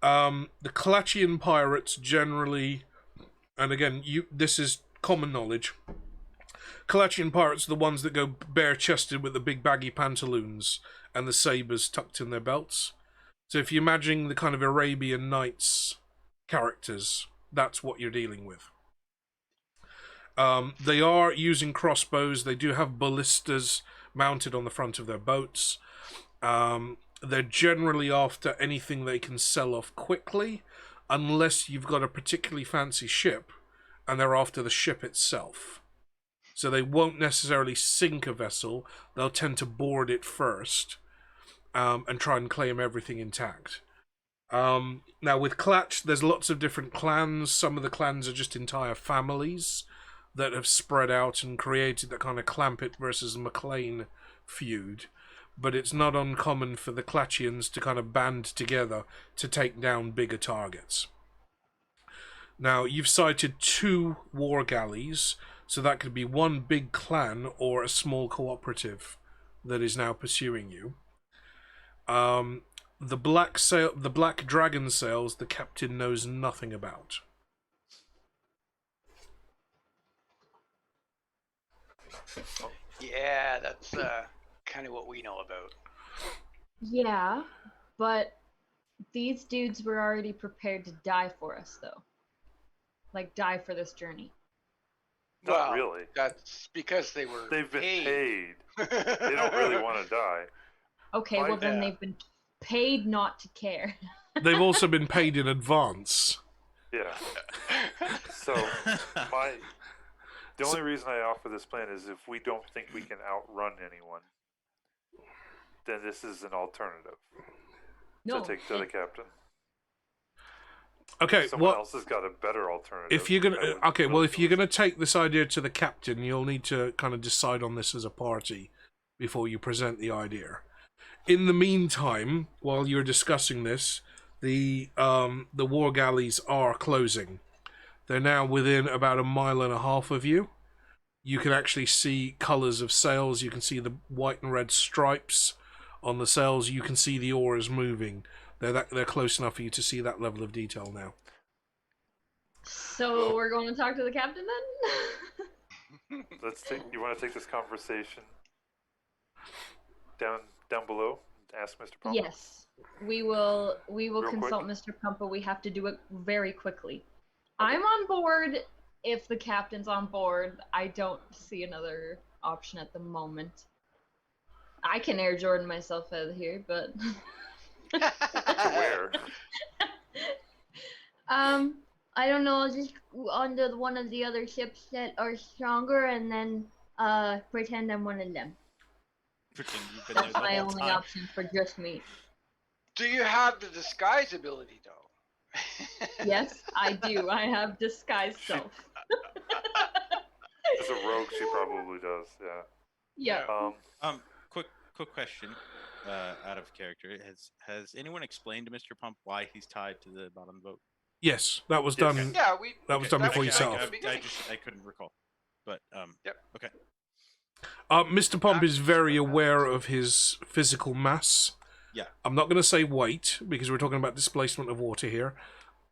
The Klatchian pirates generally, and again, this is common knowledge, Klatchian pirates are the ones that go bare-chested with the big baggy pantaloons and the sabres tucked in their belts. So if you imagine the kind of Arabian Nights characters, that's what you're dealing with. They are using crossbows. They do have ballistas mounted on the front of their boats. They're generally after anything they can sell off quickly, unless you've got a particularly fancy ship, and they're after the ship itself. So they won't necessarily sink a vessel. They'll tend to board it first and try and claim everything intact. Now, with Klatch, there's lots of different clans. Some of the clans are just entire families that have spread out and created that kind of Clampett versus MacLean feud. But it's not uncommon for the Klatchians to kind of band together to take down bigger targets. Now, you've cited 2 war galleys, so that could be one big clan or a small cooperative that is now pursuing you. The black dragon sails, the captain knows nothing about. Yeah, that's kind of what we know about. Yeah, but these dudes were already prepared to die for us, though. Like, die for this journey. Not really. That's because they've been paid. They don't really want to die. Okay, well then they've been paid not to care. They've also been paid in advance. Yeah. So, the only reason I offer this plan is if we don't think we can outrun anyone, then this is an alternative to take to the captain. Okay, someone else has got a better alternative. If you're gonna take this idea to the captain, you'll need to kind of decide on this as a party before you present the idea. In the meantime, while you're discussing this, the war galleys are closing. They're now within about 1.5 miles of you. You can actually see colours of sails. You can see the white and red stripes on the sails. You can see the oars moving. They're close enough for you to see that level of detail now. So we're going to talk to the captain then? You want to take this conversation down below? Ask Mr. Pump. Yes, we will consult quick? Mr. Pump, but we have to do it very quickly. Okay. I'm on board if the captain's on board. I don't see another option at the moment. I can Air Jordan myself out of here, but To where? I don't know. I'll just onto one of the other ships that are stronger, and then pretend I'm one of them. Pretend you've been That's there the my whole only time. option for just me. Do you have the disguise ability though? yes, I do. I have disguise self. As a rogue, she probably does. Yeah. Yeah. Quick question, out of character. Has anyone explained to Mr. Pump why he's tied to the bottom vote? Yes, that was Yes. done. Yeah, we. That was done before you set off. I couldn't recall, but Yep. Okay. Mr. Pump is very aware of his physical mass. Yeah. I'm not going to say weight because we're talking about displacement of water here.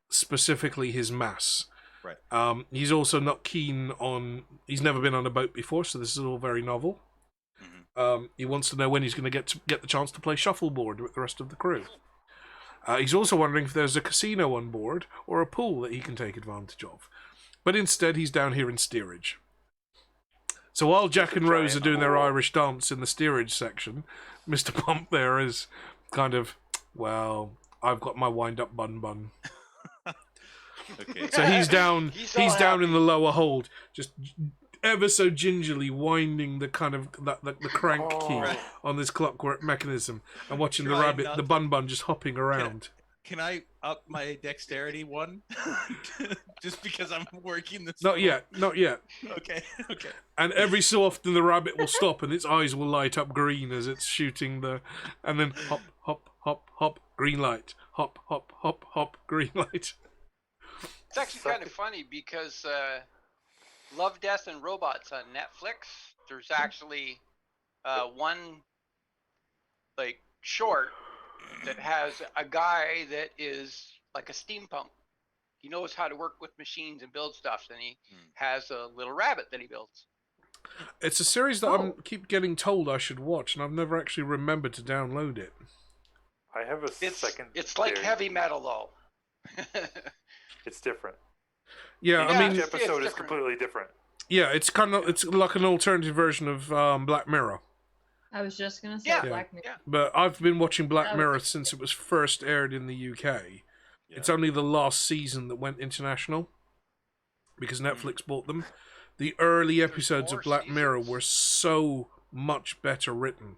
Specifically, his mass. Right. He's also not keen on. He's never been on a boat before, so this is all very novel. Mm-hmm. He wants to know when he's going to get the chance to play shuffleboard with the rest of the crew. He's also wondering if there's a casino on board or a pool that he can take advantage of. But instead, he's down here in steerage. So while Jack and Rose are doing their Irish dance in the steerage section, Mr. Pump there is kind of, well, I've got my wind-up bun. Okay. So he's down. He's down in happy. the lower hold, just ever so gingerly winding the kind of the crank key on this clockwork mechanism, and watching the Try rabbit, not the to- bun just hopping around. Can I up my dexterity one? Just because I'm working this. Not yet. Okay. Okay. And every so often the rabbit will stop and its eyes will light up green as it's shooting and then hop, hop, hop, hop, green light, hop, hop, hop, hop, green light. It's actually kind of funny because Love, Death, and Robots on Netflix. There's actually one like short that has a guy that is like a steam pump. He knows how to work with machines and build stuff, and he has a little rabbit that he builds. It's a series that I keep getting told I should watch, and I've never actually remembered to download it. I have a second. It's like heavy metal though. It's different. Yeah, I mean, each episode is completely different. Yeah, it's like an alternative version of Black Mirror. I was just gonna say Yeah. Black Mirror. Yeah. But I've been watching Black That was- Mirror since it was first aired in the UK. It's only the last season that went international because Netflix bought them. The early episodes of Black Mirror were so much better written.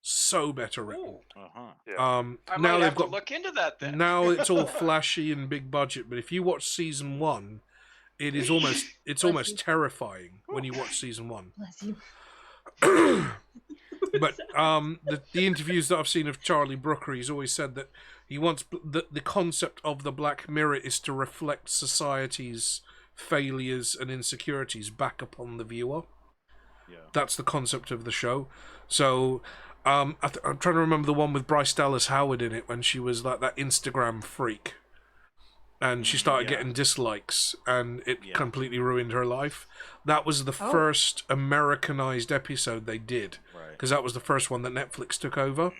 So better written. Uh-huh. Yeah. I now might they've have got to look into that then. now it's all flashy and big budget, but if you watch season 1, it is almost terrifying when you watch season 1. Bless you. But the interviews that I've seen of Charlie Brooker, he's always said that he wants the concept of the Black Mirror is to reflect society's failures and insecurities back upon the viewer. Yeah. That's the concept of the show. So I'm trying to remember the one with Bryce Dallas Howard in it when she was like that Instagram freak. And she started getting dislikes, and it completely ruined her life. That was the first Americanized episode they did, because that was the first one that Netflix took over.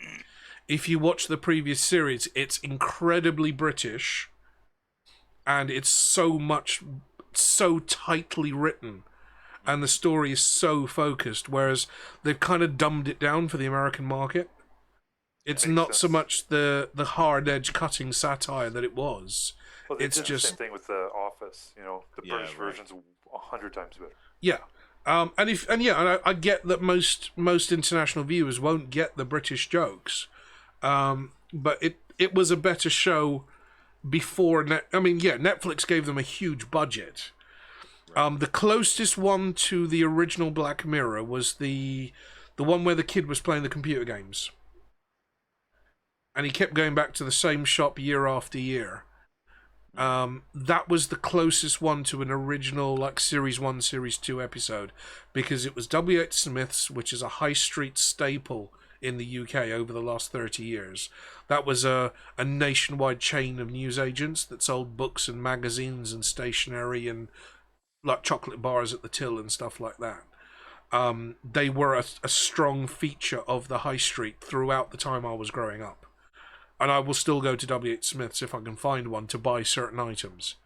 If you watch the previous series, it's incredibly British, and it's so tightly written, and the story is so focused, whereas they've kind of dumbed it down for the American market. It's not so much the hard-edge cutting satire that it was. Well, they It's did just the same thing with The Office. You know, the British version's 100 times better. Yeah, and I get that most international viewers won't get the British jokes, but it was a better show before. Netflix gave them a huge budget. The closest one to the original Black Mirror was the one where the kid was playing the computer games, and he kept going back to the same shop year after year. That was the closest one to an original like Series 1, Series 2 episode, because it was W.H. Smith's, which is a high street staple in the UK over the last 30 years. That was a nationwide chain of newsagents that sold books and magazines and stationery and like chocolate bars at the till and stuff like that. They were a strong feature of the high street throughout the time I was growing up. And I will still go to W.H. Smith's if I can find one to buy certain items.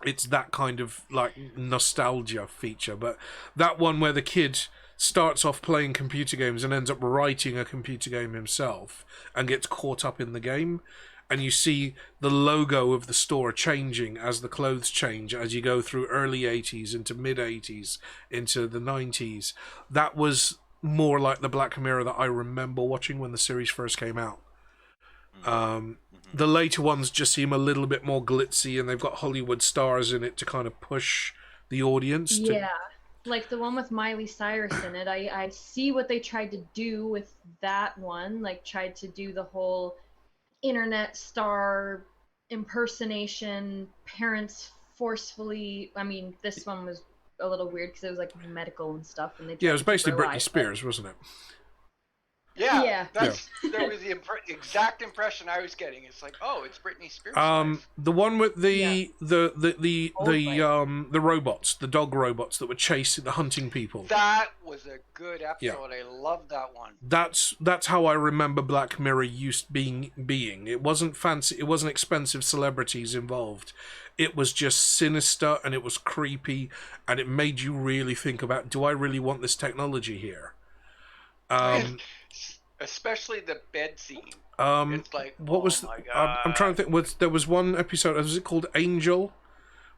It's that kind of like nostalgia feature. But that one where the kid starts off playing computer games and ends up writing a computer game himself and gets caught up in the game. And you see the logo of the store changing as the clothes change, as you go through early 80s into mid 80s into the 90s. That was more like the Black Mirror that I remember watching when the series first came out. The later ones just seem a little bit more glitzy, and they've got Hollywood stars in it to kind of push the audience. Yeah, like the one with Miley Cyrus in it. I see what they tried to do with that one. Like, tried to do the whole internet star impersonation, parents forcefully. I mean, this one was a little weird because it was like medical and stuff, and they Yeah, it was basically Britney alive, Spears, wasn't it? Yeah, that was the exact impression I was getting. It's like, oh, it's Britney Spears. The one with the robots, the dog robots that were chasing, the hunting people. That was a good episode. I loved that one. That's how I remember Black Mirror being. It wasn't fancy. It wasn't expensive celebrities involved. It was just sinister, and it was creepy, and it made you really think about: do I really want this technology here? Especially the bed scene. It's like, what was? My God. I'm trying to think. There was one episode. Was it called Angel,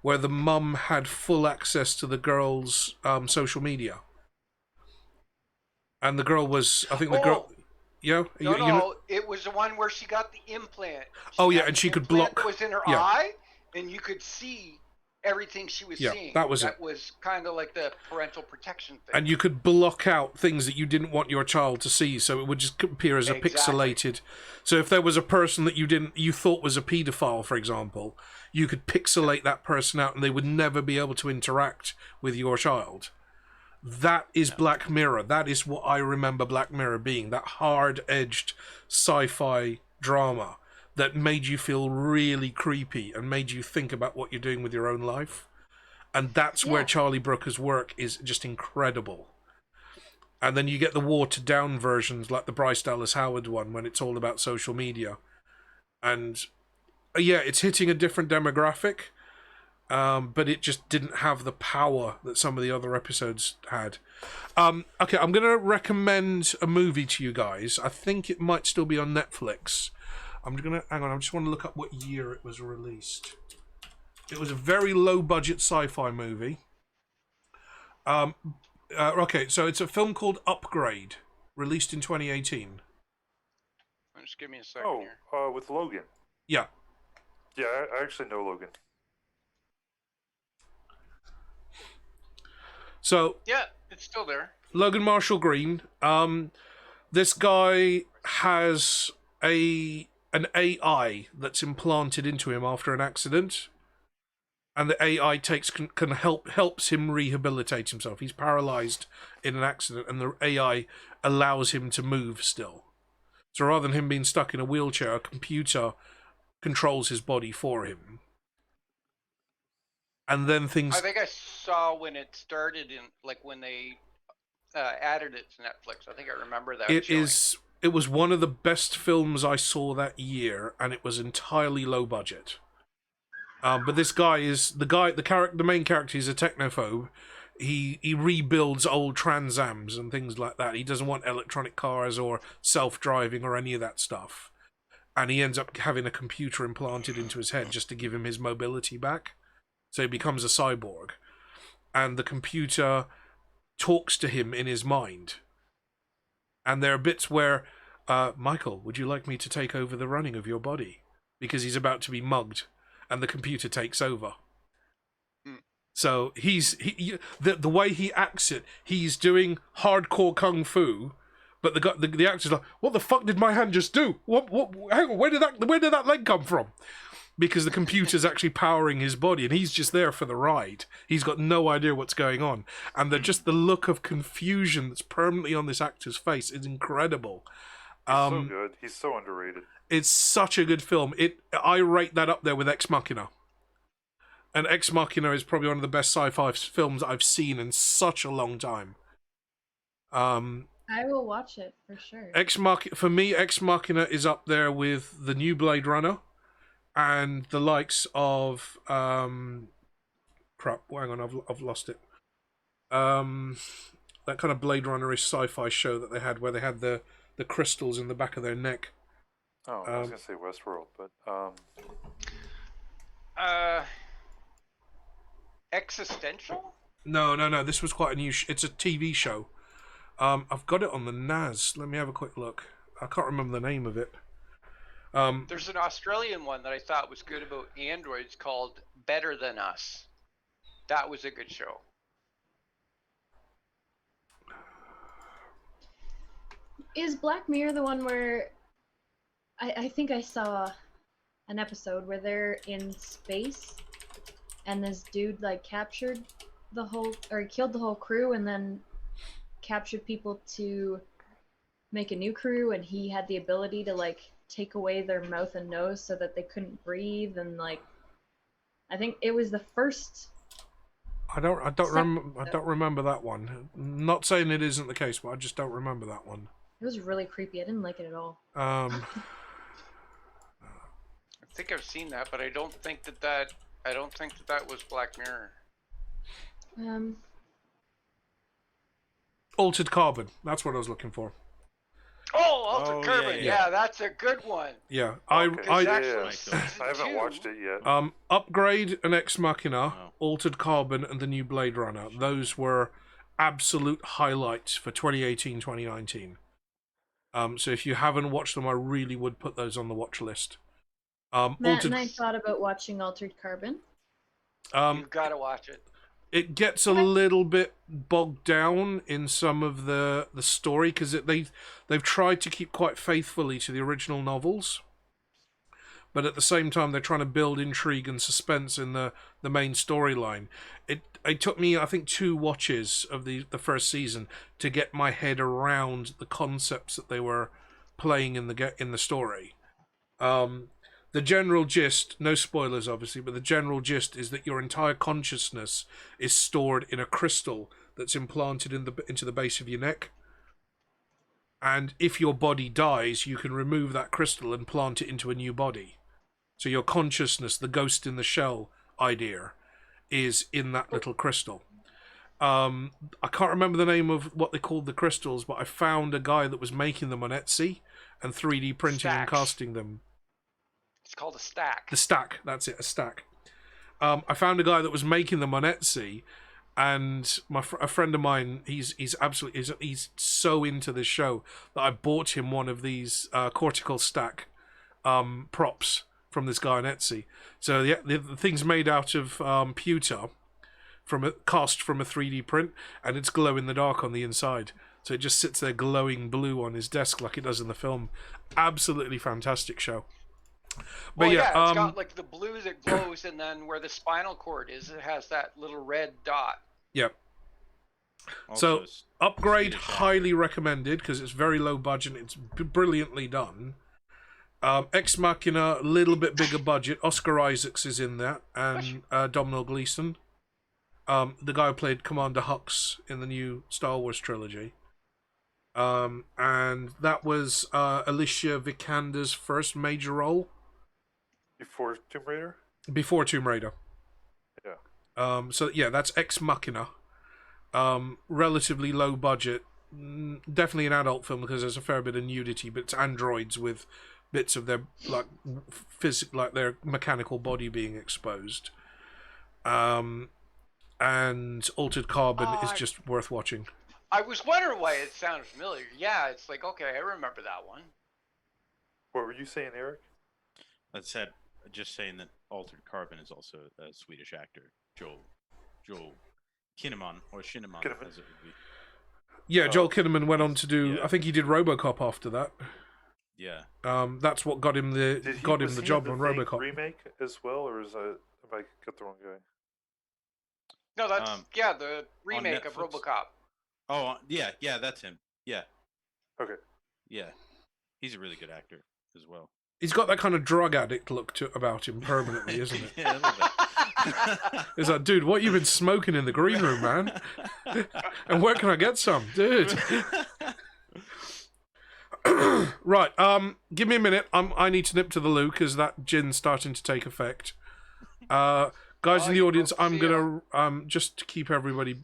where the mum had full access to the girl's social media, and the girl was. I think the girl. Yeah. No, it was the one where she got the implant. And she could block. That was in her eye, and you could see everything she was seeing. That was kind of like the parental protection thing. And you could block out things that you didn't want your child to see, so it would just appear as a pixelated. So if there was a person that you thought was a paedophile, for example, you could pixelate that person out, and they would never be able to interact with your child. That is Black Mirror. That is what I remember Black Mirror being. That hard-edged sci-fi drama that made you feel really creepy and made you think about what you're doing with your own life. And that's where Charlie Brooker's work is just incredible. And then you get the watered-down versions like the Bryce Dallas Howard one when it's all about social media. And, it's hitting a different demographic, but it just didn't have the power that some of the other episodes had. Okay, I'm going to recommend a movie to you guys. I think it might still be on Netflix. Hang on, I just want to look up what year it was released. It was a very low-budget sci-fi movie. Okay, so it's a film called Upgrade, released in 2018. Just give me a second here. With Logan. Yeah. Yeah, I actually know Logan. So. Yeah, it's still there. Logan Marshall Green. This guy has an AI that's implanted into him after an accident, and the AI helps him rehabilitate himself. He's paralyzed in an accident, and the AI allows him to move still. So rather than him being stuck in a wheelchair, a computer controls his body for him. And then I think I saw when it started when they added it to Netflix. I think I remember that. It was one of the best films I saw that year, and it was entirely low budget. But this guy is the main character is a technophobe. He rebuilds old Transams and things like that. He doesn't want electronic cars or self-driving or any of that stuff. And he ends up having a computer implanted into his head just to give him his mobility back. So he becomes a cyborg. And the computer talks to him in his mind. And there are bits where, Michael, would you like me to take over the running of your body? Because he's about to be mugged, and the computer takes over. So the way he acts it, he's doing hardcore kung fu, but the actor's like, what the fuck did my hand just do? Hang on, where did that leg come from? Because the computer's actually powering his body, and he's just there for the ride. He's got no idea what's going on. And the look of confusion that's permanently on this actor's face is incredible. He's so good. He's so underrated. It's such a good film. I rate that up there with Ex Machina. And Ex Machina is probably one of the best sci-fi films I've seen in such a long time. I will watch it for sure. For me, Ex Machina is up there with the new Blade Runner. And the likes of crap. Hang on, I've lost it. that kind of Blade Runner-ish sci-fi show that they had, where they had the crystals in the back of their neck. Oh, I was gonna say Westworld, but Existential? No. This was quite a new. It's a TV show. I've got it on the NAS. Let me have a quick look. I can't remember the name of it. There's an Australian one that I thought was good about androids called Better Than Us. That was a good show. Is Black Mirror the one where I think I saw an episode where they're in space and this dude like captured the whole, or killed the whole crew and then captured people to make a new crew, and he had the ability to like take away their mouth and nose so that they couldn't breathe, and like I think it was the first. I don't remember that one. Not saying it isn't the case, but I just don't remember that one. It was really creepy. I didn't like it at all. I think I've seen that, but I don't think that was Black Mirror. Altered Carbon. That's what I was looking for. Oh, Altered Carbon. yeah. Yeah, that's a good one. Yeah, I I haven't watched it yet. Upgrade and Ex Machina, Altered Carbon, and the new Blade Runner. Those were absolute highlights for 2018, 2019. So if you haven't watched them, I really would put those on the watch list. Matt and I thought about watching Altered Carbon. You've got to watch it. It gets a little bit bogged down in some of the story, because they've tried to keep quite faithfully to the original novels, but at the same time they're trying to build intrigue and suspense in the main storyline. It took me, I think, 2 watches of the first season to get my head around the concepts that they were playing in the story. The general gist, no spoilers obviously, but the general gist is that your entire consciousness is stored in a crystal that's implanted into the base of your neck. And if your body dies, you can remove that crystal and plant it into a new body. So your consciousness, the ghost in the shell idea, is in that little crystal. I can't remember the name of what they called the crystals, but I found a guy that was making them on Etsy and 3D printing and casting them. It's called a stack. The stack, that's it, a stack. I found a guy that was making them on Etsy, and a friend of mine, he's so into this show that I bought him one of these cortical stack props from this guy on Etsy. So the thing's made out of pewter, cast from a 3D print, and it's glow in the dark on the inside. So it just sits there glowing blue on his desk like it does in the film. Absolutely fantastic show. But it's got like the blue that glows, and then where the spinal cord is, it has that little red dot. Yep. So Upgrade, highly recommended because it's very low budget. It's brilliantly done. Ex Machina, a little bit bigger budget. Oscar Isaacs is in that, and Domhnall Gleeson, the guy who played Commander Hux in the new Star Wars trilogy. And that was Alicia Vikander's first major role. Before Tomb Raider? Before Tomb Raider. Yeah. So yeah, that's Ex Machina. Relatively low budget. Definitely an adult film because there's a fair bit of nudity, but it's androids with bits of their like their mechanical body being exposed. And Altered Carbon is just worth watching. I was wondering why it sounded familiar. Yeah, it's like, okay, I remember that one. What were you saying, Eric? I said, just saying that Altered Carbon is also a Swedish actor, Joel Kinnaman, or Shinnaman, as it would be. Yeah, Joel Kinnaman went on to do. Yeah. I think he did RoboCop after that. Yeah. That's what got him the job on RoboCop. Remake as well, or have I got the wrong guy? No, that's the remake of RoboCop. Oh yeah, that's him. Yeah. Okay. Yeah, he's a really good actor as well. He's got that kind of drug addict look about him permanently, isn't it? Yeah, a little bit. It's like, dude, what you been smoking in the green room, man? And where can I get some, dude? Right, give me a minute. I need to nip to the loo because that gin's starting to take effect. Guys in the audience, I'm gonna just to keep everybody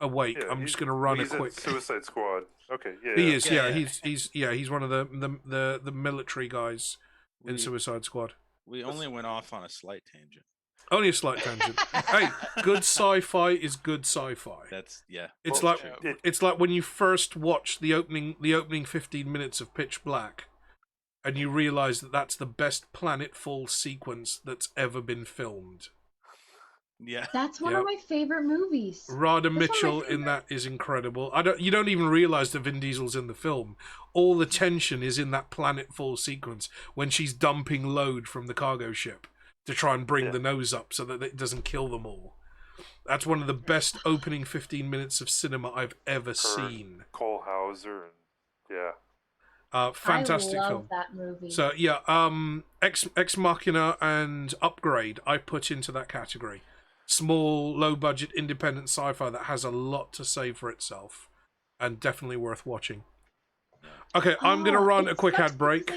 awake. Yeah, I'm just going to run a he's in quick. Suicide Squad. Okay, yeah. He yeah. is, Yeah, yeah. yeah. He's one of the military guys in We- Suicide Squad. We only went off on a slight tangent. Only a slight tangent. Hey, good sci-fi is good sci-fi. That's yeah. It's Well, like it's like when you first watch the opening 15 minutes of Pitch Black, and you realize that that's the best planetfall sequence that's ever been filmed. Yeah. That's one of my favorite movies. Rada That's one of my Mitchell in that is incredible. You don't even realize that Vin Diesel's in the film. All the tension is in that planetfall sequence when she's dumping load from the cargo ship to try and bring the nose up so that it doesn't kill them all. That's one of the best opening 15 minutes of cinema I've ever seen. Cole Hauser and Fantastic I love film. that movie. So yeah, Ex Machina and Upgrade I put into that category. Small, low budget, independent sci-fi that has a lot to say for itself, and definitely worth watching. Okay, I'm gonna run a quick ad break.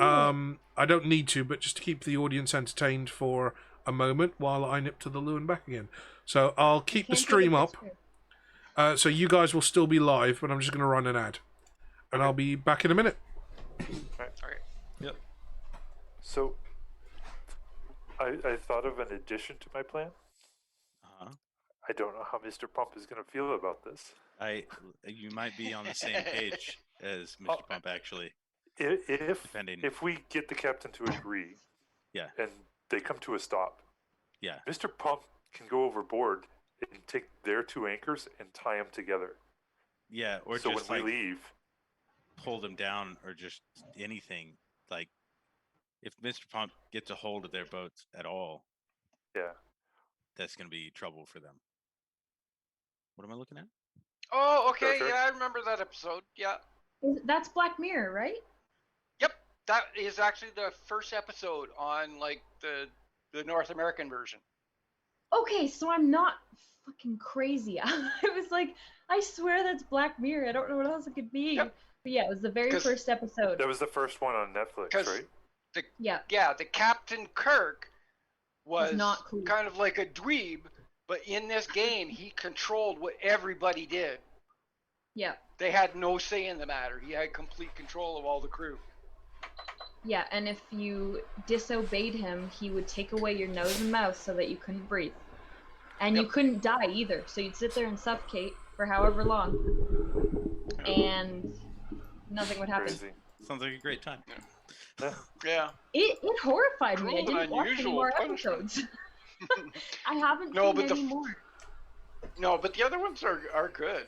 I don't need to, but just to keep the audience entertained for a moment while I nip to the loo and back again. So I'll keep the stream up. So you guys will still be live, but I'm just gonna run an ad, and I'll be back in a minute. Okay. Yep. So, I thought of an addition to my plan. I don't know how Mr. Pump is going to feel about this. You might be on the same page as Mr. Pump, actually. If we get the captain to agree, and they come to a stop, Mr. Pump can go overboard and take their 2 anchors and tie them together. Yeah, or so just when we leave, pull them down, or just anything. Like, if Mr. Pump gets a hold of their boats at all, that's going to be trouble for them. What am I looking at? Oh, okay. Sure. Yeah, I remember that episode. Yeah. That's Black Mirror, right? Yep. That is actually the first episode on like the North American version. Okay, so I'm not fucking crazy. I was like, I swear that's Black Mirror. I don't know what else it could be. Yep. But yeah, it was the very first episode. that was the first one on Netflix, right? The Captain Kirk was not cool. kind of like a dweeb, but in this game, he controlled what everybody did. Yeah. They had no say in the matter. He had complete control of all the crew. Yeah, and if you disobeyed him, he would take away your nose and mouth so that you couldn't breathe. And you couldn't die either, so you'd sit there and suffocate for however long. And nothing would happen. Crazy. Sounds like a great time. Yeah. It horrified me. I Cruel and didn't watch any unusual more punishment. episodes. I haven't No, seen but any more. No, but the other ones are good.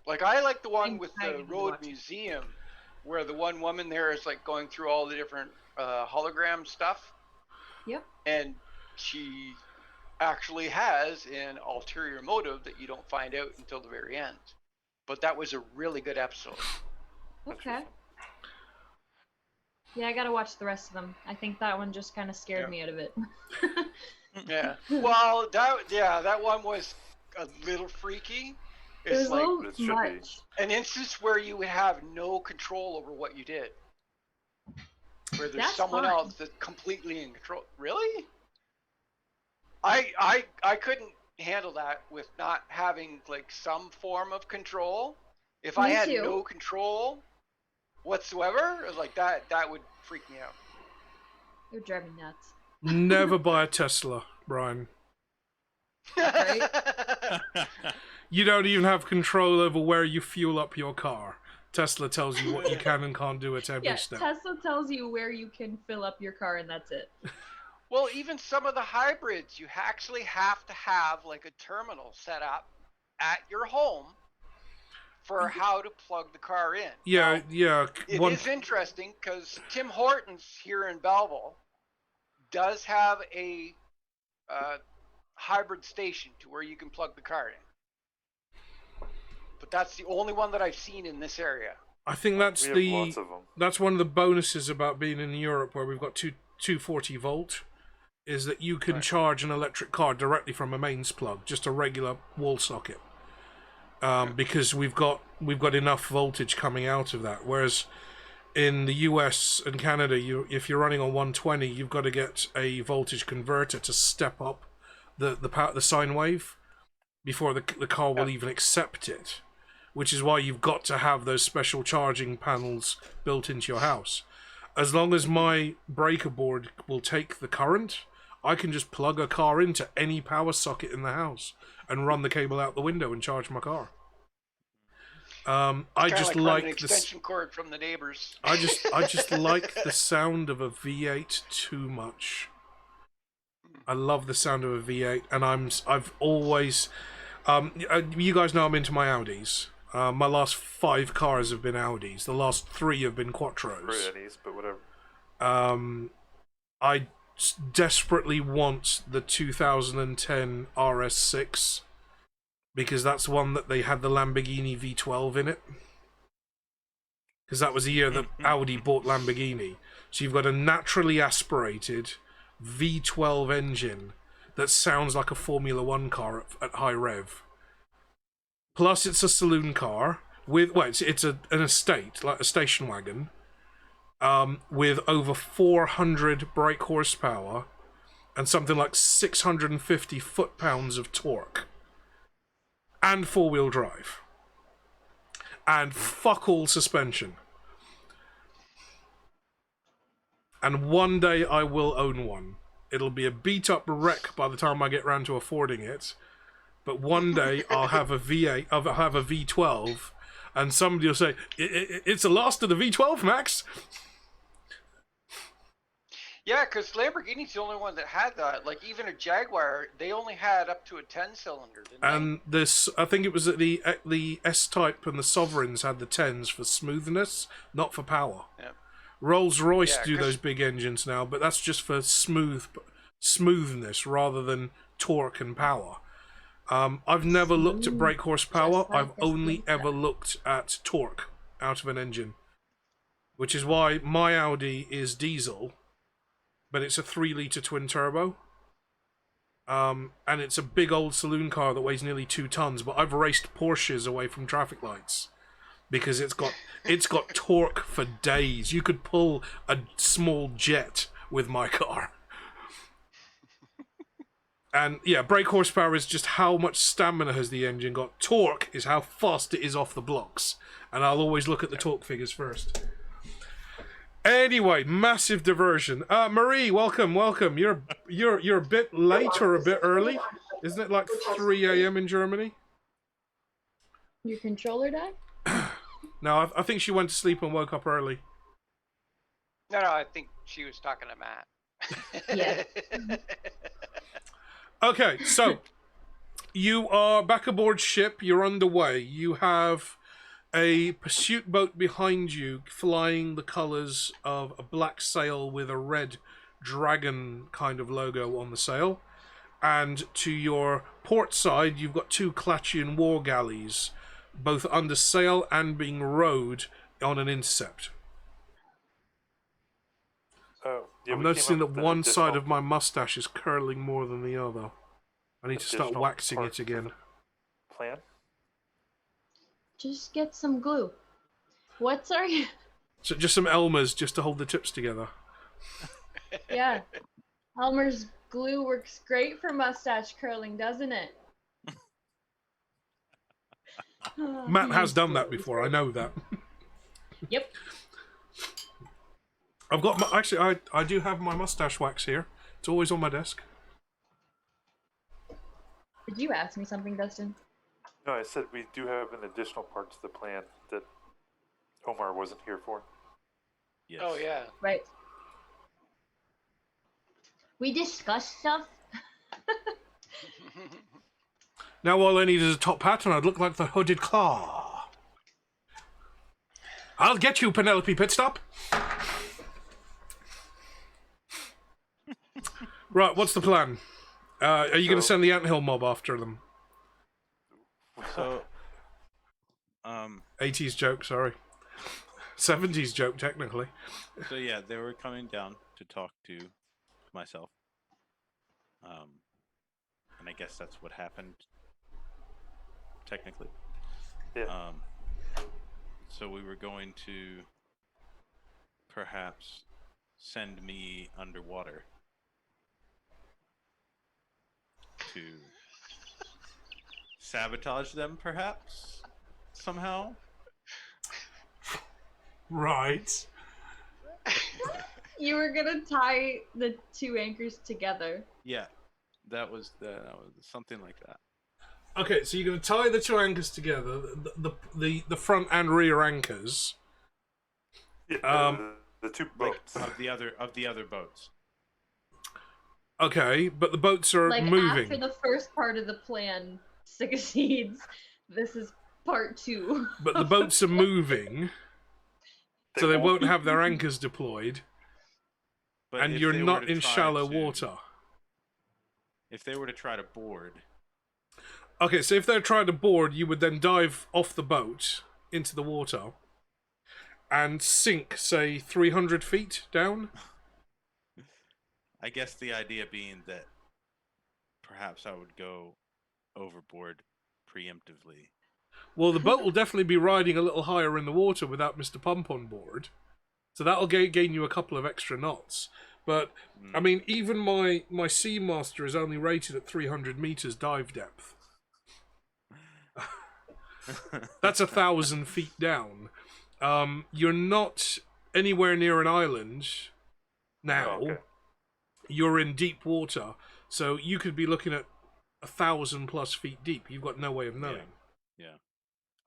Like, I like the one with the excited to Road watch it. Museum, where the one woman there is like going through all the different hologram stuff. Yep. And she actually has an ulterior motive that you don't find out until the very end. But that was a really good episode. Okay. Yeah, I gotta watch the rest of them. I think that one just kind of scared me out of it. Yeah. Well, that one was a little freaky. It was It's a like little much. an instance where you would have no control over what you did. Where there's That's someone fine. else that's completely in control. Really? I couldn't handle that with not having like some form of control. If I Me had too. no control whatsoever, it was like that would freak me out. It would drive me nuts. Never buy a Tesla, Brian. Right? You don't even have control over where you fuel up your car. Tesla tells you what you can and can't do at every Yeah, step. Tesla tells you where you can fill up your car and that's it. Well, even some of the hybrids, you actually have to have like a terminal set up at your home for how to plug the car in. Yeah, yeah. It is interesting because Tim Hortons here in Belleville does have a hybrid station to where you can plug the car in. But that's the only one that I've seen in this area. I think that's We have lots of them. that's one of the bonuses about being in Europe, where we've got 240 volt, is that you can charge an electric car directly from a mains plug, just a regular wall socket, because we've got enough voltage coming out of that. Whereas in the US and Canada, if you're running on 120, you've got to get a voltage converter to step up the sine wave. before the car will even accept it, which is why you've got to have those special charging panels built into your house. As long as my breaker board will take the current, I can just plug a car into any power socket in the house and run the cable out the window and charge my car. I just like like an extension cord from the neighbors. I just like the sound of a V8 too much. I love the sound of a V8, and I've always, you guys know I'm into my Audis. My last 5 cars have been Audis. The last 3 have been Quattros. Audis, but whatever. I desperately want the 2010 RS6 because that's one that they had the Lamborghini V12 in it. Because that was the year that Audi bought Lamborghini. So you've got a naturally aspirated V12 engine that sounds like a Formula 1 car at high rev. Plus, it's a saloon car with it's an estate, like a station wagon, with over 400 brake horsepower and something like 650 foot-pounds of torque, and 4-wheel drive, and fuck all suspension. And one day I will own one. It'll be a beat-up wreck by the time I get round to affording it. But one day I'll have a V8, I'll have a V12, and somebody will say, "It's the last of the V12, Max." Yeah, because Lamborghini's the only one that had that. Like, even a Jaguar, they only had up to a 10-cylinder, didn't And this, I think it was that the S-Type and the Sovereigns had the 10s for smoothness, not for power. Yeah. Rolls-Royce do those big engines now, but that's just for smoothness rather than torque and power. I've never looked at brake horsepower. I've only ever looked at torque out of an engine, which is why my Audi is diesel, but it's a 3-litre twin-turbo. And it's a big old saloon car that weighs nearly 2 tons, but I've raced Porsches away from traffic lights because it's got torque for days. You could pull a small jet with my car. And yeah, brake horsepower is just how much stamina has the engine got. Torque is how fast it is off the blocks. And I'll always look at the torque figures first. Anyway, massive diversion. Marie, welcome. You're a bit late or a bit early. Isn't it like 3 a.m. in Germany? Your controller died? No, I think she went to sleep and woke up early. No, I think she was talking to Matt. Yeah. Okay, so you are back aboard ship. You're underway. You have a pursuit boat behind you flying the colours of a black sail with a red dragon kind of logo on the sail. And to your port side, you've got 2 Klatchian war galleys, both under sail and being rowed on an intercept. Oh, yeah, I'm we noticing came that up with one an side additional- of my mustache is curling more than the other. I need to start additional waxing parts it to the again. Plan? Just get some glue. What's our... So just some Elmers just to hold the tips together. Yeah. Elmer's glue works great for mustache curling, doesn't it? Matt has done that before, I know that. Yep. I've got my, actually, I do have my mustache wax here. It's always on my desk. Did you ask me something, Dustin? No, I said we do have an additional part to the plan that Omar wasn't here for. Yes. Oh, yeah. Right. We discussed stuff. Now all I need is a top hat and I'd look like the Hooded Claw. I'll get you, Penelope Pitstop. Right, what's the plan? Are you going to send the anthill mob after them? So, 80s joke, sorry. 70s joke, technically. so yeah, they were coming down to talk to myself. And I guess that's what happened, technically. Yeah. So we were going to perhaps send me underwater to sabotage them, perhaps somehow. Right. You were gonna tie the two anchors together. Yeah, that was something like that. Okay, so you're going to tie the two anchors together, the front and rear anchors. Yeah, the two boats. Like of the other boats. Okay, but the boats are Like moving. after the first part of the plan succeeds, this is part 2. But the boats are moving, so they won't have their anchors deployed. But and if you're they were not to in try shallow to- water. If they were to try to board, Okay, so if they're trying to board, you would then dive off the boat into the water and sink, say, 300 feet down. I guess the idea being that perhaps I would go overboard preemptively. Well, the boat will definitely be riding a little higher in the water without Mr. Pump on board. So that'll gain you a couple of extra knots. But, I mean, even my Seamaster is only rated at 300 meters dive depth. That's 1,000 feet down. You're not anywhere near an island now. Oh, okay. You're in deep water, so you could be looking at 1,000 plus feet deep. You've got no way of knowing. Yeah.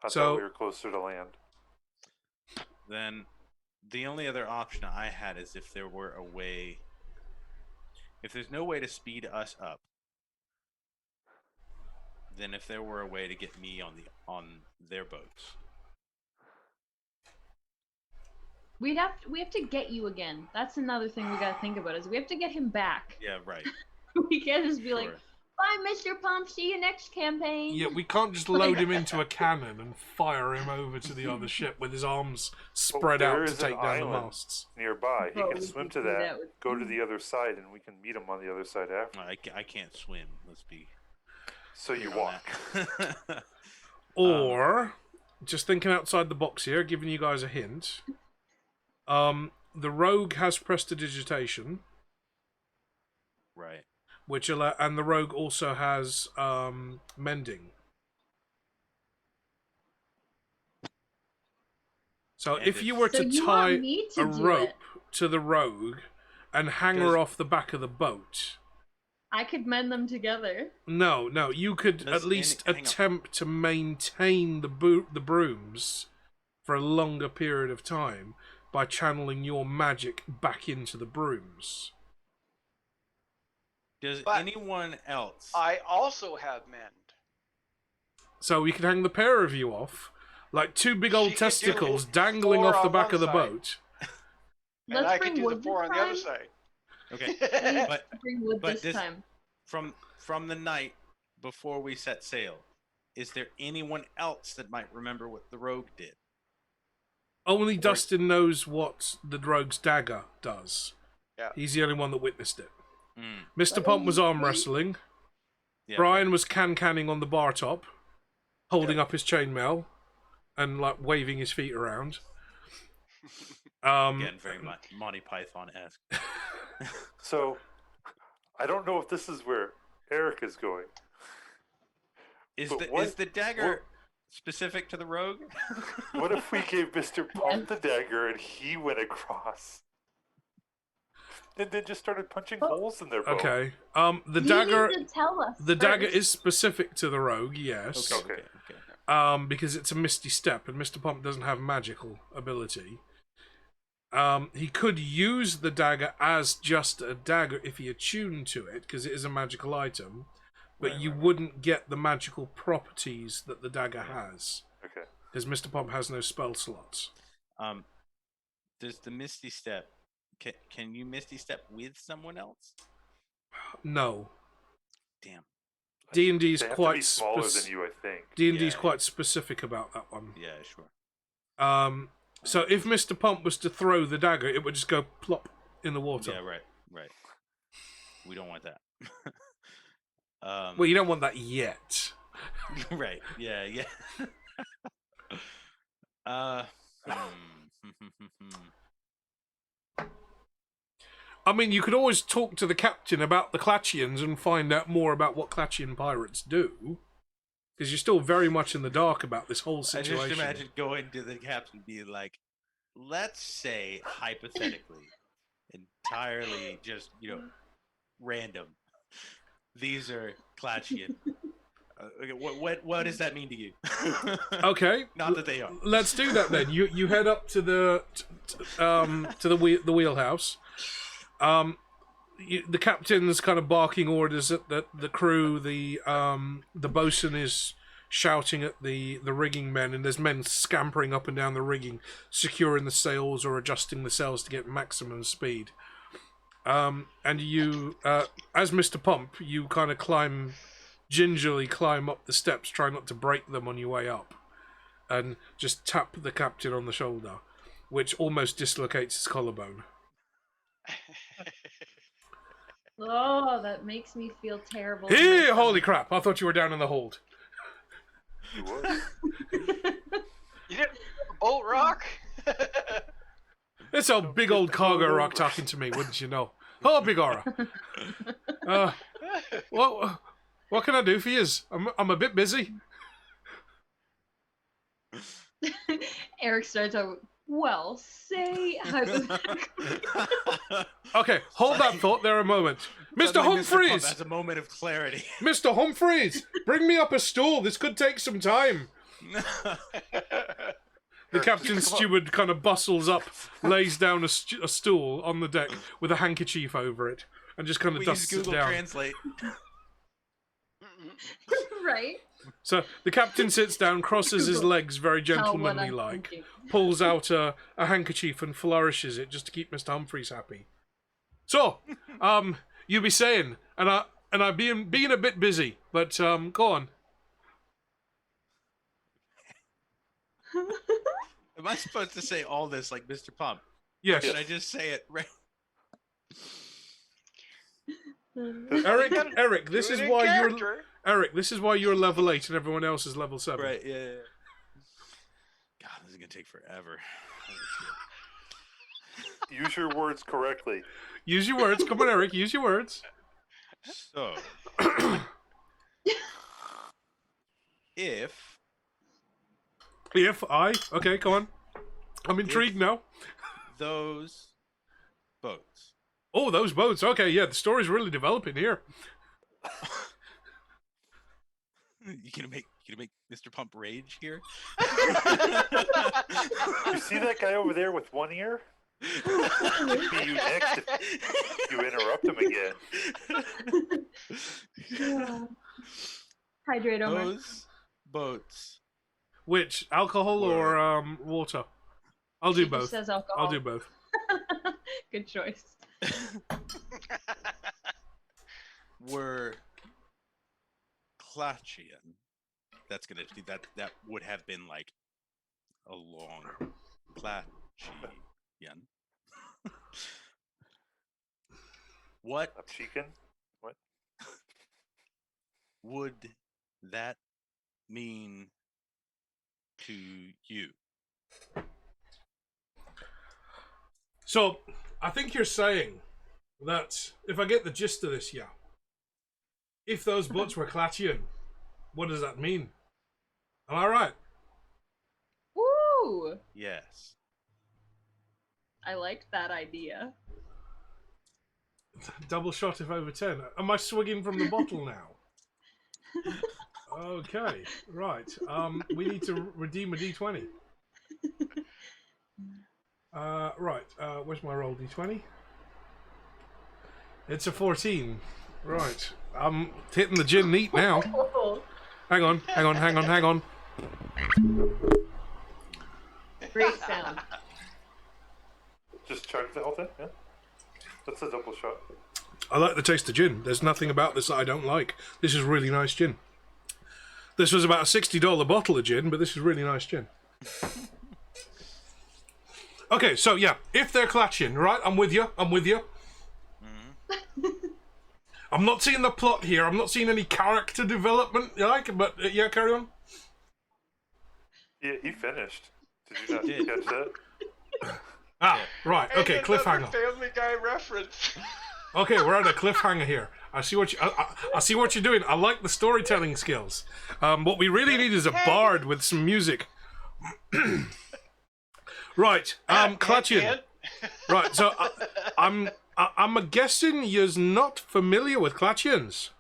I So- thought we were closer to land. Then the only other option I had is if there were a way. If there's no way to speed us up, then if there were a way to get me on their boats. We have to get you again. That's another thing we gotta think about, is we have to get him back. Yeah, right. We can't just be like, Sure. bye, Mr. Pump, see you next campaign. Yeah, we can't just load him into a cannon and fire him over to the other ship with his arms spread there out to is an take down the island. masts. Nearby, he Well, can we swim could to do that, that with go to you. the other side, and we can meet him on the other side after. I can't swim. Let's be. So you clear on walk. that. Or, just thinking outside the box here, giving you guys a hint. The rogue has prestidigitation, Right. which and the rogue also has mending. So And if you were So to you tie want me to a do rope it? to the rogue and hang her Does- off the back of the boat. I could mend them together. No, you could Does at least hang on. attempt to maintain the brooms for a longer period of time by channeling your magic back into the brooms. Does But- anyone else? I also have mend. So we could hang the pair of you off, like two big old She could do testicles dangling 4 off the on back one of the side. boat. And Let's I bring could do wood the 4 this on the other time. side. Okay, but Bring wood but this this- time. from the night before we set sail, is there anyone else that might remember what the rogue did? Only Dustin knows what the rogue's dagger does. Yeah. He's the only one that witnessed it. Mm, Mr. Pump was arm wrestling. yeah. Brian was canning on the bar top, holding up his chainmail and like waving his feet around. Again, very much Monty Python-esque. So, I don't know if this is where Eric is going. Is But the what- is the dagger specific to the rogue? What if we gave Mr. Pump the dagger and he went across? And then just started punching holes in their boat. Okay. The You dagger. need to tell us. The dagger first. is specific to the rogue, yes. Okay. Because it's a misty step, and Mr. Pump doesn't have magical ability. He could use the dagger as just a dagger if he attuned to it, because it is a magical item, but you wouldn't get the magical properties that the dagger has, Okay. because Mr. Pump has no spell slots. Does the Misty Step? Can you Misty Step with someone else? No. Damn. D&D's They have to quite be smaller than you, I think. D&D's Yeah. quite specific about that one. Yeah, sure. So if Mr. Pump was to throw the dagger, it would just go plop in the water. Yeah, right. We don't want that. Well, you don't want that yet. Right. Yeah. I mean, you could always talk to the captain about the Clatchians and find out more about what Clatchian pirates do. because you're still very much in the dark about this whole I situation. just imagine going to the captain being like, let's say, hypothetically, entirely just, random. These are Clatchian. Okay, what does that mean to you? Okay. Not that they are. Let's do that then. You head up to the wheelhouse. The captain's kind of barking orders at the crew. The bosun is shouting at the rigging men, and there's men scampering up and down the rigging, securing the sails or adjusting the sails to get maximum speed. And you, as Mr. Pump, you kind of gingerly climb up the steps, try not to break them on your way up, and just tap the captain on the shoulder, which almost dislocates his collarbone. Oh, that makes me feel terrible. Hey, holy crap! I thought you were down in the hold. You was. You didn't bolt rock? It's a big old cargo rock talking to me, wouldn't you know? Oh, big aura. What can I do for yous? I'm a bit busy. Eric starts out. Well, say hypothetically. Okay, hold that thought there a moment. Mr. Humphreys! That's a moment of clarity. Mr. Humphreys! Bring me up a stool. This could take some time. The captain's steward kind of bustles up, lays down a stool on the deck with a handkerchief over it, and just kind of dusts Google it down. Translate. Right. So the captain sits down, crosses his legs very gentlemanly-like, pulls out a handkerchief and flourishes it just to keep Mr. Humphreys happy. So, you be saying, and I being a bit busy, but go on. Am I supposed to say all this like Mr. Pump? Yes. Should I just say it right? Eric, this is why you're Eric. This is why you're level 8 and everyone else is level 7. Right. Yeah. God, this is gonna take forever. Use your words correctly. Use your words. Come on, Eric. Use your words. So, if okay, come on. I'm intrigued now. Those boats. Oh, those boats. Okay, yeah, the story's really developing here. You gonna make Mr. Pump rage here? You see that guy over there with one ear? It'd be you next if you interrupt him again. Hydrate, Omar. Those boats. Which, alcohol or water? I'll do She both. just says alcohol. I'll do both. Good choice. Were Clatchian. That's gonna be that would have been like a long Clatchian. What A chicken? What? would that mean to you? So, I think you're saying that, if I get the gist of this, yeah, if those boats were Clatchian, what does that mean? Am I right? Woo! Yes. I liked that idea. Double shot if over 10. Am I swigging from the bottle now? Okay, right. We need to redeem a d20. Right, where's my roll? D20? It's a 14. Right, I'm hitting the gin neat now. Hang on. Great sound. Just chug the whole thing? Yeah? That's a double shot. I like the taste of gin. There's nothing about this that I don't like. This is really nice gin. This was about a $60 bottle of gin, but this is really nice gin. Okay, so yeah, if they're Clatchian, right? I'm with you. Mm-hmm. I'm not seeing the plot here. I'm not seeing any character development, but yeah, carry on. Yeah, he finished. Did you not catch that? Ah, right. Okay, And cliffhanger. another Family Guy reference. Okay, we're at a cliffhanger here. I see what I see what you're doing. I like the storytelling skills. What we really need is a bard with some music. Right, Clutchin. Right, so I'm guessing you're not familiar with Clutchins.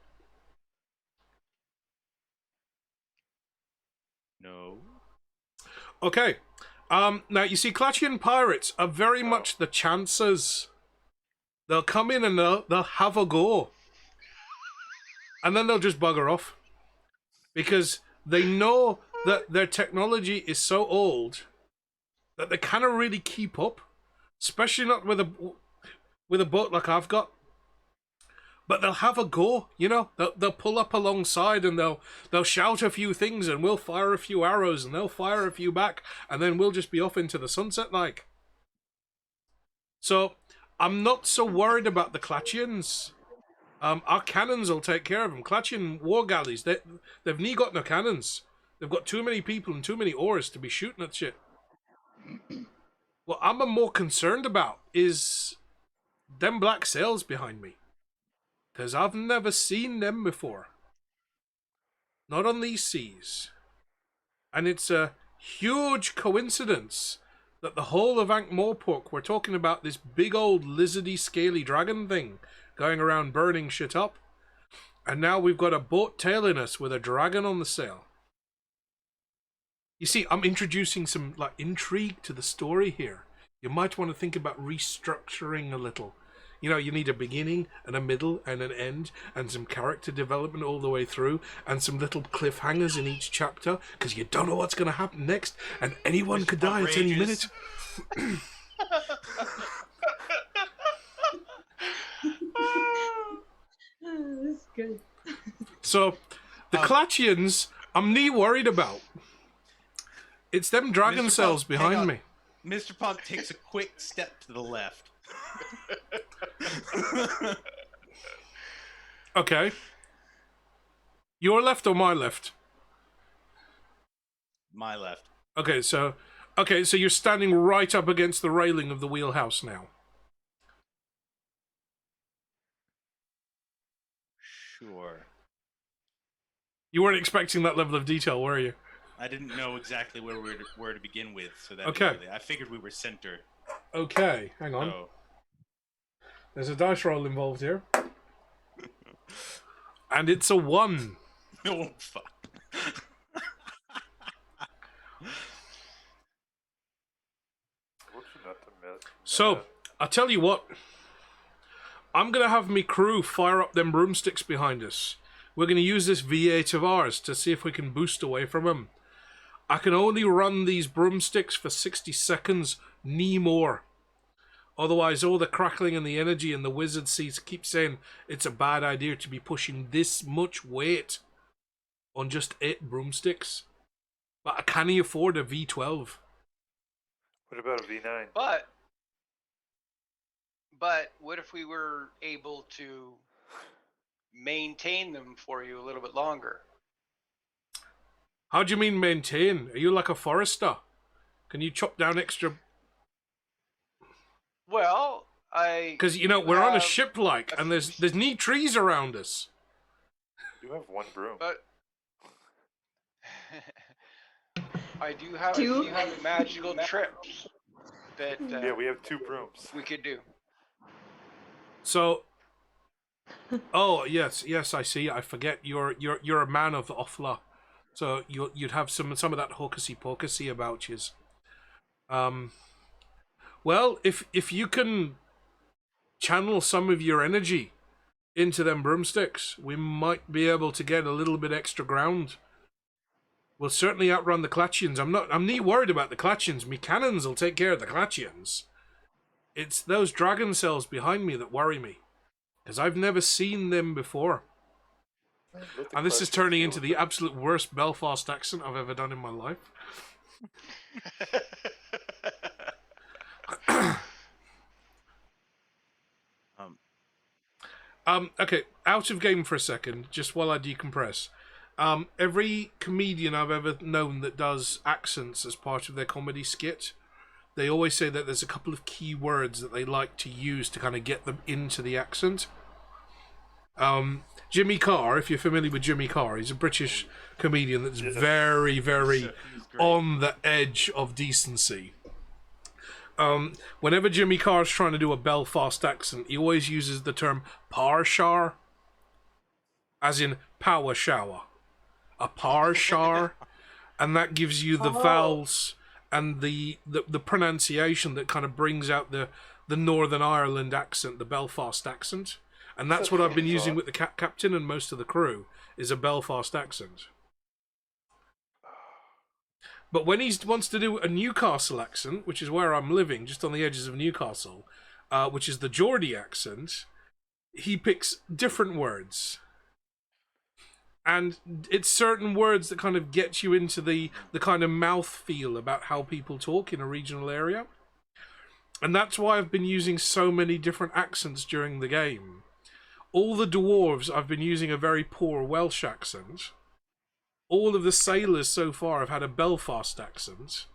No. Okay. Now you see, Clutchian pirates are very much the chancers. They'll come in and they'll have a go, and then they'll just bugger off because they know that their technology is so old that they cannot really keep up, especially not with a boat like I've got. But they'll have a go, you know. They'll pull up alongside and they'll shout a few things, and we'll fire a few arrows, and they'll fire a few back, and then we'll just be off into the sunset like. So I'm not so worried about the Clutchians. Our cannons will take care of them. Clutchian war galleys, they've nie got no cannons. They've got too many people and too many oars to be shooting at shit. What I'm more concerned about is them black sails behind me. Because I've never seen them before. Not on these seas. And it's a huge coincidence that the whole of Ankh-Morpork, we're talking about this big old lizardy, scaly dragon thing going around burning shit up. And now we've got a boat tailing us with a dragon on the sail. You see, I'm introducing some intrigue to the story here. You might want to think about restructuring a little. You know, you need a beginning and a middle and an end and some character development all the way through and some little cliffhangers in each chapter because you don't know what's going to happen next and anyone could die at any minute. That's good. So, the Clutchians, I'm nie worried about. It's them dragon Mr. cells Pump, hang behind on. me. Mr. Pump takes a quick step to the left. Okay. Your left or my left? My left. Okay, so you're standing right up against the railing of the wheelhouse now. Sure. You weren't expecting that level of detail, were you? I didn't know exactly where to begin with, so that Okay. I figured we were center. Okay, hang on. So. There's a dice roll involved here. And it's a 1. Oh, fuck. So, I'll tell you what. I'm going to have me crew fire up them broomsticks behind us. We're going to use this V8 of ours to see if we can boost away from them. I can only run these broomsticks for 60 seconds, nie more. Otherwise, all the crackling and the energy and the wizard seats keep saying it's a bad idea to be pushing this much weight on just 8 broomsticks. But I can't afford a V12. What about a V9? But what if we were able to maintain them for you a little bit longer? How do you mean maintain? Are you like a forester? Can you chop down extra? Well, because you know we're on a ship and there's nie trees around us. You have 1 broom. But I do have a few magical trips that yeah, we have 2 brooms. we could do. So, oh yes, I see. I forget you're a man of Offla, so you'd have some of that hocusy pocusy about you. Well, if you can channel some of your energy into them broomsticks, we might be able to get a little bit extra ground. We'll certainly outrun the Clutchians. I'm nie worried about the Clutchians. Me cannons will take care of the Clutchians. It's those dragon cells behind me that worry me, because I've never seen them before. And this is turning into the absolute worst Belfast accent I've ever done in my life. Okay, out of game for a second, just while I decompress. Every comedian I've ever known that does accents as part of their comedy skit, they always say that there's a couple of key words that they like to use to kind of get them into the accent. Jimmy Carr, if you're familiar with Jimmy Carr, he's a British comedian that's very, very on the edge of decency. Whenever Jimmy Carr's trying to do a Belfast accent, he always uses the term "parshar," as in power shower. A parshar, and that gives you the vowels and the pronunciation that kind of brings out the Northern Ireland accent, the Belfast accent. And that's what I've been using with the captain and most of the crew, is a Belfast accent. But when he wants to do a Newcastle accent, which is where I'm living, just on the edges of Newcastle, which is the Geordie accent, he picks different words. And it's certain words that kind of get you into the kind of mouth feel about how people talk in a regional area. And that's why I've been using so many different accents during the game. All the dwarves, I've been using a very poor Welsh accent. All of the sailors so far have had a Belfast accent.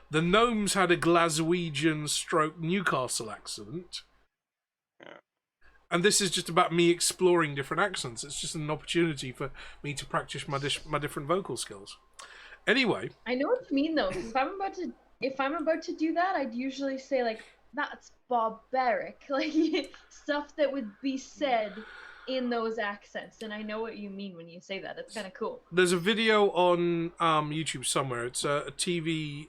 The gnomes had a Glaswegian stroke Newcastle accent. Yeah. And this is just about me exploring different accents. It's just an opportunity for me to practice my different vocal skills. Anyway. I know what you mean though. If I'm about to do that, I'd usually say like, that's barbaric. Like stuff that would be said in those accents, and I know what you mean when you say that. It's kind of cool. There's a video on YouTube somewhere. It's a TV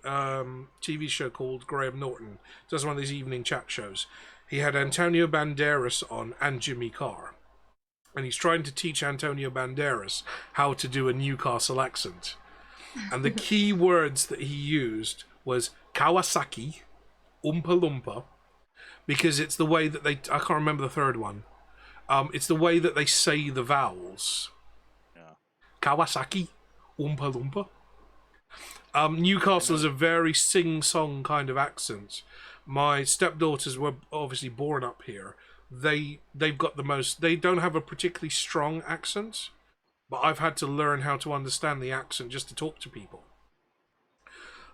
show called Graham Norton. It does one of these evening chat shows. He had Antonio Banderas on and Jimmy Carr, and he's trying to teach Antonio Banderas how to do a Newcastle accent. And the key words that he used was Kawasaki, Oompa Loompa, because it's the way that I can't remember the third one. It's the way that they say the vowels. Yeah. Kawasaki, Oompa Loompa. Newcastle is a very sing-song kind of accent. My stepdaughters were obviously born up here. They've got the most. They don't have a particularly strong accent, but I've had to learn how to understand the accent just to talk to people.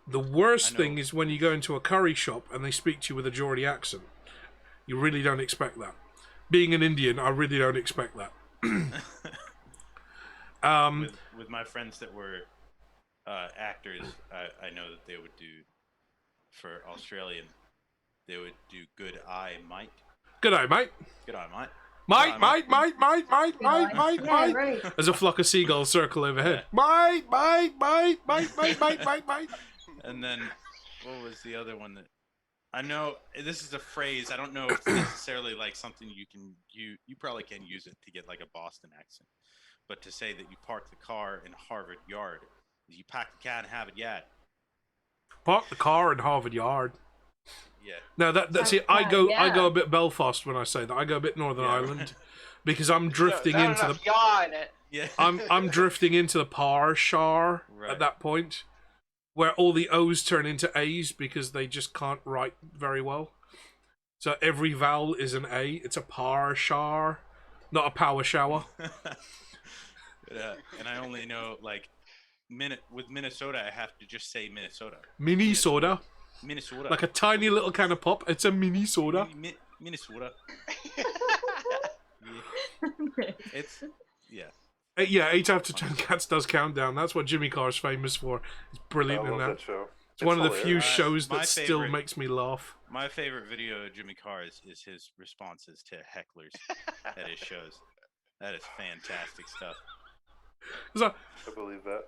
The worst thing is when you go into a curry shop and they speak to you with a Geordie accent. You really don't expect that. Being an Indian, I really don't expect that. With my friends that were actors, I know that they would do, for Australian, they would do good eye, mate. Good eye, mate. Good eye, mate. Mate. Yeah, right. As a flock of seagulls circle overhead. Yeah. Mate. And then, what was the other one that... I know, this is a phrase, I don't know if it's necessarily like something you probably can use it to get like a Boston accent. But to say that you park the car in Harvard Yard, is you pack the cat and have it yet. Park the car in Harvard Yard. Yeah. No, that's it. I go a bit Belfast when I say that. I go a bit Northern Ireland because I'm drifting into the yaw in it. Yeah. I'm drifting into the parshar at that point, where all the O's turn into A's because they just can't write very well. So every vowel is an A. It's a parshar, not a power shower. And I only know like with Minnesota, I have to just say Minnesota. Mini soda. Minnesota. Like a tiny little can of pop. It's a mini soda. Minnesota. It's Yeah, 8 out of 10 cats does countdown. That's what Jimmy Carr's famous for. It's brilliant in that. show. It's one of the few hilarious. shows My that still favorite- makes me laugh. my favorite video of Jimmy Carr is his responses to hecklers at his shows. That is fantastic stuff. So, I believe that.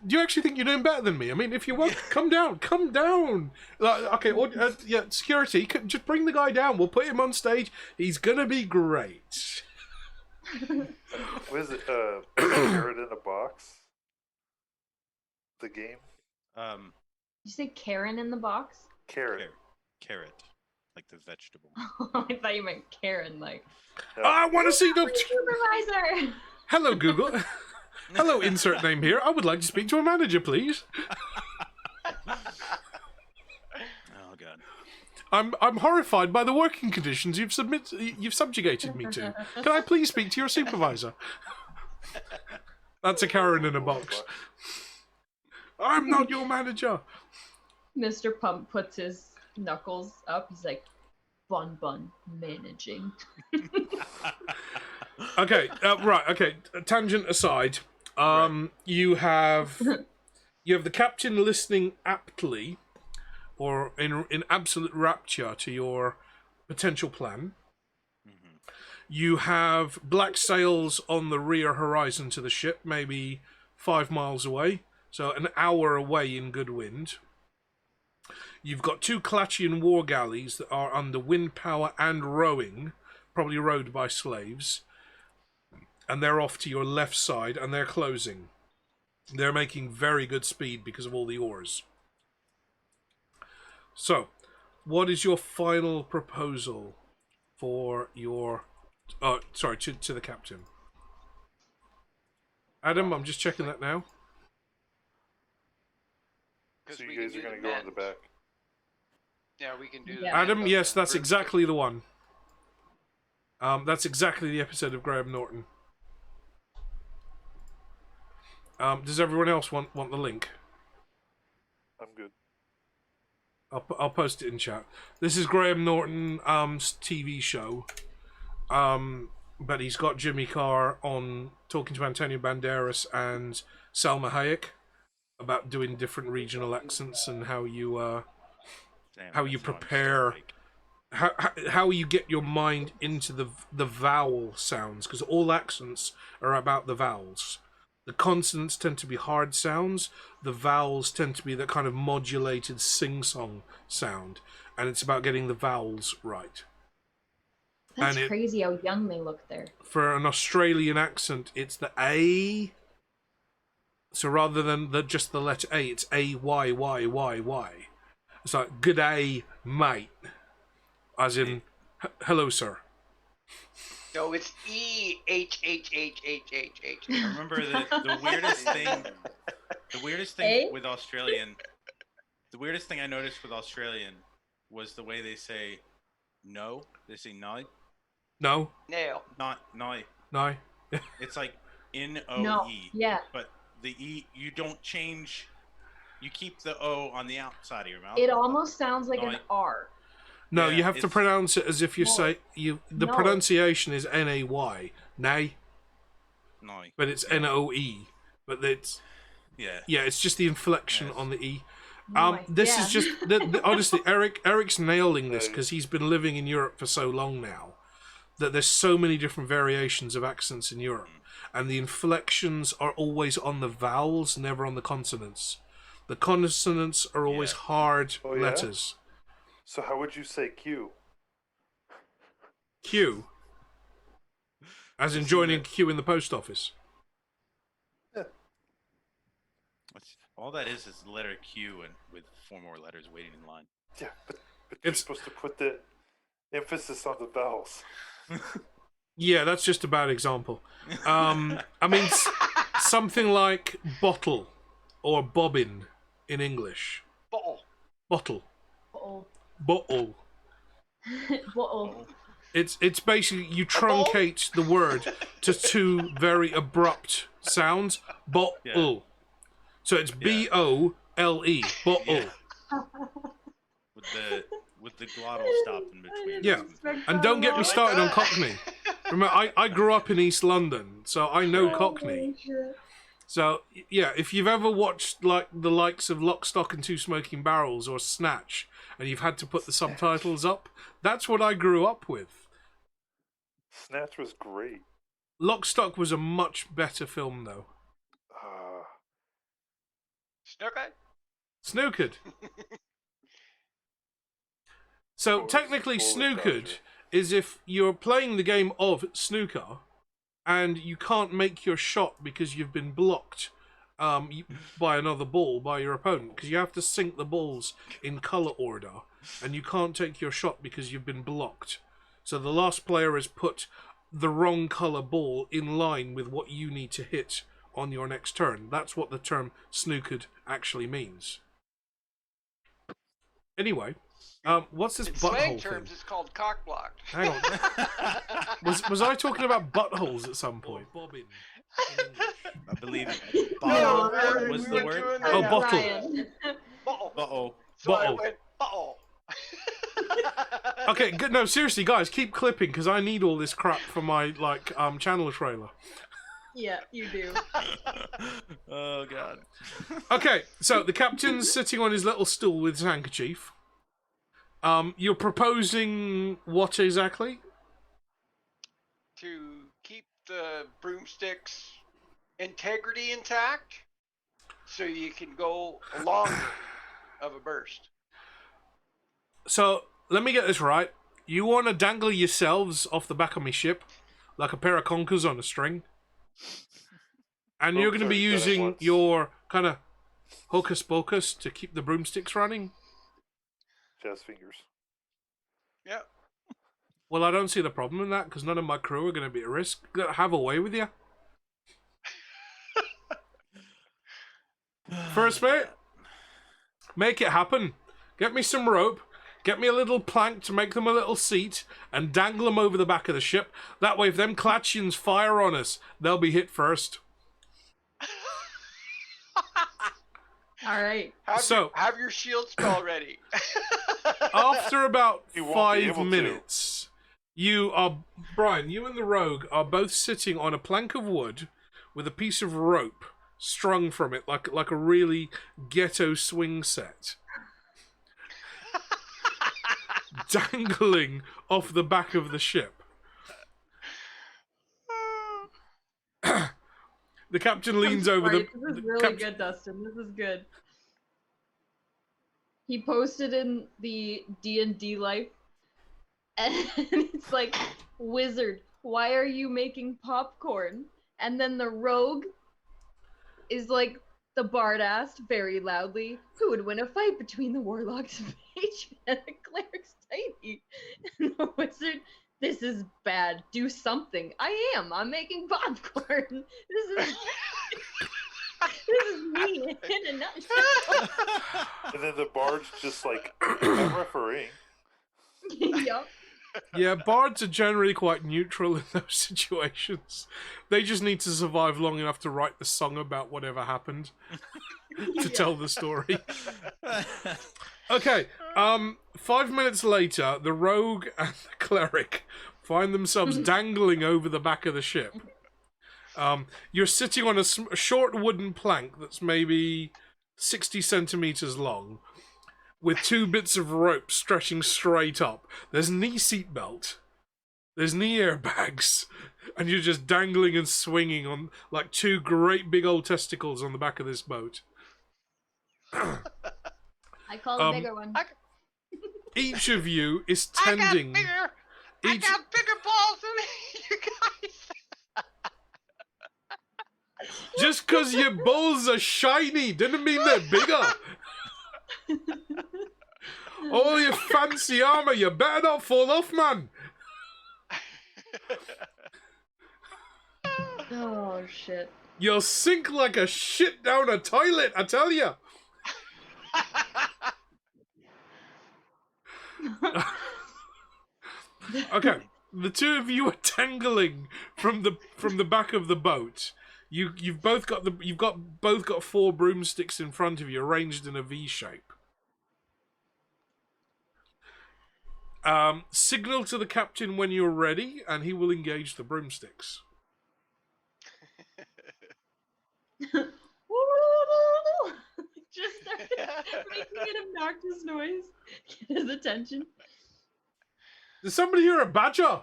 do you actually think you're doing better than me? I mean, if you want, come down. Like, okay, security, just bring the guy down. We'll put him on stage. He's gonna be great. What is it? Carrot in a box? The game? You say Karen in the box? Carrot. Carrot, like the vegetable. I thought you meant Karen, like. I want to see the... Supervisor! Hello, Google. Hello, insert name here. I would like to speak to a manager, please. Oh God. I'm horrified by the working conditions you've subjugated me to. Can I please speak to your supervisor? That's a Karen in a box. I'm not your manager. Mr. Pump puts his knuckles up. He's like, Bun managing. Okay, right. Okay, tangent aside, you have the captain listening aptly, or in absolute rapture to your potential plan. You have black sails on the rear horizon to the ship, maybe 5 miles away, so an hour away in good wind. You've got 2 Klatchian war galleys that are under wind power and rowing, probably rowed by slaves, and they're off to your left side, and they're closing. They're making very good speed because of all the oars. So, what is your final proposal for your... Oh, sorry, to the captain. Adam, I'm just checking that now. So you guys are going to go on the back. Yeah, we can do Yeah. that. Adam, yes, that's exactly the one. That's exactly the episode of Graham Norton. Does everyone else want the link? I'm good. I'll post it in chat. This is Graham Norton's TV show. But he's got Jimmy Carr on talking to Antonio Banderas and Salma Hayek about doing different regional accents and how you prepare, how you get your mind into the vowel sounds, because all accents are about the vowels. The consonants tend to be hard sounds. The vowels tend to be that kind of modulated sing-song sound, and it's about getting the vowels right. That's crazy how young they look there. For an Australian accent, it's the A. So rather than just the letter A, it's A-Y-Y-Y-Y. It's like, good day, mate. As in, hello, sir. No, it's E-H-H-H-H-H-H. I remember the weirdest thing with Australian, the weirdest thing I noticed with Australian was the way they say no. They say no. No. Nail. Not no. No. It's like N-O-E. No. Yeah. But the E, you don't change. You keep the O on the outside of your mouth. It almost sounds like an R. No, Yeah, you have to pronounce it as if you say the pronunciation is N-A-Y, nay. No. But it's N-O-E. But it's it's just the inflection on the E. This is just honestly, Eric's nailing this because he's been living in Europe for so long now that there's so many different variations of accents in Europe, and the inflections are always on the vowels, never on the consonants. The consonants are always hard letters. So how would you say Q? Q? As in joining queue in the post office? All that is the letter Q and with 4 more letters waiting in line. Yeah, but you're supposed to put the emphasis on the vowels. Yeah, that's just a bad example. I mean, something like bottle or bobbin in English. Bottle. Bottle. Bottle. Bottle. Bottle. It's basically you truncate the word to 2 very abrupt sounds. Bottle. Yeah. So it's B-O-L-E. Bottle. With the glottal stop in between. Yeah, and don't get me started on Cockney. Remember, I grew up in East London, so I know Cockney. So, yeah, if you've ever watched like the likes of Lock, Stock and Two Smoking Barrels or Snatch, and you've had to put the subtitles up, that's what I grew up with. Snatch was great. Lock, Stock was a much better film, though. Snookered. So technically, snookered is if you're playing the game of snooker and you can't make your shot because you've been blocked by another ball by your opponent, because you have to sync the balls in colour order, and you can't take your shot because you've been blocked. So the last player has put the wrong colour ball in line with what you need to hit on your next turn. That's what the term snookered actually means. Anyway, what's this butthole slang thing? terms, it's called cock-blocked. Hang on. was I talking about buttholes at some point? Bobbin. I believe bottle was the word. Oh, bottle. Uh-oh. So I Bottle. went, uh-oh. Okay, good. No, seriously, guys, keep clipping because I need all this crap for my channel trailer. Yeah, you do. Oh god. Okay, so the captain's sitting on his little stool with his handkerchief. You're proposing what exactly? To keep the broomstick's integrity intact so you can go longer of a burst. So let me get this right. You want to dangle yourselves off the back of my ship like a pair of conkers on a string, and you're going to be Ropes already done it using once. your kind of hocus pocus to keep the broomsticks running. Jazz fingers. Yeah. Well, I don't see the problem in that because none of my crew are going to be at risk. Have a way with you. First mate, make it happen. Get me some rope, get me a little plank to make them a little seat, and dangle them over the back of the ship. That way, if them Clatchians fire on us, they'll be hit first. All right. Have your shield spell ready. After about You won't be 5 able to. minutes, Brian, you and the rogue are both sitting on a plank of wood with a piece of rope strung from it, like a really ghetto swing set, dangling off the back of the ship. The captain leans over Right, this is really good, Dustin. This is good. He posted in the D&D life, and it's like, "Wizard, why are you making popcorn?" And then the rogue is like, the bard asked very loudly, "Who would win a fight between the warlock's mage and the cleric's tiny?" And the wizard, "This is bad. Do something." I'm making popcorn. This is me in a nutshell. And then the bard's just like, I'm refereeing. Yup. Yeah, bards are generally quite neutral in those situations. They just need to survive long enough to write the song about whatever happened to tell the story. Okay, 5 minutes later, the rogue and the cleric find themselves dangling over the back of the ship. You're sitting on a short wooden plank that's maybe 60 centimeters long, with 2 bits of rope stretching straight up. There's knee seatbelt, there's knee airbags, and you're just dangling and swinging on like 2 great big old testicles on the back of this boat. I call the bigger one. Each of you is tending. I got bigger balls than you guys. Just because your balls are shiny didn't mean they're bigger. All your fancy armor, you better not fall off, man. Oh shit. You'll sink like a shit down a toilet, I tell you. Okay, the 2 of you are tangling from the back of the boat. You've both got 4 broomsticks in front of you, arranged in a V shape. Signal to the captain when you're ready, and he will engage the broomsticks. Just started making an obnoxious noise. Get his attention. Does somebody hear a badger?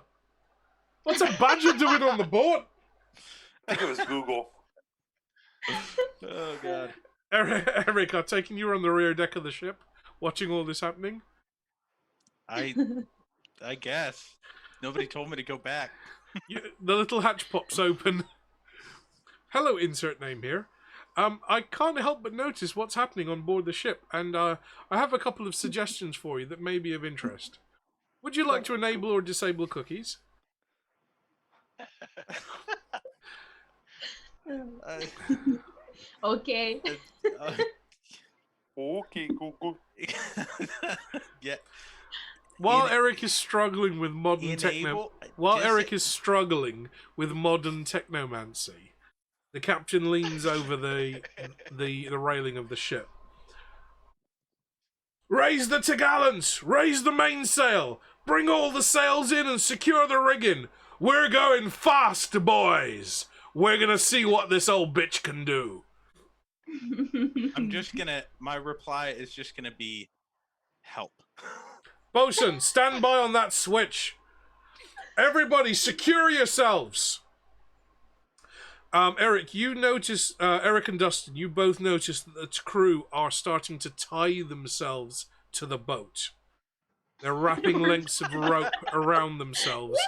What's a badger doing on the boat? I think it was Google. Oh god. Eric, I'm taking you on the rear deck of the ship, watching all this happening. I guess. Nobody told me to go back. The little hatch pops open. Hello, insert name here. I can't help but notice what's happening on board the ship, and I have a couple of suggestions for you that may be of interest. Would you like to enable or disable cookies? Okay. Okay, Google. Yeah. While Eric is struggling with modern technomancy, the captain leans over the railing of the ship. Raise the t'gallants! Raise the mainsail! Bring all the sails in and secure the rigging! We're going fast, boys! We're gonna see what this old bitch can do. My reply is just gonna be help. Bosun, stand by on that switch. Everybody, secure yourselves. Eric, you notice, Eric and Dustin, you both notice that the crew are starting to tie themselves to the boat. They're wrapping lengths of rope around themselves,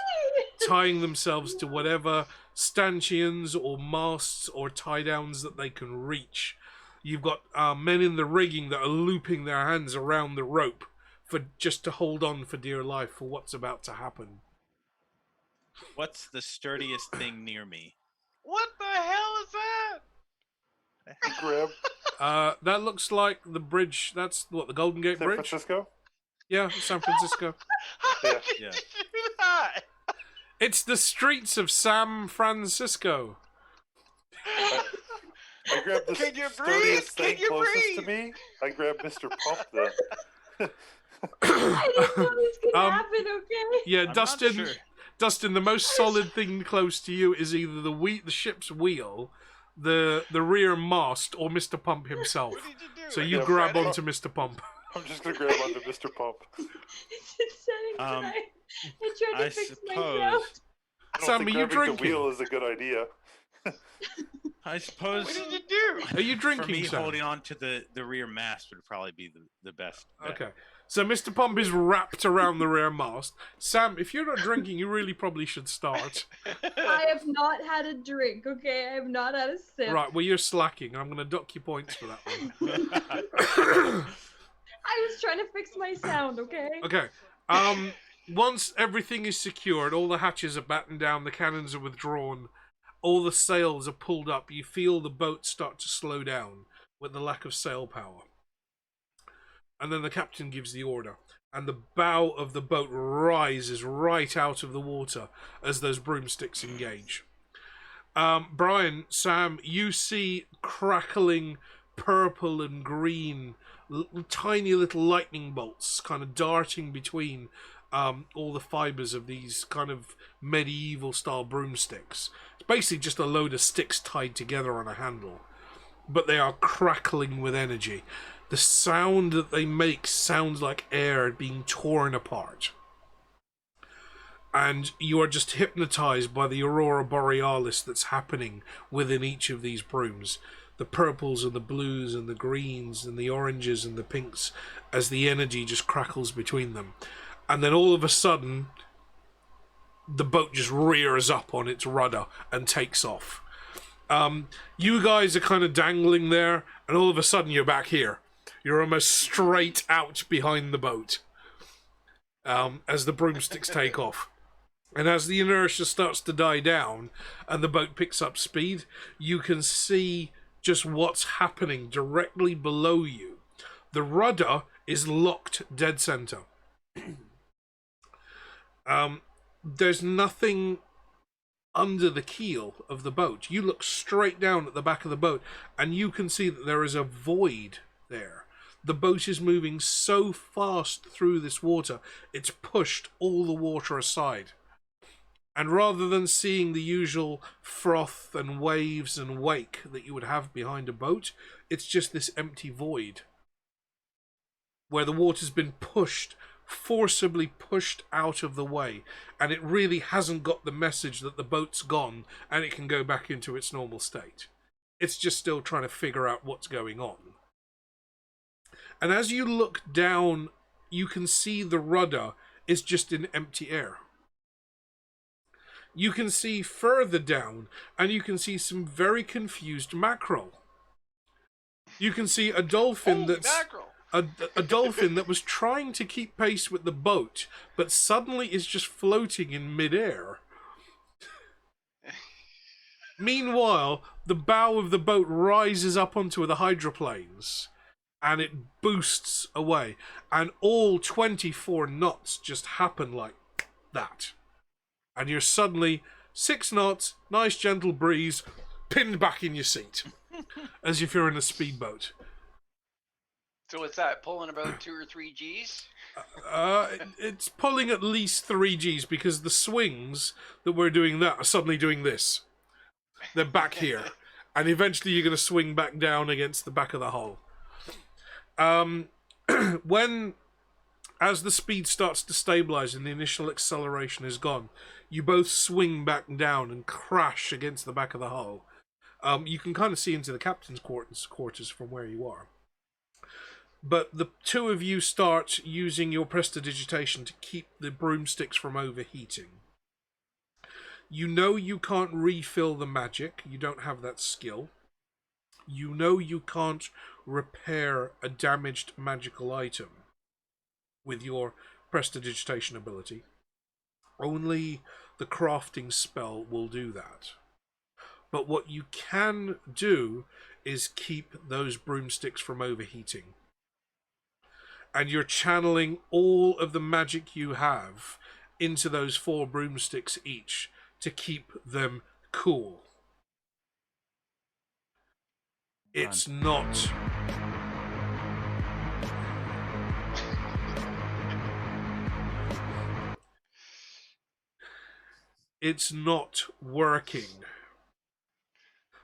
tying themselves to whatever stanchions or masts or tie-downs that they can reach. You've got men in the rigging that are looping their hands around the rope just to hold on for dear life for what's about to happen. What's the sturdiest thing near me? What the hell is that? Grab That looks like the bridge. That's what, the Golden Gate San Bridge? Francisco. Yeah, San Francisco. How did Yeah. you do that? It's the streets of San Francisco. I grabbed the Can you sturdiest breathe? thing Can you closest to breathe? me. I grabbed Mr. Pump then. I didn't know this could Um, happen, okay? Yeah, I'm not Dustin. sure. Dustin, the most solid thing close to you is either the ship's wheel, the rear mast, or Mr. Pump himself. What did you do? So you Yeah, grab Fred. onto Mr. Pump. I'm just gonna grab onto Mr. Pump. It's setting tonight. I tried to I fix my suppose. sound. I don't Sam, think are you grabbing drinking? the wheel is a good idea. I suppose. What did you do? Are you For drinking, me, Sam? holding on to the rear mast would probably be the best. bet. Okay. So Mr. Pump is wrapped around the rear mast. Sam, if you're not drinking, you really probably should start. I have not had a drink, okay? I have not had a sip. Right, well, you're slacking, and I'm going to dock your points for that one. I was trying to fix my sound, okay? Okay. Once everything is secured, all the hatches are battened down, the cannons are withdrawn, all the sails are pulled up, you feel the boat start to slow down with the lack of sail power. And then the captain gives the order, and the bow of the boat rises right out of the water as those broomsticks engage. Brian, Sam, you see crackling purple and green, tiny little lightning bolts kind of darting between all the fibers of these kind of medieval style broomsticks. It's basically just a load of sticks tied together on a handle, but they are crackling with energy. The sound that they make sounds like air being torn apart. And you are just hypnotized by the aurora borealis that's happening within each of these brooms. The purples and the blues and the greens and the oranges and the pinks as the energy just crackles between them. And then all of a sudden, the boat just rears up on its rudder and takes off. You guys are kind of dangling there, and all of a sudden you're back here. You're almost straight out behind the boat as the broomsticks take off. And as the inertia starts to die down and the boat picks up speed, you can see just what's happening directly below you. The rudder is locked dead center. There's nothing under the keel of the boat. You look straight down at the back of the boat and you can see that there is a void there. The boat is moving so fast through this water, it's pushed all the water aside. And rather than seeing the usual froth and waves and wake that you would have behind a boat, it's just this empty void where the water's been forcibly pushed out of the way, and it really hasn't got the message that the boat's gone and it can go back into its normal state. It's just still trying to figure out what's going on. And as you look down, you can see the rudder is just in empty air. You can see further down, and you can see some very confused mackerel. You can see a dolphin a dolphin that was trying to keep pace with the boat, but suddenly is just floating in midair. Meanwhile, the bow of the boat rises up onto the hydroplanes, and it boosts away, and all 24 knots just happen like that. And you're suddenly 6 knots, nice gentle breeze, pinned back in your seat, as if you're in a speedboat. So what's that? Pulling about 2 or 3 Gs? It's pulling at least 3 Gs because the swings that we're doing that are suddenly doing this. They're back here. And eventually you're going to swing back down against the back of the hull. As the speed starts to stabilize and the initial acceleration is gone, you both swing back down and crash against the back of the hull. You can kind of see into the captain's quarters from where you are. But the two of you start using your prestidigitation to keep the broomsticks from overheating. You know you can't refill the magic. You don't have that skill. You know you can't repair a damaged magical item with your prestidigitation ability. Only the crafting spell will do that. But what you can do is keep those broomsticks from overheating. And you're channeling all of the magic you have into those 4 broomsticks each to keep them cool. It's not... It's not working.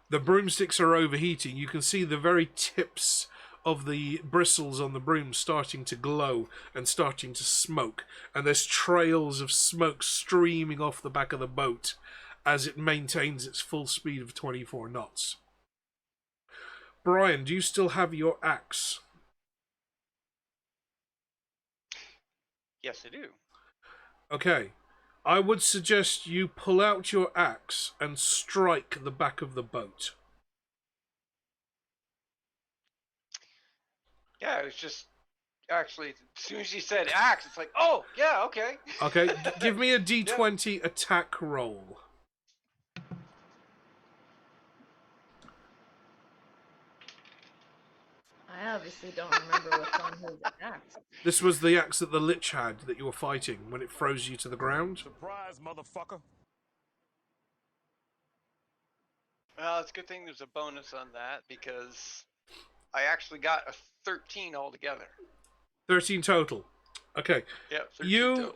The broomsticks are overheating. You can see the very tips of the bristles on the broom starting to glow and starting to smoke, and there's trails of smoke streaming off the back of the boat as it maintains its full speed of 24 knots. Brian, do you still have your axe? Yes, I do. Okay. I would suggest you pull out your axe and strike the back of the boat. Yeah, it was just actually as soon as you said axe, it's like, oh yeah, okay. Okay, give me a D20 attack roll. I obviously don't remember what's on his axe. This was the axe that the Lich had that you were fighting when it froze you to the ground. Surprise, motherfucker. Well, it's a good thing there's a bonus on that because I actually got a 13 altogether. 13 total. Okay. Yeah, 13 total.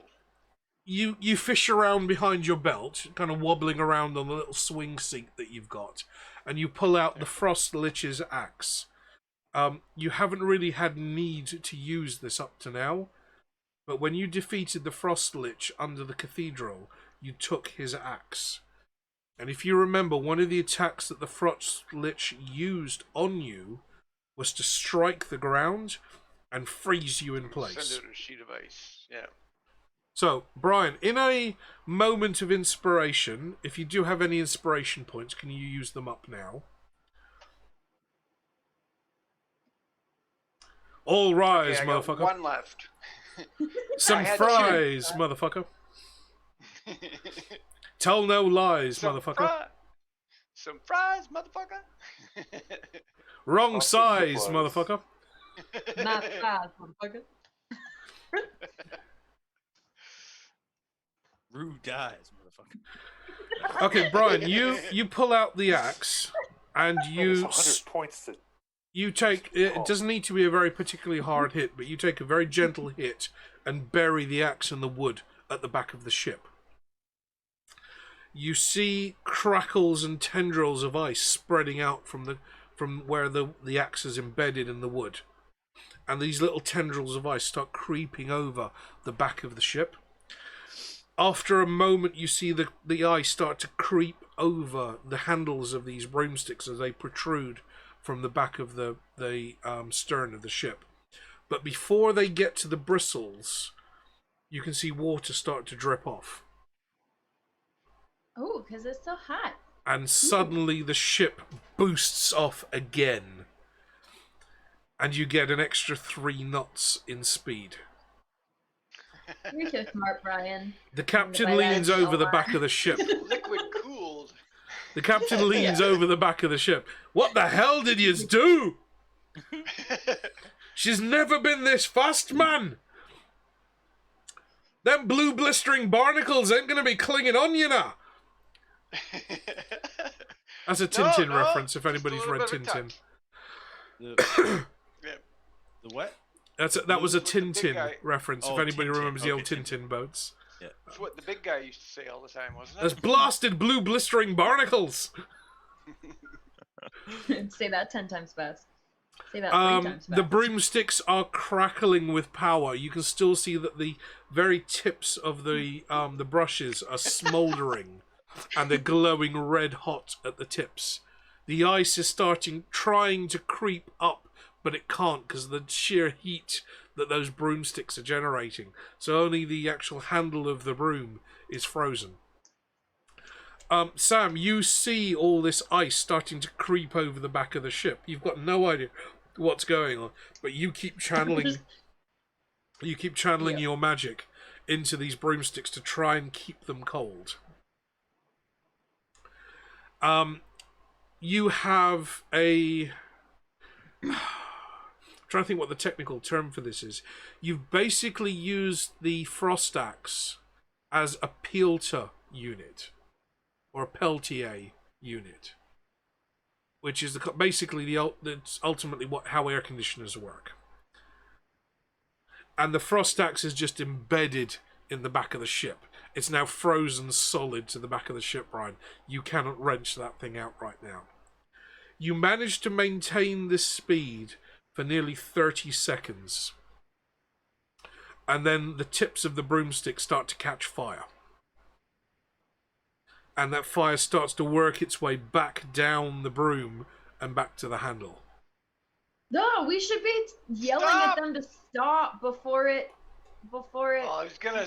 You fish around behind your belt, kind of wobbling around on the little swing seat that you've got, and you pull out the Frost Lich's axe. You haven't really had need to use this up to now, but when you defeated the Frost Lich under the cathedral, you took his axe. And if you remember, one of the attacks that the Frost Lich used on you was to strike the ground and freeze you in place. Send out a sheet of ice, yeah. So, Brian, in a moment of inspiration, if you do have any inspiration points, can you use them up now? All rise, okay, motherfucker. Got one left. Some fries, motherfucker. Tell no lies, motherfucker. Some fries, motherfucker. Wrong size, motherfucker. Not fast, motherfucker. Rude dies, motherfucker. Okay, Brian, you pull out the axe and you 100 points to... You take, it doesn't need to be a very particularly hard hit, but you take a very gentle hit and bury the axe in the wood at the back of the ship. You see crackles and tendrils of ice spreading out from where the axe is embedded in the wood. And these little tendrils of ice start creeping over the back of the ship. After a moment, you see the ice start to creep over the handles of these broomsticks as they protrude from the back of the stern of the ship. But before they get to the bristles, you can see water start to drip off. Oh, because it's so hot. And suddenly the ship boosts off again. And you get an extra 3 knots in speed. You're so smart, Brian. The captain leans over the back of the ship. Liquid cooled. The captain leans over the back of the ship. What the hell did yous do? She's never been this fast, man. Them blue blistering barnacles ain't gonna be clinging on you now. That's a Tintin reference, if anybody's read Tintin. The The what? That was a That's what the big Tintin guy- reference. Oh, if anybody Tintin. remembers the old Okay, Tintin boats. That's what the big guy used to say all the time, wasn't There's it? blasted blue blistering barnacles. Say that 10 times fast. Say that 3 times fast. The broomsticks are crackling with power. You can still see that the very tips of the brushes are smouldering, and they're glowing red hot at the tips. The ice is trying to creep up, but it can't because of the sheer heat that those broomsticks are generating. So only the actual handle of the broom is frozen. Sam, you see all this ice starting to creep over the back of the ship. You've got no idea what's going on, but you keep channeling your magic into these broomsticks to try and keep them cold. You have a... I'm trying to think what the technical term for this is. You've basically used the frost axe as a Pelter unit, or a Peltier unit, which is it's ultimately how air conditioners work. And the frost axe is just embedded in the back of the ship. It's now frozen solid to the back of the ship, Brian. You cannot wrench that thing out right now. You manage to maintain this speed for nearly 30 seconds. And then the tips of the broomstick start to catch fire. And that fire starts to work its way back down the broom and back to the handle. No, we should be yelling at them to stop before it. Well, I was gonna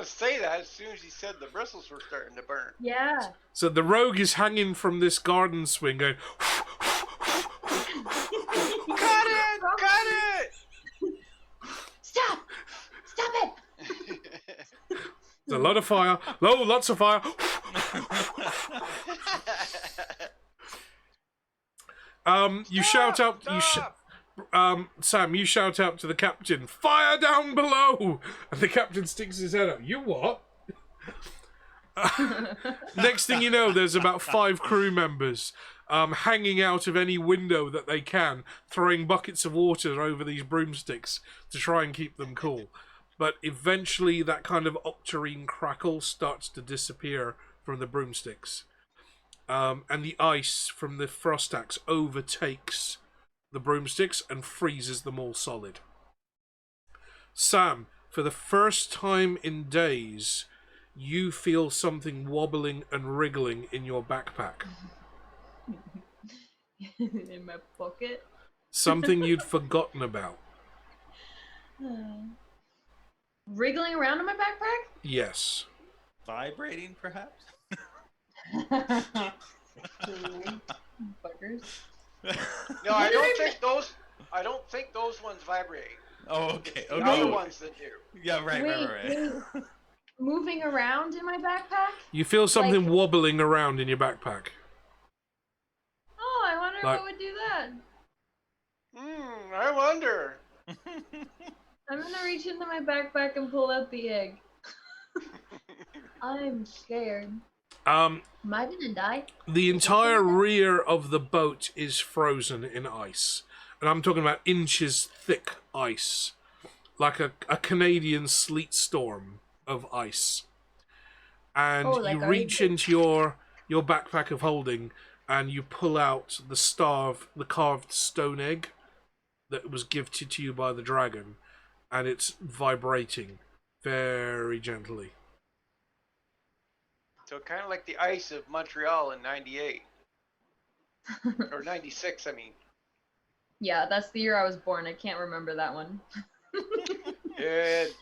say that as soon as he said the bristles were starting to burn. Yeah. So the rogue is hanging from this garden swing going... Cut it! Cut it! Stop! Stop it! There's a lot of fire. Oh, lots of fire. You shout out. Sam, you shout out to the captain, "Fire down below!" And the captain sticks his head up. You what? Next thing you know, there's about 5 crew members hanging out of any window that they can, throwing buckets of water over these broomsticks to try and keep them cool. But eventually that kind of octarine crackle starts to disappear from the broomsticks. And the ice from the frost axe overtakes the broomsticks and freezes them all solid. Sam, for the first time in days, you feel something wobbling and wriggling in your backpack. In my pocket? Something you'd forgotten about. Wriggling around in my backpack? Yes. Vibrating, perhaps? Buggers. No, I don't think those ones vibrate. Oh, okay. The Okay. other ones that do. Yeah, right. Wait. Moving around in my backpack? You feel something Like- wobbling around in your backpack. Oh, I wonder Like- what would do that. I wonder. I'm gonna reach into my backpack and pull out the egg. I'm scared. Am I gonna die? The entire rear of the boat is frozen in ice. And I'm talking about inches thick ice. Like a Canadian sleet storm of ice. And like you our reach egg. into your backpack of holding and you pull out the carved stone egg that was gifted to you by the dragon. And it's vibrating very gently. So kind of like the ice of Montreal in '98 or '96, I mean. Yeah, that's the year I was born. I can't remember that one. It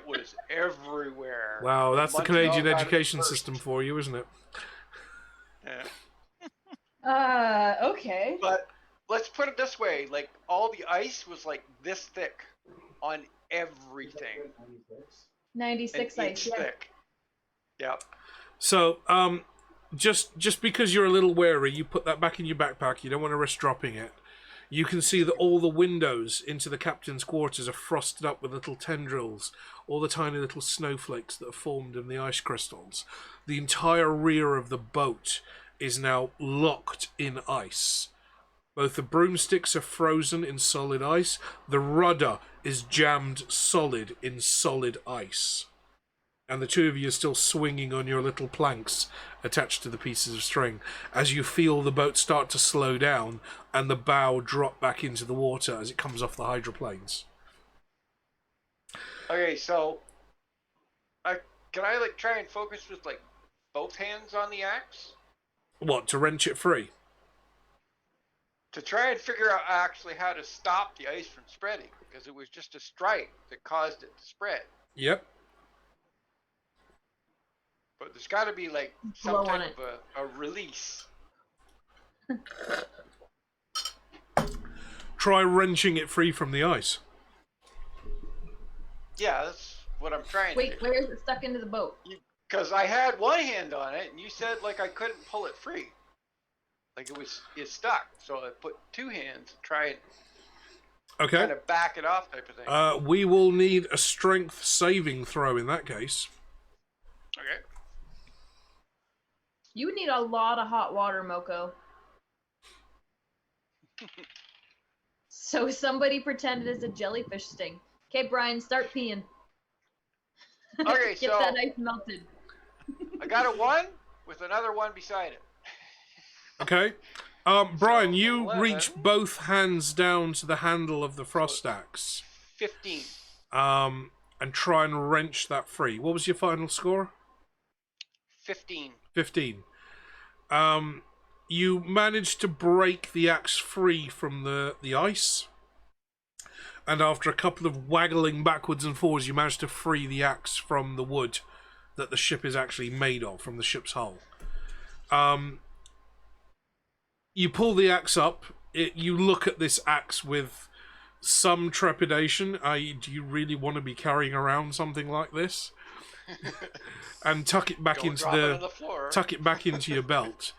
was everywhere. Wow, that's the Montreal Canadian got it education first. system for you, isn't it? Yeah. Okay. But let's put it this way: like all the ice was like this thick on everything. 96 and ice, inch yeah. thick. Yep. So, just because you're a little wary, you put that back in your backpack. You don't want to risk dropping it. You can see that all the windows into the captain's quarters are frosted up with little tendrils, all the tiny little snowflakes that are formed in the ice crystals. The entire rear of the boat is now locked in ice. Both the broomsticks are frozen in solid ice. The rudder is jammed solid in solid ice. And the two of you are still swinging on your little planks attached to the pieces of string as you feel the boat start to slow down and the bow drop back into the water as it comes off the hydroplanes. Okay, so can I like try and focus with like both hands on the axe What, to wrench it free? to try and figure out actually how to stop the ice from spreading? Because it was just a strike that caused it to spread. Yep. But there's got to be like some Blow on type of a release. Try wrenching it free from the ice. Yeah, that's what I'm trying to Wait, do. where is it stuck into the boat? Because I had one hand on it, and you said like I couldn't pull it free. Like it's stuck. So I put two hands to try and Okay. kind of back it off type of thing. We will need a strength saving throw in that case. Okay. You need a lot of hot water, Moko. So somebody pretended it's a jellyfish sting. Okay, Brian, start peeing. Okay, Get so that ice melted. I got a 1 with another 1 beside it. Okay. Brian, So, you 11. reach both hands down to the handle of the frost axe. 15. And try and wrench that free. What was your final score? 15. 15. You managed to break the axe free from the ice. And after a couple of waggling backwards and forwards, you managed to free the axe from the wood that the ship is actually made of, from the ship's hull. You pull the axe up. You look at this axe with some trepidation. Do you really want to be carrying around something like this? And tuck it back Don't into drop it on the floor. tuck it back into your belt.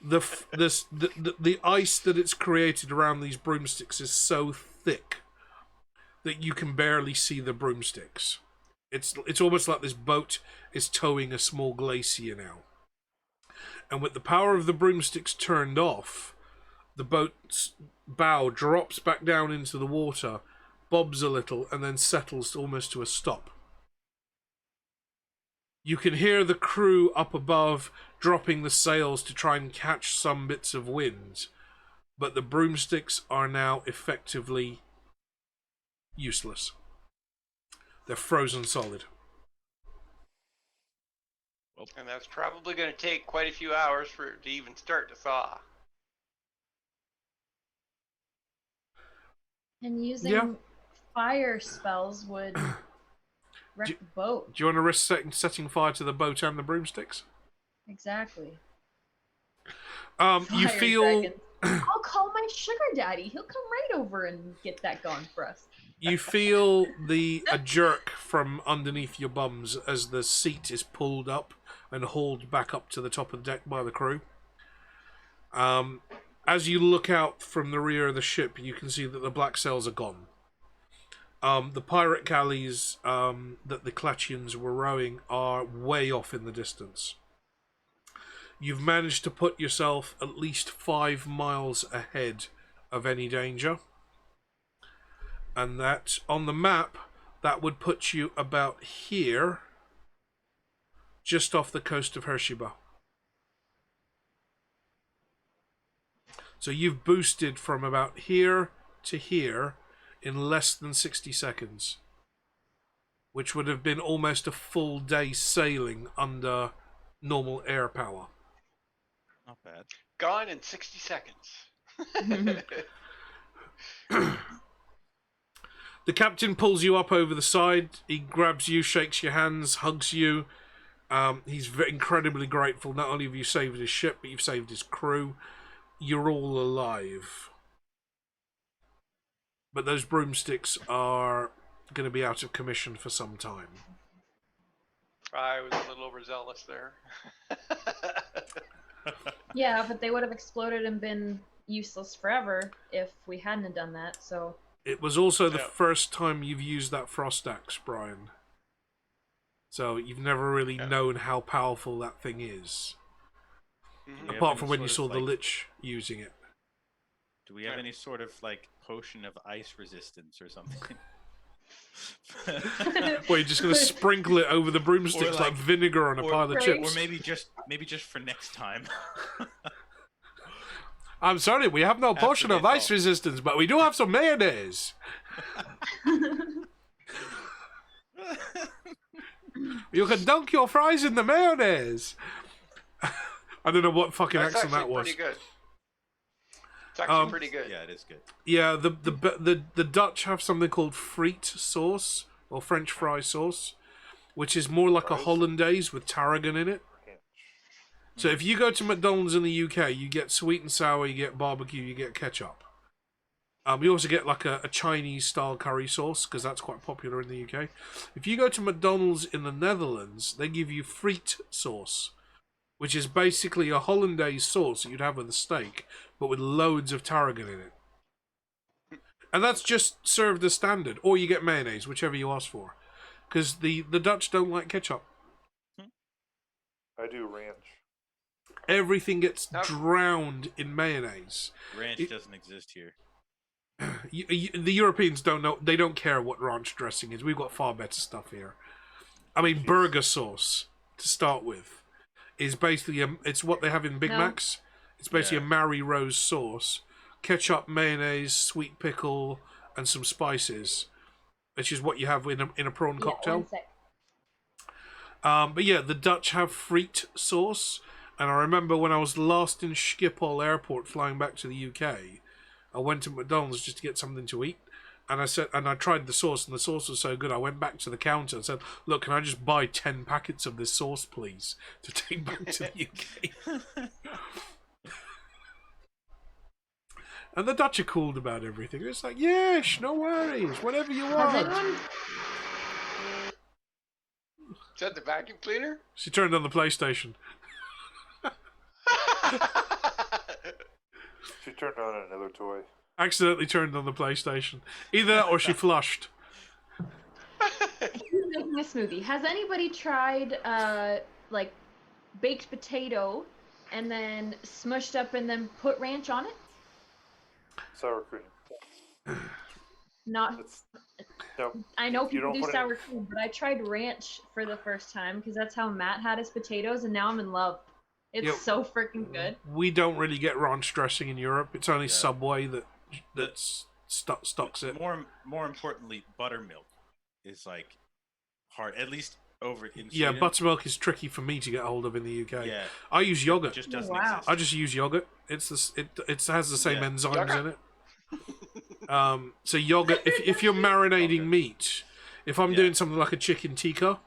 The ice that it's created around these broomsticks is so thick that you can barely see the broomsticks. It's almost like this boat is towing a small glacier now. And with the power of the broomsticks turned off, the boat's bow drops back down into the water, bobs a little, and then settles almost to a stop. You can hear the crew up above dropping the sails to try and catch some bits of wind, but the broomsticks are now effectively useless. They're frozen solid. And that's probably going to take quite a few hours for it to even start to thaw. And using fire spells would wreck the boat. Do you want to risk setting fire to the boat and the broomsticks? Exactly. You Fire feel dragons. I'll call my sugar daddy. He'll come right over and get that gone for us. you feel a jerk from underneath your bums as the seat is pulled up and hauled back up to the top of the deck by the crew. As you look out from the rear of the ship, you can see that the black sails are gone. The pirate galleys that the Klatchians were rowing are way off in the distance. You've managed to put yourself at least 5 miles ahead of any danger. And that, on the map, that would put you about here, just off the coast of Hersheba. So you've boosted from about here to here in less than 60 seconds, which would have been almost a full day sailing under normal air power. Not bad. Gone in 60 seconds. The captain pulls you up over the side. He grabs you, shakes your hands, hugs you. He's incredibly grateful. Not only have you saved his ship, but you've saved his crew. You're all alive. But those broomsticks are going to be out of commission for some time. I was a little overzealous there. Yeah, but they would have exploded and been useless forever if we hadn't have done that, so... It was also the first time you've used that frost axe, Brian. So you've never really known how powerful that thing is. Mm-hmm. Apart from when you saw the Lich using it. Do we have any sort of like potion of ice resistance or something? Well, you're just gonna sprinkle it over the broomsticks like vinegar on a pile of chips. Or maybe just for next time. I'm sorry, we have no potion of ice resistance, but we do have some mayonnaise. You can dunk your fries in the mayonnaise. I don't know what fucking accent that was. Pretty good. It's actually pretty good. Yeah, it is good. Yeah, the Dutch have something called friet sauce or French fry sauce, which is more like a hollandaise with tarragon in it. So if you go to McDonald's in the UK, you get sweet and sour, you get barbecue, you get ketchup. You also get like a Chinese style curry sauce because that's quite popular in the UK. If you go to McDonald's in the Netherlands, they give you friet sauce, which is basically a hollandaise sauce that you'd have with a steak, but with loads of tarragon in it. And that's just served as standard, or you get mayonnaise, whichever you ask for, because the Dutch don't like ketchup. I do ranch. Everything gets drowned in mayonnaise. Ranch doesn't exist here. The Europeans don't know. They don't care what ranch dressing is. We've got far better stuff here. I mean, burger sauce to start with is basically it's what they have in Big Macs. It's basically a Mary Rose sauce, ketchup, mayonnaise, sweet pickle, and some spices, which is what you have in a prawn cocktail. But yeah, the Dutch have friet sauce, and I remember when I was last in Schiphol Airport flying back to the UK, I went to McDonald's just to get something to eat, and I tried the sauce, and the sauce was so good, I went back to the counter and said, "Look, can I just buy 10 packets of this sauce, please, to take back to the UK?" And the Dutch are cool about everything. It's like, yes, no worries, whatever you want. Is that the vacuum cleaner? She turned on the PlayStation. She turned on another toy. Accidentally turned on the PlayStation. Either that or she flushed. Making a smoothie. Has anybody tried like baked potato and then smushed up and then put ranch on it? Sour cream. Not. No. I know people do sour cream, but I tried ranch for the first time because that's how Matt had his potatoes, and now I'm in love. It's so freaking good. We don't really get ranch dressing in Europe. It's only Subway that stocks it. More importantly, buttermilk is like hard, at least over in Sweden. Yeah, buttermilk is tricky for me to get hold of in the UK. Yeah, I use yogurt. It just doesn't exist. I just use yogurt. It has the same enzymes in it. So yogurt. If you're marinating meat, if I'm doing something like a chicken tikka,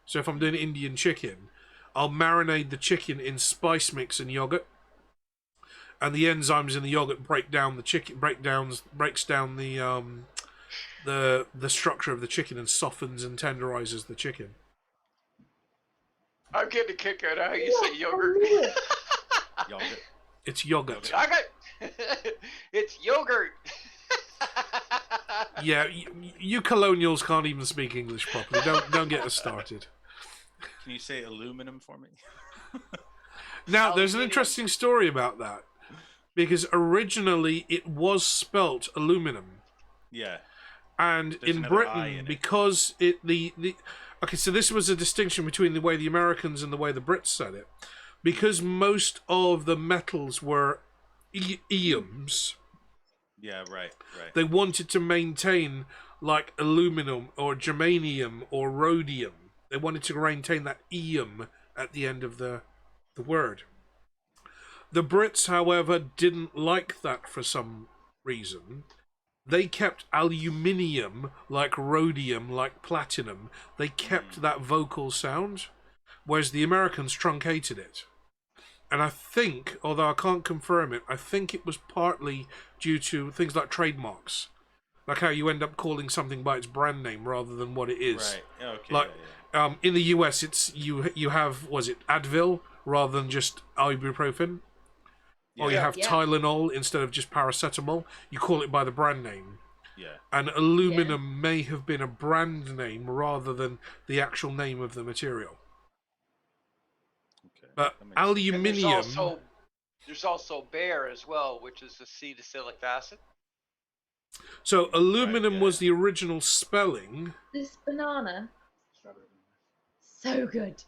so if I'm doing Indian chicken, I'll marinate the chicken in spice mix and yogurt, and the enzymes in the yogurt break down the chicken, breaks down the structure of the chicken and softens and tenderizes the chicken. I'm getting a kick out of how you say yogurt. Yogurt. It's yogurt. Yogurt. It's yogurt. Yeah, you colonials can't even speak English properly. Don't get us started. Can you say aluminum for me? Now, there's an interesting story about that. Because originally it was spelt aluminum. Yeah. And in Britain, because okay, so this was a distinction between the way the Americans and the way the Brits said it. Because most of the metals were iums. Yeah, right. They wanted to maintain like aluminum or germanium or rhodium. They wanted to maintain that ium at the end of the word. The Brits, however, didn't like that for some reason. They kept aluminium, like rhodium, like platinum. They kept that vocal sound, whereas the Americans truncated it. And I think, although I can't confirm it, I think it was partly due to things like trademarks. Like how you end up calling something by its brand name rather than what it is. Right, okay. Like, in the US, it's you have, was it Advil rather than just ibuprofen? Or you have Tylenol instead of just paracetamol. You call it by the brand name. Yeah. And aluminum may have been a brand name rather than the actual name of the material. Okay. But aluminium... There's also Bear as well, which is acetylsilic acid. So aluminum yeah. was the original spelling. This banana. So good.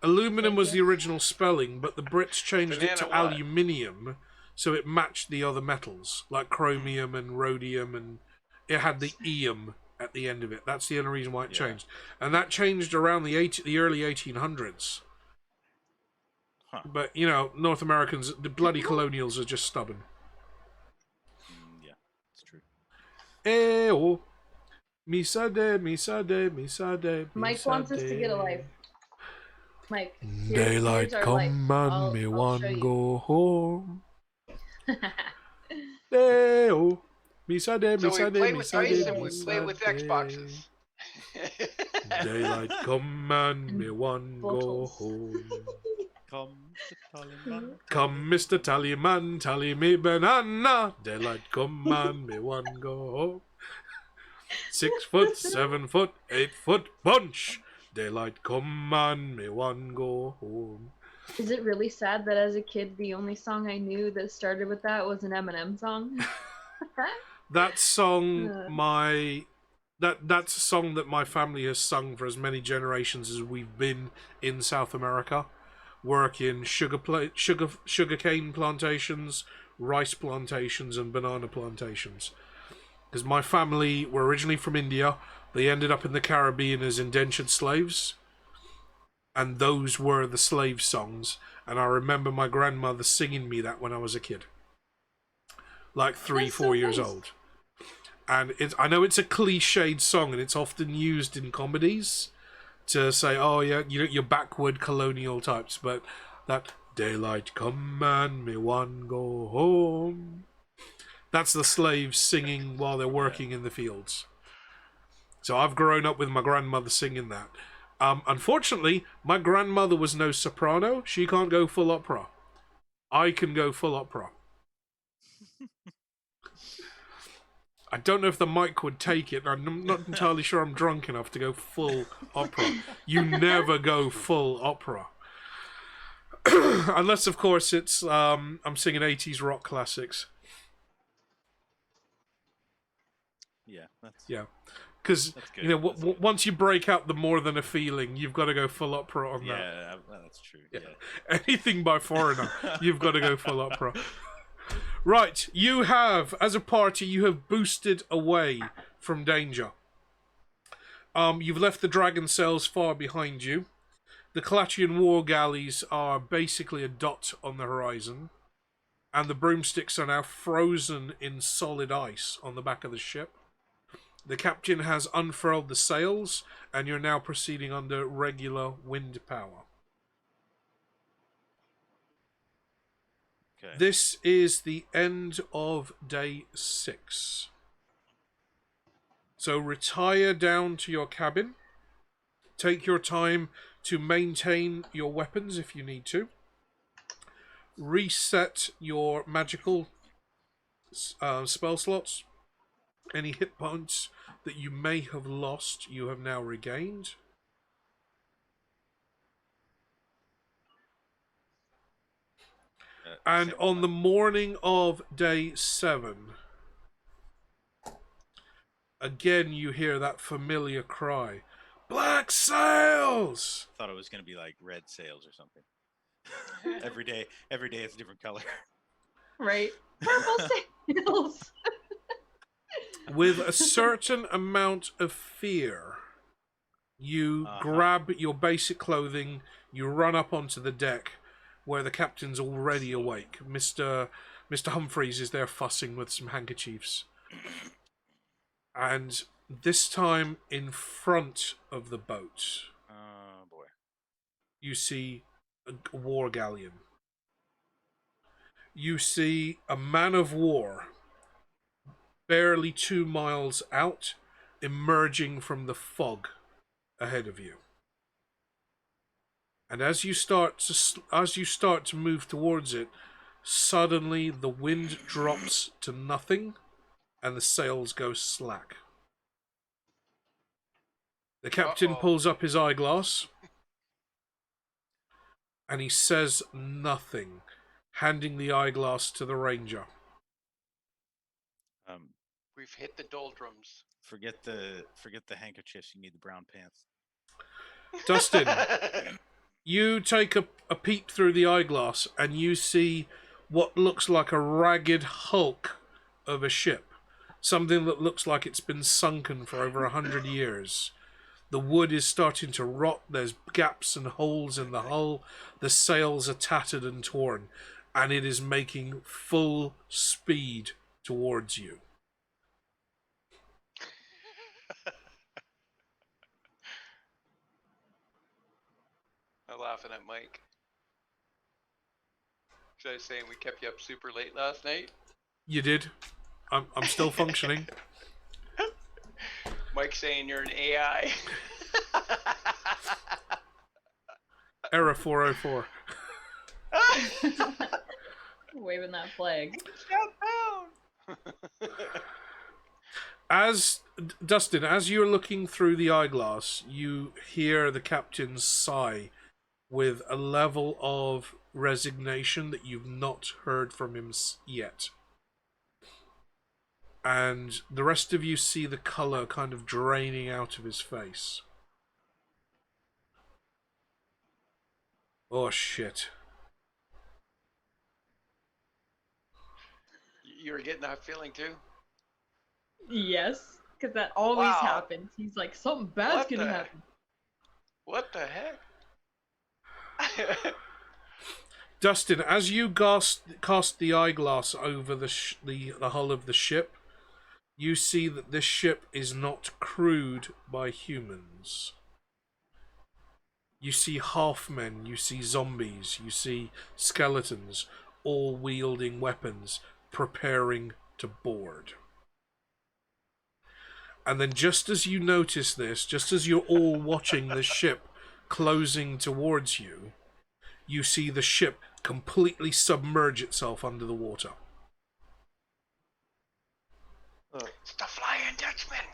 Aluminum was the original spelling, but the Brits changed it to Banana what? aluminium, so it matched the other metals like chromium and rhodium, and it had the ium at the end of it. That's the only reason why it changed, and that changed around the early 1800s. Huh. But you know, North Americans, the bloody colonials, are just stubborn. Yeah, it's true. Oh, misade, misade, misade. Mike wants us to get a life. Mike, Daylight here's our come life. and me I'll one show you. go home. Oh, misade, So we misade, play with misade, dice and we play with Xboxes. Daylight come and me one go Bottles. home. Come, Mr. Tallyman. Come, Mr. Tallyman, tally me banana. Daylight come and me one go home. 6 foot, 7 foot, 8 foot bunch. Daylight come and me one go home. Is it really sad that as a kid, the only song I knew that started with that was an Eminem song? That song, that's a song that my family has sung for as many generations as we've been in South America, working sugarcane plantations, rice plantations, and banana plantations. Because my family were originally from India, they ended up in the Caribbean as indentured slaves, and those were the slave songs. And I remember my grandmother singing me that when I was a kid, like 3, 4 years old. And I know it's a cliched song, and it's often used in comedies to say, "Oh yeah, you're backward colonial types," but that daylight come and me one go home. That's the slaves singing while they're working in the fields. So I've grown up with my grandmother singing that. Unfortunately, my grandmother was no soprano. She can't go full opera. I can go full opera. I don't know if the mic would take it. I'm not entirely sure I'm drunk enough to go full opera. You never go full opera. Unless, of course, it's I'm singing 80s rock classics. Yeah. Because you know, once you break out the More Than a Feeling, you've got to go full opera on that. Yeah, that's true. Yeah. Anything by Foreigner, you've got to go full opera. Right, you have, as a party, you have boosted away from danger. You've left the dragon cells far behind you. The Kalachian war galleys are basically a dot on the horizon, and the broomsticks are now frozen in solid ice on the back of the ship. The captain has unfurled the sails, and you're now proceeding under regular wind power. Okay. This is the end of day 6. So retire down to your cabin. Take your time to maintain your weapons if you need to. Reset your magical spell slots. Any hit points that you may have lost, you have now regained. And on the morning of day 7, again you hear that familiar cry. Black sails! Thought it was going to be like red sails or something. every day it's a different color. Right. Purple sails! With a certain amount of fear, you grab your basic clothing, you run up onto the deck where the captain's already awake. Mr. Humphreys is there fussing with some handkerchiefs. And this time in front of the boat, Oh boy. you see a war galleon. You see a man of war barely 2 miles out, emerging from the fog ahead of you. And as you start to move towards it, suddenly the wind drops to nothing, and the sails go slack. The captain pulls up his eyeglass, and he says nothing, handing the eyeglass to the ranger. We've hit the doldrums. Forget the handkerchiefs. You need the brown pants. Dustin, you take a peep through the eyeglass and you see what looks like a ragged hulk of a ship. Something that looks like it's been sunken for over 100 years. The wood is starting to rot, there's gaps and holes in the hull, the sails are tattered and torn, and it is making full speed towards you. I'm laughing at Mike. Should I say we kept you up super late last night? You did. I'm still functioning. Mike saying you're an AI. Error 404. Waving that flag. As Dustin, as you're looking through the eyeglass, you hear the captain sigh with a level of resignation that you've not heard from him yet. And the rest of you see the colour kind of draining out of his face. Oh shit. You were getting that feeling too? Yes, because that always happens. He's like, something bad's gonna happen. What the heck? Dustin, as you cast the eyeglass over the hull of the ship, you see that this ship is not crewed by humans. You see half-men, you see zombies, you see skeletons, all wielding weapons, preparing to board. And then just as you notice this, just as you're all watching the ship closing towards you, you see the ship completely submerge itself under the water. It's the Flying Dutchman!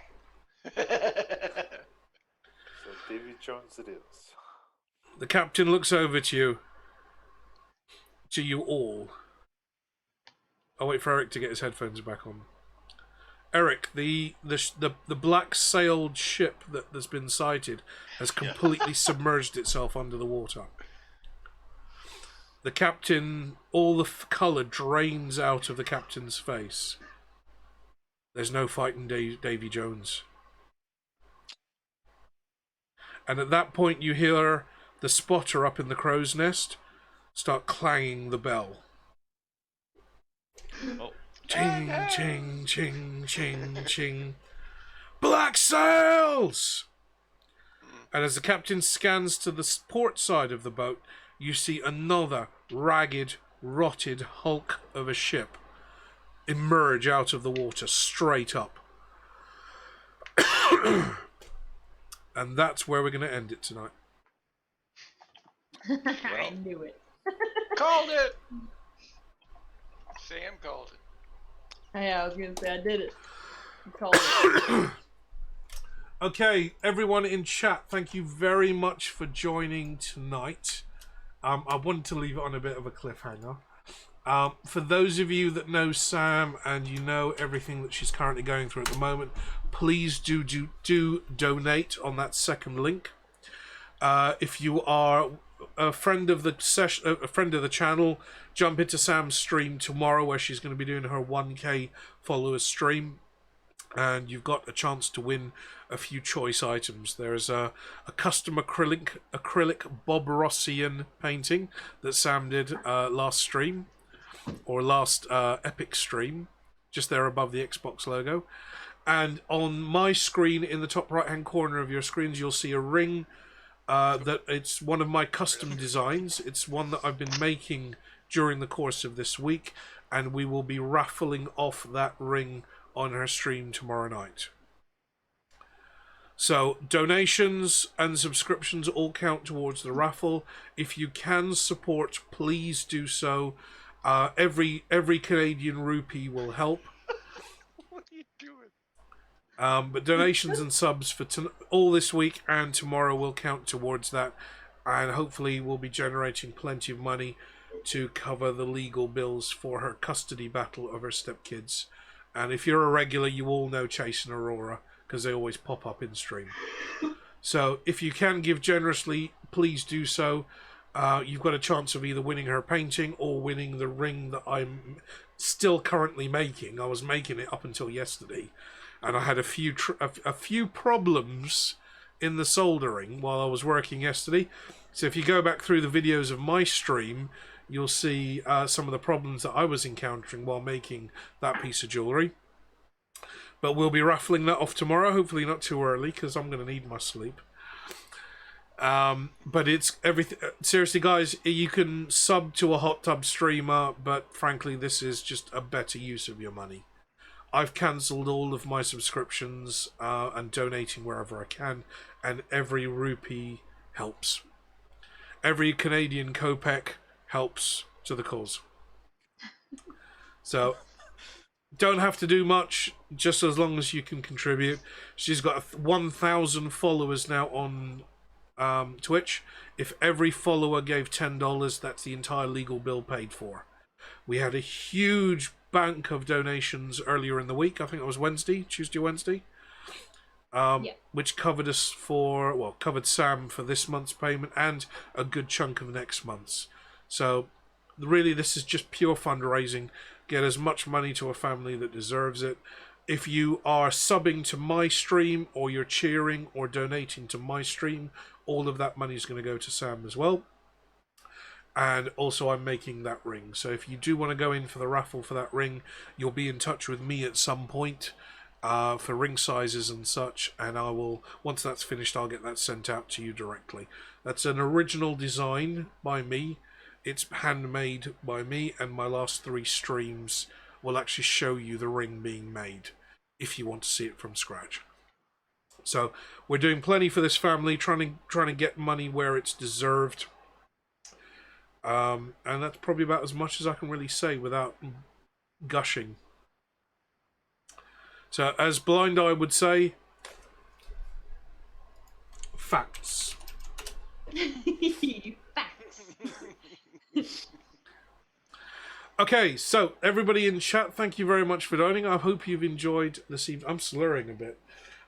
So Davy Jones it is. The captain looks over to you all. I'll wait for Eric to get his headphones back on. Eric, the black-sailed ship that's been sighted has completely submerged itself under the water. The captain, all the colour drains out of the captain's face. There's no fighting Davy Jones. And at that point you hear the spotter up in the crow's nest start clanging the bell. Oh. Ching, ching, ching, ching, ching. Black sails! And as the captain scans to the port side of the boat, you see another ragged, rotted hulk of a ship emerge out of the water straight up. And that's where we're going to end it tonight. I knew it. Called it! Sam called it. Yeah, I was going to say I did it. I called it. Okay, everyone in chat, thank you very much for joining tonight. I wanted to leave it on a bit of a cliffhanger. For those of you that know Sam and you know everything that she's currently going through at the moment, please do donate on that second link. If you are a friend of the channel, jump into Sam's stream tomorrow where she's going to be doing her 1K followers stream, and you've got a chance to win a few choice items. There's a custom acrylic Bob Rossian painting that Sam did last stream, or last Epic stream, just there above the Xbox logo. And on my screen, in the top right hand corner of your screens, you'll see a ring that it's one of my custom designs. It's one that I've been making during the course of this week, and we will be raffling off that ring on her stream tomorrow night. So donations and subscriptions all count towards the raffle. If you can support, please do so. Every Canadian rupee will help. What are you doing? But donations and subs for all this week and tomorrow will count towards that. and hopefully we'll be generating plenty of money to cover the legal bills for her custody battle of her stepkids. And if you're a regular, you all know Chase and Aurora, because they always pop up in stream. So if you can give generously, please do so. You've got a chance of either winning her painting or winning the ring that I'm still currently making. I was making it up until yesterday, and I had a few problems in the soldering while I was working yesterday. So if you go back through the videos of my stream, you'll see some of the problems that I was encountering while making that piece of jewellery. But we'll be raffling that off tomorrow, hopefully not too early, because I'm going to need my sleep. But it's everything. Seriously, guys, you can sub to a hot tub streamer, but frankly, this is just a better use of your money. I've cancelled all of my subscriptions and donating wherever I can, and every rupee helps. Every Canadian kopeck helps to the cause. So don't have to do much, just as long as you can contribute. She's got 1,000 followers now on Twitch. If every follower gave $10, that's the entire legal bill paid for. We had a huge bank of donations earlier in the week. I think it was Tuesday, Wednesday. Which covered us for, well, covered Sam for this month's payment and a good chunk of next month's. So really, this is just pure fundraising. Get as much money to a family that deserves it. If you are subbing to my stream, or you're cheering or donating to my stream, all of that money is going to go to Sam as well. And also, I'm making that ring. So if you do want to go in for the raffle for that ring, you'll be in touch with me at some point for ring sizes and such. And I will, once that's finished, I'll get that sent out to you directly. That's an original design by me. It's handmade by me, and my last 3 streams will actually show you the ring being made if you want to see it from scratch. So we're doing plenty for this family, trying to get money where it's deserved. And that's probably about as much as I can really say without gushing. So, as Blind Eye would say, facts. Facts. Okay, so everybody in chat, thank you very much for joining. I hope you've enjoyed this evening. I'm slurring a bit.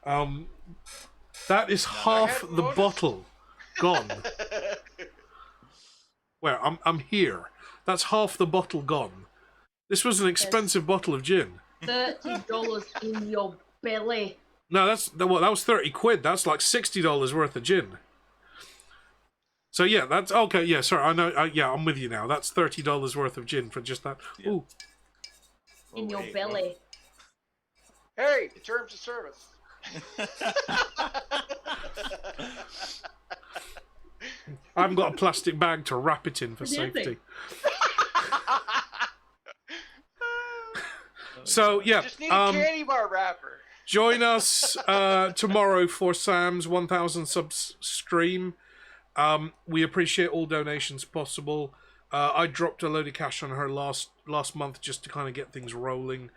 That is half the bottle gone. Where? I'm here. That's half the bottle gone. This was an expensive bottle of gin. $30 in your belly. No, that was 30 quid. That's like $60 worth of gin. So yeah, that's okay. Yeah, sorry, I know. Yeah, I'm with you now. That's $30 worth of gin for just that. Yeah. Ooh. In your belly. Hey, the terms of service. I haven't got a plastic bag to wrap it in for safety. So yeah, just need a candy bar wrapper. Join us tomorrow for Sam's 1,000 subs stream. We appreciate all donations possible. I dropped a load of cash on her last month just to kind of get things rolling.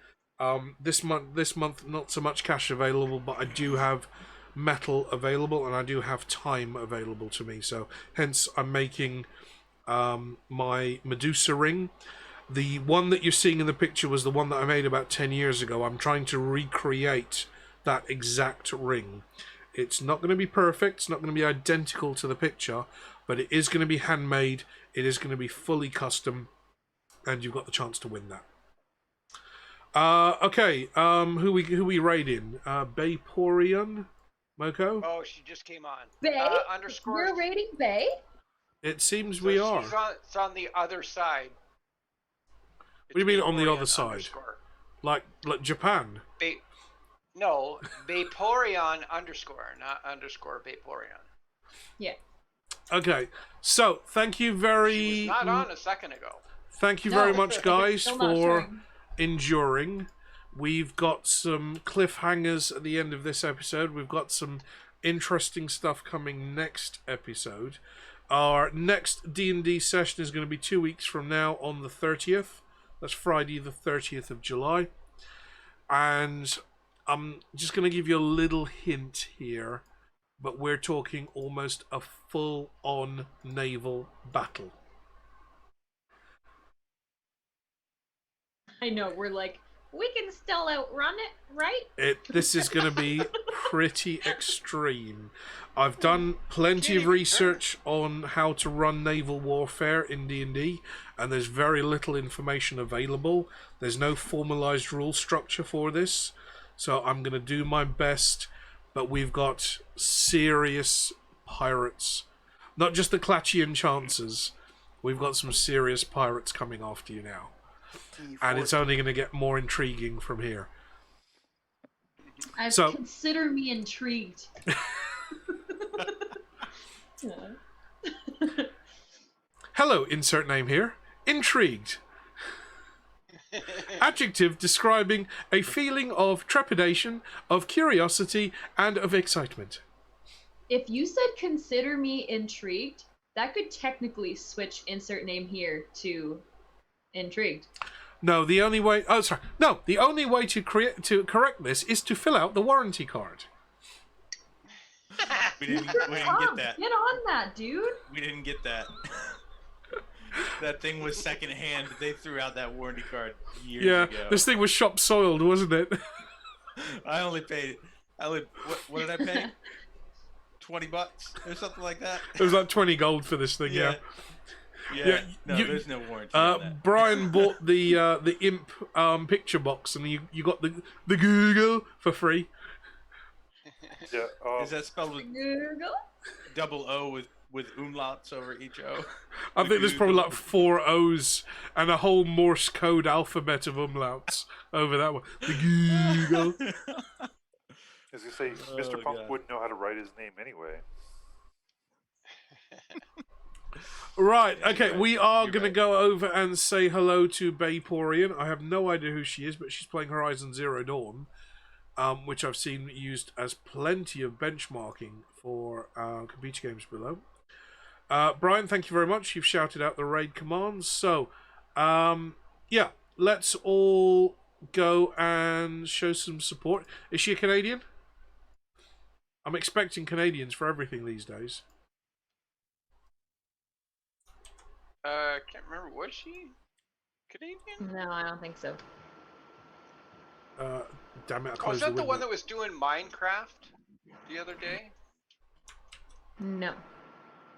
This month not so much cash available, but I do have metal available and I do have time available to me. So hence I'm making my Medusa ring. The one that you're seeing in the picture was the one that I made about 10 years ago. I'm trying to recreate that exact ring. It's not going to be perfect, it's not going to be identical to the picture, but it is going to be handmade, it is going to be fully custom, and you've got the chance to win that. Okay, who we raiding? Bayporian? Moko? Oh, she just came on. Bay? Underscore. We're rating Bay? It seems we are. It's on the other side. What do you mean on the other side? Underscore. Like Japan? No, Vaporeon underscore, not underscore Vaporeon. Yeah. Okay, so thank you She was not on a second ago. Thank you very much, guys, for enduring. We've got some cliffhangers at the end of this episode. We've got some interesting stuff coming next episode. Our next D&D session is going to be 2 weeks from now on the 30th. That's Friday the 30th of July. And I'm just going to give you a little hint here but we're talking almost a full-on naval battle. I know, we're like, we can still outrun it, right? This is going to be pretty extreme. I've done plenty of research on how to run naval warfare in D&D, and there's very little information available. There's no formalized rule structure for this, so I'm going to do my best, but we've got serious pirates. Not just the Clatchian Chancers. We've got some serious pirates coming after you now. And it's only going to get more intriguing from here. So, consider me intrigued. Hello, insert name here. Intrigued. Adjective describing a feeling of trepidation, of curiosity, and of excitement. If you said consider me intrigued, that could technically switch insert name here to intrigued. No, the only way. Oh, sorry. No, the only way to correct this is to fill out the warranty card. We didn't get that. Get on that, dude. We didn't get that. That thing was secondhand. They threw out that warranty card years ago. Yeah, this thing was shop soiled, wasn't it? I only paid. What did I pay? $20 or something like that. It was like 20 gold for this thing. Yeah. Yeah, no, there's no warranty on that. Brian bought the Imp picture box, and you got the Google for free. Yeah. Is that spelled with Google? double O with umlauts over each O? I think there's probably like 4 O's and a whole Morse code alphabet of umlauts over that one. The Google. As you say, Mr. Pump wouldn't know how to write his name anyway. Right, okay, we are going to go over and say hello to Bayporian. I have no idea who she is, but she's playing Horizon Zero Dawn, which I've seen used as plenty of benchmarking for computer games below. Brian, thank you very much. You've shouted out the raid commands. So, yeah, let's all go and show some support. Is she a Canadian? I'm expecting Canadians for everything these days. Can't remember. Was she Canadian? No, I don't think so. Damn it! I Oh, closed is that the window. one that was doing Minecraft the other day? No.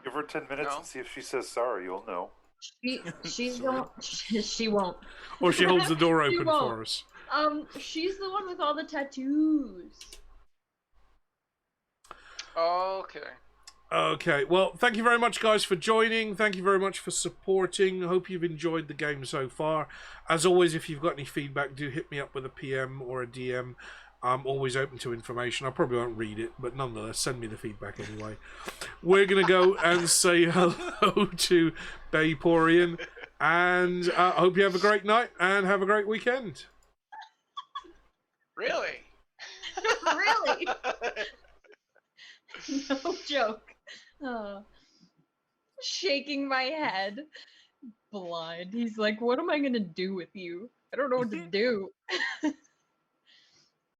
Give her 10 minutes and see if she says sorry. You'll know. She won't. Or she holds the door She open won't. for us. She's the one with all the tattoos. Okay. Okay, well, thank you very much, guys, for joining. Thank you very much for supporting. Hope you've enjoyed the game so far. As always, if you've got any feedback, do hit me up with a PM or a DM. I'm always open to information. I probably won't read it, but nonetheless, send me the feedback anyway. We're going to go and say hello to Bayporian, and I hope you have a great night and have a great weekend. Really? Really? No joke. Shaking my head. Blind. He's like, what am I gonna do with you? I don't know what to do.